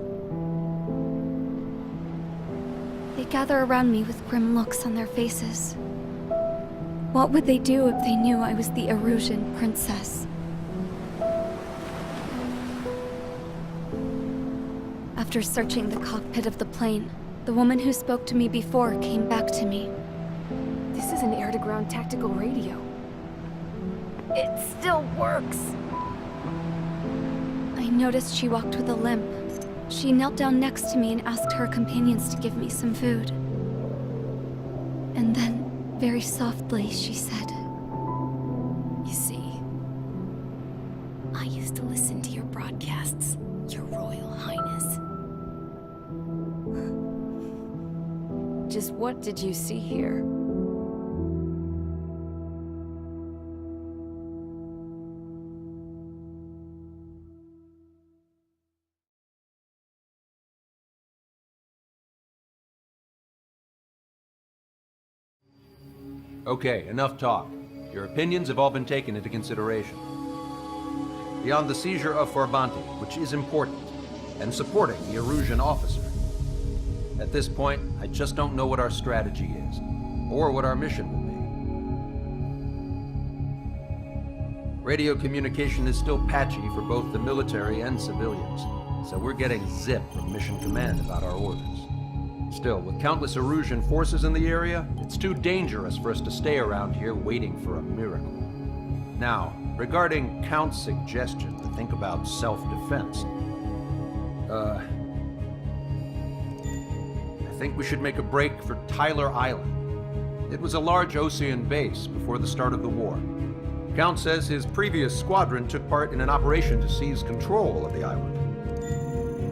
They gather around me with grim looks on their faces. What would they do if they knew I was the Erusian princess? After searching the cockpit of the plane, the woman who spoke to me before came back to me. This is an air-to-ground tactical radio. It still works! I noticed she walked with a limp. She knelt down next to me and asked her companions to give me some food. And then, very softly, she said, "You see, I used to listen to your broadcasts, Your Royal Highness." Just what did you see here? Okay, enough talk. Your opinions have all been taken into consideration. Beyond the seizure of Forbante, which is important, and supporting the Erusian officer, at this point, I just don't know what our strategy is, or what our mission will be. Radio communication is still patchy for both the military and civilians, so we're getting zip from Mission Command about our orders. Still, with countless Erusian forces in the area, it's too dangerous for us to stay around here waiting for a miracle. Now, regarding Count's suggestion to think about self-defense, I think we should make a break for Tyler Island. It was a large Osean base before the start of the war. Count says his previous squadron took part in an operation to seize control of the island.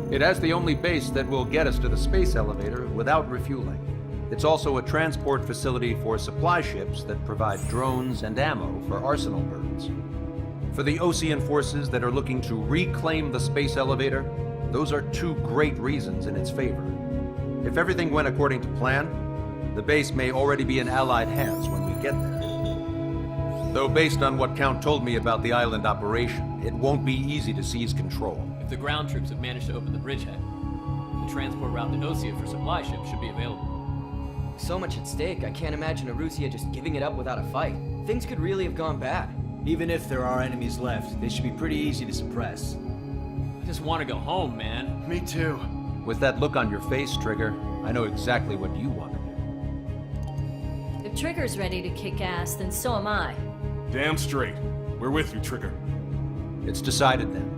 It has the only base that will get us to the space elevator without refueling. It's also a transport facility for supply ships that provide drones and ammo for arsenal birds. For the Osean forces that are looking to reclaim the space elevator, those are two great reasons in its favor. If everything went according to plan, the base may already be in Allied hands when we get there. Though based on what Count told me about the island operation, it won't be easy to seize control. If the ground troops have managed to open the bridgehead, the transport route to Osea for supply ships should be available. So much at stake, I can't imagine Erusia just giving it up without a fight. Things could really have gone bad. Even if there are enemies left, they should be pretty easy to suppress. I just want to go home, man. Me too. With that look on your face, Trigger, I know exactly what you want to do. If Trigger's ready to kick ass, then so am I. Damn straight. We're with you, Trigger. It's decided then.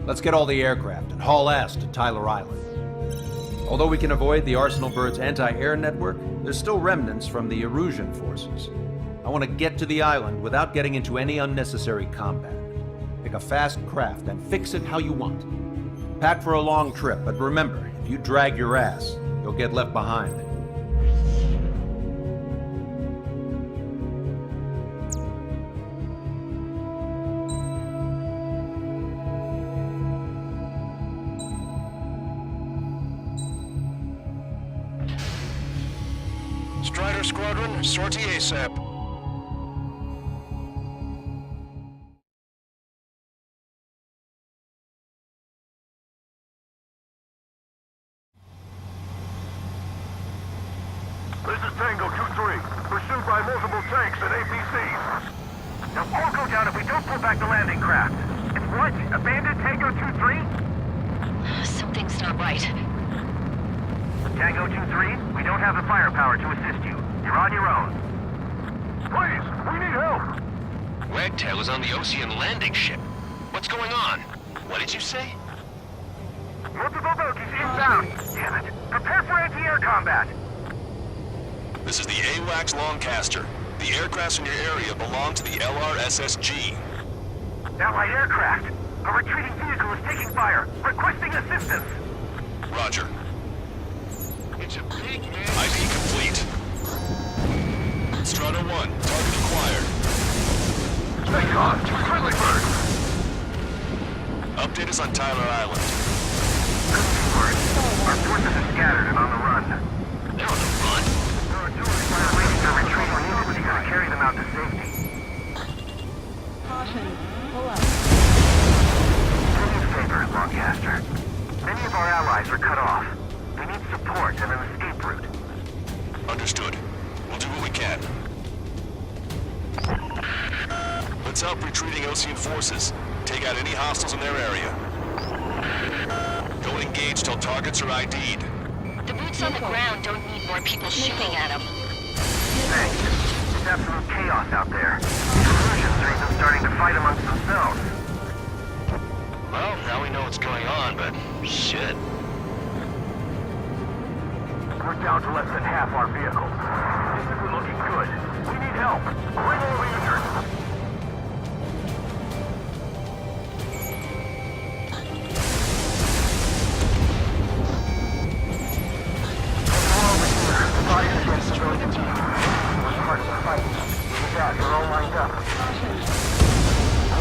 Let's get all the aircraft and haul ass to Tyler Island. Although we can avoid the Arsenal Bird's anti-air network, there's still remnants from the Erusian forces. I want to get to the island without getting into any unnecessary combat. Pick a fast craft and fix it how you want. Pack for a long trip, but remember, if you drag your ass, you'll get left behind. Strider Squadron, sortie ASAP. This is Tango 2-3, pursued by multiple tanks and APCs. Now, all go down if we don't pull back the landing craft. It's what? Abandoned Tango 2-3? Something's not right. Tango 2-3, we don't have the firepower to assist you. You're on your own. Please, we need help. Wagtail is on the Osean landing ship. What's going on? What did you say? Multiple bogies inbound. Damn it. Prepare for anti-air combat. This is the AWACS Longcaster. The aircrafts in your area belong to the LRSSG. Allied aircraft. A retreating vehicle is taking fire. Requesting assistance. Roger. It's a big man. ID complete. Strata 1, target acquired. Stay on, friendly bird. Update us on Tyler Island. Good word. Our forces are scattered and on the run. They're on the run? There are two waiting to retreat when you gotta carry them out to safety. Caution. Pull up. Do me a favor, Longcaster. Many of our allies are cut off. We need support and an escape route. Understood. We'll do what we can. Let's help retreating Osean forces. Take out any hostiles in their area. Don't engage till targets are ID'd. The boots on the ground don't need more people shooting at them. Thanks. It's absolute chaos out there. The Erusians are even starting to fight amongst themselves. Well, now we know what's going on, but shit. We're down to less than half our vehicle. This isn't looking good. We need help. Bring all the injured.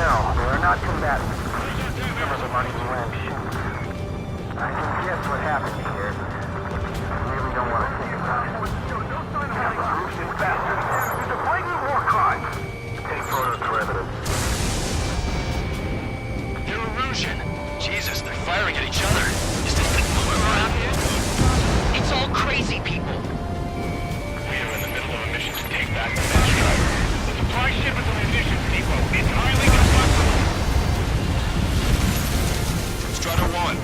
No, they are not combatants. Some of them aren't even wearing shoes. I can guess what happened here. I really don't want to think about it. Erusian bastard. It's a blatant war crime. Take photos for evidence. They're Erusian. Jesus, they're firing at each other. Is this thing moving around here? It's all crazy people. We are in the middle of a mission to take back the mass driver. The supply ship is a munitions depot. It's highly combustible. Strata 1,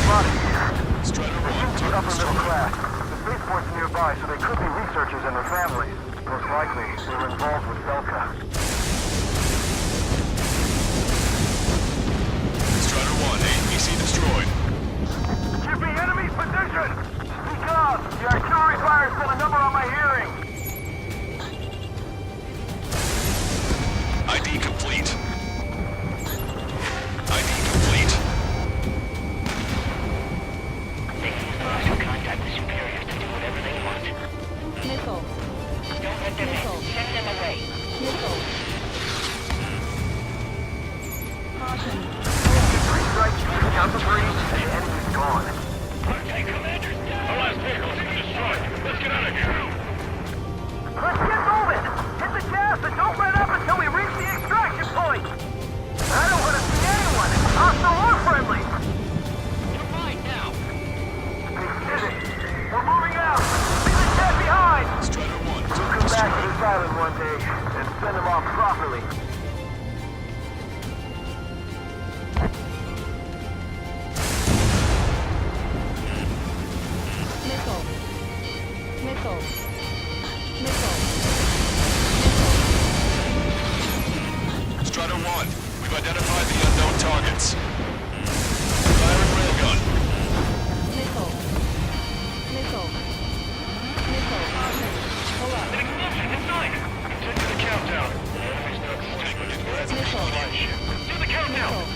spotted here. Strider 1, Upper target middle destroyed. class. The spaceport's nearby, so they could be researchers and their families. Most likely, they were involved with Belka. Strider 1, APC destroyed. Chippy, enemy position! Speak up! The artillery fire sent a number on my hearing! ID complete. ID complete. Contact the superiors to do whatever they want. Missile. Don't let them in. Send them away. Missile. Caution. Three strikes, count the freeze, and the enemy's gone. Okay, Commander. Our last vehicle's been destroyed. Let's get out of here. Let's get moving! Hit the gas and don't let up until we reach the extraction point! I don't want to see anyone, hostile or friendly! You're fine now. They did it! We're moving out! Leave the jet behind! Strider 1, We'll target come back to destroyed. this island one day and send them off properly. Missile. Missile. Missile. Strider 1, we've identified the unknown targets. Firing railgun. Missile. Missile. Missile. Caution. Pull up. An explosion inside. Continue the countdown. The enemy's not close, but it's ready for supply ship. Do the countdown. Missile.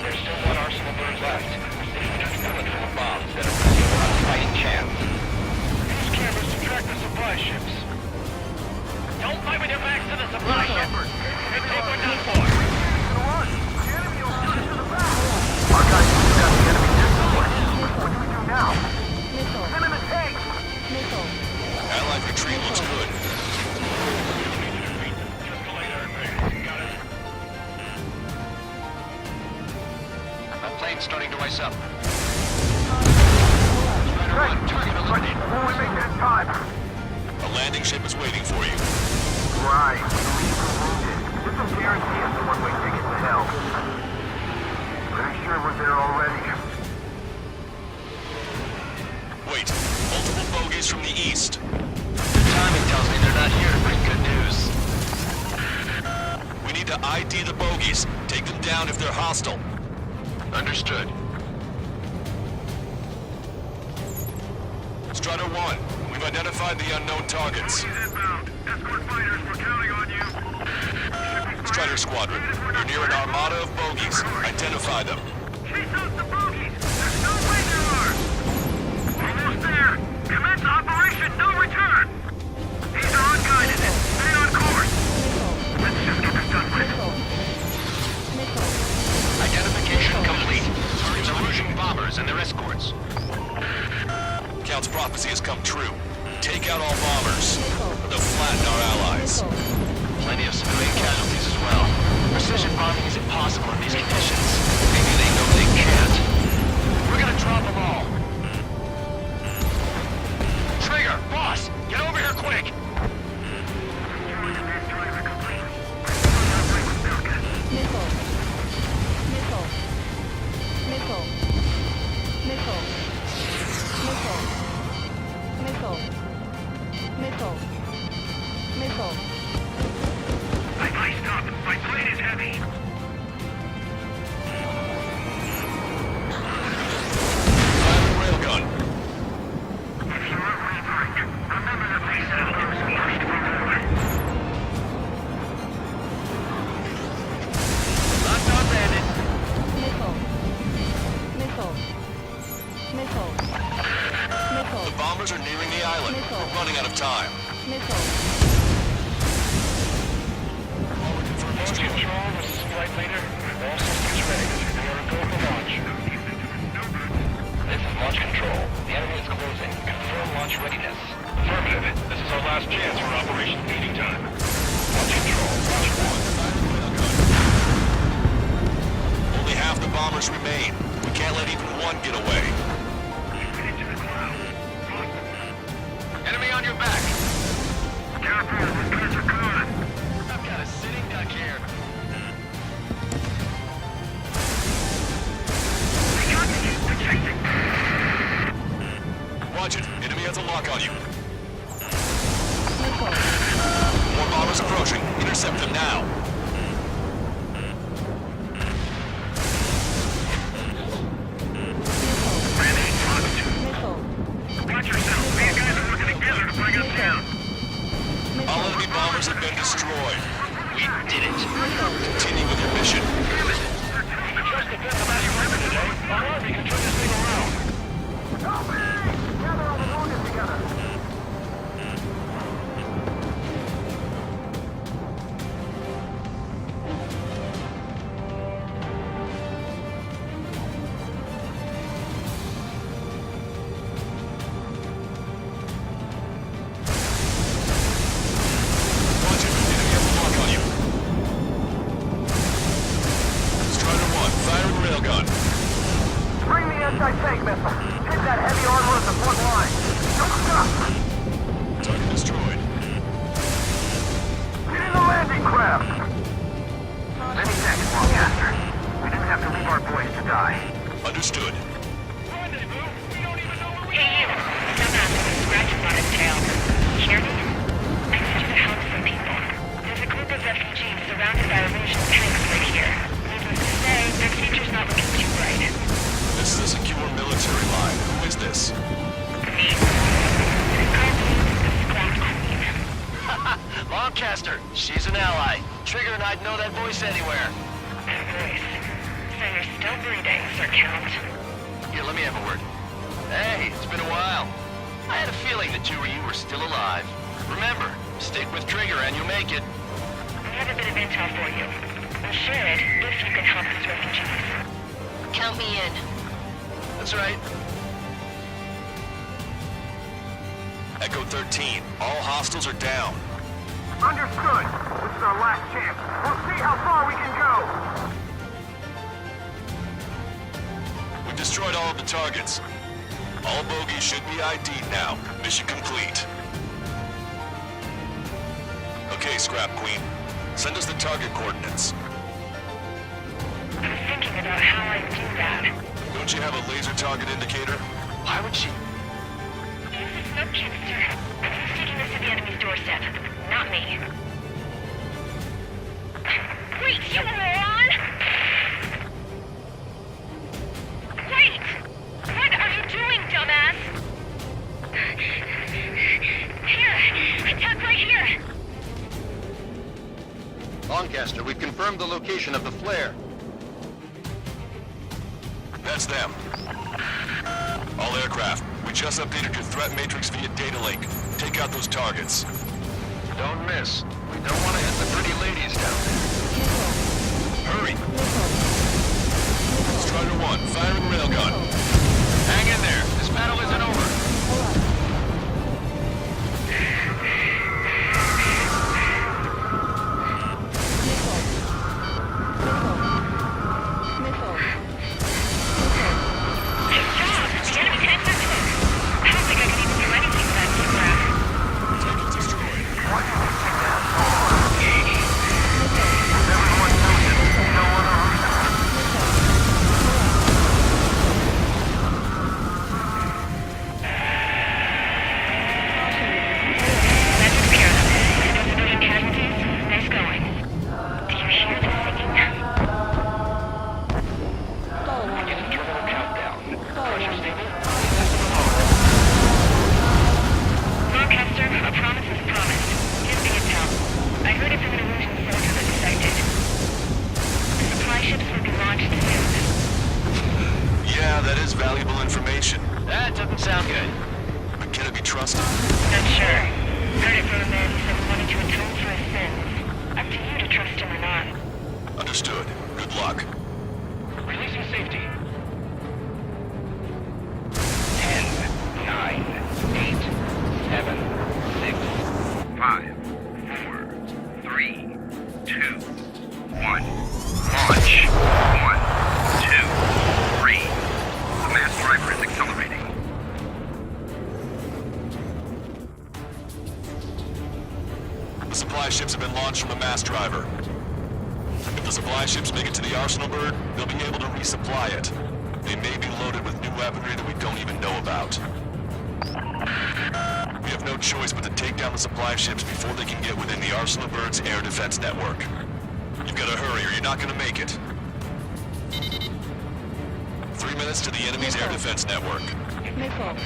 There's still one arsenal bird left. They've just got it full of bombs that are We're on a fighting chance. Use cameras to track the supply ships. Don't fight with your backs to the supply ship. And take one down for. Our guys just got the enemy distance. What do we do now? Missile. Send in the tank! Missile. Allied retreat looks good. That plane's starting to ice up. Right, target eliminated. We make that time. A landing ship is waiting for you. Right. Leave the wounded. This will guarantee us a one-way ticket to hell. Pretty sure we're there already. Wait, multiple bogies from the east. The timing tells me they're not here to bring good news. We need to ID the bogies, take them down if they're hostile. Understood. Strider 1, we've identified the unknown targets. Inbound. Escort fighters, we're counting on you. Strider Squadron, you're near an armada of bogies. Identify them. Chase out the bogies! There's no way there are! Almost there! Commence operation no return! These are unguided. Stay on course! Let's just get this done with. Missile. Identification complete. Targets are Russian bombers and their escorts. Count's prophecy has come true. Take out all bombers. They'll flatten our allies. Plenty of civilian casualties as well. Precision bombing is impossible in these conditions. Maybe they know they can't. We're gonna drop them all. Trigger, boss, get over here quick! Missile. Missile. Missile. Missile. Missile. Missile. Missile. Missile. I stop. My plane is heavy. Firing railgun. Remember the place that was first removed. Lockdown landed. Missile. Missile. Missile. Missile. The bombers are nearing the island. We're running out of time. Missile. Launch control, this is flight leader. All systems ready. We are go for launch. This is launch control. The enemy is closing. Confirm launch readiness. Affirmative. This is our last chance for Operation Feeding Time. Launch control, launch 1. Only half the bombers remain. We can't let even one get away. Enemy on your back. Careful, these guys are good. I've got a sitting duck here. We got to keep the lock on you. More bombers approaching. Intercept them now. Watch yourself. These guys are working together to bring us down. All enemy bombers have been destroyed. We did it. Continue with your mission. Just to get the value weapon today, our army can turn this thing around. Gather all the wounded together. Roger, enemy have a lock on you. Strider 1, firing railgun. Bring the anti-tank missile. Hit that heavy armor at the front line. Target destroyed. Get in the landing craft. Many thanks, Lancaster. We didn't have to leave our boys to die. Understood. Hey, you. Dumbass with scratches on his tail. Hear me? I need you to help some people. There's a group of refugees surrounded by Rouge's tanks right here. Needless to say, their future's not looking too bright. This is a secure military line. Who is this? Me. Our name is the Scrap Queen. Lancaster, she's an ally. Trigger and I'd know that voice anywhere. That voice. So you're still breathing, Sir Count. Here, let me have a word. Hey, it's been a while. I had a feeling the two of you were still alive. Remember, stick with Trigger and you'll make it. I have a bit of intel for you. I'm sure it if you can help these refugees. Count me in. That's right. Echo 13. All hostiles are down. Understood. This is our last chance. We'll see how far we can go. We've destroyed all of the targets. All bogies should be ID'd now. Mission complete. Okay, Scrap Queen. Send us the target coordinates. I was thinking about how I'd do that. Don't you have a laser target indicator? Why would she? Use a smoke canister. Who's taking this to the enemy's doorstep? Not me. Wait, you moron! Wait! What are you doing, dumbass? Here! Attack right here! Lancaster, we've confirmed the location of the flare. That's them. All aircraft, we just updated your threat matrix via data link. Take out those targets. Don't miss. We don't want to hit the pretty ladies down there. Hurry! Strider 1, firing railgun. Hang in there. This battle isn't over. Valuable information. That doesn't sound good. But can it be trusted? Not sure. Heard it from a man who said he wanted to atone for his sins. Up to you to trust him or not. Understood. Good luck. Releasing safety. 10, 9, 8, 7, 6, 5, 4, 3, 2, 1. Launch. 1, 2, 3. The mass driver is accelerating. The supply ships have been launched from the mass driver. If the supply ships make it to the Arsenal bird, they'll be able to resupply it. They may be loaded with new weaponry that we don't even know about. no choice but to take down the supply ships before they can get within the Arsenal Bird's air defense network. You gotta hurry or you're not gonna make it. 3 minutes to the enemy's air defense network. Missile.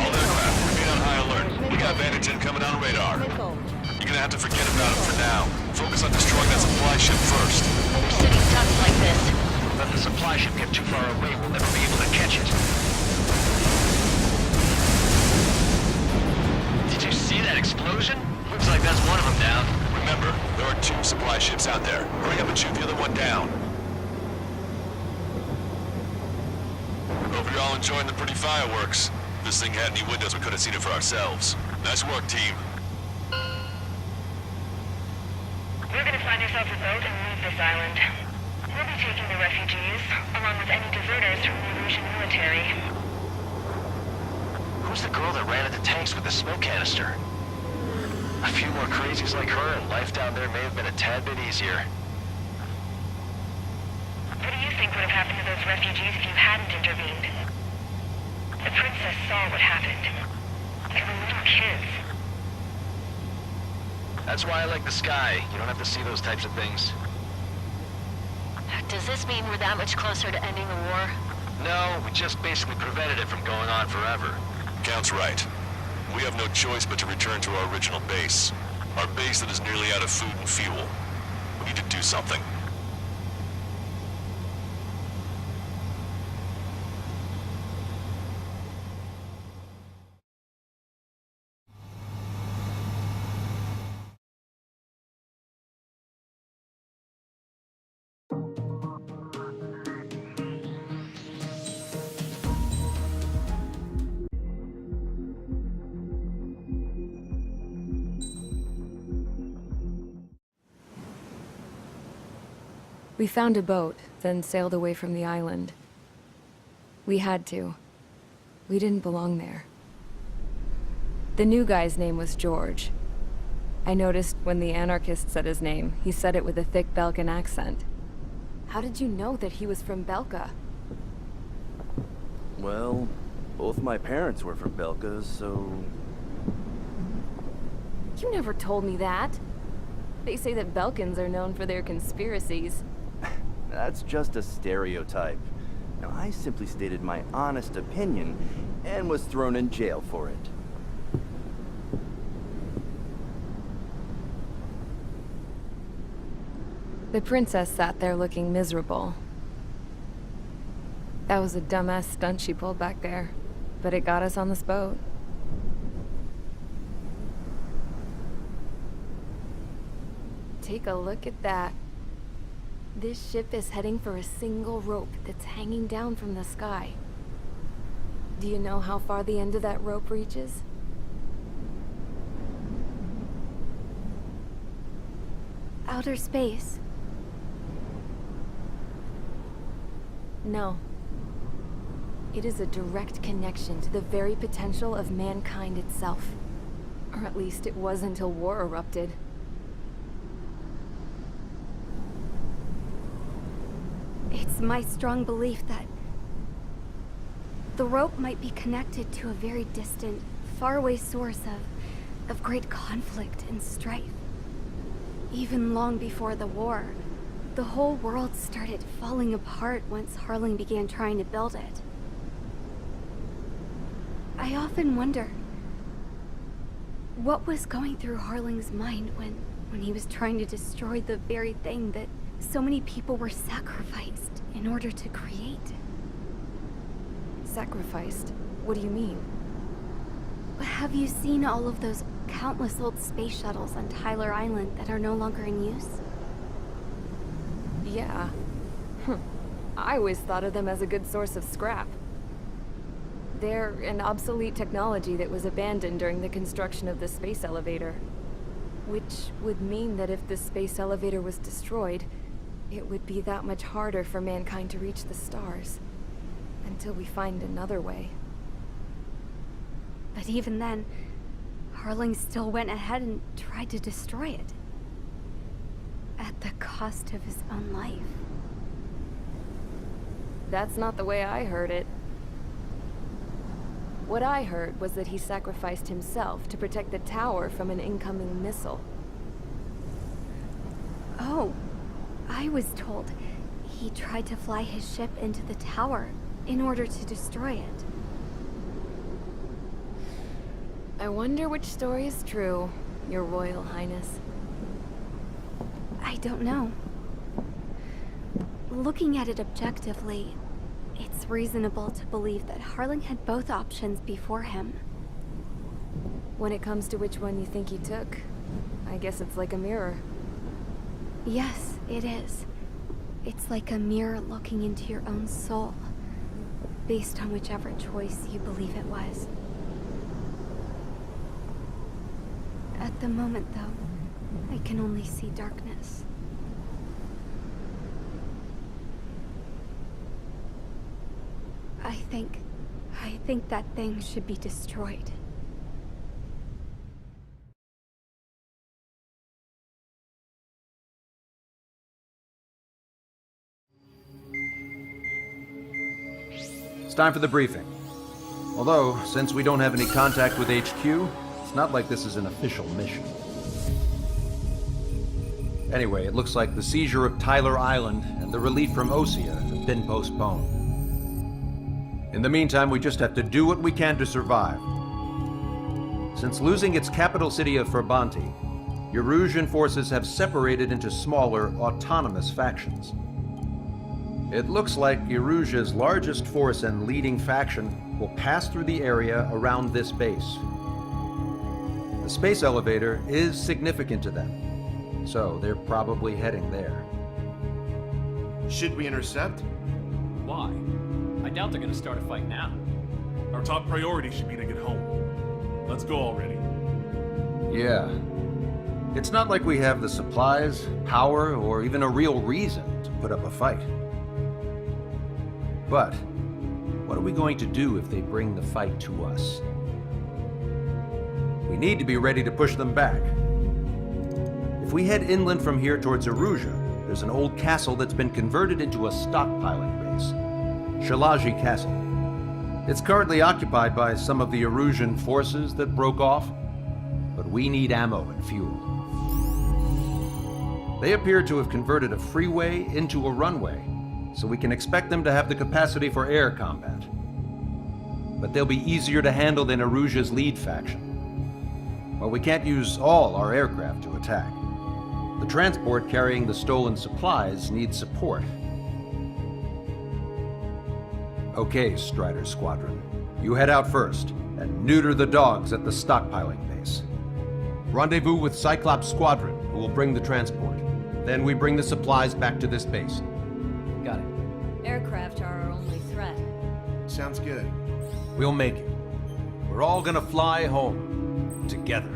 All aircraft, remain on high alert. We got bandits incoming on radar. Missile. You're gonna have to forget about it for now. Focus on destroying that supply ship first. When we're sitting ducks like this, Let the supply ship get too far away, we'll never be able to catch it. Did you see that explosion? Looks like that's one of them down. Remember, there are 2 supply ships out there. Hurry up and shoot the other one down. Hope you're all enjoying the pretty fireworks. If this thing had any windows, we could have seen it for ourselves. Nice work, team. we're gonna find ourselves a boat and leave this island. We'll be taking the refugees, along with any deserters from the Russian military. Who's the girl that ran at the tanks with the smoke canister? A few more crazies like her, and life down there may have been a tad bit easier. What do you think would have happened to those refugees if you hadn't intervened? The princess saw what happened. They were little kids. That's why I like the sky. You don't have to see those types of things. Does this mean we're that much closer to ending the war? No, we just basically prevented it from going on forever. Count's right. We have no choice but to return to our original base. Our base that is nearly out of food and fuel. We need to do something. We found a boat, then sailed away from the island. We had to. We didn't belong there. The new guy's name was George. I noticed when the anarchist said his name, he said it with a thick Belkan accent. How did you know that he was from Belka? Well, both my parents were from Belka, so... You never told me that. They say that Belkans are known for their conspiracies. That's just a stereotype. Now, I simply stated my honest opinion and was thrown in jail for it. The princess sat there looking miserable. That was a dumbass stunt she pulled back there, but it got us on this boat. Take a look at that. This ship is heading for a single rope that's hanging down from the sky. Do you know how far the end of that rope reaches? Outer space. No. It is a direct connection to the very potential of mankind itself. Or at least it was until war erupted. It's my strong belief that the rope might be connected to a very distant, faraway source of great conflict and strife. Even long before the war, the whole world started falling apart once Harling began trying to build it. I often wonder what was going through Harling's mind when he was trying to destroy the very thing that so many people were sacrificed in order to create. Sacrificed? What do you mean? Have you seen all of those countless old space shuttles on Tyler Island that are no longer in use? Yeah. I always thought of them as a good source of scrap. They're an obsolete technology that was abandoned during the construction of the space elevator. Which would mean that if the space elevator was destroyed, it would be that much harder for mankind to reach the stars. Until we find another way. But even then, Harling still went ahead and tried to destroy it. At the cost of his own life. That's not the way I heard it. What I heard was that he sacrificed himself to protect the tower from an incoming missile. Oh, I was told he tried to fly his ship into the tower in order to destroy it. I wonder which story is true, Your Royal Highness. I don't know. Looking at it objectively, it's reasonable to believe that Harling had both options before him. When it comes to which one you think he took, I guess it's like a mirror. Yes, it is. It's like a mirror looking into your own soul, based on whichever choice you believe it was. At the moment, though, I can only see darkness. I think that thing should be destroyed. It's time for the briefing. Although, since we don't have any contact with HQ, it's not like this is an official mission. Anyway, it looks like the seizure of Tyler Island and the relief from Osea have been postponed. In the meantime, we just have to do what we can to survive. Since losing its capital city of Ferbanti, Erusian forces have separated into smaller, autonomous factions. It looks like Erusia's largest force and leading faction will pass through the area around this base. The space elevator is significant to them, so they're probably heading there. Should we intercept? Why? I doubt they're gonna start a fight now. Our top priority should be to get home. Let's go already. Yeah. It's not like we have the supplies, power, or even a real reason to put up a fight. But what are we going to do if they bring the fight to us? We need to be ready to push them back. If we head inland from here towards Erusia, there's an old castle that's been converted into a stockpiling base. Shalaji Castle. It's currently occupied by some of the Erusian forces that broke off, but we need ammo and fuel. They appear to have converted a freeway into a runway, so we can expect them to have the capacity for air combat. But they'll be easier to handle than Erusia's lead faction. Well, we can't use all our aircraft to attack. The transport carrying the stolen supplies needs support. Okay, Strider Squadron. You head out first and neuter the dogs at the stockpiling base. Rendezvous with Cyclops Squadron, who will bring the transport. Then we bring the supplies back to this base. Got it. Aircraft are our only threat. Sounds good. We'll make it. We're all gonna fly home. Together.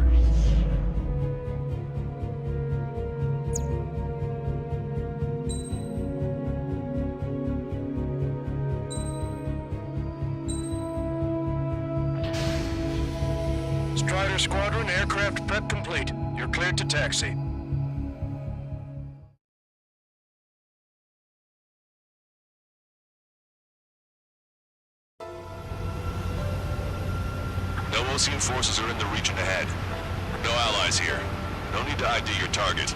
Strider Squadron, aircraft prep complete. You're cleared to taxi. No Osean forces are in the region ahead. No allies here. No need to ID your target.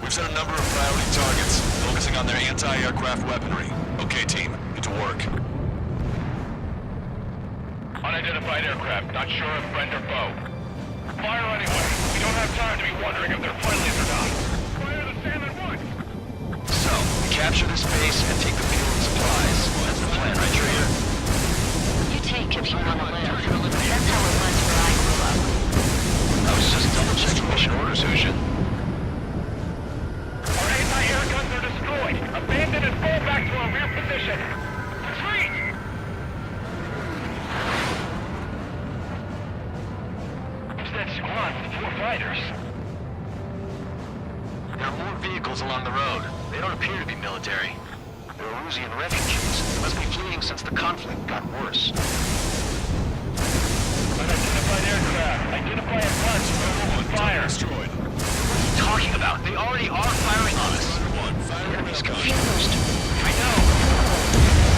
We've set a number of priority targets, focusing on their anti-aircraft weaponry. Okay, team, get to work. Unidentified aircraft, not sure if friend or foe. Fire anyway. We don't have time to be wondering if they're friendlies or not. Fire the Salmon 1! So, we capture this base and take the fuel and supplies. That's the plan, right, Trader? You take if you want to live. That's how it was where I grew up. I was just double-checking mission orders, Hushin. Our anti-air guns are destroyed. Abandon and fall back to our rear position. Retreat! That squad with 4 fighters. There are more vehicles along the road. They don't appear to be military. They're Erusian refugees. They must be fleeing since the conflict got worse. Unidentified aircraft. Identify a bunch. Move fire. Destroyed. What are you talking about? They already are firing on us. You're confused. I know.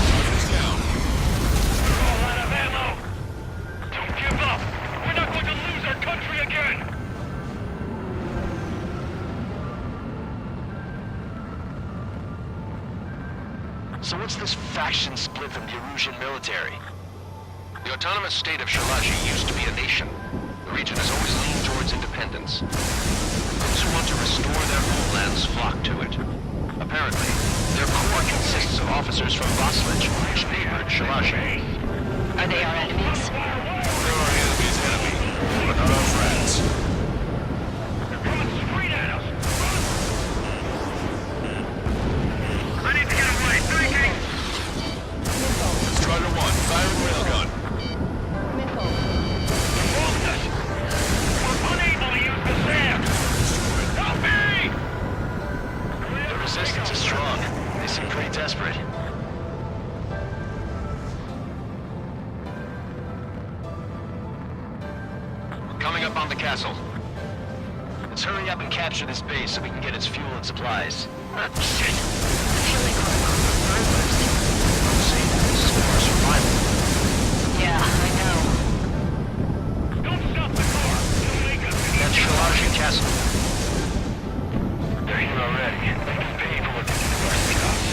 Target is down. What's this faction split from the Erusian military? The autonomous state of Shalashi used to be a nation. The region has always leaned towards independence. Those who want to restore their homelands flock to it. Apparently, their core consists of officers from Vaslage, which neighbored Shalashi. Are they our enemies? They're our enemy's enemy, but not our friends. They're coming straight at us! I need to get away, thinking! Strider 1, firing railgun. Hold us! We're unable to use the SAM! Help me! The resistance is strong. They seem pretty desperate. Coming up on the castle. Let's hurry up and capture this base so we can get its fuel and supplies. I Shit! feel like we're burglars. Don't say that. This is for our survival. Yeah, I know. Don't stop the car! It'll make us... That's Shalashi Castle. They're here already. Paying for what they did to our scouts.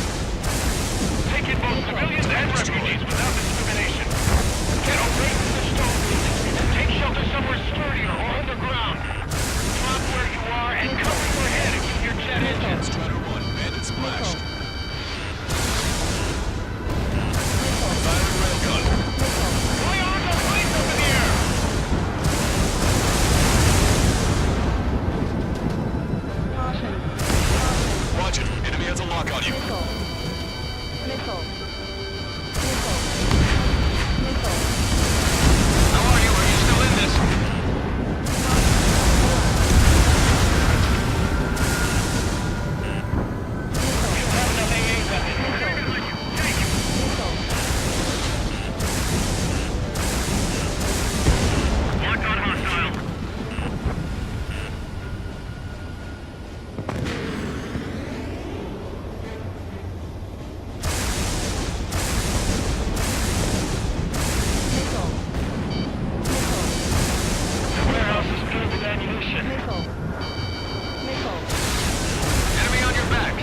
Taking both civilians and refugees without discrimination. Get away from the stone buildings and take shelter somewhere sturdier or underground. Drop where you are and cover your head and keep your jet engines. Strider 1, bandit splashed. Firing railgun. Fly on the place up in the air! Watch it. Enemy has a lock on you. How are you? Are you still in this? You have enough AA weapons. Take it. Lock on hostile. The warehouse is filled with ammunition. Enemy on your back.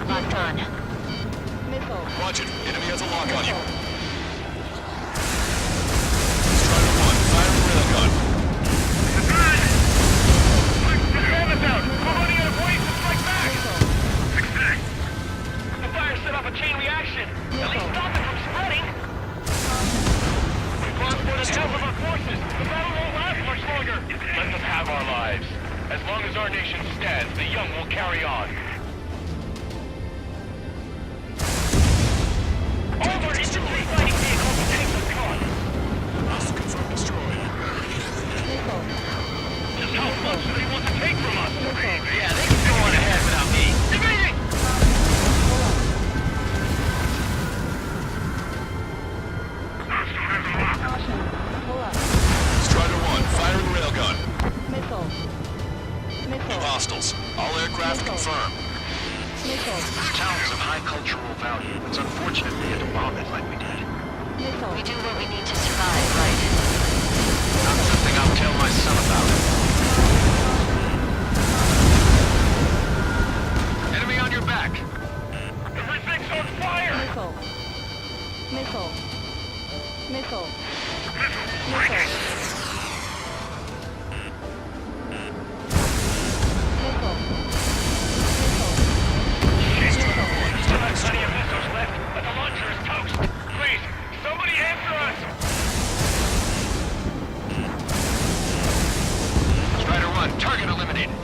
Locked on. Watch it. Enemy has a lock on you. Strider 1, firing railgun. The command's out! We're running out of ways to strike back! Success! The fire set off a chain reaction! At least stop it from spreading! We've lost more than half of our forces! The battle won't last much longer! Let them have our lives. As long as our nation stands, the young will carry on. All our infantry fighting vehicles and tanks are gone! Hostile confirmed destroyed. Just how much do they want to take from us? Yeah, they can go on ahead without me. Evading! Strider 1, firing railgun. New hostiles. All aircraft confirmed. The town is of high cultural value. It's unfortunate they had to bomb it like we did. We do what we need to survive, right? Not something I'll tell my son about. Enemy on your back. Everything's on fire! Still have plenty of missiles left, but the launcher is toast! Please, somebody answer us! Strider 1, target eliminated.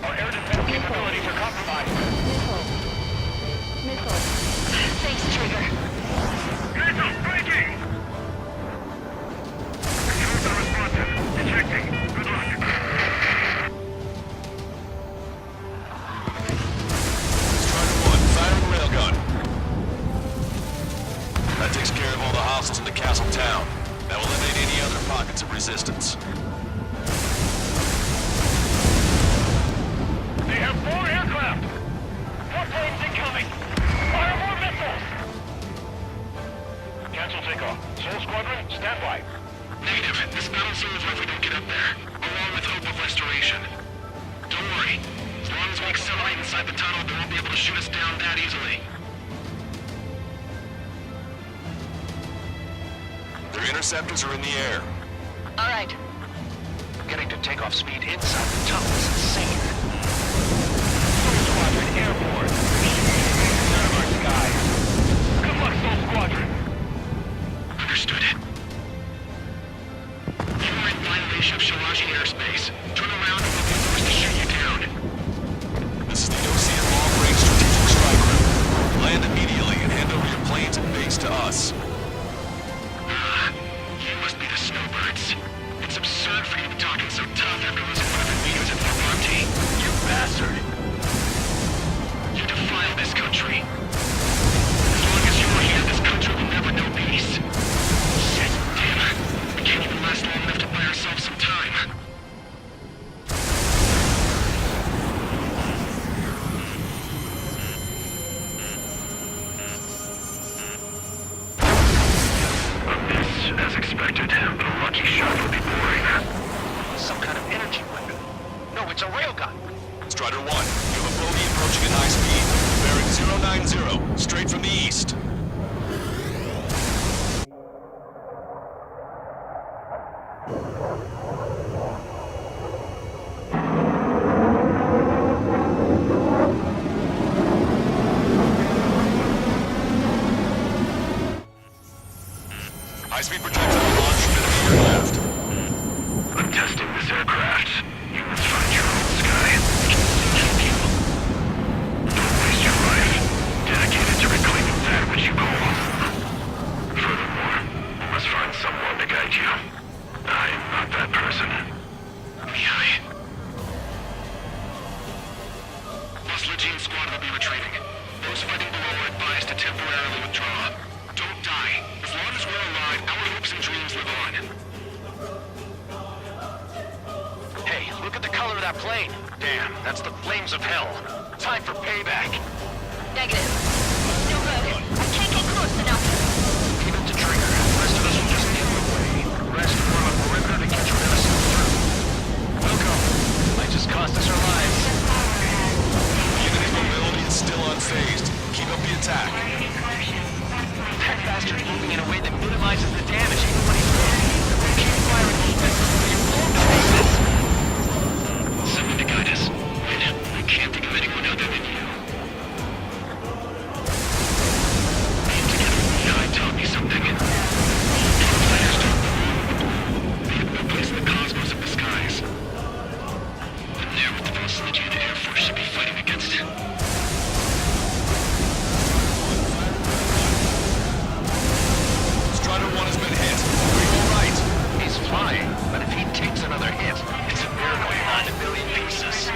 Our air defense capabilities are compromised. Thanks, Trigger. Missile breaking! Controls are responsive. Detecting. Good luck. Strider 1, firing railgun. That takes care of all the hostiles in the castle town. That will eliminate any other pockets of resistance. They have 4 aircraft! 4 planes incoming! Fire more missiles! Cancel takeoff. Soul Squadron, stand by. Negative. This battle serves if we don't get up there, along with hope of restoration. Don't worry. As long as Once we accelerate inside the tunnel, they won't be able to shoot us down that easily. Their interceptors are in the air. All right. Getting to takeoff speed inside the tunnel is insane. Squadron airborne. None of our skies. Good luck, Soul Squadron. Understood. You are in violation of Shiraji airspace. Turn around and we'll be forced to shoot you down. This is the OCN long-range strategic strike group. Land immediately and hand over your planes and base to us. You must be the snowbirds. It's absurd for you to be talking so tough after losing one of your leaders at Forbanti. You bastard! You defile this country. As long as you are here, this country will never know peace. Shit, damn it. We can't even last long enough to buy ourselves some time. As expected, but a lucky shot would be boring. Some kind of energy weapon. No, it's a railgun. Strider 1, you have a bogey approaching at high speed. Bearing 090, straight from the east. High-speed projectile launch from enemy aircraft. I'm testing this aircraft. You must find your own sky. Help you. Don't waste your life. Dedicated to reclaiming that which you call home. Furthermore, you must find someone to guide you. I am not that person. Mihai. Los Legion squad will be retreating. Those fighting below are advised to temporarily withdraw. Don't die. As long as we're alive, our hopes and dreams live on. Hey, look at the color of that plane. Damn, that's the flames of hell. Time for payback. Negative. No good. I can't get close enough. Leave it to Trigger. The rest of us will just get in the way. The rest form a perimeter to get your innocence through. Welcome. Might just cost us our lives. The enemy's mobility is still unfazed. Keep up the attack. That bastard's moving in a way that minimizes the damage even when he's dead. Keep firing those missiles until you blow to pieces. Someone to guide us. Wait, I can't think of anyone other than you. Being together with Mihai taught me something. Fighters don't move. They have no place in the cosmos of the skies. And they're what the Los Legion Air Force should be fighting against. Strider 1 has been hit. Are you alright? He's flying, but if he takes another hit, it's a paranoid on a million pieces.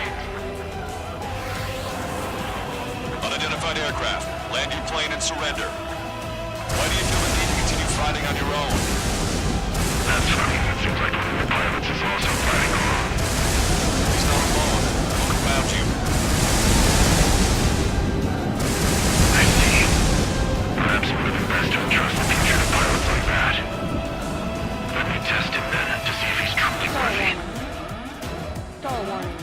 Unidentified aircraft. Land your plane and surrender. Why do you feel the need to continue fighting on your own? That's funny. It seems like one of the pilots is also fighting alone. He's not alone. Look around you. I see. Perhaps it would have been best to entrust the future to pilots like that. Let me test him then, to see if he's truly worthy. Stall warning.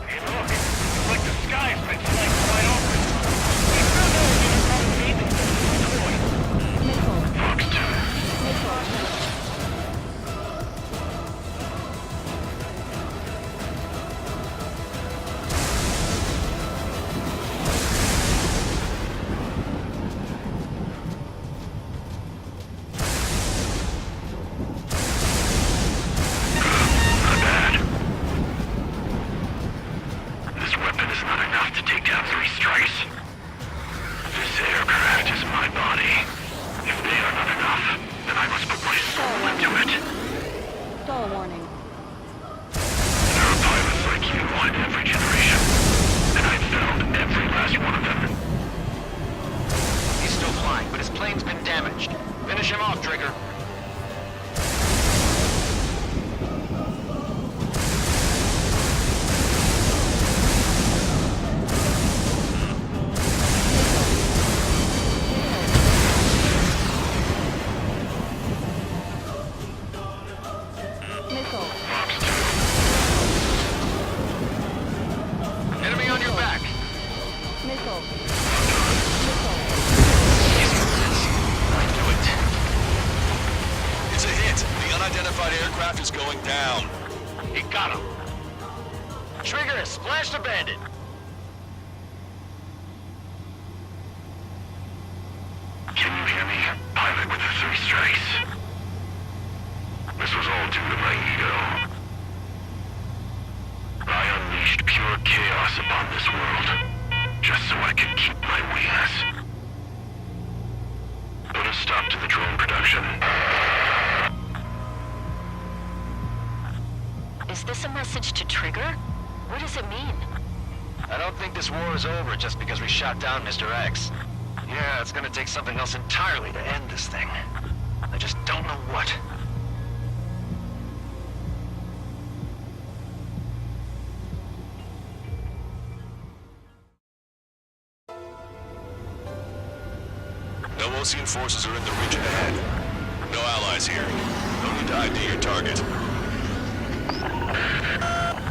Hey, look! It's like the sky's been flying right over it. We still know we can probably beat them to destroy. Missile. Fox 2. Missile. Not bad. This weapon is not enough to take down 3 strikes. This aircraft is my body. If they are not enough, then I must put my soul into it. Stall warning. There are pilots like you in every generation, and I've found every last one of them. He's still flying, but his plane's been damaged. Finish him off, Trigger. It's a hit. The unidentified aircraft is going down. He got him. Trigger has splashed a bandit. Can you hear me? Pilot with the 3 strikes. This was all due to my ego. I unleashed pure chaos upon this world, just so I could keep my wings. Put a stop to the drone production. Is this a message to Trigger? What does it mean? I don't think this war is over just because we shot down Mr. X. Yeah, it's gonna take something else entirely to end this thing. I just don't know what. No Osean forces are in the region ahead. No allies here. No need to ID your target.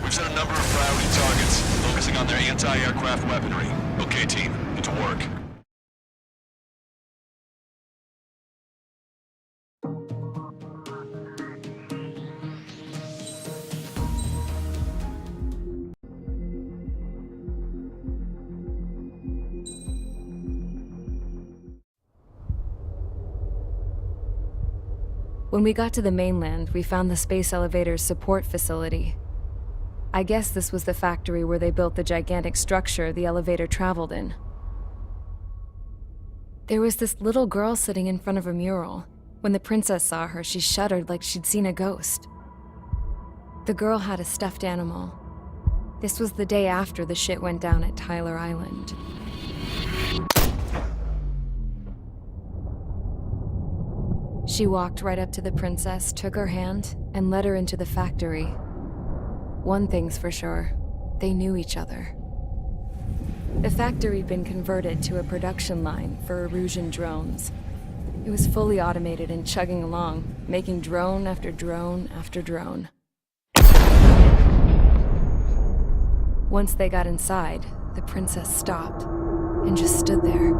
We've set a number of priority targets, focusing on their anti-aircraft weaponry. Okay, team, get to work. When we got to the mainland, we found the space elevator's support facility. I guess this was the factory where they built the gigantic structure the elevator traveled in. There was this little girl sitting in front of a mural. When the princess saw her, she shuddered like she'd seen a ghost. The girl had a stuffed animal. This was the day after the shit went down at Tyler Island. She walked right up to the princess, took her hand, and led her into the factory. One thing's for sure, they knew each other. The factory'd been converted to a production line for Erusian drones. It was fully automated and chugging along, making drone after drone after drone. Once they got inside, the princess stopped and just stood there.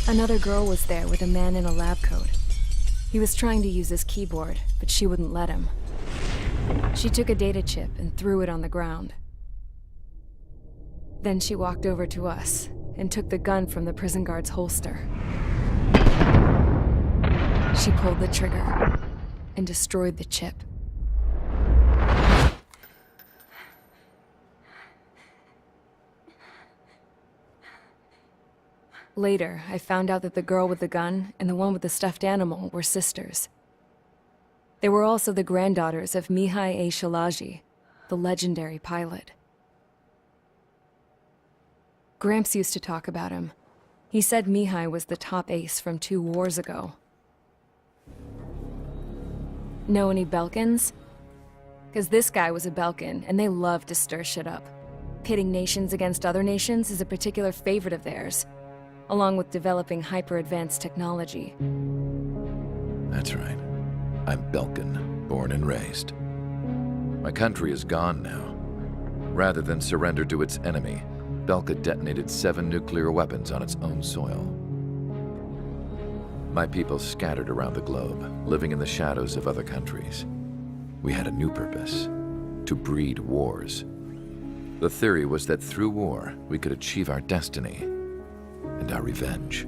Another girl was there with a man in a lab coat. He was trying to use his keyboard, but she wouldn't let him. She took a data chip and threw it on the ground. Then she walked over to us and took the gun from the prison guard's holster. She pulled the trigger and destroyed the chip. Later, I found out that the girl with the gun and the one with the stuffed animal were sisters. They were also the granddaughters of Mihai A. Shalaji, the legendary pilot. Gramps used to talk about him. He said Mihai was the top ace from 2 wars ago. Know any Belkans? Because this guy was a Belkan, and they love to stir shit up. Pitting nations against other nations is a particular favorite of theirs, along with developing hyper-advanced technology. That's right. I'm Belkan, born and raised. My country is gone now. Rather than surrender to its enemy, Belka detonated 7 nuclear weapons on its own soil. My people scattered around the globe, living in the shadows of other countries. We had a new purpose: to breed wars. The theory was that through war, we could achieve our destiny and our revenge.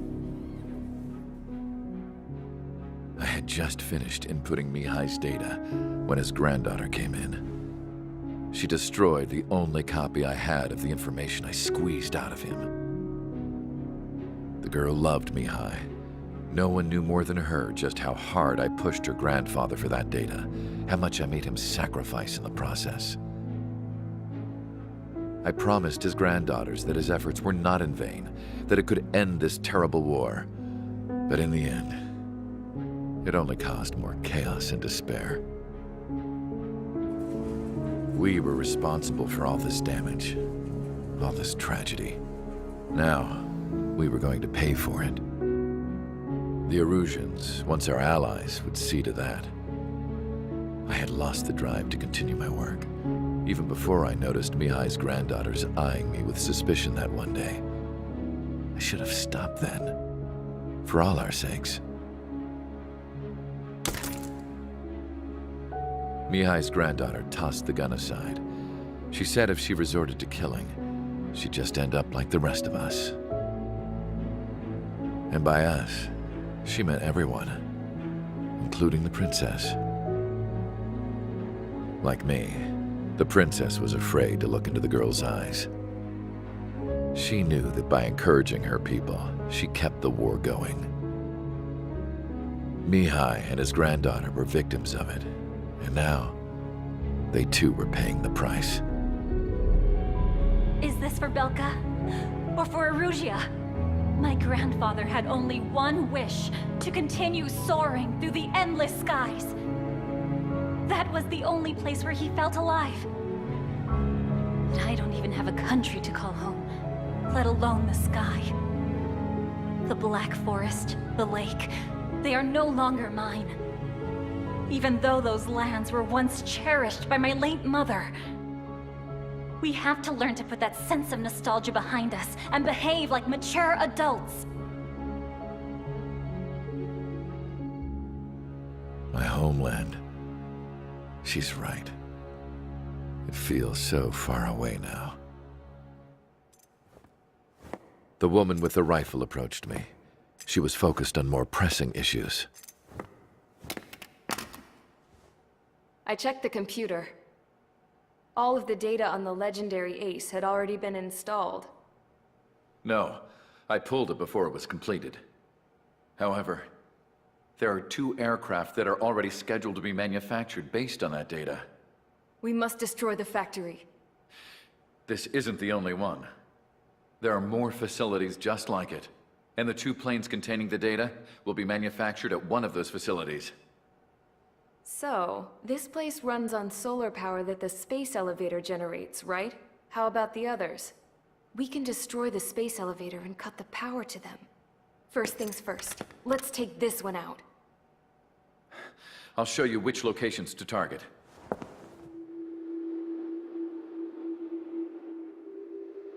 I had just finished inputting Mihai's data when his granddaughter came in. She destroyed the only copy I had of the information I squeezed out of him. The girl loved Mihai. No one knew more than her just how hard I pushed her grandfather for that data, how much I made him sacrifice in the process. I promised his granddaughters that his efforts were not in vain, that it could end this terrible war. But in the end, it only caused more chaos and despair. We were responsible for all this damage, all this tragedy. Now, we were going to pay for it. The Erusians, once our allies, would see to that. I had lost the drive to continue my work, even before I noticed Mihai's granddaughters eyeing me with suspicion that one day. I should have stopped then, for all our sakes. Mihai's granddaughter tossed the gun aside. She said if she resorted to killing, she'd just end up like the rest of us. And by us, she meant everyone, including the princess. Like me, the princess was afraid to look into the girl's eyes. She knew that by encouraging her people, she kept the war going. Mihai and his granddaughter were victims of it, and now they too were paying the price. Is this for Belka? Or for Erusea? My grandfather had only one wish, to continue soaring through the endless skies. That was the only place where he felt alive. But I don't even have a country to call home, let alone the sky. The Black Forest, the lake, they are no longer mine. Even though those lands were once cherished by my late mother. We have to learn to put that sense of nostalgia behind us and behave like mature adults. My homeland. She's right. It feels so far away now. The woman with the rifle approached me. She was focused on more pressing issues. I checked the computer. All of the data on the legendary Ace had already been installed. No, I pulled it before it was completed. However, there are 2 aircraft that are already scheduled to be manufactured based on that data. We must destroy the factory. This isn't the only one. There are more facilities just like it, and the 2 planes containing the data will be manufactured at one of those facilities. So, this place runs on solar power that the space elevator generates, right? How about the others? We can destroy the space elevator and cut the power to them. First things first, let's take this one out. I'll show you which locations to target.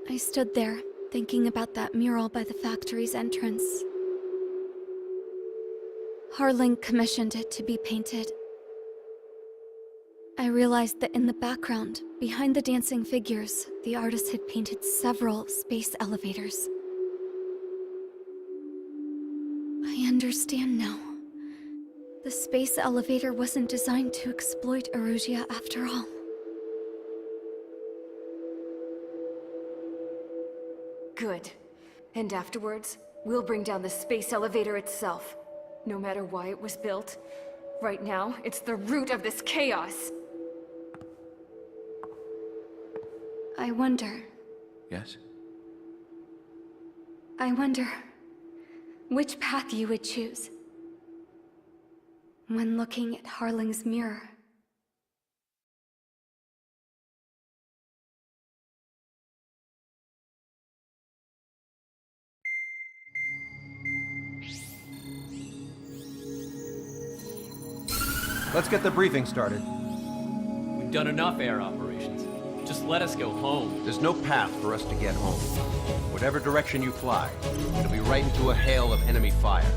I stood there, thinking about that mural by the factory's entrance. Harling commissioned it to be painted. I realized that in the background, behind the dancing figures, the artist had painted several space elevators. I understand now. The space elevator wasn't designed to exploit Erusea after all. Good. And afterwards, we'll bring down the space elevator itself. No matter why it was built, right now, it's the root of this chaos. I wonder. Yes? I wonder which path you would choose when looking at Harling's mirror. Let's get the briefing started. We've done enough air operations. Just let us go home. There's no path for us to get home. Whatever direction you fly, it'll be right into a hail of enemy fire.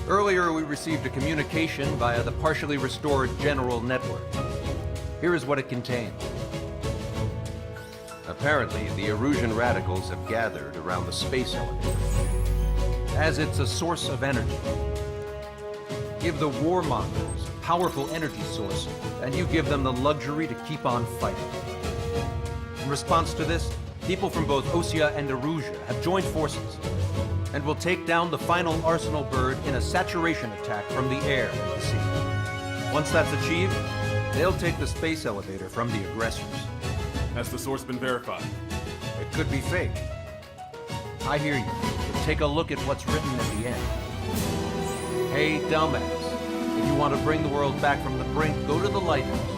Earlier, we received a communication via the partially restored general network. Here is what it contained. Apparently, the Erusian radicals have gathered around the space elevator, as it's a source of energy. Give the warmongers a powerful energy source, and you give them the luxury to keep on fighting. In response to this, people from both Osea and Erusea have joined forces, and will take down the final Arsenal bird in a saturation attack from the air and the sea. Once that's achieved, they'll take the space elevator from the aggressors. Has the source been verified? It could be fake. I hear you, but take a look at what's written at the end. Hey, dumbass, if you want to bring the world back from the brink, go to the lighthouse.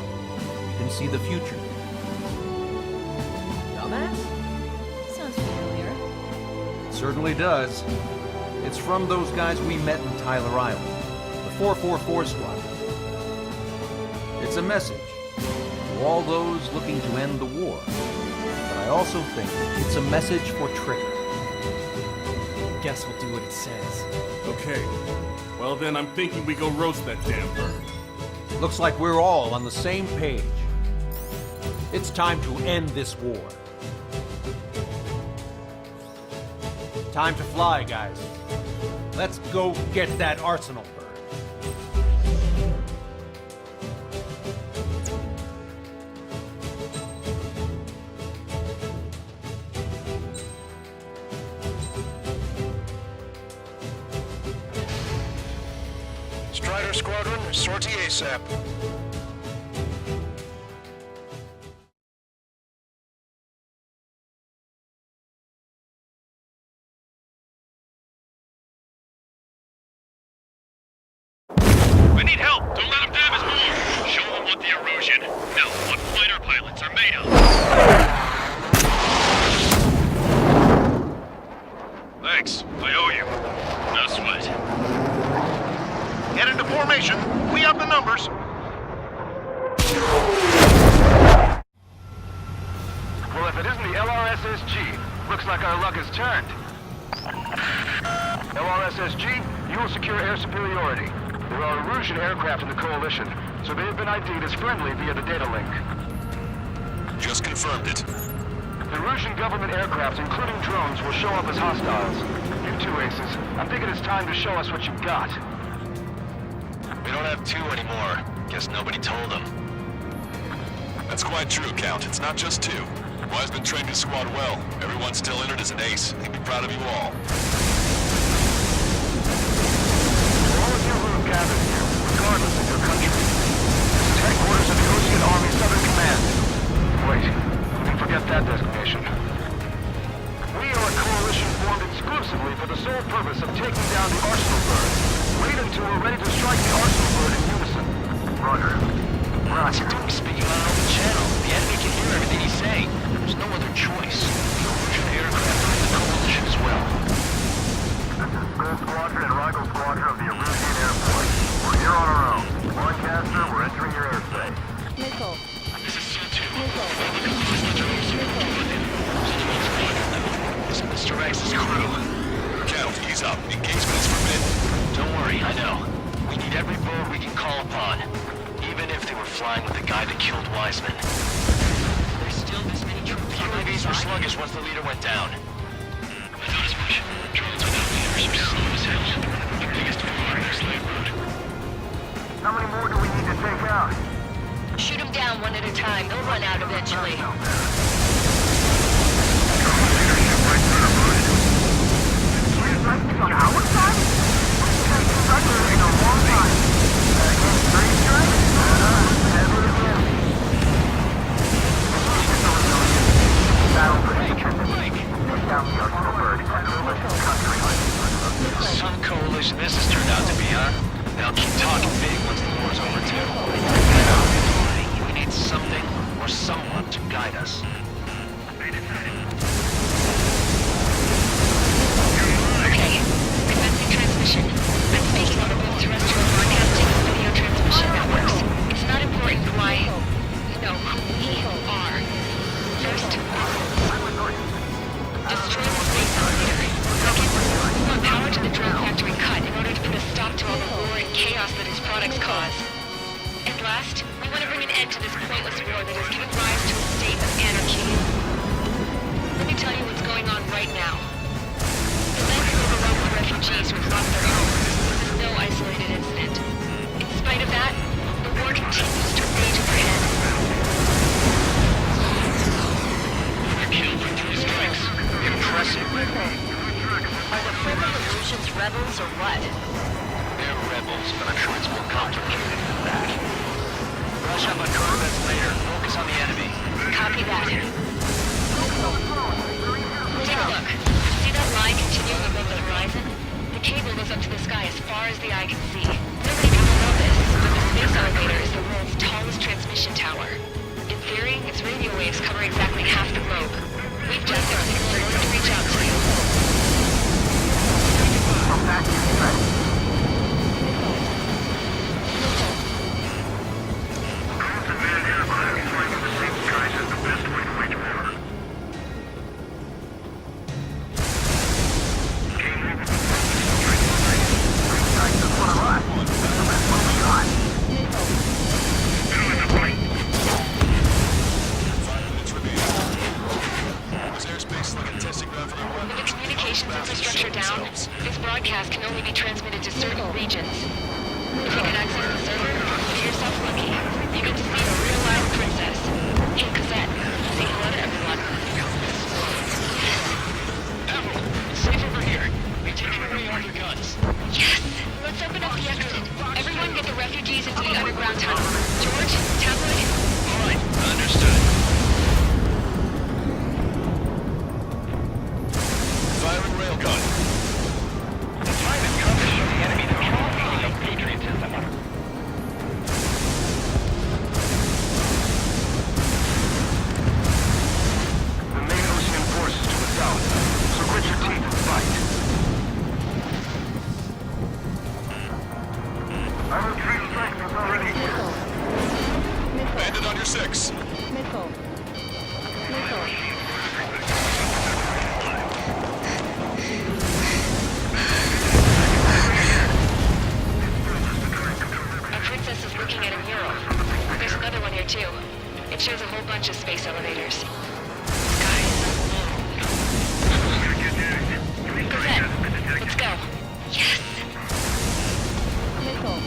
You can see the future. Dumbass? Sounds familiar. It certainly does. It's from those guys we met in Tyler Island, the 444 Squad. It's a message to all those looking to end the war. But I also think it's a message for Trigger. Guess we'll do what it says. Okay. Well then, I'm thinking we go roast that damn bird. Looks like we're all on the same page. It's time to end this war. Time to fly, guys. Let's go get that arsenal bird. Strider Squadron, sortie ASAP. We need help! Don't let them damage more! Show them what the erosion, no, what fighter pilots are made of! Thanks, I owe you. No sweat. Get into formation. We have the numbers. Well, if it isn't the LRSSG, looks like our luck has turned. LRSSG, you will secure air superiority. There are Erusian aircraft in the Coalition, so they have been ID'd as friendly via the data link. Just confirmed it. The Erusian government aircraft, including drones, will show up as hostiles. You two aces, I'm thinking it's time to show us what you've got. We don't have two anymore. Guess nobody told them. That's quite true, Count. It's not just two. Wiseman trained his squad well. Everyone's still entered as an ace. He'd be proud of you all. For all of you who have gathered here, regardless of your country, this is headquarters of the Ocean Army Southern Command. Wait, you can forget that designation. We are a coalition formed exclusively for the sole purpose of taking down the Arsenal Bird. Wait until we're ready to strike the Arsenal Bird in unison. Roger. What's he doing speaking on an open channel? The enemy can hear everything he's saying. There's no other choice. The Erusian aircraft are in the coalition as well. This is Skull Squadron and Rigel Squadron of the Erusian Air Force. We're here on our own. Lancaster, we're entering your airspace. Missile. This is C2. Missile. This is Mr. X's crew. Count, ease up. Engagement is forbidden. Don't worry, I know. We need every bird we can call upon. Even if they were flying with the guy that killed Wiseman. There's still this many troops. The UAVs were sluggish once the leader went down. I thought as much. Drones without leaders are slow as hell. The biggest war in their slave road. How many more do we need to take out? Shoot them down one at a time. They'll run out eventually. On our side? Taking a long time. Some coalition this has turned out to be, huh? They'll keep talking big once the war's over, too. We need something or someone to guide us. Okay. Commencing transmission. I'm speaking over both terrestrial broadcasting and video transmission networks. It's not important why, you know, who we are. First, destroy the space elevator. Second, we want power to the drone factory cut in order to put a stop to all the war and chaos that its products cause. And last, we want to bring an end to this pointless war that has given rise to a state of anarchy. Let me tell you what's going on right now. The land is overrun with refugees who have lost their homes. This is no isolated incident. In spite of that, the war continues to rage overhead. We're killed with 3 strikes. Impressive. Are the former Erusians rebels or what? They're rebels, but I'm sure it's more complicated than that. Rush up on corvettes later. Focus on the enemy. Copy that. Take a look. See that line continuing above the horizon? The cable goes up to the sky as far as the eye can see. Nobody will know this, but the space elevator is the world's tallest transmission tower. In theory, its radio waves cover exactly half the globe. We've just their signal in order to reach out to you. Sector 6. Missile. Missile. Our princess is looking at a mural. There's another one here too. It shows a whole bunch of space elevators. Let's go. Yes! Missile.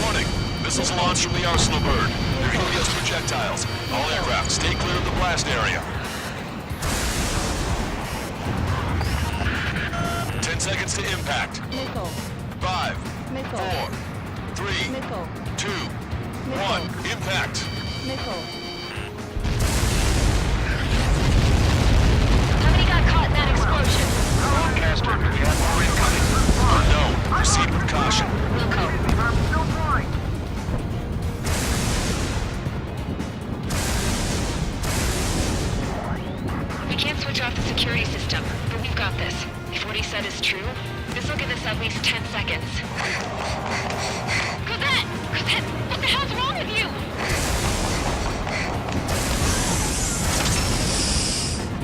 Warning. Missiles launched from the Arsenal bird. They're Helios projectiles. All aircraft, stay clear of the blast area. 10 seconds to impact. Missile. 5, Missile. 4, 3, Missile. 2, 1. Impact. Missile. Somebody got caught in that explosion. Lancaster, we have more incoming. Unknown. Proceed with caution. Wilco. We can't switch off the security system, but we've got this. If what he said is true, this will give us at least 10 seconds. Cosette! Cosette! What the hell's wrong with you?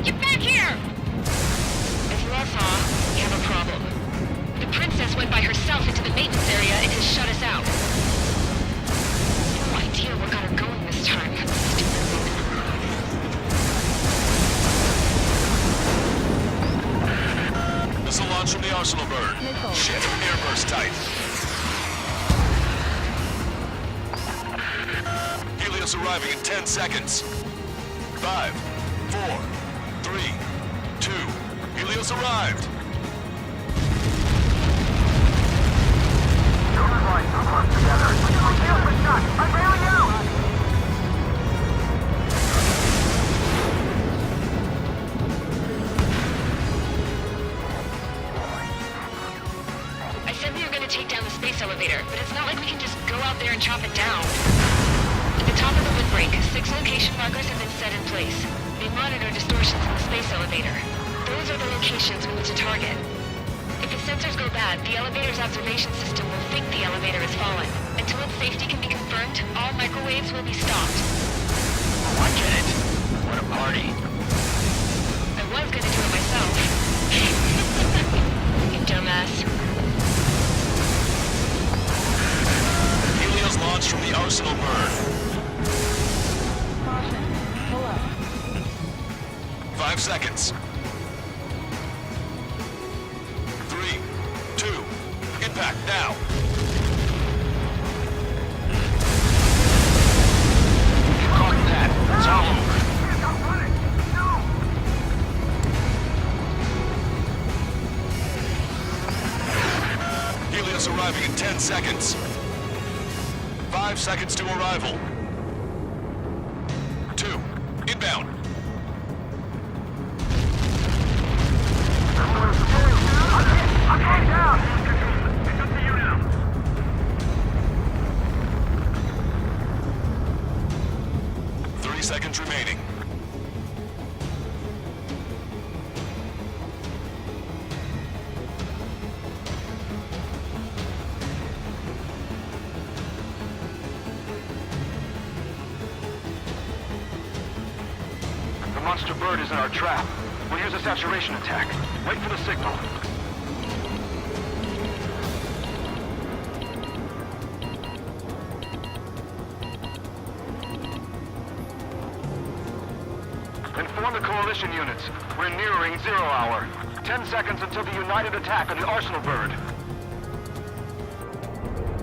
Get back here! As you all saw, we have a problem. The princess went by herself into the maintenance area and has shut us out. No idea what got her going this time. Stupid woman. Missile launch from the Arsenal bird. Shit, airburst tight. Helios arriving in 10 seconds. 5, 4, 3, 2. Helios arrived. I said we were going to take down the space elevator, but it's not like we can just go out there and chop it down. At the top of the windbreak, 6 location markers have been set in place. They monitor distortions in the space elevator. Those are the locations we need to target. If the sensors go bad, the elevator's observation system will think the elevator has fallen. Until its safety can be confirmed, all microwaves will be stopped. Oh, I get it. What a party. I was going to do it myself. You dumbass. Helios launched from the Arsenal bird. Caution. Pull up. 5 seconds. 3, 2. Impact now. You caught that. It's all over. Helios arriving in 10 seconds. 5 seconds to arrival. 2. Inbound. Okay, down! It's up to you now. 30 seconds remaining. The monster bird is in our trap. We'll use a saturation attack. Wait for the signal. Inform the coalition units. We're nearing 0 hour. 10 seconds until the united attack on the Arsenal bird.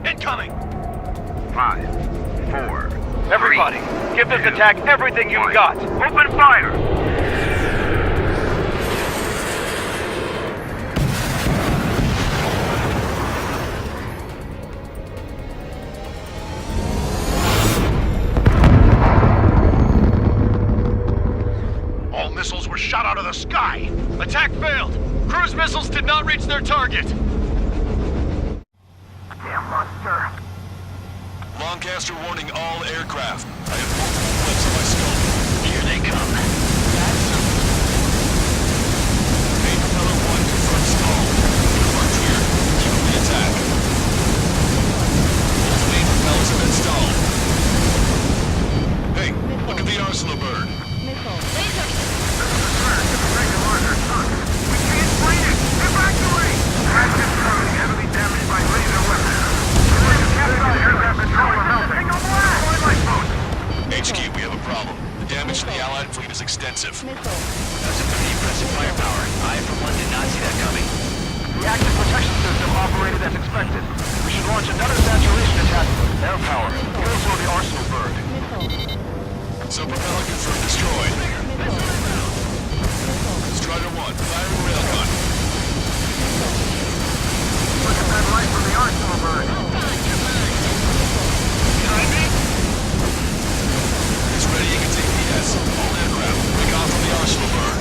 Incoming! 5, 4. Everybody, give this attack everything you've got. Open fire! All missiles were shot out of the sky. Attack failed. Cruise missiles did not reach their target. Damn monster! Lancaster warning all aircraft. I have multiple clips on my scope. Here they come. Main propeller 1 confirmed stall. Marked here. Keep up the attack. Both main propellers have been stalled. HQ, we have a problem. The damage to the Allied fleet is extensive. That's some pretty impressive firepower. I, for one, did not see that coming. The active protection system operated as expected. We should launch another saturation attack with air power. Also the arsenal bird. Sub-propeller confirmed destroyed. Strider 1, firing railgun. Look at that light from the arsenal bird. It's ready, you can take PS. All aircraft, break off from the arsenal bird.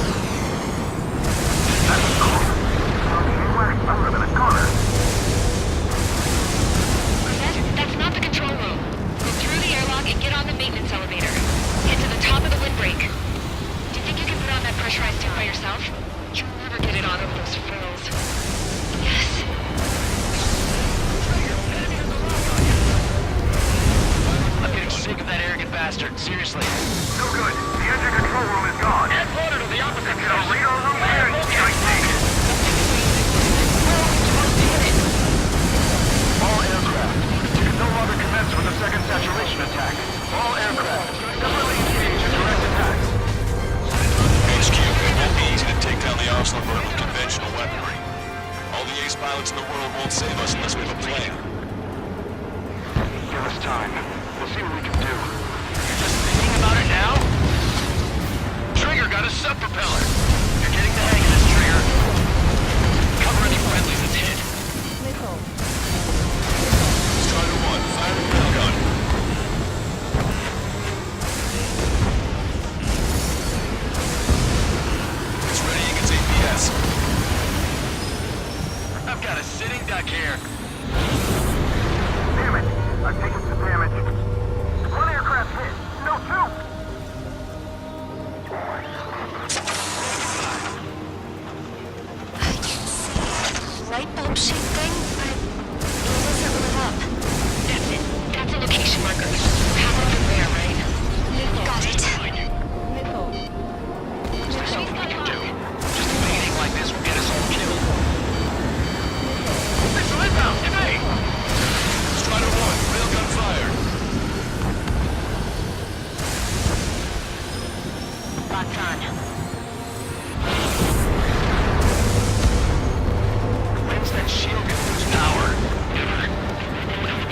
That's a corner. I live in a corner. That's not the control room. Go through the airlock and get on the maintenance elevator. Get to the top of the windbreak. Do you think you can put on that pressurized suit by yourself? You'll never get it on over those frills. Yes. I'm getting sick of that arrogant bastard. Seriously. No good. The engine control room is gone. Headquarter to the opposite The radar room here is activated. All aircraft. You can no longer commence with the second saturation attack. All aircraft. Separately engage in direct attacks. HQ, it won't be easy to take down the arsenal bird with conventional weaponry. All the ace pilots in the world won't save us unless we have a plan. Give us time. We'll see what we can do. You're just thinking about it now? Trigger got a sub-propeller. You're getting the hang of this, Trigger. Cover any friendlies that's hit. Strider 1, firing railgun. It's ready, you can take PS. I've got a sitting duck here. Damn it. I've taken some damage. One aircraft hit. No, two. Light bulb shape thing? It doesn't lit up. That's it. That's a location marker. Power from there, right? Got it. There's nothing we can do. Just anything like this will get us all killed. Missile inbound! Evade! Strider 1, railgun fired. Locked on. When's that shield gonna lose power? Never.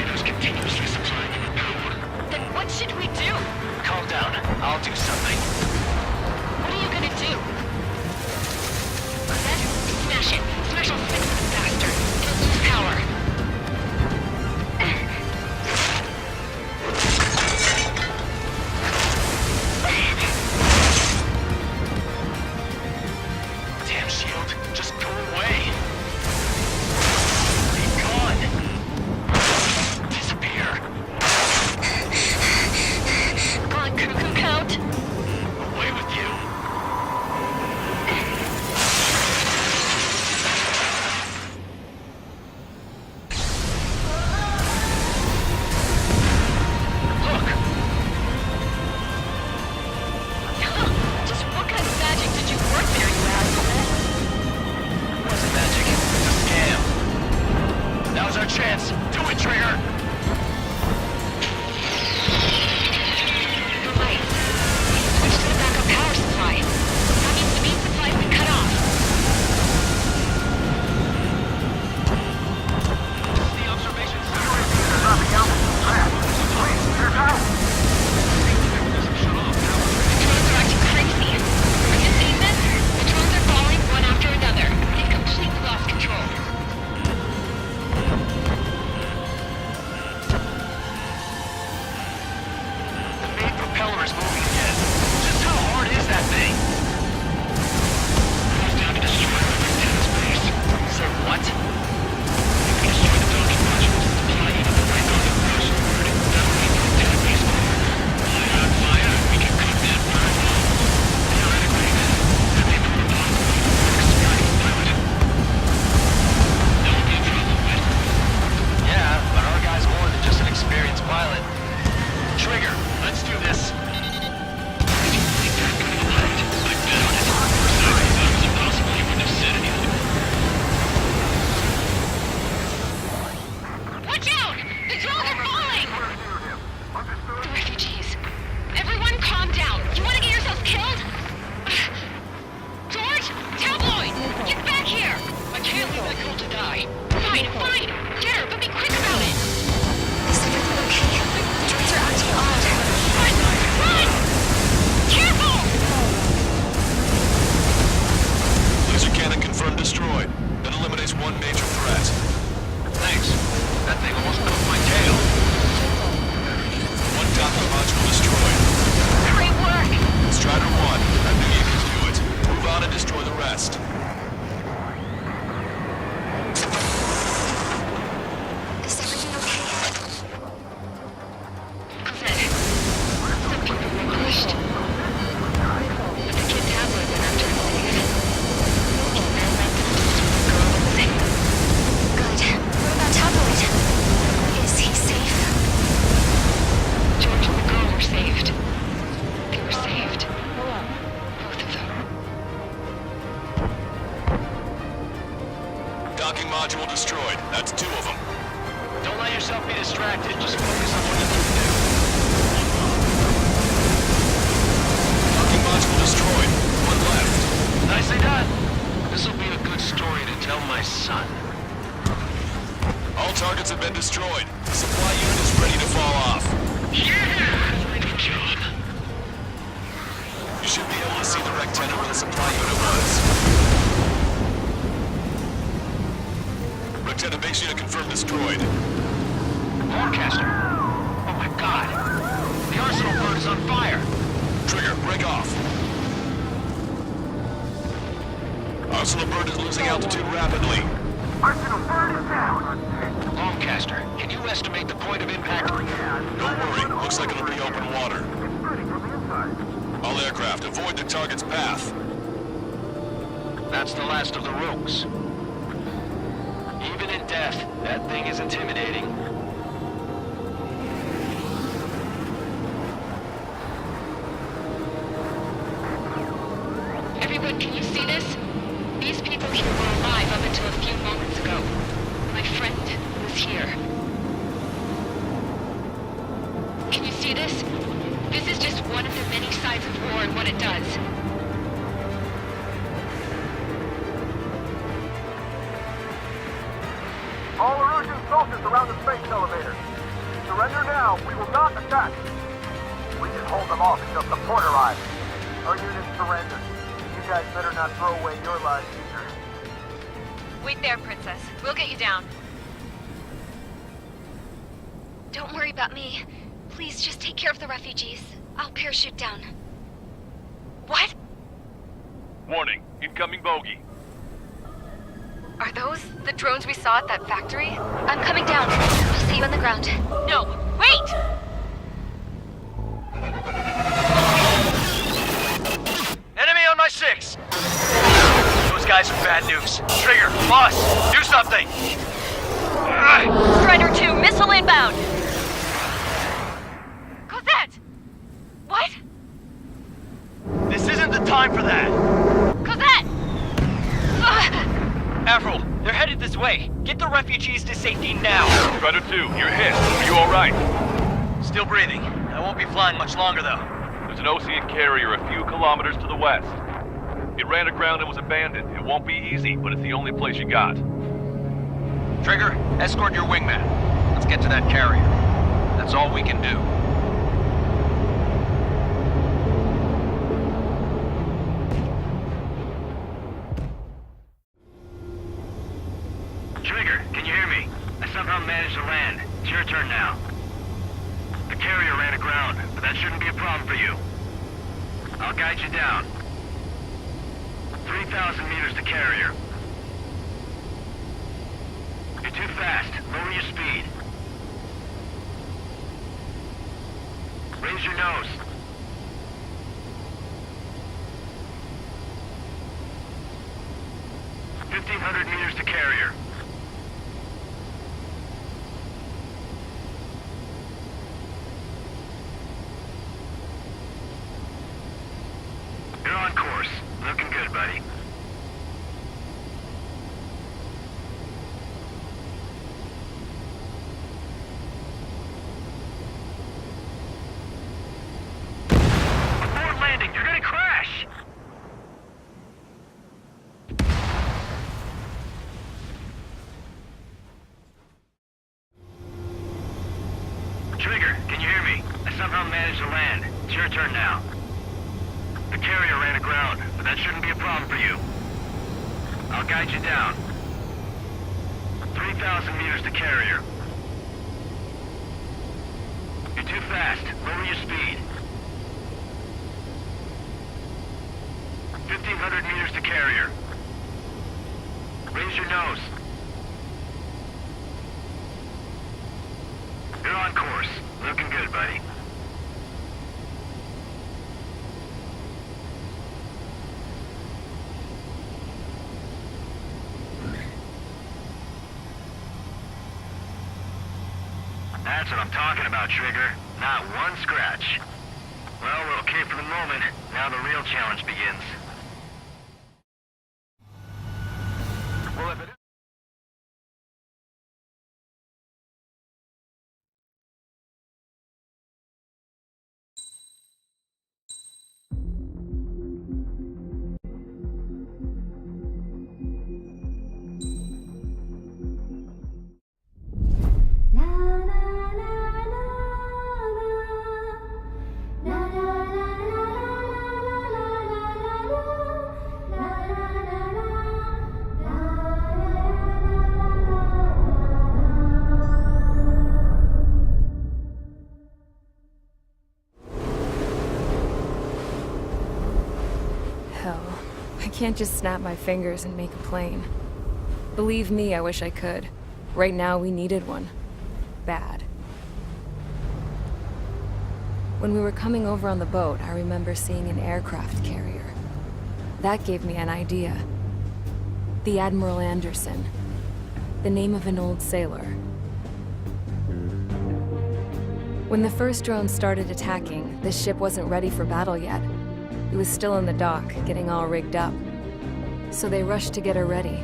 It was continuously supplying you with power. Then what should we do? Calm down. I'll do something. What are you gonna do? Smash it. Smash all six of them faster. It'll lose power. Damn shield. Just go away. Be gone. Disappear. Gone, cuckoo count. Away with you. Look. Just what kind of magic did you work there, you asshole? It wasn't magic. It's a scam. Now's our chance. Do it, Trigger. The lights. Switch to the backup power supply. That means the main supply's been cut off. The observation They're dropping out. Fast. Please, clear out. The drones are acting crazy. Have you seen this? The drones are falling one after another. They've completely lost control. The main propeller is moving again. Just how hard is that thing? It's down to destroy the antenna space. Sir, what? You can destroy the docking modules to supply you to the right on the cruise. That will keep the antenna base power. Fire on fire, we can cut that bird off. Theoretically, that may prove possible for an experienced pilot. That will be trouble with. Yeah, but our guy's more than just an experienced pilot. Trigger, let's do this. fire! Trigger, break off. Arsenal bird is losing altitude rapidly. Arsenal bird is down! Longcaster, can you estimate the point of impact? Don't worry, looks like it'll be open water. It's shooting from the inside. All aircraft, avoid the target's path. That's the last of the rogues. Even in death, that thing is intimidating. Everyone, can you see this? These people here were alive up until a few moments ago. My friend was here. Can you see this? This is just one of the many sides of war and what it does. All Erusian soldiers around the space elevator. Surrender now. We will not attack. We can hold them off until support arrives. Our units surrender. You guys better not throw away your lives either. Wait there, Princess. We'll get you down. Don't worry about me. Please just take care of the refugees. I'll parachute down. What? Warning, incoming bogey. Are those the drones we saw at that factory? I'm coming down. I'll see you on the ground. No, wait! Enemy on my 6! Those guys are bad news. Trigger, boss, do something! Strider 2, missile inbound! Cosette! What? This isn't the time for that! Cosette! Avril, they're headed this way. Get the refugees to safety now. Strider 2, you're hit. Are you alright? Still breathing. I won't be flying much longer, though. There's an Ocean carrier a few kilometers to the west. It ran aground and was abandoned. It won't be easy, but it's the only place you got. Trigger, escort your wingman. Let's get to that carrier. That's all we can do. Trigger, can you hear me? I somehow managed to land. It's your turn now. The carrier ran aground, but that shouldn't be a problem for you. I'll guide you down. 3,000 meters to carrier. You're too fast. Lower your speed. Raise your nose. $1,500 meters to carrier. You're on course. Looking good, buddy. Before landing, you're gonna crash! Trigger, can you hear me? I somehow managed to land. It's your turn now. The carrier ran aground, but that shouldn't be a problem for you. I'll guide you down. 3,000 meters to carrier. You're too fast. Lower your speed. 1,500 meters to carrier. Raise your nose. You're on course. Looking good, buddy. That's what I'm talking about, Trigger. Not one scratch. Well, we're okay for the moment. Now the real challenge begins. Well, if it is... can't just snap my fingers and make a plane. Believe me, I wish I could. Right now, we needed one. Bad. When we were coming over on the boat, I remember seeing an aircraft carrier. That gave me an idea. The Admiral Anderson. The name of an old sailor. When the first drone started attacking, the ship wasn't ready for battle yet. It was still in the dock, getting all rigged up. So they rushed to get her ready.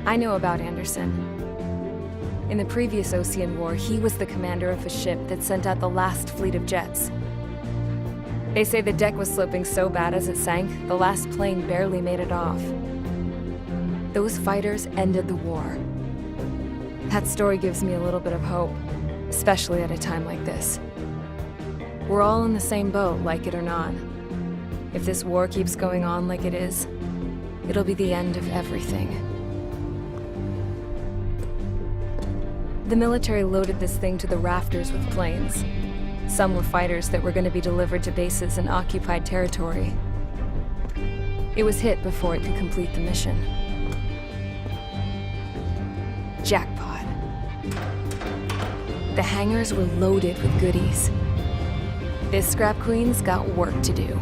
I know about Anderson. In the previous Ocean War, he was the commander of a ship that sent out the last fleet of jets. They say the deck was sloping so bad as it sank, the last plane barely made it off. Those fighters ended the war. That story gives me a little bit of hope, especially at a time like this. We're all in the same boat, like it or not. If this war keeps going on like it is, it'll be the end of everything. The military loaded this thing to the rafters with planes. Some were fighters that were going to be delivered to bases in occupied territory. It was hit before it could complete the mission. Jackpot. The hangars were loaded with goodies. This scrap queen's got work to do.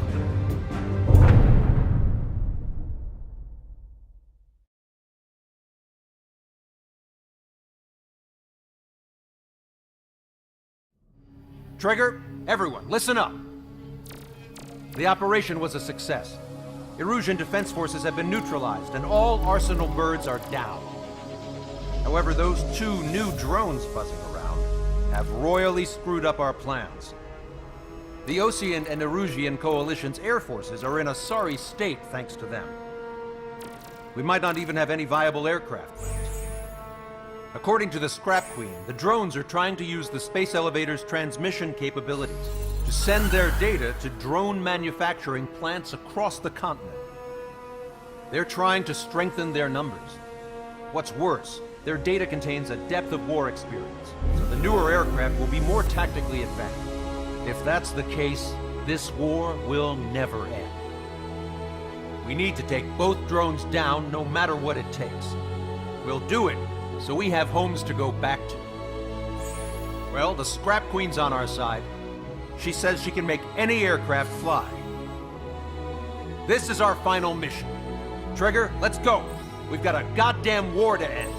Trigger, everyone, listen up. The operation was a success. Erusian defense forces have been neutralized, and all Arsenal birds are down. However, those 2 new drones buzzing around have royally screwed up our plans. The Ocean and Erusian coalition's air forces are in a sorry state thanks to them. We might not even have any viable aircraft left. According to the Scrap Queen, the drones are trying to use the space elevator's transmission capabilities to send their data to drone manufacturing plants across the continent. They're trying to strengthen their numbers. What's worse, their data contains a depth of war experience, so the newer aircraft will be more tactically advanced. If that's the case, this war will never end. We need to take both drones down no matter what it takes. We'll do it so we have homes to go back to. Well, the Scrap Queen's on our side. She says she can make any aircraft fly. This is our final mission. Trigger, let's go. We've got a goddamn war to end.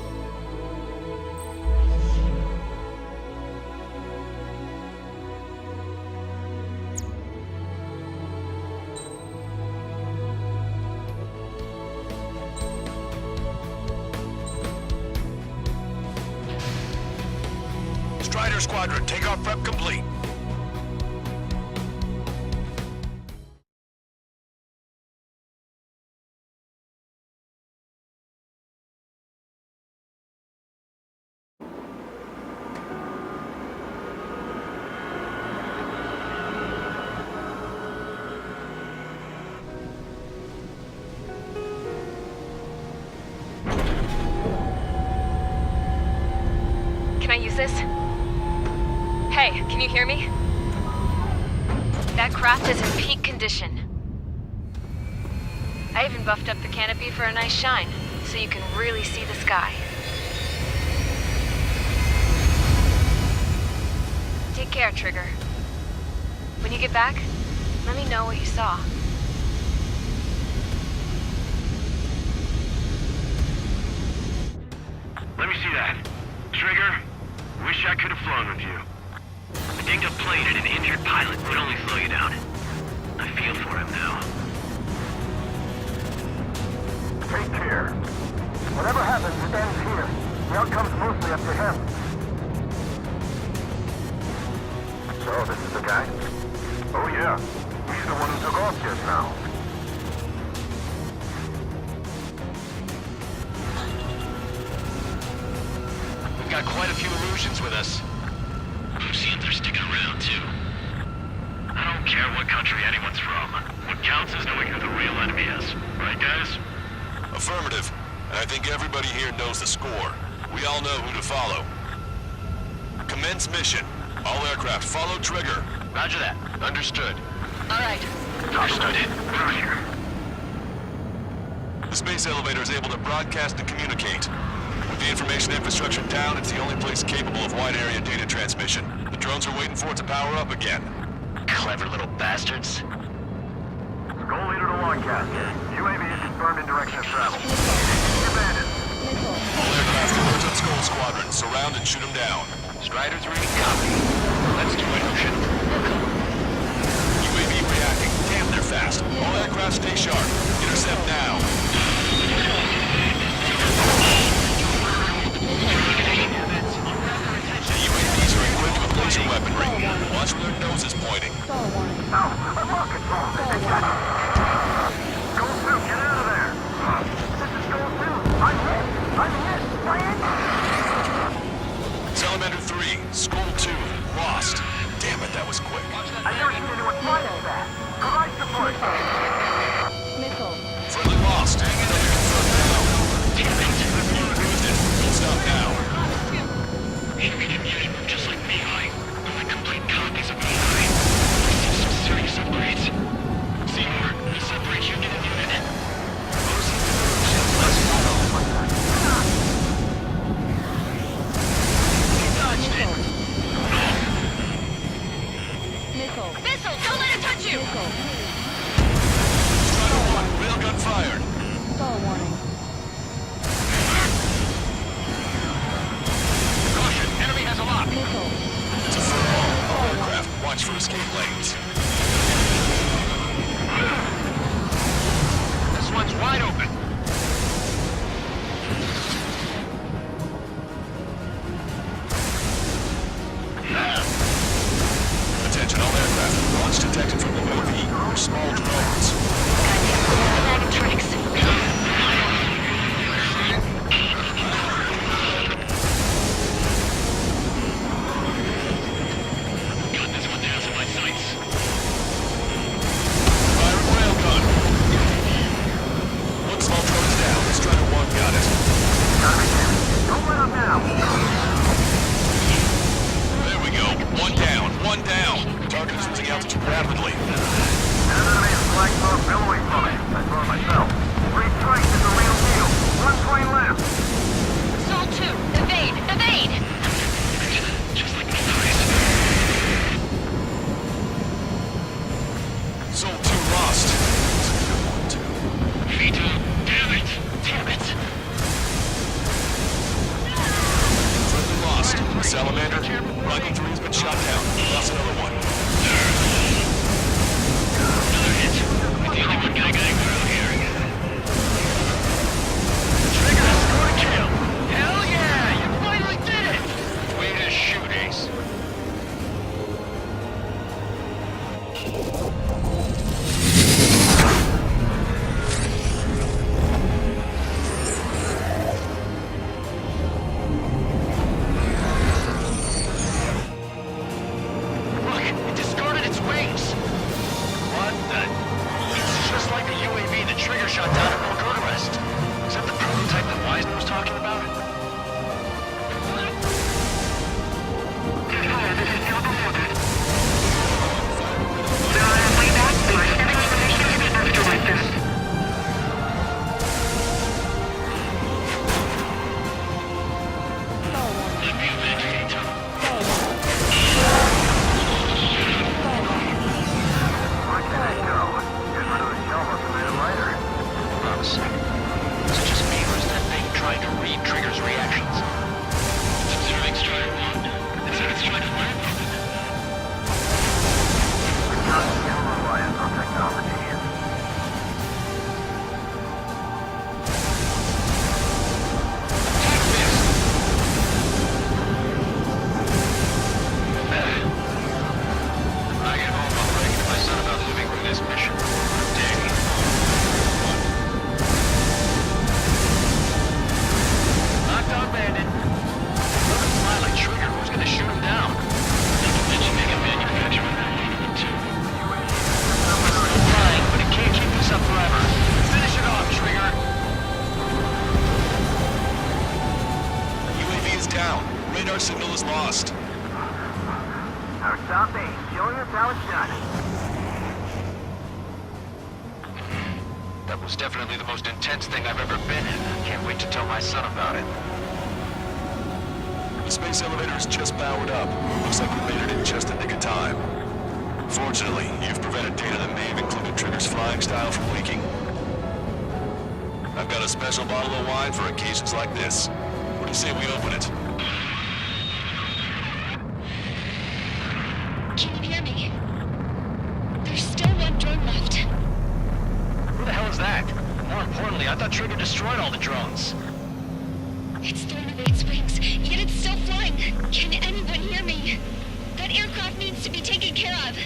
Strider Squadron, takeoff prep complete. Can I use this? Hey, can you hear me? That craft is in peak condition. I even buffed up the canopy for a nice shine, so you can really see the sky. Take care, Trigger. When you get back, let me know what you saw. Let me see that. Trigger, wish I could have flown with you. A dinged-up plane and an injured pilot would only slow you down. I feel for him now. Take care. Whatever happens, it ends here. The outcome's mostly up to him. So, this is the guy? Oh yeah. He's the one who took off just now. We've got quite a few illusions with us. Lucians are sticking around, too. I don't care what country anyone's from. What counts is knowing who the real enemy is. Right, guys? Affirmative. And I think everybody here knows the score. We all know who to follow. Commence mission. All aircraft follow Trigger. Roger that. Understood. All right. Understood. We're out here. The space elevator is able to broadcast and communicate. With the information infrastructure down, it's the only place capable of wide-area data transmission. The drones are waiting for it to power up again. Clever little bastards. Goal leader to Lancaster. UAV is confirmed in direction of travel. Abandoned. All aircraft converge on Skull Squadron. Surround and shoot them down. Strider 3, copy. Let's do it, Ocean. UAV reacting. Damn, they're fast. All aircraft stay sharp. Intercept now. The UAVs are equipped with laser weaponry. Watch where their nose is pointing. Salamander 3, Skull 2, lost. Damn it, that was quick. I've never seen anyone fly that fast. Provide support. Friendly lost. Damn it. Used it. Don't stop now. You can imagine move just like Mihai. Like complete copies of Mihai. I see some serious upgrades. Seymour, separate unit and unit. Missile, don't let it touch you! Strider 1, railgun fired. Caution, enemy has a lock. It's a football. All aircraft, watch for escape lanes. This one's wide open. Attention all aircraft. Launch detected from the UAV. Small drones. Bag of tricks. Got this one down to my sights. Fire railgun. One small drone is down. Strider 1 got it. Don't let up now. There we go. One down. One down. Target is losing altitude rapidly. Enemy flag star billowing from it. I saw it myself. 3 strikes is a real deal. 1 plane left. Sol 2, evade, evade! Just like Mihai's. Soul 2 lost. That's a good one, too. Vito, damn it! Damn it! Friendly lost. Salamander. Rifle 3 has been shot down. Lost another one. Another hit. We're the only one getting through here. Trigger, score a kill! Hell yeah! You finally did it! Way to shoot, Ace. Look, it discarded its wings. What the? It's just like the UAV the Trigger shot down at Belgorod. Is that the prototype that Wiseman was talking about? Promise. Is it just me or is that thing trying to read Trigger's reactions? It's observing Strider 1. It said it's trying to learn from it. Reliance on technology. Attack missed. I get home, I'll break to my son about moving through this mission. Dang. Knockdown bandit. Doesn't fly like Trigger. Who's gonna shoot him down? Mention make a manufacturer. Still flying, but it can't keep this up forever. Finish it off, Trigger. UAV is down. Radar signal is lost. Our top 8, showing us how it's done. That was definitely the most intense thing I've ever been in. Can't wait to tell my son about it. The space elevator is just powered up. Looks like we made it in just the nick of time. Fortunately, you've prevented data that may have included Trigger's flying style from leaking. I've got a special bottle of wine for occasions like this. What do you say we open it? Can you hear me? There's still one drone left. Who the hell is that? More importantly, I thought Trigger destroyed all the drones. It's thrown away its wings, yet it's still flying. Can anyone hear me? That aircraft needs to be taken care of.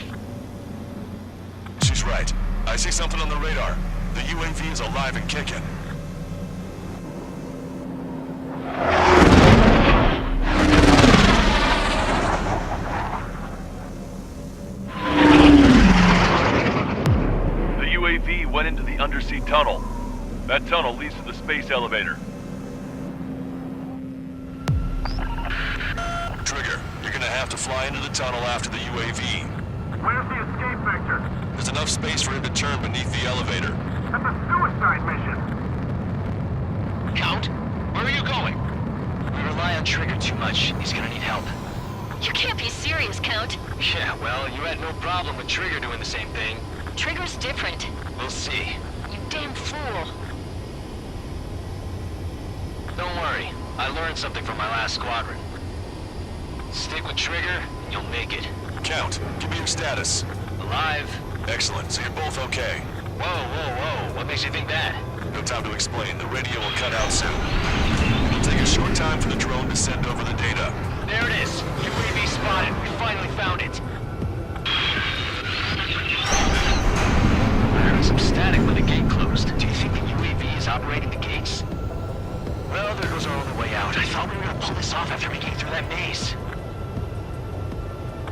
She's right. I see something on the radar. The UAV is alive and kicking. The UAV went into the undersea tunnel. That tunnel leads to the space elevator. Trigger, you're gonna have to fly into the tunnel after the UAV. Where's the escape vector? There's enough space for him to turn beneath the elevator. That's a suicide mission. Count, where are you going? We rely on Trigger too much. He's gonna need help. You can't be serious, Count. Yeah, well, you had no problem with Trigger doing the same thing. Trigger's different. We'll see. You damn fool. Don't worry. I learned something from my last squadron. Stick with Trigger, and you'll make it. Count, give me your status. Alive. Excellent, so you're both okay. Whoa, whoa, whoa. What makes you think that? No time to explain. The radio will cut out soon. It'll take a short time for the drone to send over the data. There it is. UAV spotted. We finally found it. I heard some static when the gate closed. Do you think the UAV is operating the gates? Well, there goes our only way out. I thought we were gonna pull this off after making it through that maze.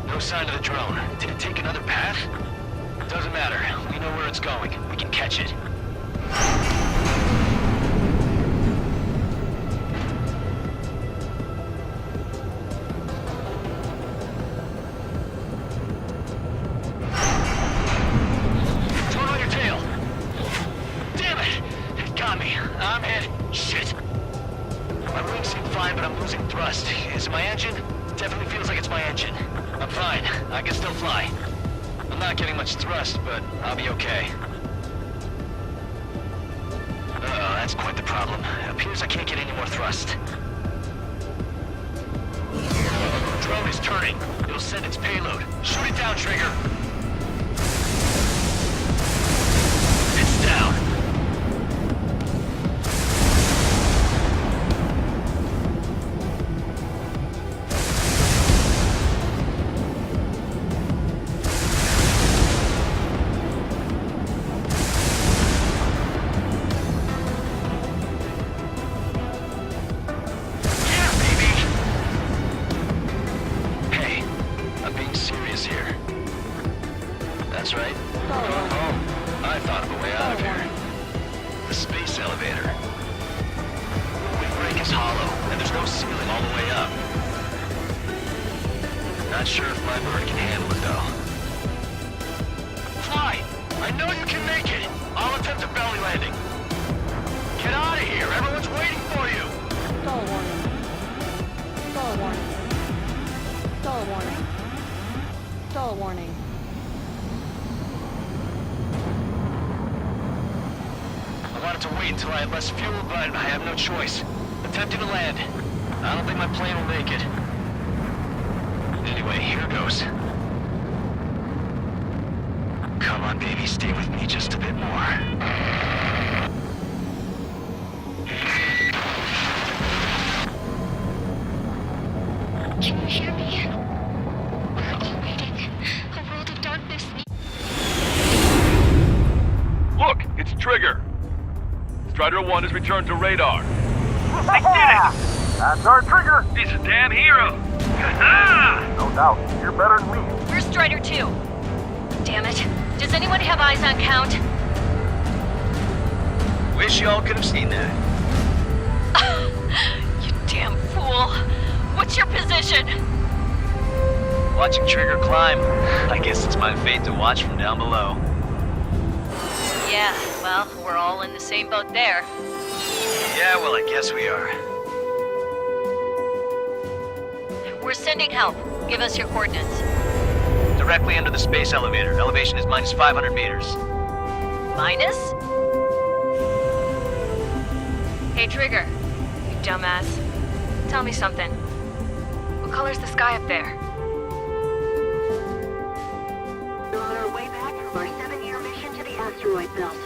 No sign of the drone. Did it take another path? Doesn't matter. We know where it's going. We can catch it. Throw it on your tail. Damn it! It got me. I'm hit. Shit. My wings seem fine, but I'm losing thrust. Is it my engine? Definitely feels like it's my engine. I'm fine. I can still fly. I'm not getting much thrust, but I'll be okay. Uh-oh, that's quite the problem. It appears I can't get any more thrust. Drone is turning. It'll send its payload. Shoot it down, Trigger. It's down. That's right. Oh, I thought of a way out of here. The space elevator. The windbreak is hollow, and there's no ceiling all the way up. Not sure if my bird can handle it, though. Fly! I know you can make it! I'll attempt a belly landing. Get out of here! Everyone's waiting for you! Stall warning. Stall warning. Stall warning. Stall warning. I wanted to wait until I had less fuel, but I have no choice. Attempting to land. I don't think my plane will make it. Anyway, here goes. Come on, baby, stay with me just a bit more. Can you hear me? We're all waiting. A world of darkness. Look, it's Trigger. Strider 1 has returned to radar. I did it! That's our Trigger! He's a damn hero! No doubt. You're better than me. Where's Strider 2? Damn it. Does anyone have eyes on Count? Wish y'all could have seen that. You damn fool. What's your position? Watching Trigger climb. I guess it's my fate to watch from down below. Yeah, well, we're all in the same boat there. Yeah, well, I guess we are. We're sending help. Give us your coordinates. Directly under the space elevator. Elevation is minus 500 meters. Minus? Hey, Trigger. You dumbass. Tell me something. What color's the sky up there? We're on our way back from our 7-year mission to the asteroid belt.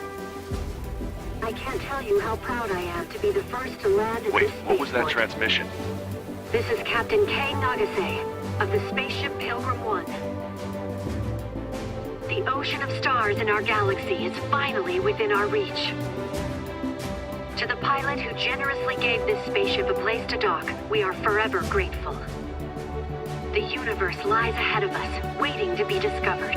I can't tell you how proud I am to be the first to land at Wait, this what was that spaceport. transmission? This is Captain Kay Nagase of the spaceship Pilgrim 1. The ocean of stars in our galaxy is finally within our reach. To the pilot who generously gave this spaceship a place to dock, we are forever grateful. The universe lies ahead of us, waiting to be discovered.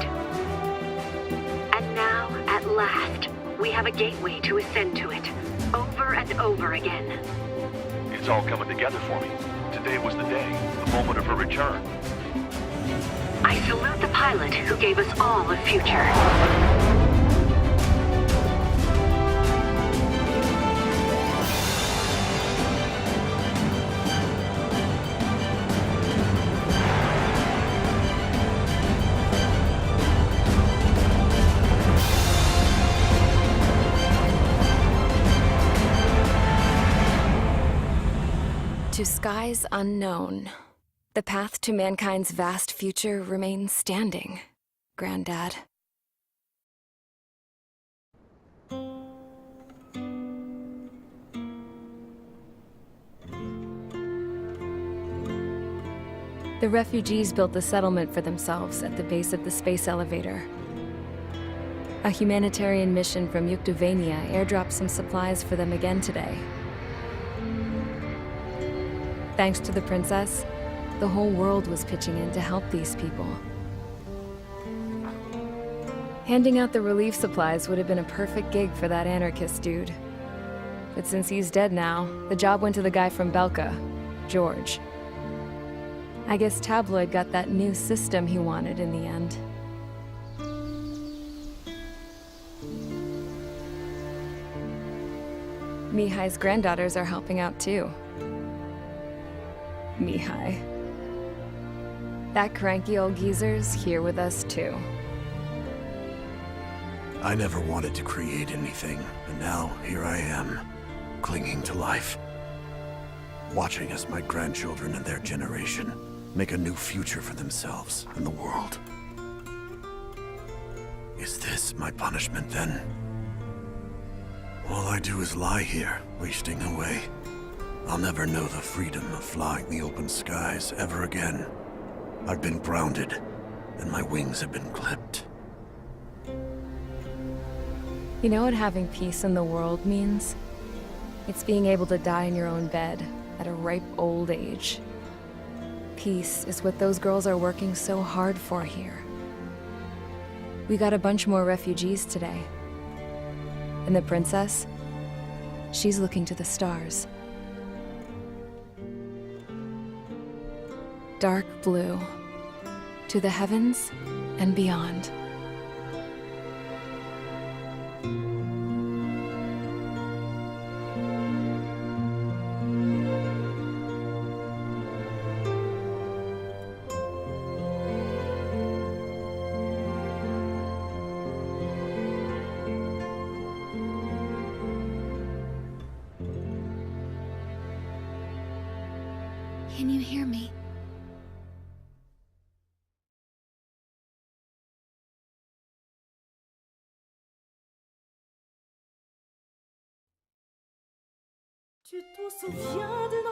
And now, at last, we have a gateway to ascend to it, over and over again. It's all coming together for me. Today was the day, the moment of her return. I salute the pilot who gave us all a future. To skies unknown, the path to mankind's vast future remains standing, Granddad. The refugees built a settlement for themselves at the base of the space elevator. A humanitarian mission from Yuktovania airdropped some supplies for them again today. Thanks to the princess, the whole world was pitching in to help these people. Handing out the relief supplies would have been a perfect gig for that anarchist dude. But since he's dead now, the job went to the guy from Belka, George. I guess Tabloid got that new system he wanted in the end. Mihai's granddaughters are helping out too. Mihai. That cranky old geezer's here with us too. I never wanted to create anything, and now here I am, clinging to life. Watching as my grandchildren and their generation make a new future for themselves and the world. Is this my punishment then? All I do is lie here, wasting away. I'll never know the freedom of flying the open skies ever again. I've been grounded, and my wings have been clipped. You know what having peace in the world means? It's being able to die in your own bed at a ripe old age. Peace is what those girls are working so hard for here. We got a bunch more refugees today. And the princess? She's looking to the stars. Dark blue, to the heavens and beyond. Can you hear me? Tu t'en souviens de